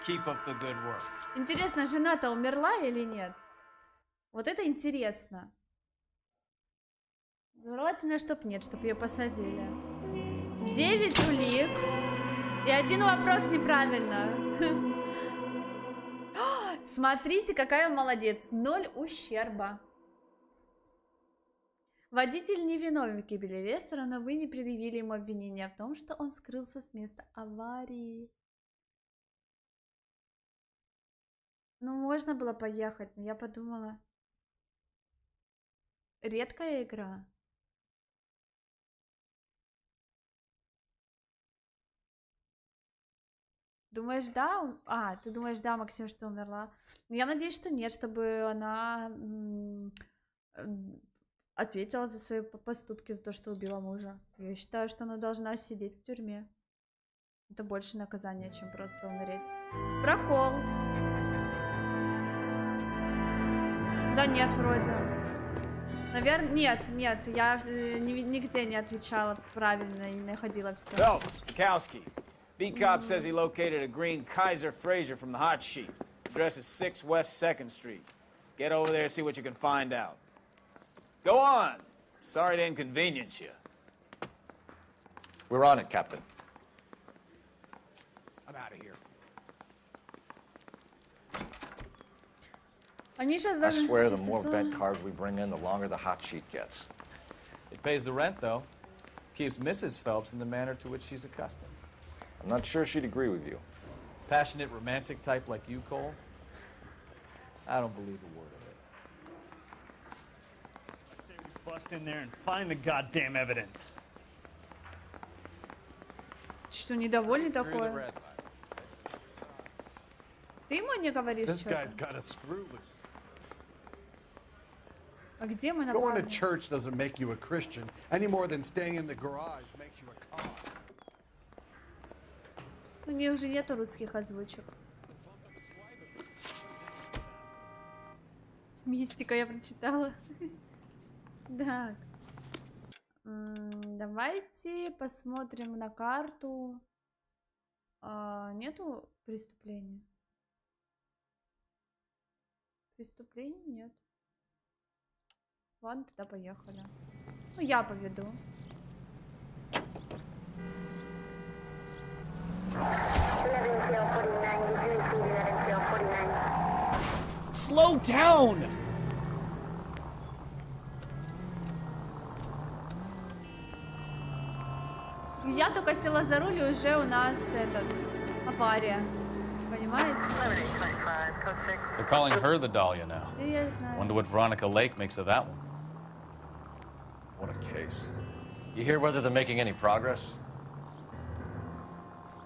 Keep up the good work. Интересно, жена-то умерла или нет? Вот это интересно. Желательно, чтоб нет, чтоб ее посадили. 9 улик. И один вопрос неправильно. Смотрите, какая молодец. 0 ущерба. Водитель невиновен в гибели Лестера, но вы не предъявили ему обвинения в том, что он скрылся с места аварии. Ну, можно было поехать, но я подумала. Редкая игра. Думаешь, да? А, ты думаешь, да, Максим, что умерла? Я надеюсь, что нет, чтобы она ответила за свои поступки, за то, что убила мужа. Я считаю, что она должна сидеть в тюрьме. Это больше наказание, чем просто умереть. Прокол. Да нет, вроде. Наверное, нет, я нигде не отвечала правильно и находила все. Kowski. Beat cop says he located a green Kaiser Fraser from the hot sheet. Address is 6 West 2nd Street. Get over there and see what you can find out. Go on. Sorry to inconvenience you. We're on it, Captain. I'm out of here. I swear the more bent cars we bring in, the longer the hot sheet gets. It pays the rent, though. Keeps Mrs. Phelps in the manner to which she's accustomed. I'm not sure she'd agree with you. Passionate, romantic type like you, Cole? I don't believe a word of it. I say we bust in there and find the goddamn evidence. Что, недовольный такой? Ты ему не говоришь что-то? А где мы Going to напали? church doesn't make you a Christian any more than staying in the garage makes you a cop. У нее уже нету русских озвучек. Мистика я прочитала. Так. Давайте посмотрим на карту. Нету преступления? Преступлений нет. Ладно, тогда поехали. Ну, я поведу. Slow down! Я только села за руль, и уже у нас авария. Понимаете? They're calling her the Dahlia now. Я знаю. Wonder what Veronica Lake makes of that one. What a case. You hear whether they're making any progress?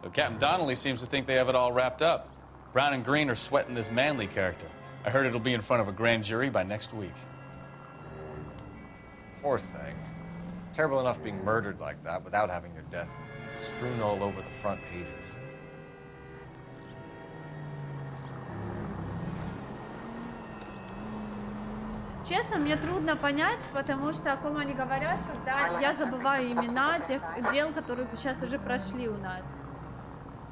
So Captain Donnelly seems to think they have it all wrapped up. Brown and Green are sweating this Manley character. I heard it'll be in front of a grand jury by next week. Poor thing. Terrible enough being murdered like that without having your death strewn all over the front pages. Честно, мне трудно понять, потому что о ком они говорят, когда я забываю имена тех дел, которые сейчас уже прошли у нас.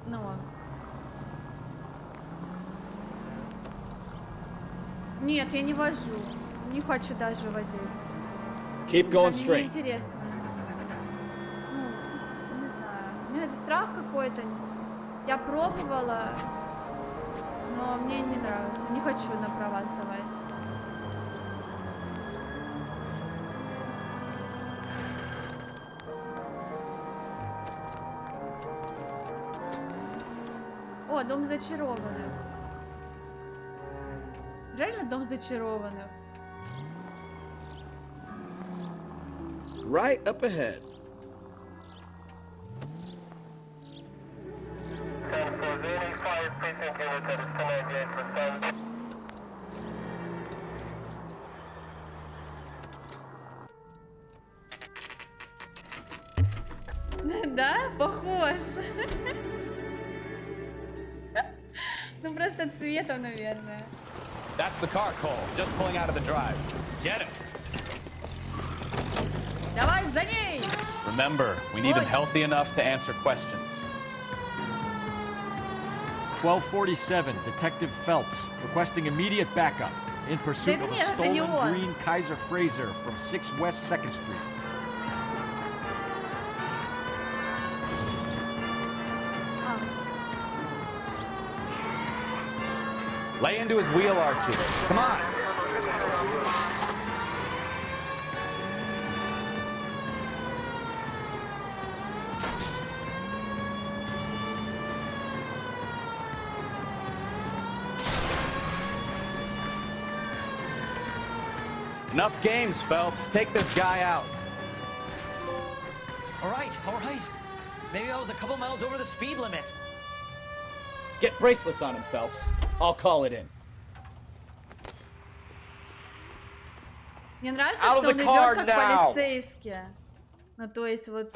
Ну. Нет, я не вожу. Не хочу даже водить. Keep going Мне straight. интересно. Ну, не знаю. У меня это страх какой-то. Я пробовала, но мне не нравится. Не хочу на права сдавать. О, дом зачарованных. Реально дом зачарованных. Right up ahead. Да, похож. Ну просто цветом, наверное. That's the car, Cole. Just pulling out of the drive. Get him. Давай за ней! Remember, we need him healthy enough to answer questions. 1247, Detective Phelps, requesting immediate backup in pursuit of a stolen green Kaiser Frazer from 6 West 2nd Street. Lay into his wheel, Archie. Come on. Enough games, Phelps. Take this guy out. All right. Maybe I was a couple miles over the speed limit. Get bracelets on him, Phelps. I'll call it in. Мне нравится, что он идет как полицейский. Ну, то есть вот...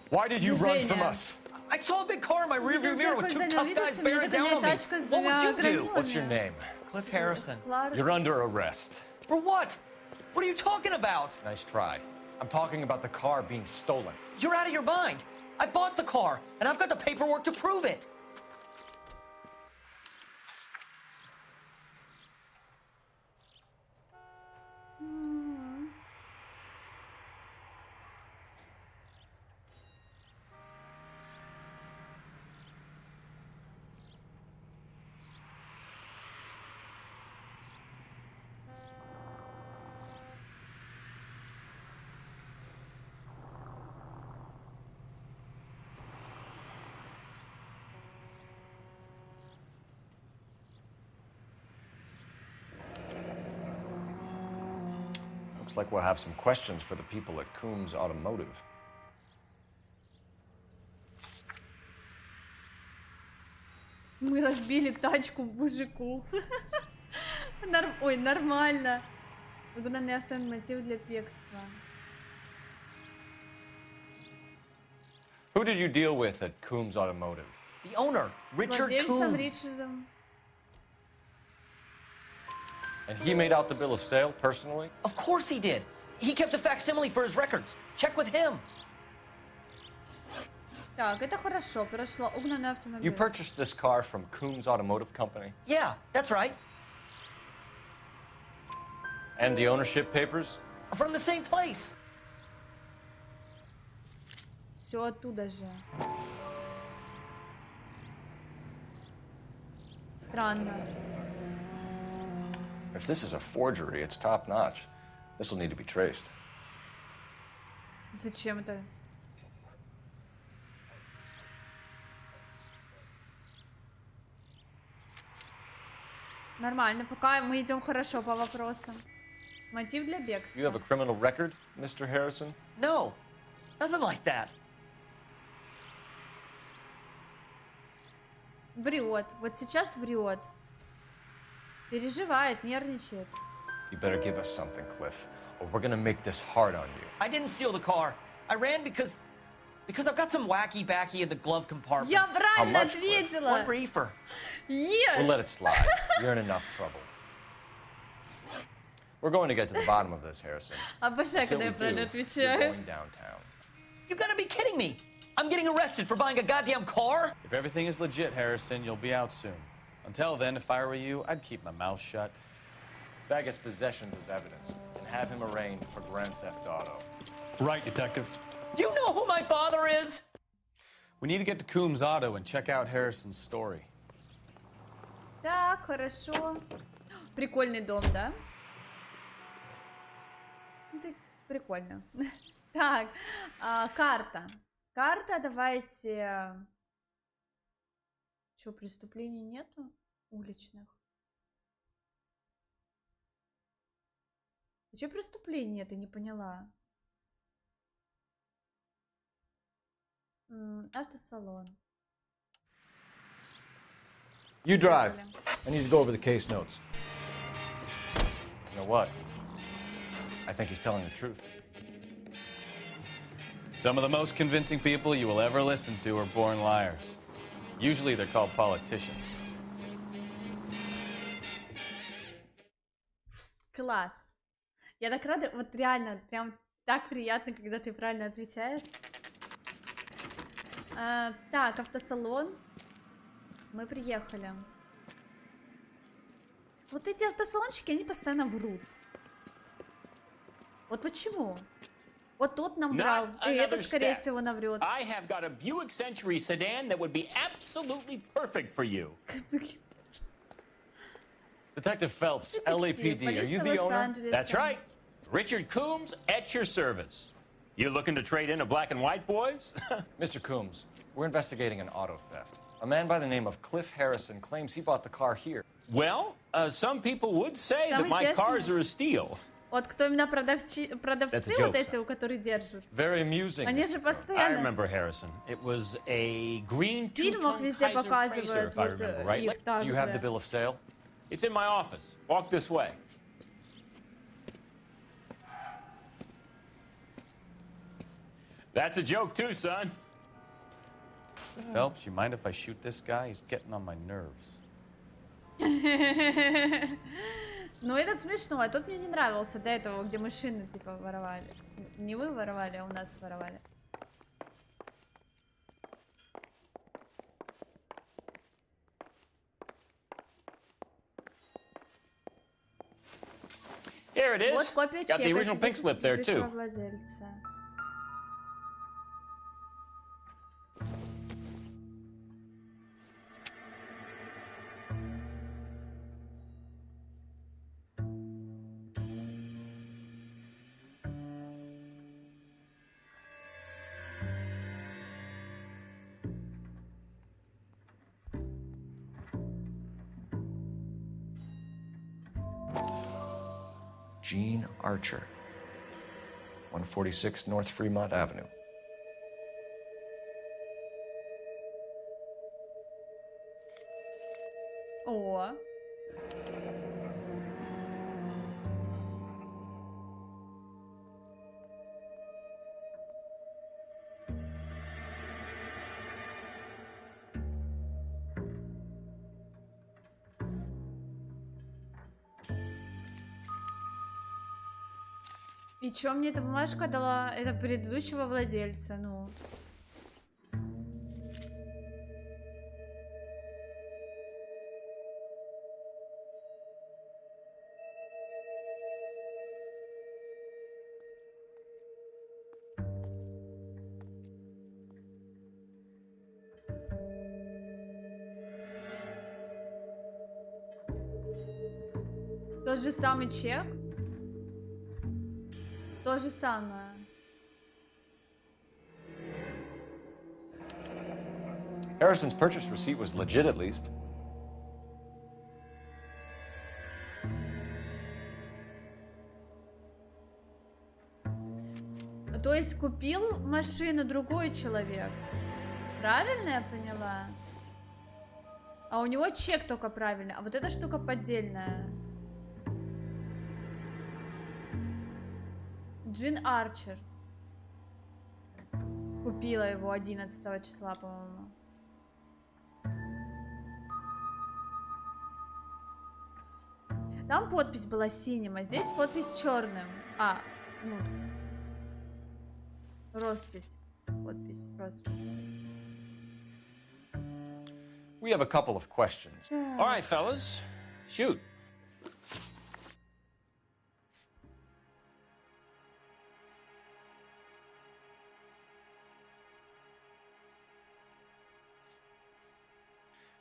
Why did you run from us? I saw a big car in my rearview mirror with 2 tough guys bearing down on me. What would you do? What's your name? Cliff Harrison. You're under arrest. For what? What are you talking about? Nice try. I'm talking about the car being stolen. You're out of your mind. I bought the car, and I've got the paperwork to prove it. Looks like we'll have some questions for the people at Coombs Automotive. Мы разбили тачку мужику. Ой, нормально. Угнанный автомотив для бегства. Who did you deal with at Coombs Automotive? The owner, Richard Coombs. And he made out the bill of sale personally? Of course he did. He kept a facsimile for his records. Check with him. Так, это хорошо. Прошло угнанный автомобиль. You purchased this car from Coombs Automotive Company? Yeah, that's right. And the ownership papers? From the same place. Все оттуда же. Странно. If this is a forgery, it's top-notch. This will need to be traced. Зачем это? Нормально, пока мы идем хорошо по вопросам. Мотив для бегства. You have a criminal record, Mr. Harrison? No, nothing like that. Врет. Вот сейчас врет. Переживает, нервничает. You better give us something, Cliff, or we're gonna make this hard on you. I didn't steal the car. I ran because I've got some wacky-backy in the glove compartment. Я правильно ответила. One reefer. Yes. We'll let it slide. You're in enough trouble. We're going to get to the bottom of this, Harrison. Обожаю, когда я правильно отвечаю. You're going downtown. You gotta be kidding me! I'm getting arrested for buying a goddamn car? If everything is legit, Harrison, you'll be out soon. Until then, if I were you, I'd keep my mouth shut. Vegas possessions as evidence and have him arraigned for Grand Theft Auto. Right, Detective. Do you know who my father is? We need to get to Coombs Auto and check out Harrison's story. Так, хорошо. Прикольный дом, да? Это прикольно. Так, карта. Карта, давайте... Что, преступлений нету уличных? А что преступлений нет, я не поняла. Автосалон. You drive. I need to go over the case notes. You know what? I think he's telling the truth. Some of the most convincing people you will ever listen to are born liars. Usually they're called politicians. Класс. Я так рада, вот реально, прям так приятно, когда ты правильно отвечаешь. Так, автосалон. Мы приехали. Вот эти автосалончики, они постоянно врут. Вот почему? Вот тот нам врал, и этот, скорее всего, наврет. I have got a Buick Century sedan that would be absolutely perfect for you. Detective Phelps, LAPD, are you the owner? That's right. Richard Coombs at your service. You looking to trade in a black and white, boys? Mr. Coombs, we're investigating an auto theft. A man by the name of Cliff Harrison claims he bought the car here. Well, some people would say that my cars are a steal. Вот кто именно продавцы вот эти, у которых держат. Very amusing. Они же I постоянно remember Harrison. It was a green в фильмах везде показывают вот их так You have the же. bill of sale? It's in my office. Walk this way. That's a joke too, son. Phelps, you mind if I shoot this guy? He's getting on my nerves. Ну, этот смешной, а тот мне не нравился до этого, где машины, типа, воровали. Не вы воровали, а у нас воровали. Here it is. Вот копия Got the чека original pink slip there too. владельца. Gene Archer, 146 North Fremont Avenue. О. И чё мне эта бумажка дала? Это предыдущего владельца, ну. Тот же самый чек? То же самое. Harrison's purchase receipt was legit at least. То есть купил машину другой человек. Правильно я поняла? А у него чек только правильный, а вот эта штука поддельная. Джин Арчер. Купила его 11 числа, по-моему. Там подпись была синим, а здесь подпись черным. А, ну, роспись. Подпись, роспись. We have a couple of questions. All right, fellas, shoot.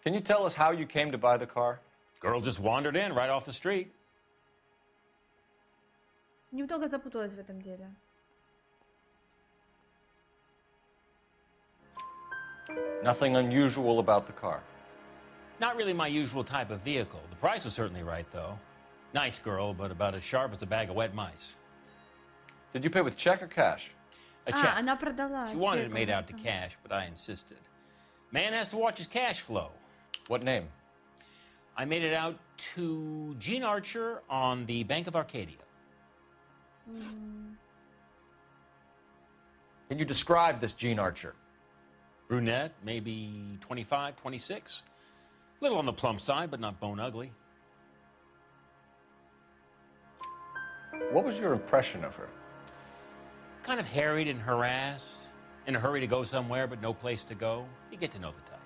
Can you tell us how you came to buy the car? Girl just wandered in right off the street. Немного запуталась в этом деле. Nothing unusual about the car. Not really my usual type of vehicle. The price was certainly right, though. Nice girl, but about as sharp as a bag of wet mice. Did you pay with check or cash? A check. Она продала. She wanted it made out to cash, but I insisted. Man has to watch his cash flow. What name? I made it out to Gene Archer on the Bank of Arcadia. Can you describe this Gene Archer? Brunette, maybe 25, 26. Little on the plump side, but not bone ugly. What was your impression of her? Kind of harried and harassed, in a hurry to go somewhere but no place to go. You get to know the type.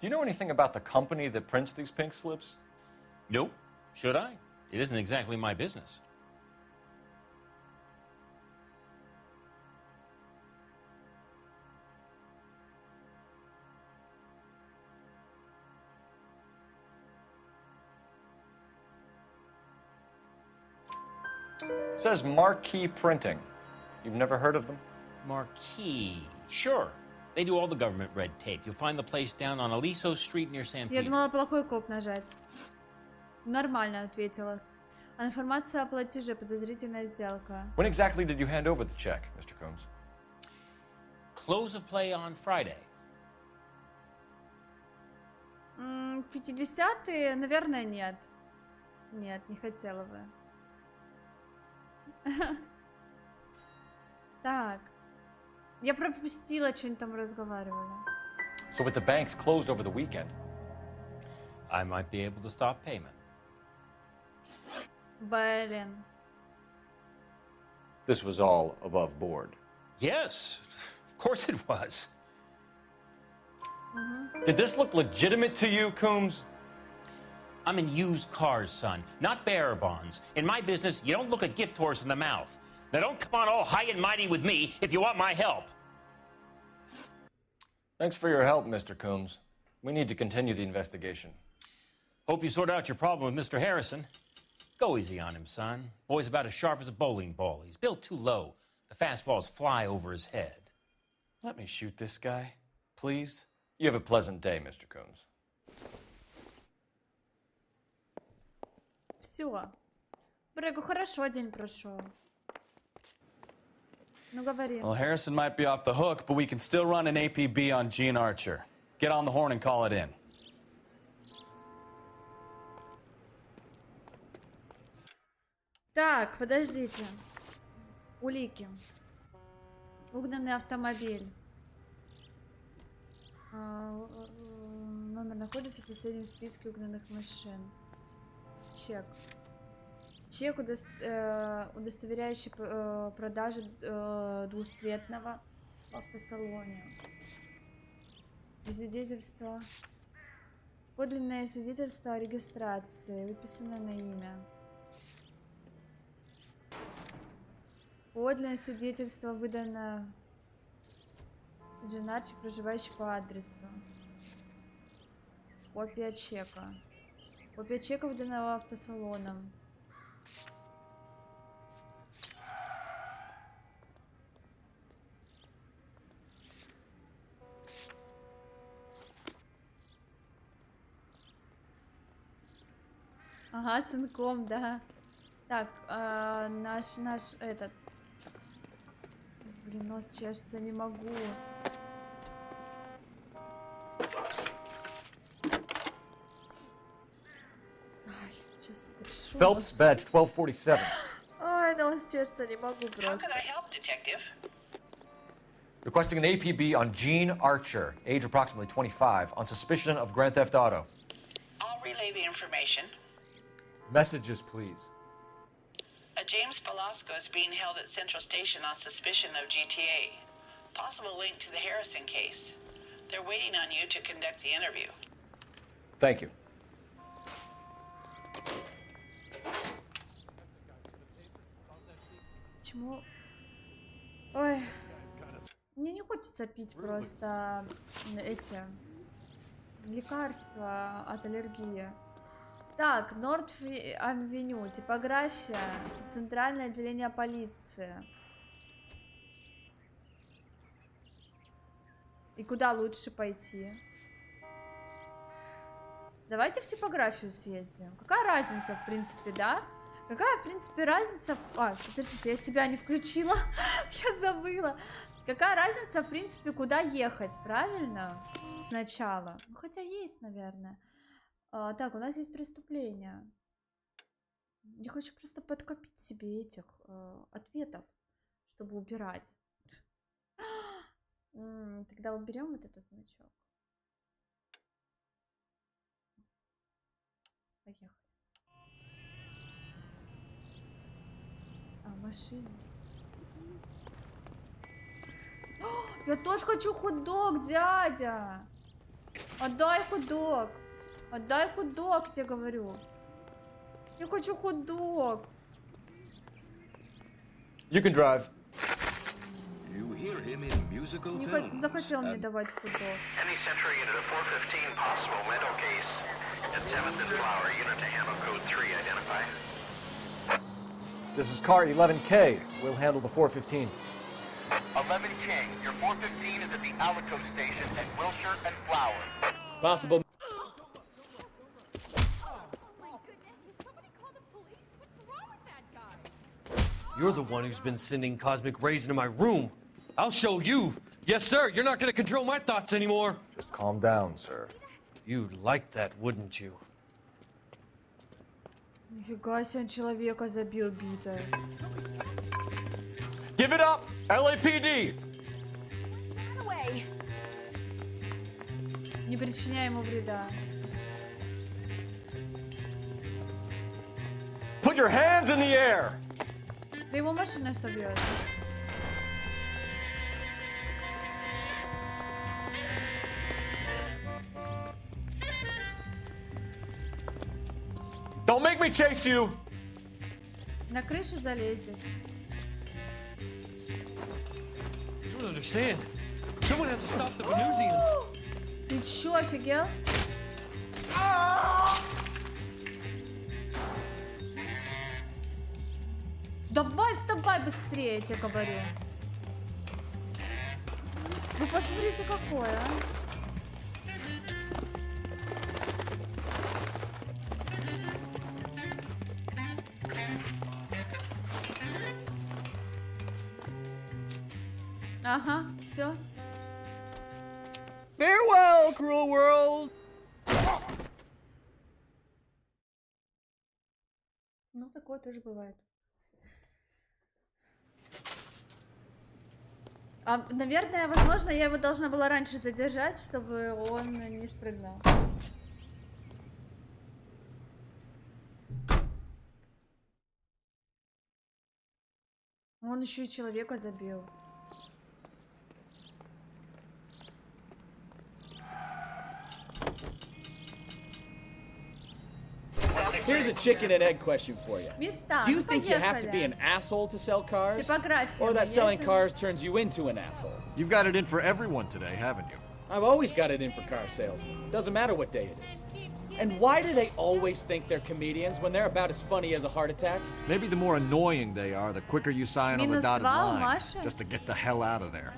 Do you know anything about the company that prints these pink slips? Nope. Should I? It isn't exactly my business. It says Marquee Printing. You've never heard of them? Marquee. Sure. They do all the government red tape. You'll find the place down on Aliso Street near San Я Pedro. думала плохой коп нажать. Нормально ответила. А информация о платеже, подозрительная сделка. When exactly did you hand over the check, Mr. Combs? Close of play on Friday. 50-е, наверное, нет. Нет, не хотела бы. Так. Я пропустила, что они там разговаривали. So with the banks closed over the weekend, I might be able to stop payment. Блин. this was all above board. Yes, of course it was. Did this look legitimate to you, Coombs? I'm in used cars, son, not bearer bonds. In my business, you don't look a gift horse in the mouth. Now don't come on all high and mighty with me if you want my help. Thanks for your help, Mr. Coombs. We need to continue the investigation. Hope you sort out your problem with Mr. Harrison. Go easy on him, son. Boy's about as sharp as a bowling ball. He's built too low. The fastballs fly over his head. Let me shoot this guy, please. You have a pleasant day, Mr. Coombs. Все. Брегу, хорошо день прошел. Ну, говори. Well, Harrison might be off the hook, but we can still run an APB on Gene Archer. Get on the horn and call it in. Так, подождите. Улики. Угнанный автомобиль. Номер находится в последнем списке угнанных машин. Чек. Чек, удостоверяющий продажу двухцветного в автосалоне. Свидетельство. Подлинное свидетельство о регистрации, выписанное на имя. Подлинное свидетельство выдано Дженарчи, проживающий по адресу. Копия чека. Копия чека, выданного автосалоном. Ага, сынком, да. Так, наш этот. Блин, нос чешется, не могу. Ай, сейчас решу. Phelps, badge 1247. Ой, нос чешется, не могу How просто. can I help, Detective? Requesting an APB on Gene Archer, age approximately 25, on suspicion of Grand Theft Auto. I'll relay the information. Messages, please. A James Velasco is being held at Central Station on suspicion of GTA. Possible link to the Harrison case. They're waiting on you to conduct the interview. Thank you. Почему? Ой. Мне не хочется пить просто эти лекарства от аллергии. Так, Норд-Авеню, типография, центральное отделение полиции. И куда лучше пойти? Давайте в типографию съездим. Какая разница, в принципе, да? Какая, в принципе, разница... А, подождите, я себя не включила. Я забыла. Какая разница, в принципе, куда ехать, правильно? Сначала. Ну, хотя есть, наверное. Так, у нас есть преступление. Я хочу просто подкопить себе этих ответов, чтобы убирать. Тогда уберем вот этот значок. Поехали. А, машина. О, я тоже хочу хот-дог, дядя. Отдай хот-дог. Отдай хот-дог, я тебе говорю. Я хочу хот-дог. You can drive. Не захотел мне давать хот-дог. Any Central unit of 415 possible mental case. At 7th and Flower, unit to handle code 3, identify. This is car 11K. We'll handle the 415. 11K, your 415 is at the Alico station at Wilshire and Flower. Possible. You're the one who's been sending cosmic rays into my room. I'll show you. Yes, sir. You're not going to control my thoughts anymore. Just calm down, sir. You'd like that, wouldn't you? Нифига себе, он человека забил битой. Give it up, LAPD. Не причиняй ему вреда. Put your hands in the air. Да его машина собьет. Don't make me chase you. На крышу залезет. I don't understand. Someone has to stop the Venusians. Ты чё, офигел? Давай, вставай быстрее, я тебе говорю. Вы посмотрите, какое, а. Ага, все. Farewell, cruel world. Ну, такое тоже бывает. Наверное, возможно, я его должна была раньше задержать, чтобы он не спрыгнул. Он еще и человека забил. Here's a chicken and egg question for you. Места, Do you think you have to be an asshole to sell cars? Or that selling cars turns you into an asshole? You've got it in for everyone today, haven't you? I've always got it in for car salesmen. Doesn't matter what day it is. And why do they always think they're comedians when they're about as funny as a heart attack? Maybe the more annoying they are, the quicker you sign on the dotted line, Маша. just to get the hell out of there.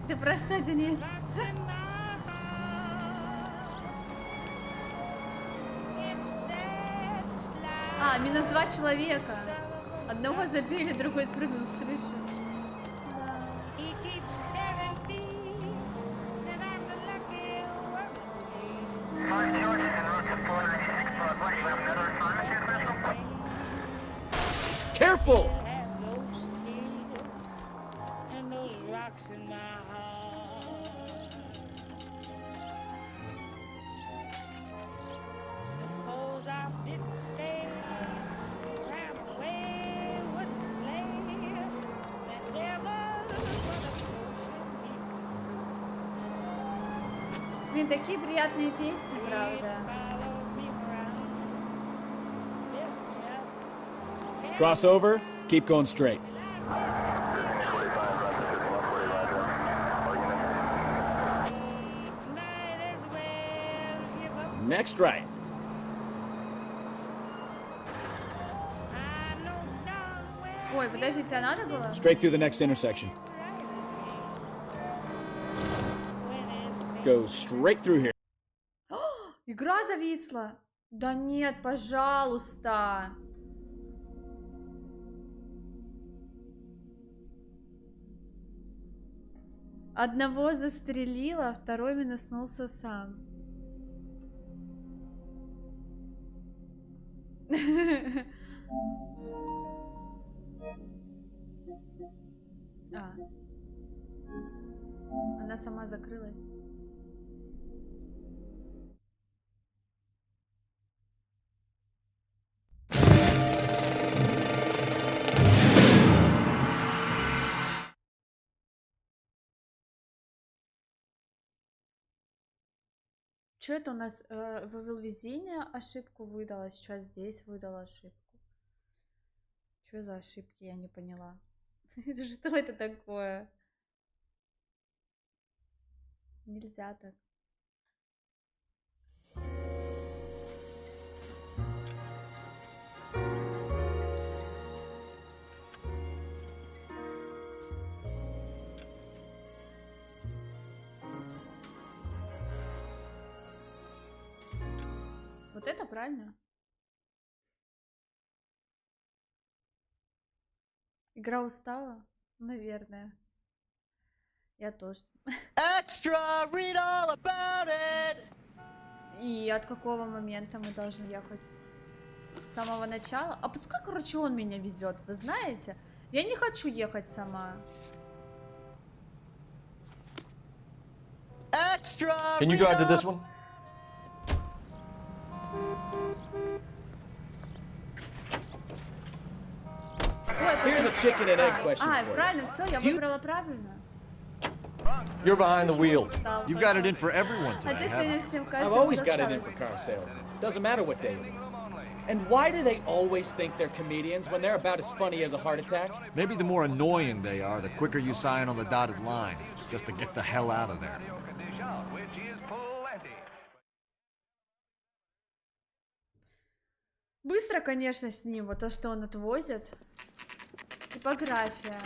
Ты про что, Денис? А, -2 человека. Одного забили, другой спрыгнул с крыши. Careful! Блин, такие приятные песни, правда. Crossover, keep going straight. Next right. Ой, подождите, а надо было? Straight through the next intersection. Go straight through here. Игра зависла. Да нет, пожалуйста. Одного застрелила, второй минуснулся сам. Она сама закрылась. Что это у нас? Вывел везение, ошибку выдала, сейчас здесь выдала ошибку. Что за ошибки, я не поняла. Что это такое? Нельзя так. Вот это правильно? Игра устала? Наверное. Я тоже. Extra, read all about it. И от какого момента мы должны ехать? С самого начала? А пускай, короче, он меня везет, вы знаете? Я не хочу ехать сама. Extra. Can you drive to this one? Here's a chicken and egg question for you. Правильно, все, я выбрала правильно. You're behind the wheel. You've got it in for everyone А ты today, сегодня huh? всем I've каждому always got it in доставил. for car sales. Doesn't matter what day it is. And why do they always think they're comedians when they're about as funny as a heart attack? Maybe the more annoying they are, the quicker you sign on the dotted line, just to get the hell out of there. Быстро, конечно, с ним, вот то, что он отвозит. Типография.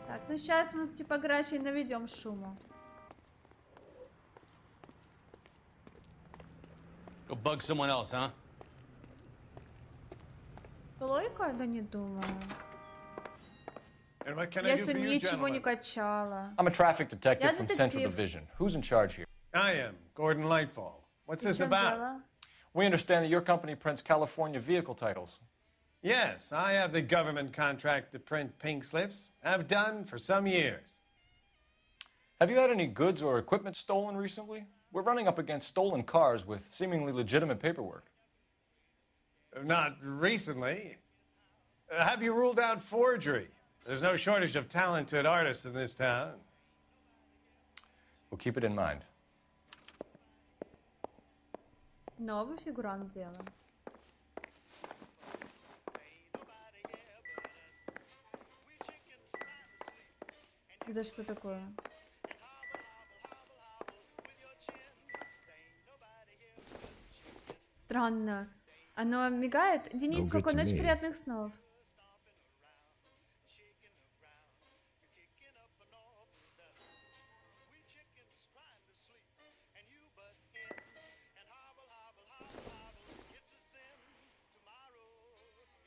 Так, ну сейчас мы в типографии наведем шуму. Go bug someone else, huh? Лойка? Да не думаю. And what can I Я do for сегодня you, ничего не gentlemen? качала. I'm a traffic detective Я from Central детектив. Division. Who's in charge here? I am, Gordon Lightfall. What's В this чем about? дело? We understand that your company prints California vehicle titles. Yes, I have the government contract to print pink slips. I've done for some years. Have you had any goods or equipment stolen recently? We're running up against stolen cars with seemingly legitimate paperwork. Not recently. Have you ruled out forgery? There's no shortage of talented artists in this town. We'll keep it in mind. Новый фигурант делаем. Это что такое? Странно. Оно мигает? Денис, No good спокойной to ночи, me. приятных снов.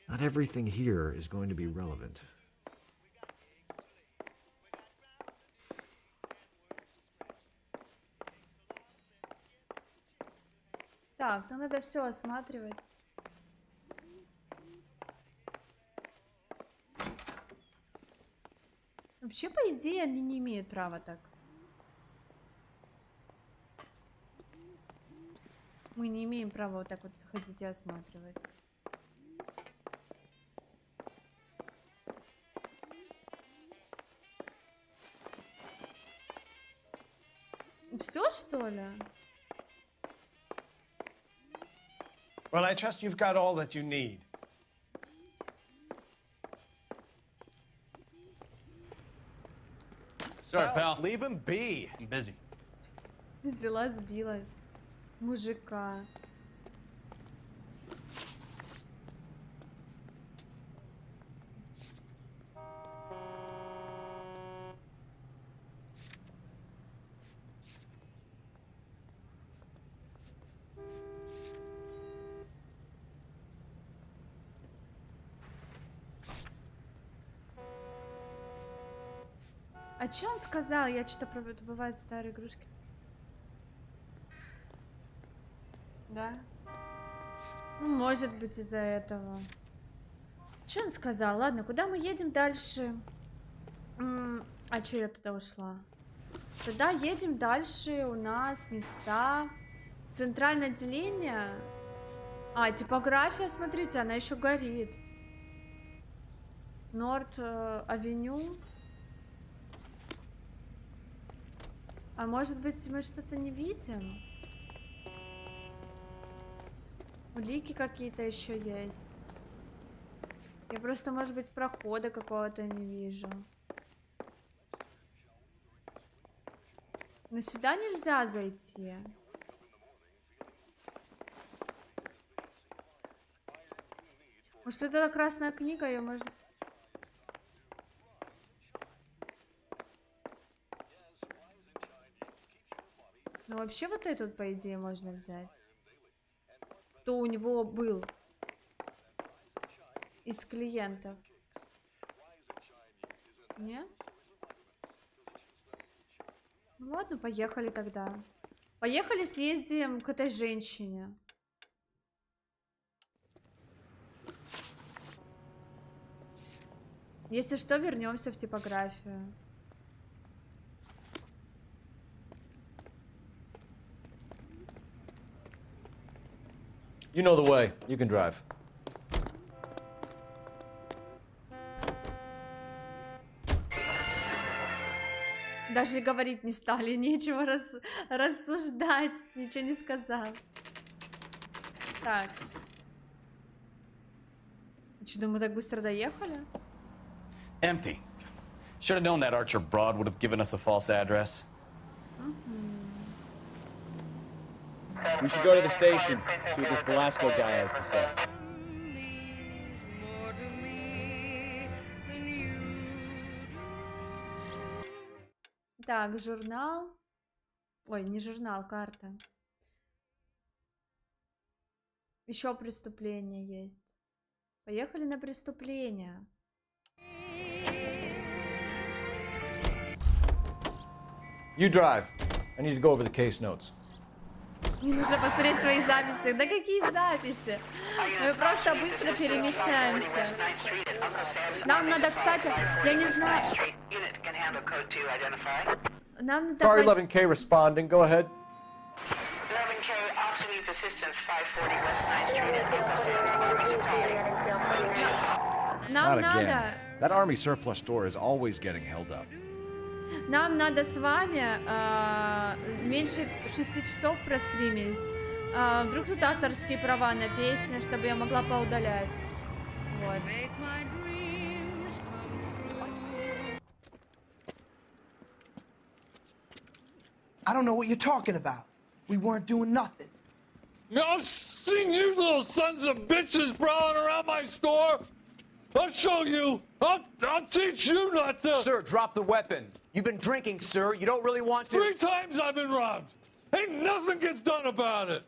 Not everything here is going to be relevant. Так, нам надо все осматривать. Вообще, по идее, они не имеют права так. Мы не имеем права вот так вот ходить и осматривать. Все, что ли? Well, I trust you've got all that you need. Sorry, Pals, pal. leave him be. I'm busy. Взяла, сбила мужика. А что он сказал? Я что-то про это бывают старые игрушки. Да? Ну, может быть, из-за этого. Что он сказал? Ладно, куда мы едем дальше? А чё я туда ушла? Тогда едем дальше. У нас места. Центральное отделение. А, типография, смотрите, она еще горит. Норд-авеню. А может быть, мы что-то не видим? Улики какие-то еще есть. Я просто, может быть, прохода какого-то не вижу. Но сюда нельзя зайти. Может, это красная книга, ее можно... Ну, вообще, вот эту, по идее, можно взять. Кто у него был из клиентов. Не? Ну, ладно, поехали тогда. Поехали, съездим к этой женщине. Если что, вернемся в типографию. You know the way. You can drive. Даже говорить не стали, нечего рассуждать. Ничего не сказал. Так. Что, мы так быстро доехали? Empty. Should have known that Archer broad would have given us a false address. We should go to the station, see what this Velasco guy has to say. Так, журнал. Ой, не журнал, карта. Еще преступление есть. Поехали на преступление. You drive. I need to go over the case notes. Мне нужно посмотреть свои записи. Да какие записи? Мы просто быстро перемещаемся. Нам надо, кстати, я не знаю. Нам надо... Car 11K responding. Go ahead. 11K also needs assistance 540 West 9th Street at Uncle Sam's Army Supply. Нам Not again. надо... That army surplus store is always getting held up. Нам надо с вами меньше 6 часов простримить. Вдруг тут авторские права на песни, чтобы я могла поудалять. Вот. I don't know what you're talking about. We weren't doing nothing. I've seen you little sons of bitches prowling around my store. I'll show you. I'll teach you not to. Sir, drop the weapon. You've been drinking, sir. You don't really want to. 3 times I've been robbed. Ain't nothing gets done about it.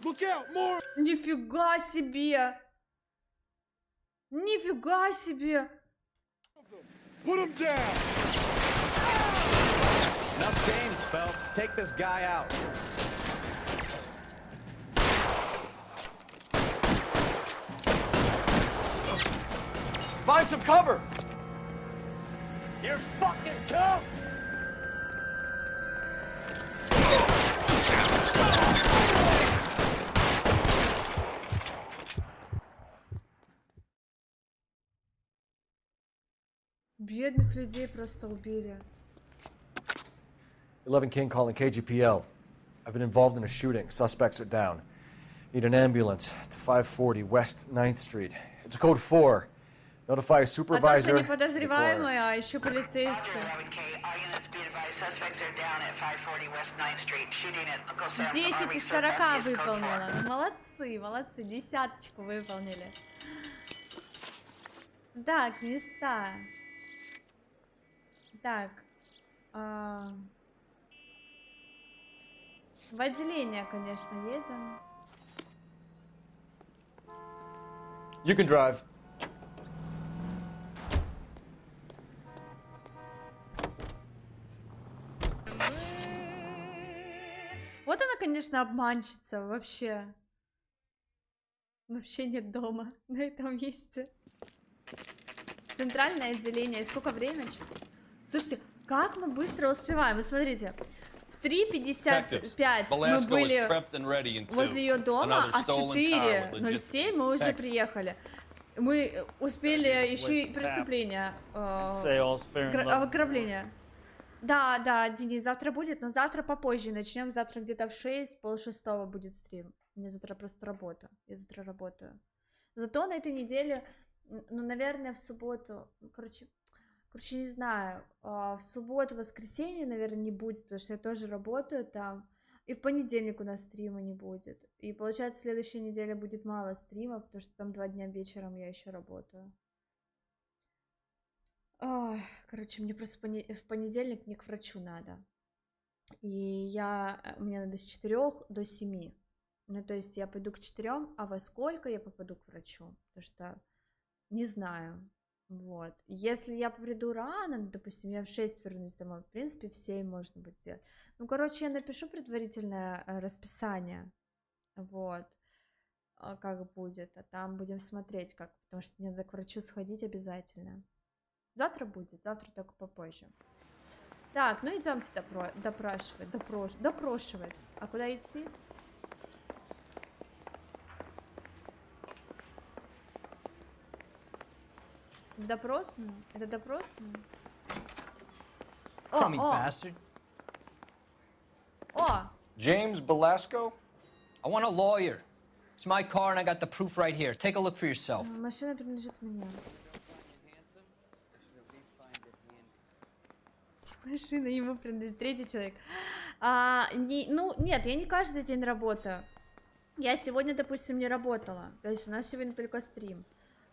Look out, more. Нифига себе. Нифига себе. Put him down. Enough games, Phelps. Take this guy out. Find some cover. You're fucking tough. Бедных людей просто убили. 11 King calling KGPL. I've been involved in a shooting. Suspects are down. Need an ambulance to 540 West 9th Street. It's a code 4. Notify a supervisor. А то, что не подозреваемые, а еще полицейские. 10 из 40 выполнила. Ну, молодцы, молодцы. 10 выполнили. Так, места. Так. В отделение, конечно, едем. You can drive. Вот она, конечно, обманщица вообще. Вообще нет дома на этом месте. Центральное отделение. И сколько времени? Слушайте, как мы быстро успеваем. Вы смотрите. В 3:55 мы были возле ее дома, а в 4:07 мы уже приехали. Мы успели еще и преступление. Ограбление. Да, да, Денис, завтра будет, но завтра попозже начнем. Завтра где-то в 6, 5:30 будет стрим. У меня завтра просто работа. Я завтра работаю. Зато на этой неделе, ну, наверное, в субботу, короче, не знаю, в субботу, воскресенье, наверное, не будет, потому что я тоже работаю там. И в понедельник у нас стрима не будет. И получается, следующей неделе будет мало стрима, потому что там 2 дня вечером я еще работаю. Ой, короче, мне просто в понедельник мне к врачу надо. И мне надо с 4 до 7. Ну, то есть я пойду к 4, а во сколько я попаду к врачу? Потому что не знаю. Вот. Если я приду рано, допустим, я в 6 вернусь домой, в принципе, в 7 можно будет сделать. Ну, короче, я напишу предварительное расписание. Вот. Как будет. А там будем смотреть, как. Потому что мне надо к врачу сходить обязательно. Завтра будет, завтра только попозже. Так, ну идемте допрошивать. А куда идти? Допросную? Это допросную? Crummy bastard. О! James Belasco? I want a lawyer. It's my car and I got the proof right here. Take a look for yourself. Машина принадлежит мне. Машина ему принадлежит. Третий человек. Нет, я не каждый день работаю. Я сегодня, допустим, не работала. То есть у нас сегодня только стрим.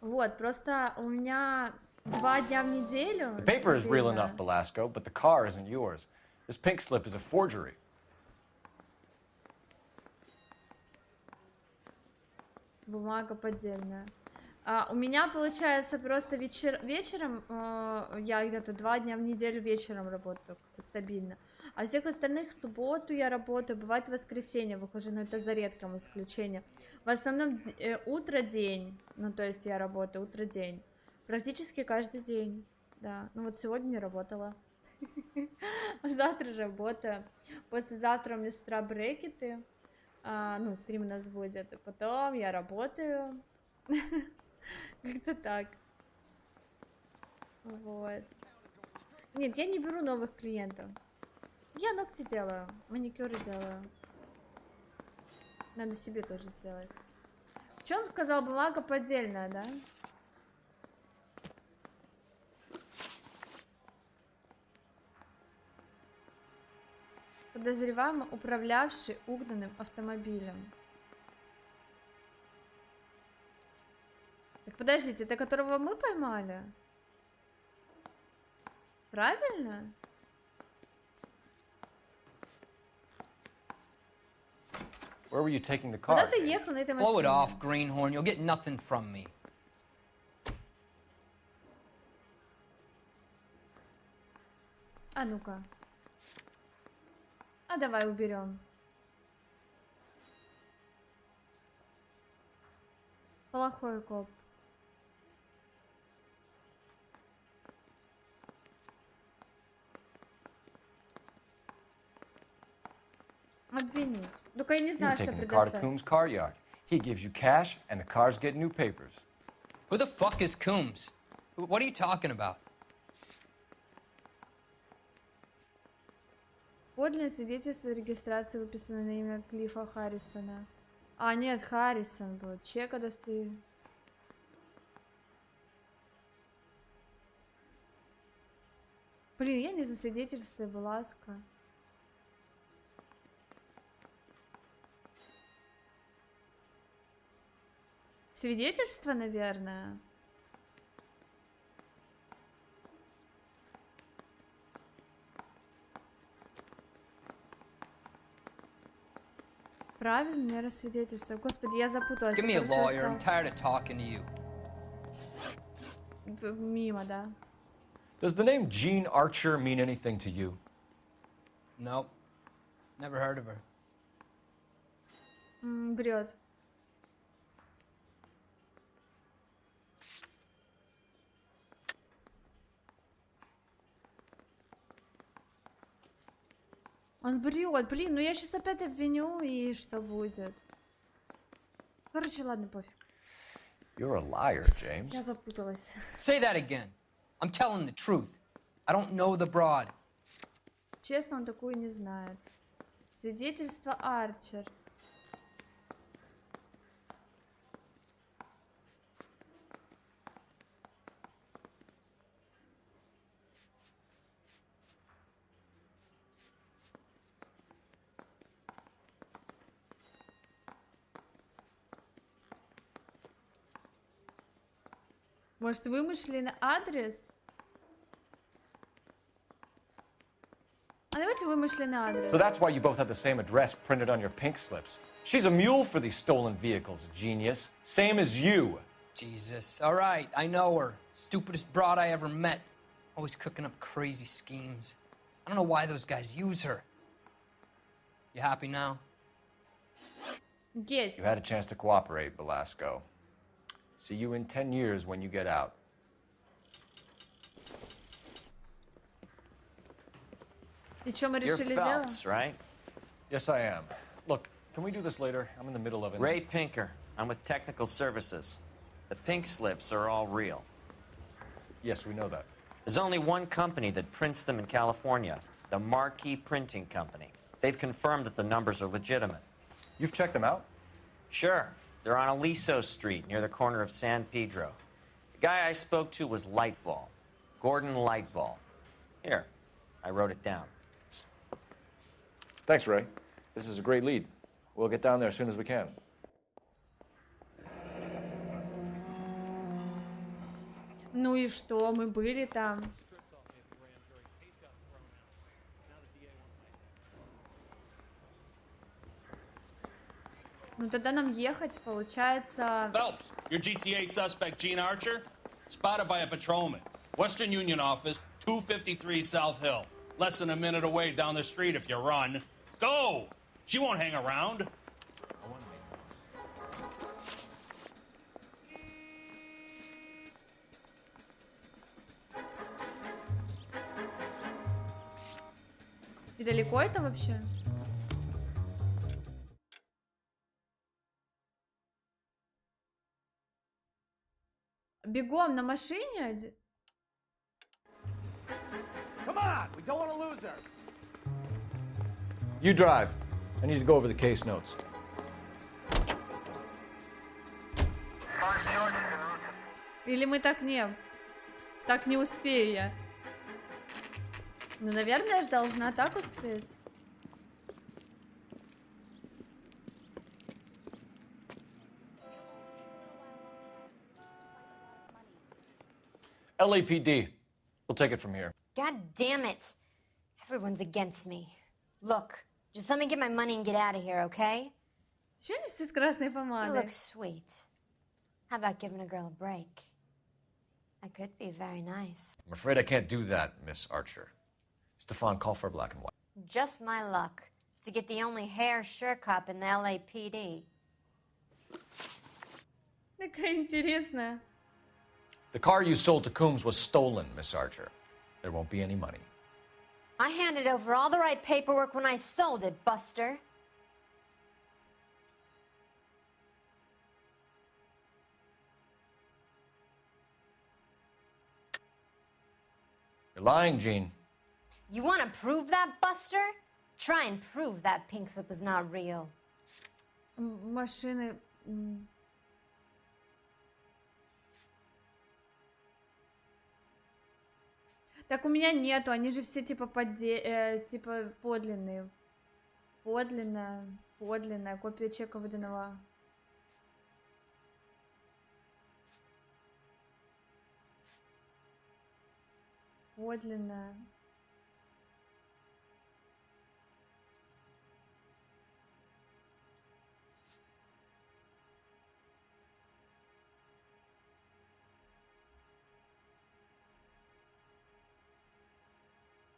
Вот, просто у меня 2 дня в неделю. The paper is real enough, Belasco, but the car isn't yours. This pink slip is a forgery. Бумага поддельная. У меня получается просто вечером, я где-то 2 дня в неделю вечером работаю стабильно. А всех остальных в субботу я работаю, бывает в воскресенье выхожу, но это за редким исключением. В основном утро-день, ну то есть я работаю утро-день, практически каждый день, да. Ну вот сегодня не работала, завтра работаю, послезавтра у меня с утра брекеты, ну стрим у нас будет, потом я работаю, как-то так, вот. Нет, я не беру новых клиентов. Я ногти делаю, маникюры делаю. Надо себе тоже сделать. Что он сказал? Бумага поддельная, да? Подозреваемый, управлявший угнанным автомобилем. Так подождите, это которого мы поймали? Правильно? Where were you taking the car? Куда ты ехал на этой машине? Blow it off, greenhorn. You'll get nothing from me. А ну-ка. А давай уберем. Плохой коп. Обвинить. Только я не знаю, что предоставить. Coombs' car yard. He gives you cash, and the cars get new papers. Who the fuck is Coombs? What are you talking about? Подлинное свидетельство регистрации, выписанное на имя Клиффа Харрисона. А, нет, Харрисон был. Чека достаю. Блин, я не засвидетельствую, ласка. Свидетельство, наверное. Правильно, мера свидетельства. Господи, я запуталась. Give me a lawyer. I'm tired of talking to you. Мимо, да. Does the name Jean Archer mean anything to you? Nope. Never heard of her. Врет. Он врет. Блин, ну я сейчас опять обвиню, и что будет? Короче, ладно, пофиг. You're a liar, James. Я запуталась. Say that again. I'm telling the truth. I don't know the broad. Честно, он такую не знает. Свидетельство Арчер. Может, вымышленный адрес? А давайте вымышленный адрес. So that's why you both have the same address printed on your pink slips. She's a mule for these stolen vehicles, genius. Same as you. Jesus. All right, I know her. Stupidest broad I ever met. Always cooking up crazy schemes. I don't know why those guys use her. You happy now? Yes. You had a chance to cooperate, Velasco. See you in 10 years when you get out. И что мы You're решили Phelps, делать? right? Yes, I am. Look, can we do this later? I'm in the middle of it. Ray Pinker. I'm with Technical Services. The pink slips are all real. Yes, we know that. There's only one company that prints them in California, the Marquee Printing Company. They've confirmed that the numbers are legitimate. You've checked them out? Sure. They're on Aliso Street, near the corner of San Pedro. The guy I spoke to was Lightval. Gordon Lightval. Here, I wrote it down. Thanks, Ray. This is a great lead. We'll get down there as soon as we can. Ну и что? Мы были там. Ну тогда нам ехать, получается... Phelps, your GTA suspect, Gene Archer, spotted by a patrolman. Western Union office, 253 South Hill. Less than a minute away down the street if you run. Go! She won't hang around. И далеко это вообще? Бегом на машине? Come on, we don't want to lose her. You drive. I need to go over the case notes. Или мы так не успею я. Ну, наверное, я же должна так успеть. LAPD. We'll take it from here. God damn it. Everyone's against me. Look, just let me get my money and get out of here, okay? Чего они все с красной You помадой? look sweet. How about giving a girl a break? I could be very nice. I'm afraid I can't do that, Miss Archer. Stefan, call for black and white. Just my luck to get the only hair sure cop in the LAPD. Такая интересная. The car you sold to Coombs was stolen, Miss Archer. There won't be any money. I handed over all the right paperwork when I sold it, Buster. You're lying, Gene. You want to prove that, Buster? Try and prove that pink slip is not real. Машины... Так у меня нету, они же все типа типа подлинные. Подлинная копия чека выданного. Подлинная.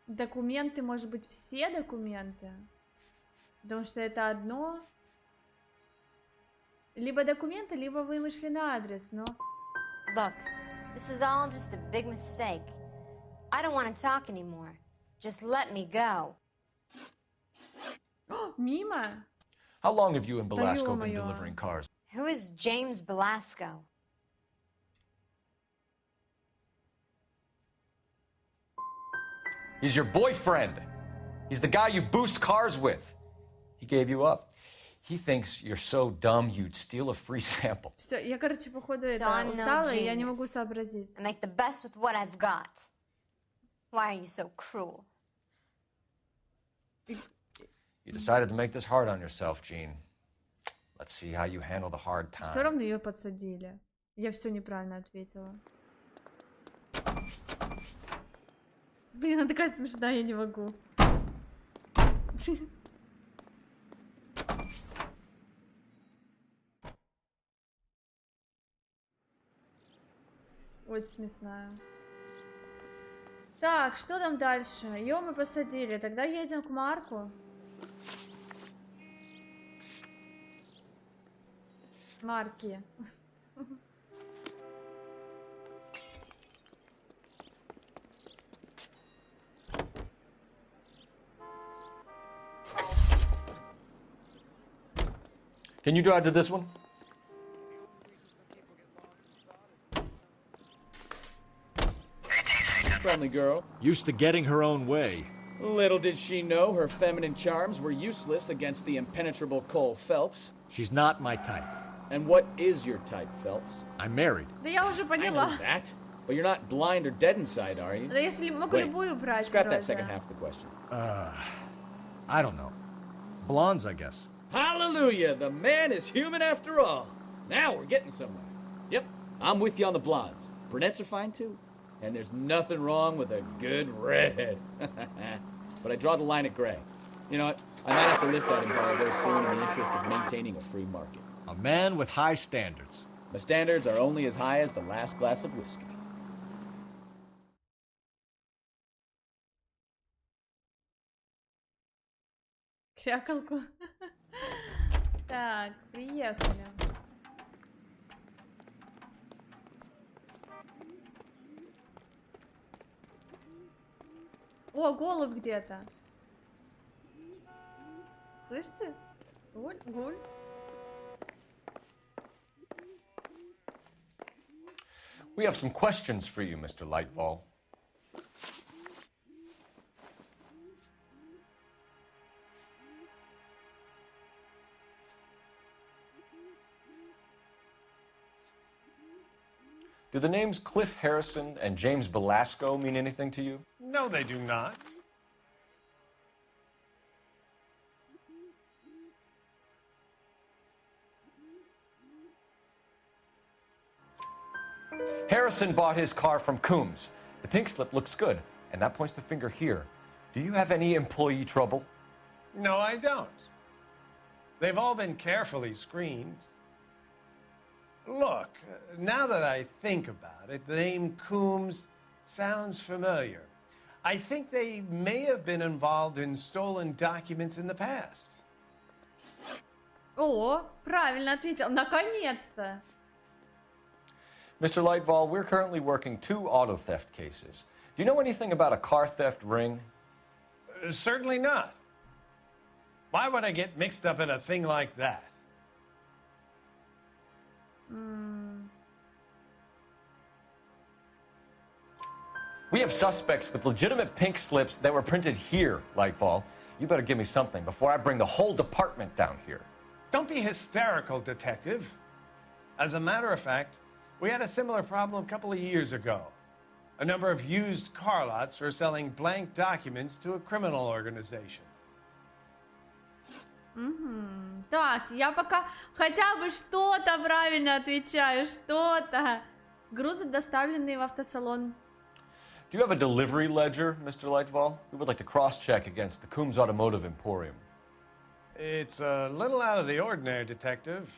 Документы, может быть, все документы? Потому что это одно. Либо документы, либо вымышленный адрес, но... Look, this is all just a big mistake. I don't want to talk anymore. Just let me go. Мимо? How long have you and Belasco been delivering cars? Who is James Belasco? He's your boyfriend. He's the guy you boost cars with. He gave you up. He thinks you're so dumb you'd steal a free sample. Все, я, короче, походу, So I'm устала, no и я не могу genius. сообразить. I make the best with what I've got. Why are you so cruel? You decided to make this hard on yourself, Jean. Let's see how you handle the hard Все time. равно ее подсадили. Я все неправильно ответила. Блин, она такая смешная, я не могу. Очень смешная. Так, что там дальше? Ее мы посадили. Тогда едем к Марку. Марки. Can you drive to this one? Friendly girl. Used to getting her own way. Little did she know her feminine charms were useless against the impenetrable Cole Phelps. She's not my type. And what is your type, Phelps? I'm married. Да я уже I поняла. know that. But you're not blind or dead inside, are you? Да я же могу Wait, любую брать scrap вроде. that second half of the question. I don't know. Blondes, I guess. Hallelujah! The man is human after all. Now we're getting somewhere. Yep, I'm with you on the blondes. Brunettes are fine too. And there's nothing wrong with a good redhead. But I draw the line at gray. You know what? I might have to lift that embargo soon in the interest of maintaining a free market. A man with high standards. The standards are only as high as the last glass of whiskey. Крякалку. Так, приехали. О, голубь где-то. Слышите? Гуль, гуль. We have some questions for you, Mr. Lightfall. Do the names Cliff Harrison and James Belasco mean anything to you? No, they do not. Harrison bought his car from Coombs. The pink slip looks good, and that points the finger here. Do you have any employee trouble? No, I don't. They've all been carefully screened. Look, now that I think about it, the name Coombs sounds familiar. I think they may have been involved in stolen documents in the past. О, правильно ответил. Наконец-то. Mr. Lightfall, we're currently working 2 auto theft cases. Do you know anything about a car theft ring? Certainly not. Why would I get mixed up in a thing like that? We have suspects with legitimate pink slips that were printed here, Lightfall. You better give me something before I bring the whole department down here. Don't be hysterical, Detective. As a matter of fact, we had a similar problem a couple of years ago. A number of used car lots were selling blank documents to a criminal organization. Так, я пока хотя бы что-то правильно отвечаю, что-то. Грузы, доставленные в автосалон. Do you have a delivery ledger, Mr. Lightfall? We would like to cross-check against the Coombs Automotive Emporium. It's a little out of the ordinary, Detective.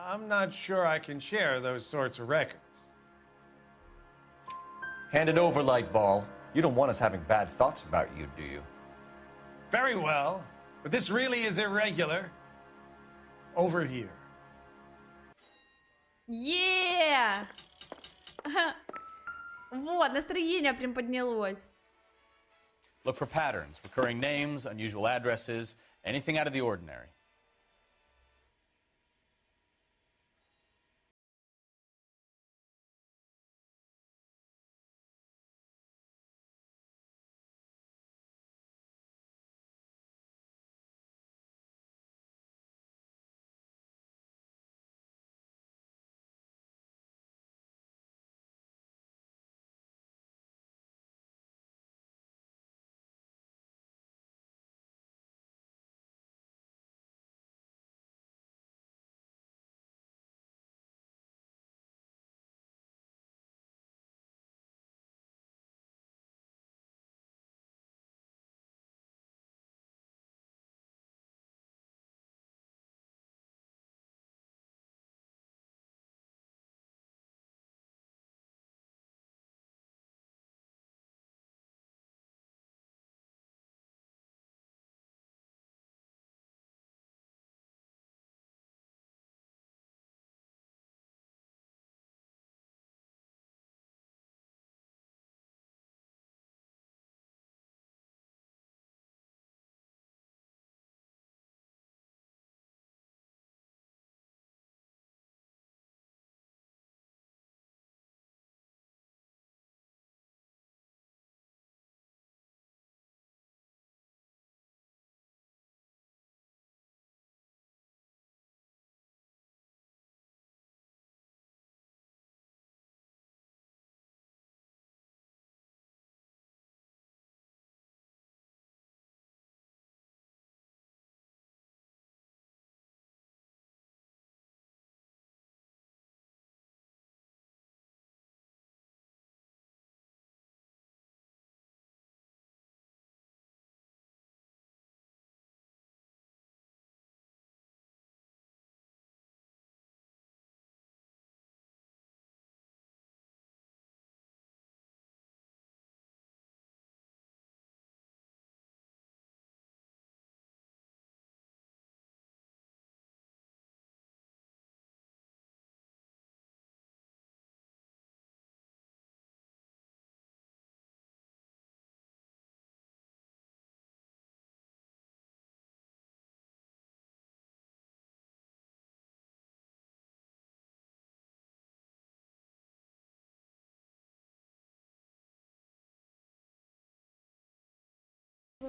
I'm not sure I can share those sorts of records. Hand it over, Lightfall. You don't want us having bad thoughts about you, do you? Very well, but this really is irregular. Over here. Yeah! Вот, настроение прям поднялось. Look for patterns, recurring names, unusual addresses, anything out of the ordinary.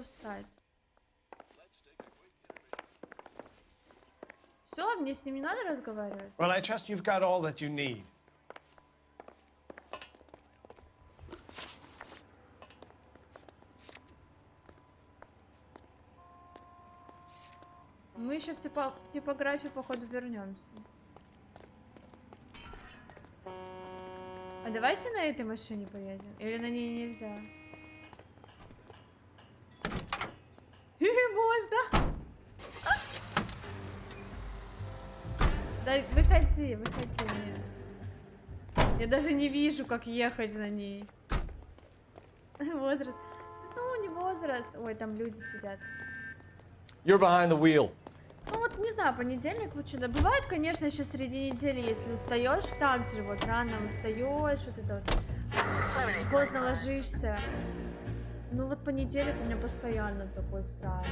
Встать. Все, мне с ним не надо разговаривать. Well, I trust you've got all that you need. Мы еще в типографию, походу, вернемся. А давайте на этой машине поедем. Или на ней нельзя? Можно? Да, выходи, мне. Я даже не вижу, как ехать на ней. Возраст. Ну, не возраст. Ой, там люди сидят. You're behind the wheel. Ну вот, не знаю, понедельник вот что-то. Бывает, конечно, еще среди недели, если устаешь, так же вот рано устаешь, вот это вот, поздно ложишься. Ну вот понедельник у меня постоянно такой странный.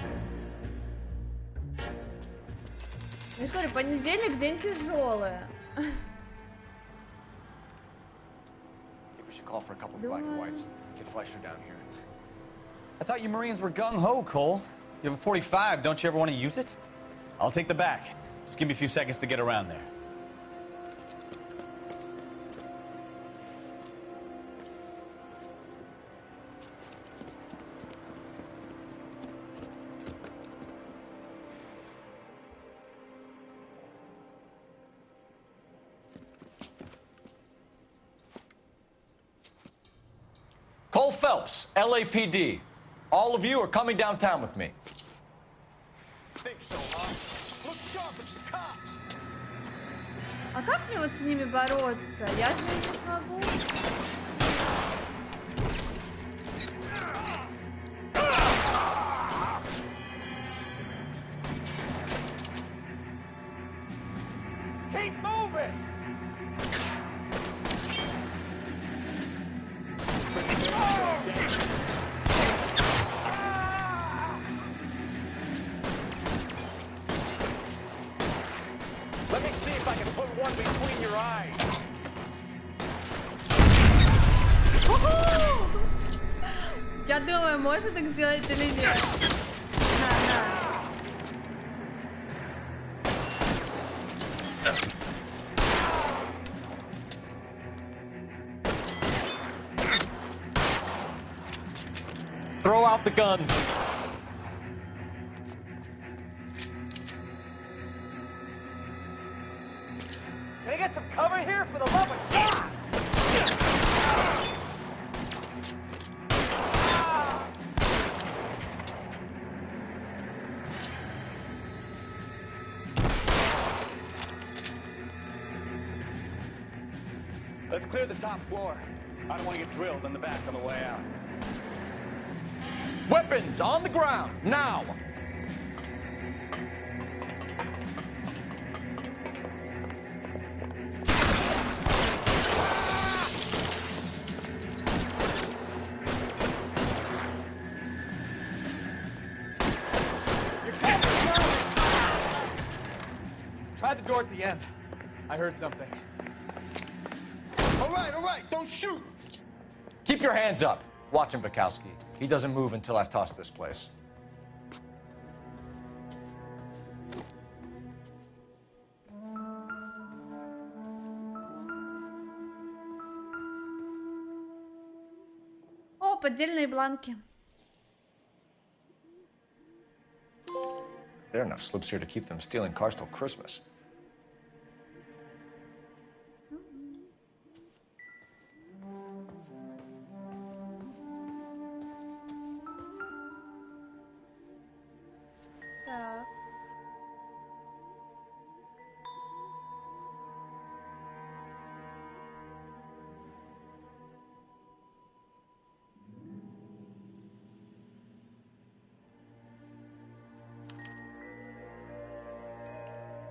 Я же говорю, понедельник день тяжелый. I thought you Marines were gung-ho, Cole. You have a 45, don't you ever want to use it? I'll take the back. Just give me a few seconds to get around there. Cole Phelps, LAPD. All of you are coming downtown with me. Think so, huh? Look sharp at the cops. А как мне вот с ними бороться? Я же не смогу. Keep moving. Let me see if I can put one between your eyes. Я думаю, можно так сделать или нет? На. Throw out the guns. Can I get some cover here for the love of God? Let's clear the top floor. I don't want to get drilled in the back on the way out. Weapons on the ground, now! Try the door at the end. I heard something. All right, don't shoot! Keep your hands up. Watch him, Bukowski. He doesn't move until I've tossed this place. О, поддельные бланки. There are enough slips here to keep them stealing cars till Christmas. Так.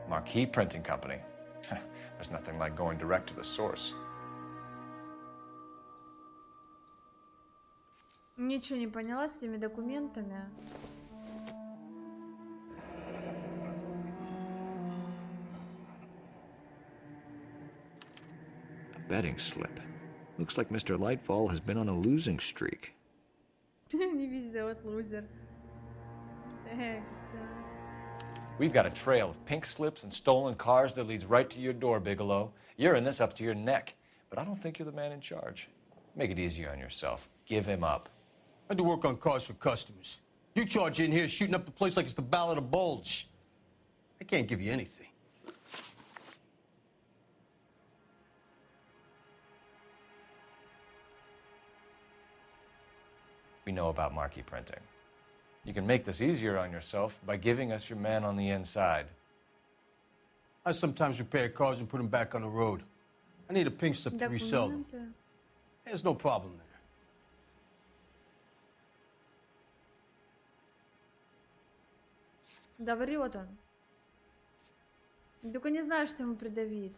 Marquee Printing Company. There's nothing like going direct to the source. Ничего не поняла с этими документами. A betting slip. Looks like Mr. Lightfall has been on a losing streak. Не везет, лузер. Эх, всё. We've got a trail of pink slips and stolen cars that leads right to your door, Bigelow. You're in this up to your neck, but I don't think you're the man in charge. Make it easier on yourself. Give him up. I do work on cars for customers. You charge in here shooting up the place like it's the Ballad of Bulge. I can't give you anything. We know about marquee printing. You can make this easier on yourself by giving us your man on the inside. I sometimes repair cars and put them back on the road. I need a pink slip to resell them. There's no problem there. Да врет он. Только не знаю, что ему придавить.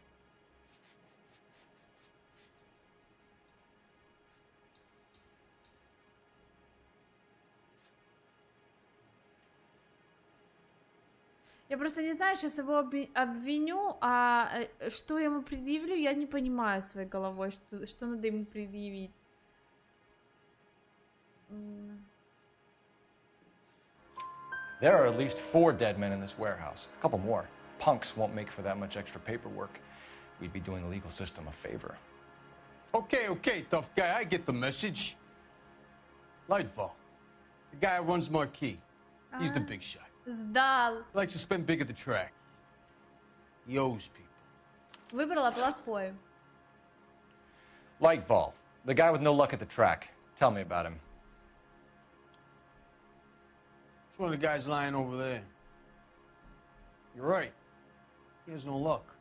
Я просто не знаю, сейчас его обвиню, а что я ему предъявлю, я не понимаю своей головой, что надо ему предъявить. There are at least 4 dead men in this warehouse. A couple more. Punks won't make for that much extra paperwork. We'd be doing the legal system a favor. Okay, tough guy, I get the message. Lightfall, the guy who runs Marquee. He's the big shot. Сдал. He likes to spend big at the track. He owes people. Выбрала плохой. Lightfall, the guy with no luck at the track. Tell me about him. It's one of the guys lying over there. You're right. He has no luck.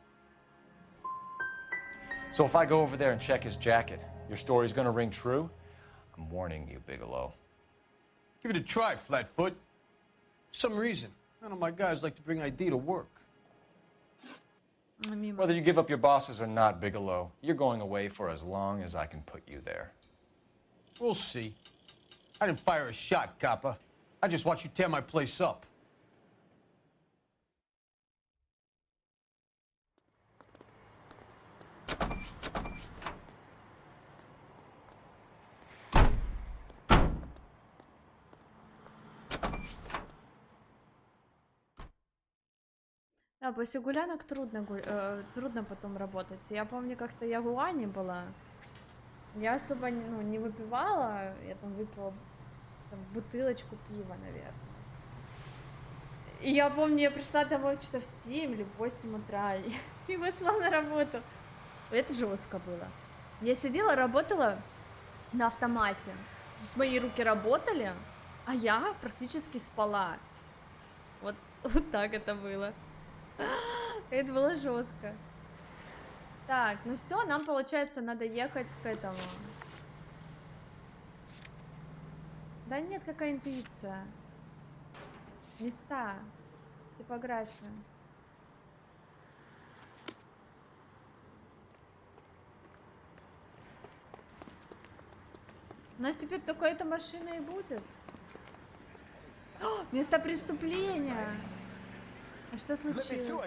So if I go over there and check his jacket, your story's gonna ring true? I'm warning you, Bigelow. Give it a try, Flatfoot. For some reason, none of my guys like to bring ID to work. Whether you give up your bosses or not, Bigelow, you're going away for as long as I can put you there. We'll see. I didn't fire a shot, copper. I just watched you tear my place up. Да, после гулянок трудно потом работать. Я помню, как-то я в Уане была. Я особо не выпивала. Я там выпила бутылочку пива, наверное. И я помню, я пришла домой что-то в 7 или в 8 утра и вышла на работу. Это жестко было. Я сидела, работала на автомате. То есть мои руки работали, а я практически спала. Вот так это было. Это было жестко. Так, ну все, нам, получается, надо ехать к этому. Да нет, какая интуиция. Места. Типография. У нас теперь только эта машина и будет. О, место преступления. А что случилось?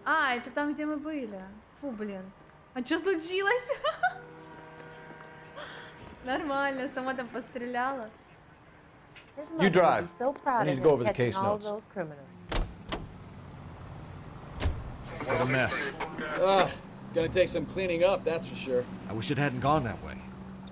А, это там, где мы были. Фу, блин. А что случилось? Нормально, сама там постреляла. You drive. I need to go over the case notes. What a mess. Gonna take some cleaning up, that's for sure. I wish it hadn't gone that way.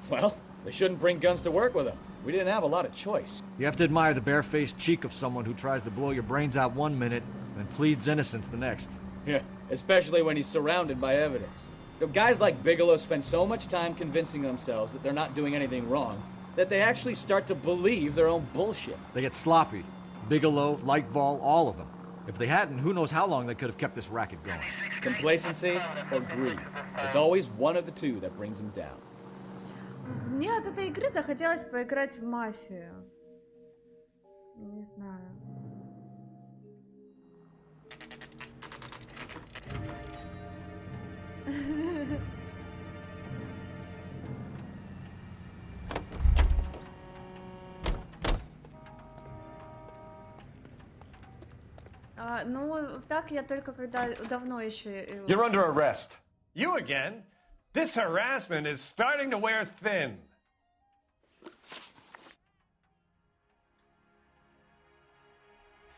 Well, they shouldn't bring guns to work with them. We didn't have a lot of choice. You have to admire the barefaced cheek of someone who tries to blow your brains out one minute and pleads innocence the next. Yeah, especially when he's surrounded by evidence. You know, guys like Bigelow spend so much time convincing themselves that they're not doing anything wrong that they actually start to believe their own bullshit. They get sloppy. Bigelow, Lightval, all of them. If they hadn't, who knows how long they could have kept this racket going. Complacency or greed. It's always one of the two that brings them down. Мне от этой игры захотелось поиграть в мафию. Не знаю. Ну, так я только когда давно еще... You're under arrest. You again? This harassment is starting to wear thin.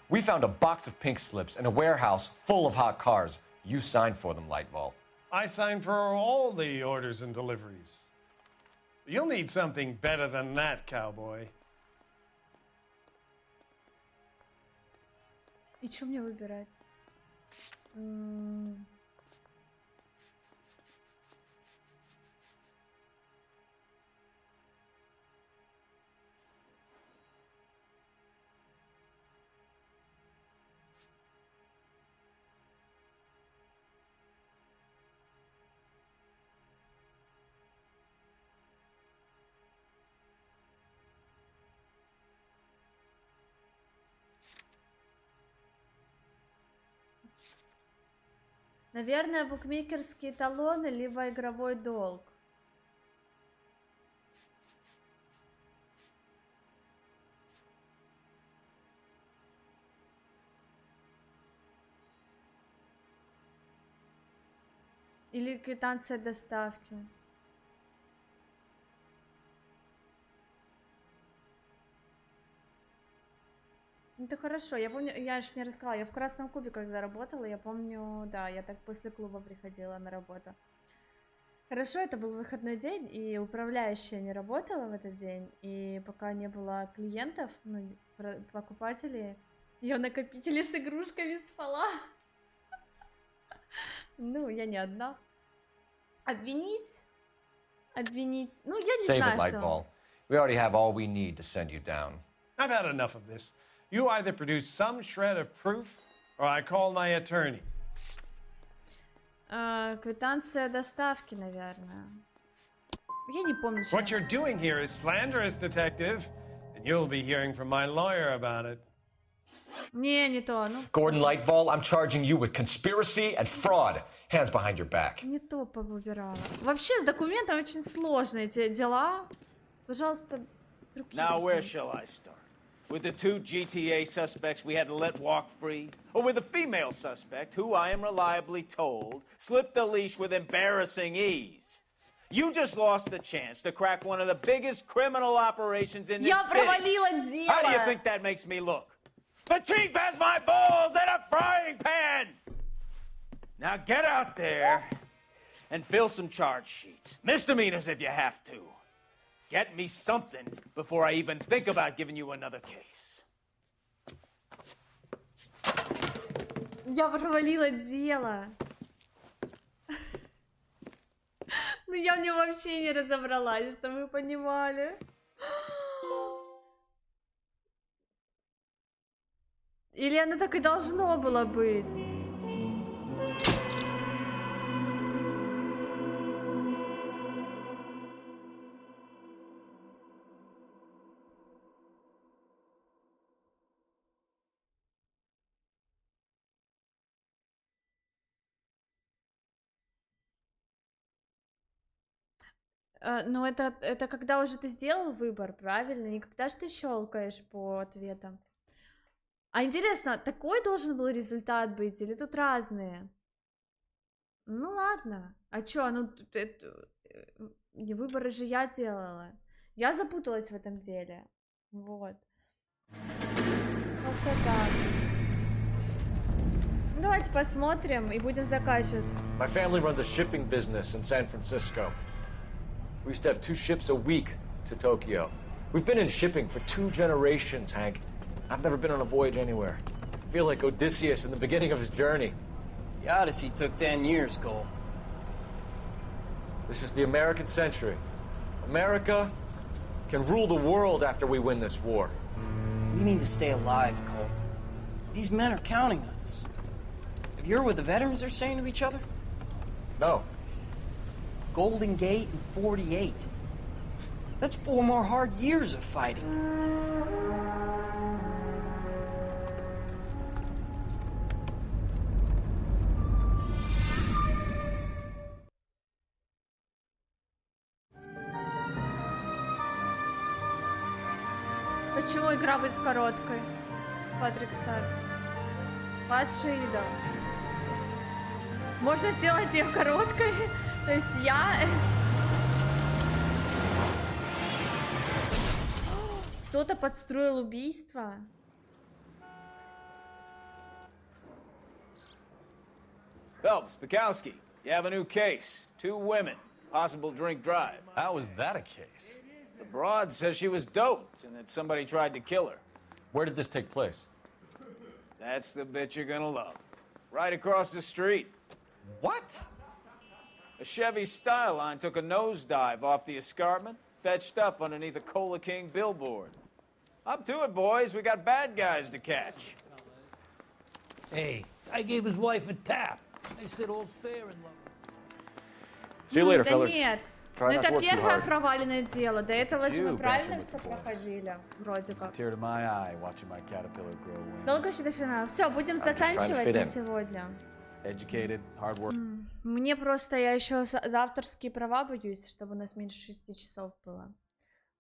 We found a box of pink slips in a warehouse full of hot cars. You signed for them, Lightball. I signed for all the orders and deliveries. You'll need something better than that, cowboy. И что мне выбирать? Наверное, букмекерские талоны, либо игровой долг. Или квитанция доставки. Это хорошо, я помню, я же не рассказала, я в Красном Кубе когда работала, я помню, да, я так после клуба приходила на работу. Хорошо, это был выходной день, и управляющая не работала в этот день, и пока не было клиентов, ну, покупателей, я в накопителе с игрушками спала. Ну, я не одна. Обвинить? Обвинить? Ну, я не знаю, что... Save it, Lightball. We already have all we need to send you down. I've had enough of this. You either produce some shred of proof, or I call my attorney. Квитанция доставки, наверное. Я не помню, что... What you're doing here is slanderous, detective, and you'll be hearing from my lawyer about it. Не то, ну... Gordon Lightball, I'm charging you with conspiracy and fraud. Hands behind your back. Не то повыбирала. Вообще, с документами очень сложные эти дела. Пожалуйста, другие. Now, where shall I start? With the 2 GTA suspects we had to let walk free? Or with the female suspect, who I am reliably told, slipped the leash with embarrassing ease? You just lost the chance to crack one of the biggest criminal operations in this city. Я провалила дело! How do you think that makes me look? The chief has my balls in a frying pan! Now get out there and fill some charge sheets. Misdemeanors if you have to. Get me something before I even think about giving you another case. Я провалила дело. Ну я в нем вообще не разобралась, что вы понимали. Или оно так и должно было быть? Ну, это когда уже ты сделал выбор, правильно? Не когда же ты щелкаешь по ответам. А интересно, такой должен был результат быть, или тут разные? Ну ладно. А чё, ну выборы же я делала. Я запуталась в этом деле. Вот. Как-то так. Ну, давайте посмотрим и будем заканчивать. My family runs a shipping business in San Francisco. We used to have 2 ships a week to Tokyo. We've been in shipping for 2 generations, Hank. I've never been on a voyage anywhere. I feel like Odysseus in the beginning of his journey. The Odyssey took 10 years, Cole. This is the American century. America can rule the world after we win this war. We need to stay alive, Cole. These men are counting on us. Have you heard what the veterans are saying to each other? No. Golden Gate and 48. That's 4 more hard years of fighting. Почему игра будет короткой? Патрик Стар. Падший идол. Можно сделать ее короткой? То есть я... Кто-то подстроил убийство? Phelps, Bukowski, you have a new case. 2 women, possible drink drive. How is that a case? The broad says she was doped and that somebody tried to kill her. Where did this take place? That's the bit you're gonna love. Right across the street. What? A Chevy Styline took a nosedive off the escarpment, fetched up underneath a Cola King billboard. Up to it, boys. We got bad guys to catch. Hey, I gave his wife a tap. I said all's fair in love. See you later, Да fellas. нет. Try Ну not to это work too первое hard. проваленное дело. До этого же мы You правильно banter with все the boys. проходили. Вроде как. Tear to my eye watching my caterpillar grow wings. Долго еще до финала. Все, будем заканчивать fit на in. сегодня. Educated, hard work. Мне просто, я еще за авторские права боюсь, чтобы у нас меньше 6 часов было.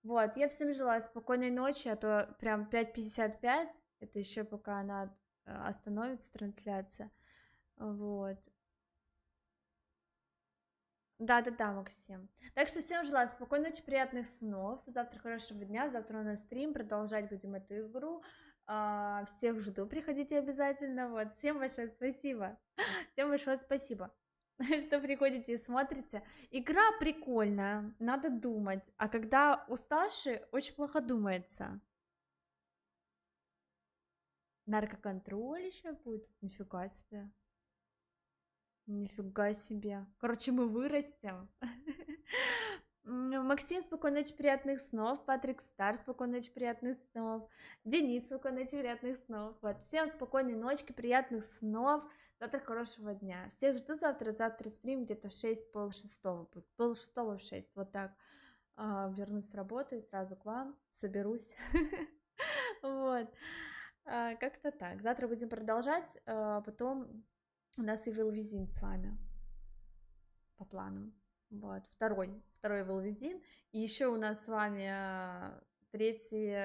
Вот, я всем желаю спокойной ночи, а то прям 5:55, это еще пока она остановится, трансляция. Вот. Да-да-да, Максим. Так что всем желаю спокойной ночи, приятных снов. Завтра хорошего дня, завтра у нас стрим, продолжать будем эту игру. Всех жду, приходите обязательно. Вот, всем большое спасибо. Всем большое спасибо, что приходите и смотрите. Игра прикольная, надо думать. А когда уставший, очень плохо думается. Наркоконтроль еще будет? Нифига себе. Нифига себе. Короче, мы вырастем. Максим, спокойной ночи, приятных снов. Патрик Стар, спокойной ночи, приятных снов. Денис, спокойной ночи, приятных снов. Вот. Всем спокойной ночки, приятных снов. Завтра хорошего дня. Всех жду завтра. Завтра стрим где-то в 6, полшестого будет. Полшестого в 6. Вот так. Вернусь с работы и сразу к вам. Соберусь. Вот. Как-то так. Завтра будем продолжать. Потом у нас и Велвизин с вами. По плану. Вот. Второй Велвизин. И еще у нас с вами 3-й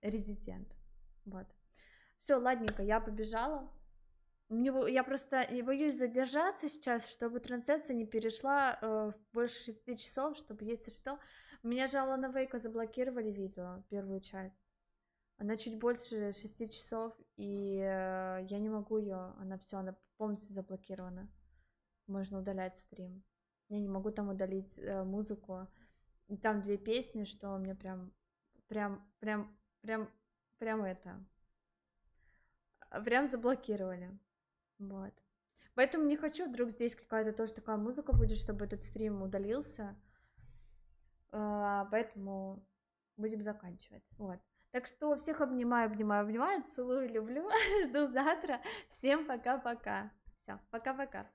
резидент. Вот. Все, ладненько, я побежала. Я просто не боюсь задержаться сейчас, чтобы трансляция не перешла больше 6 часов, чтобы, если что... У меня же Алана Вейка заблокировали видео, первую часть. Она чуть больше 6 часов, и я не могу ее, она полностью заблокирована. Можно удалять стрим. Я не могу там удалить музыку. И там 2 песни, что мне прям заблокировали. Вот. Поэтому не хочу, вдруг здесь какая-то тоже такая музыка будет, чтобы этот стрим удалился. Поэтому будем заканчивать. Вот. Так что всех обнимаю, целую, люблю. Жду завтра. Всем пока-пока. Все, пока-пока.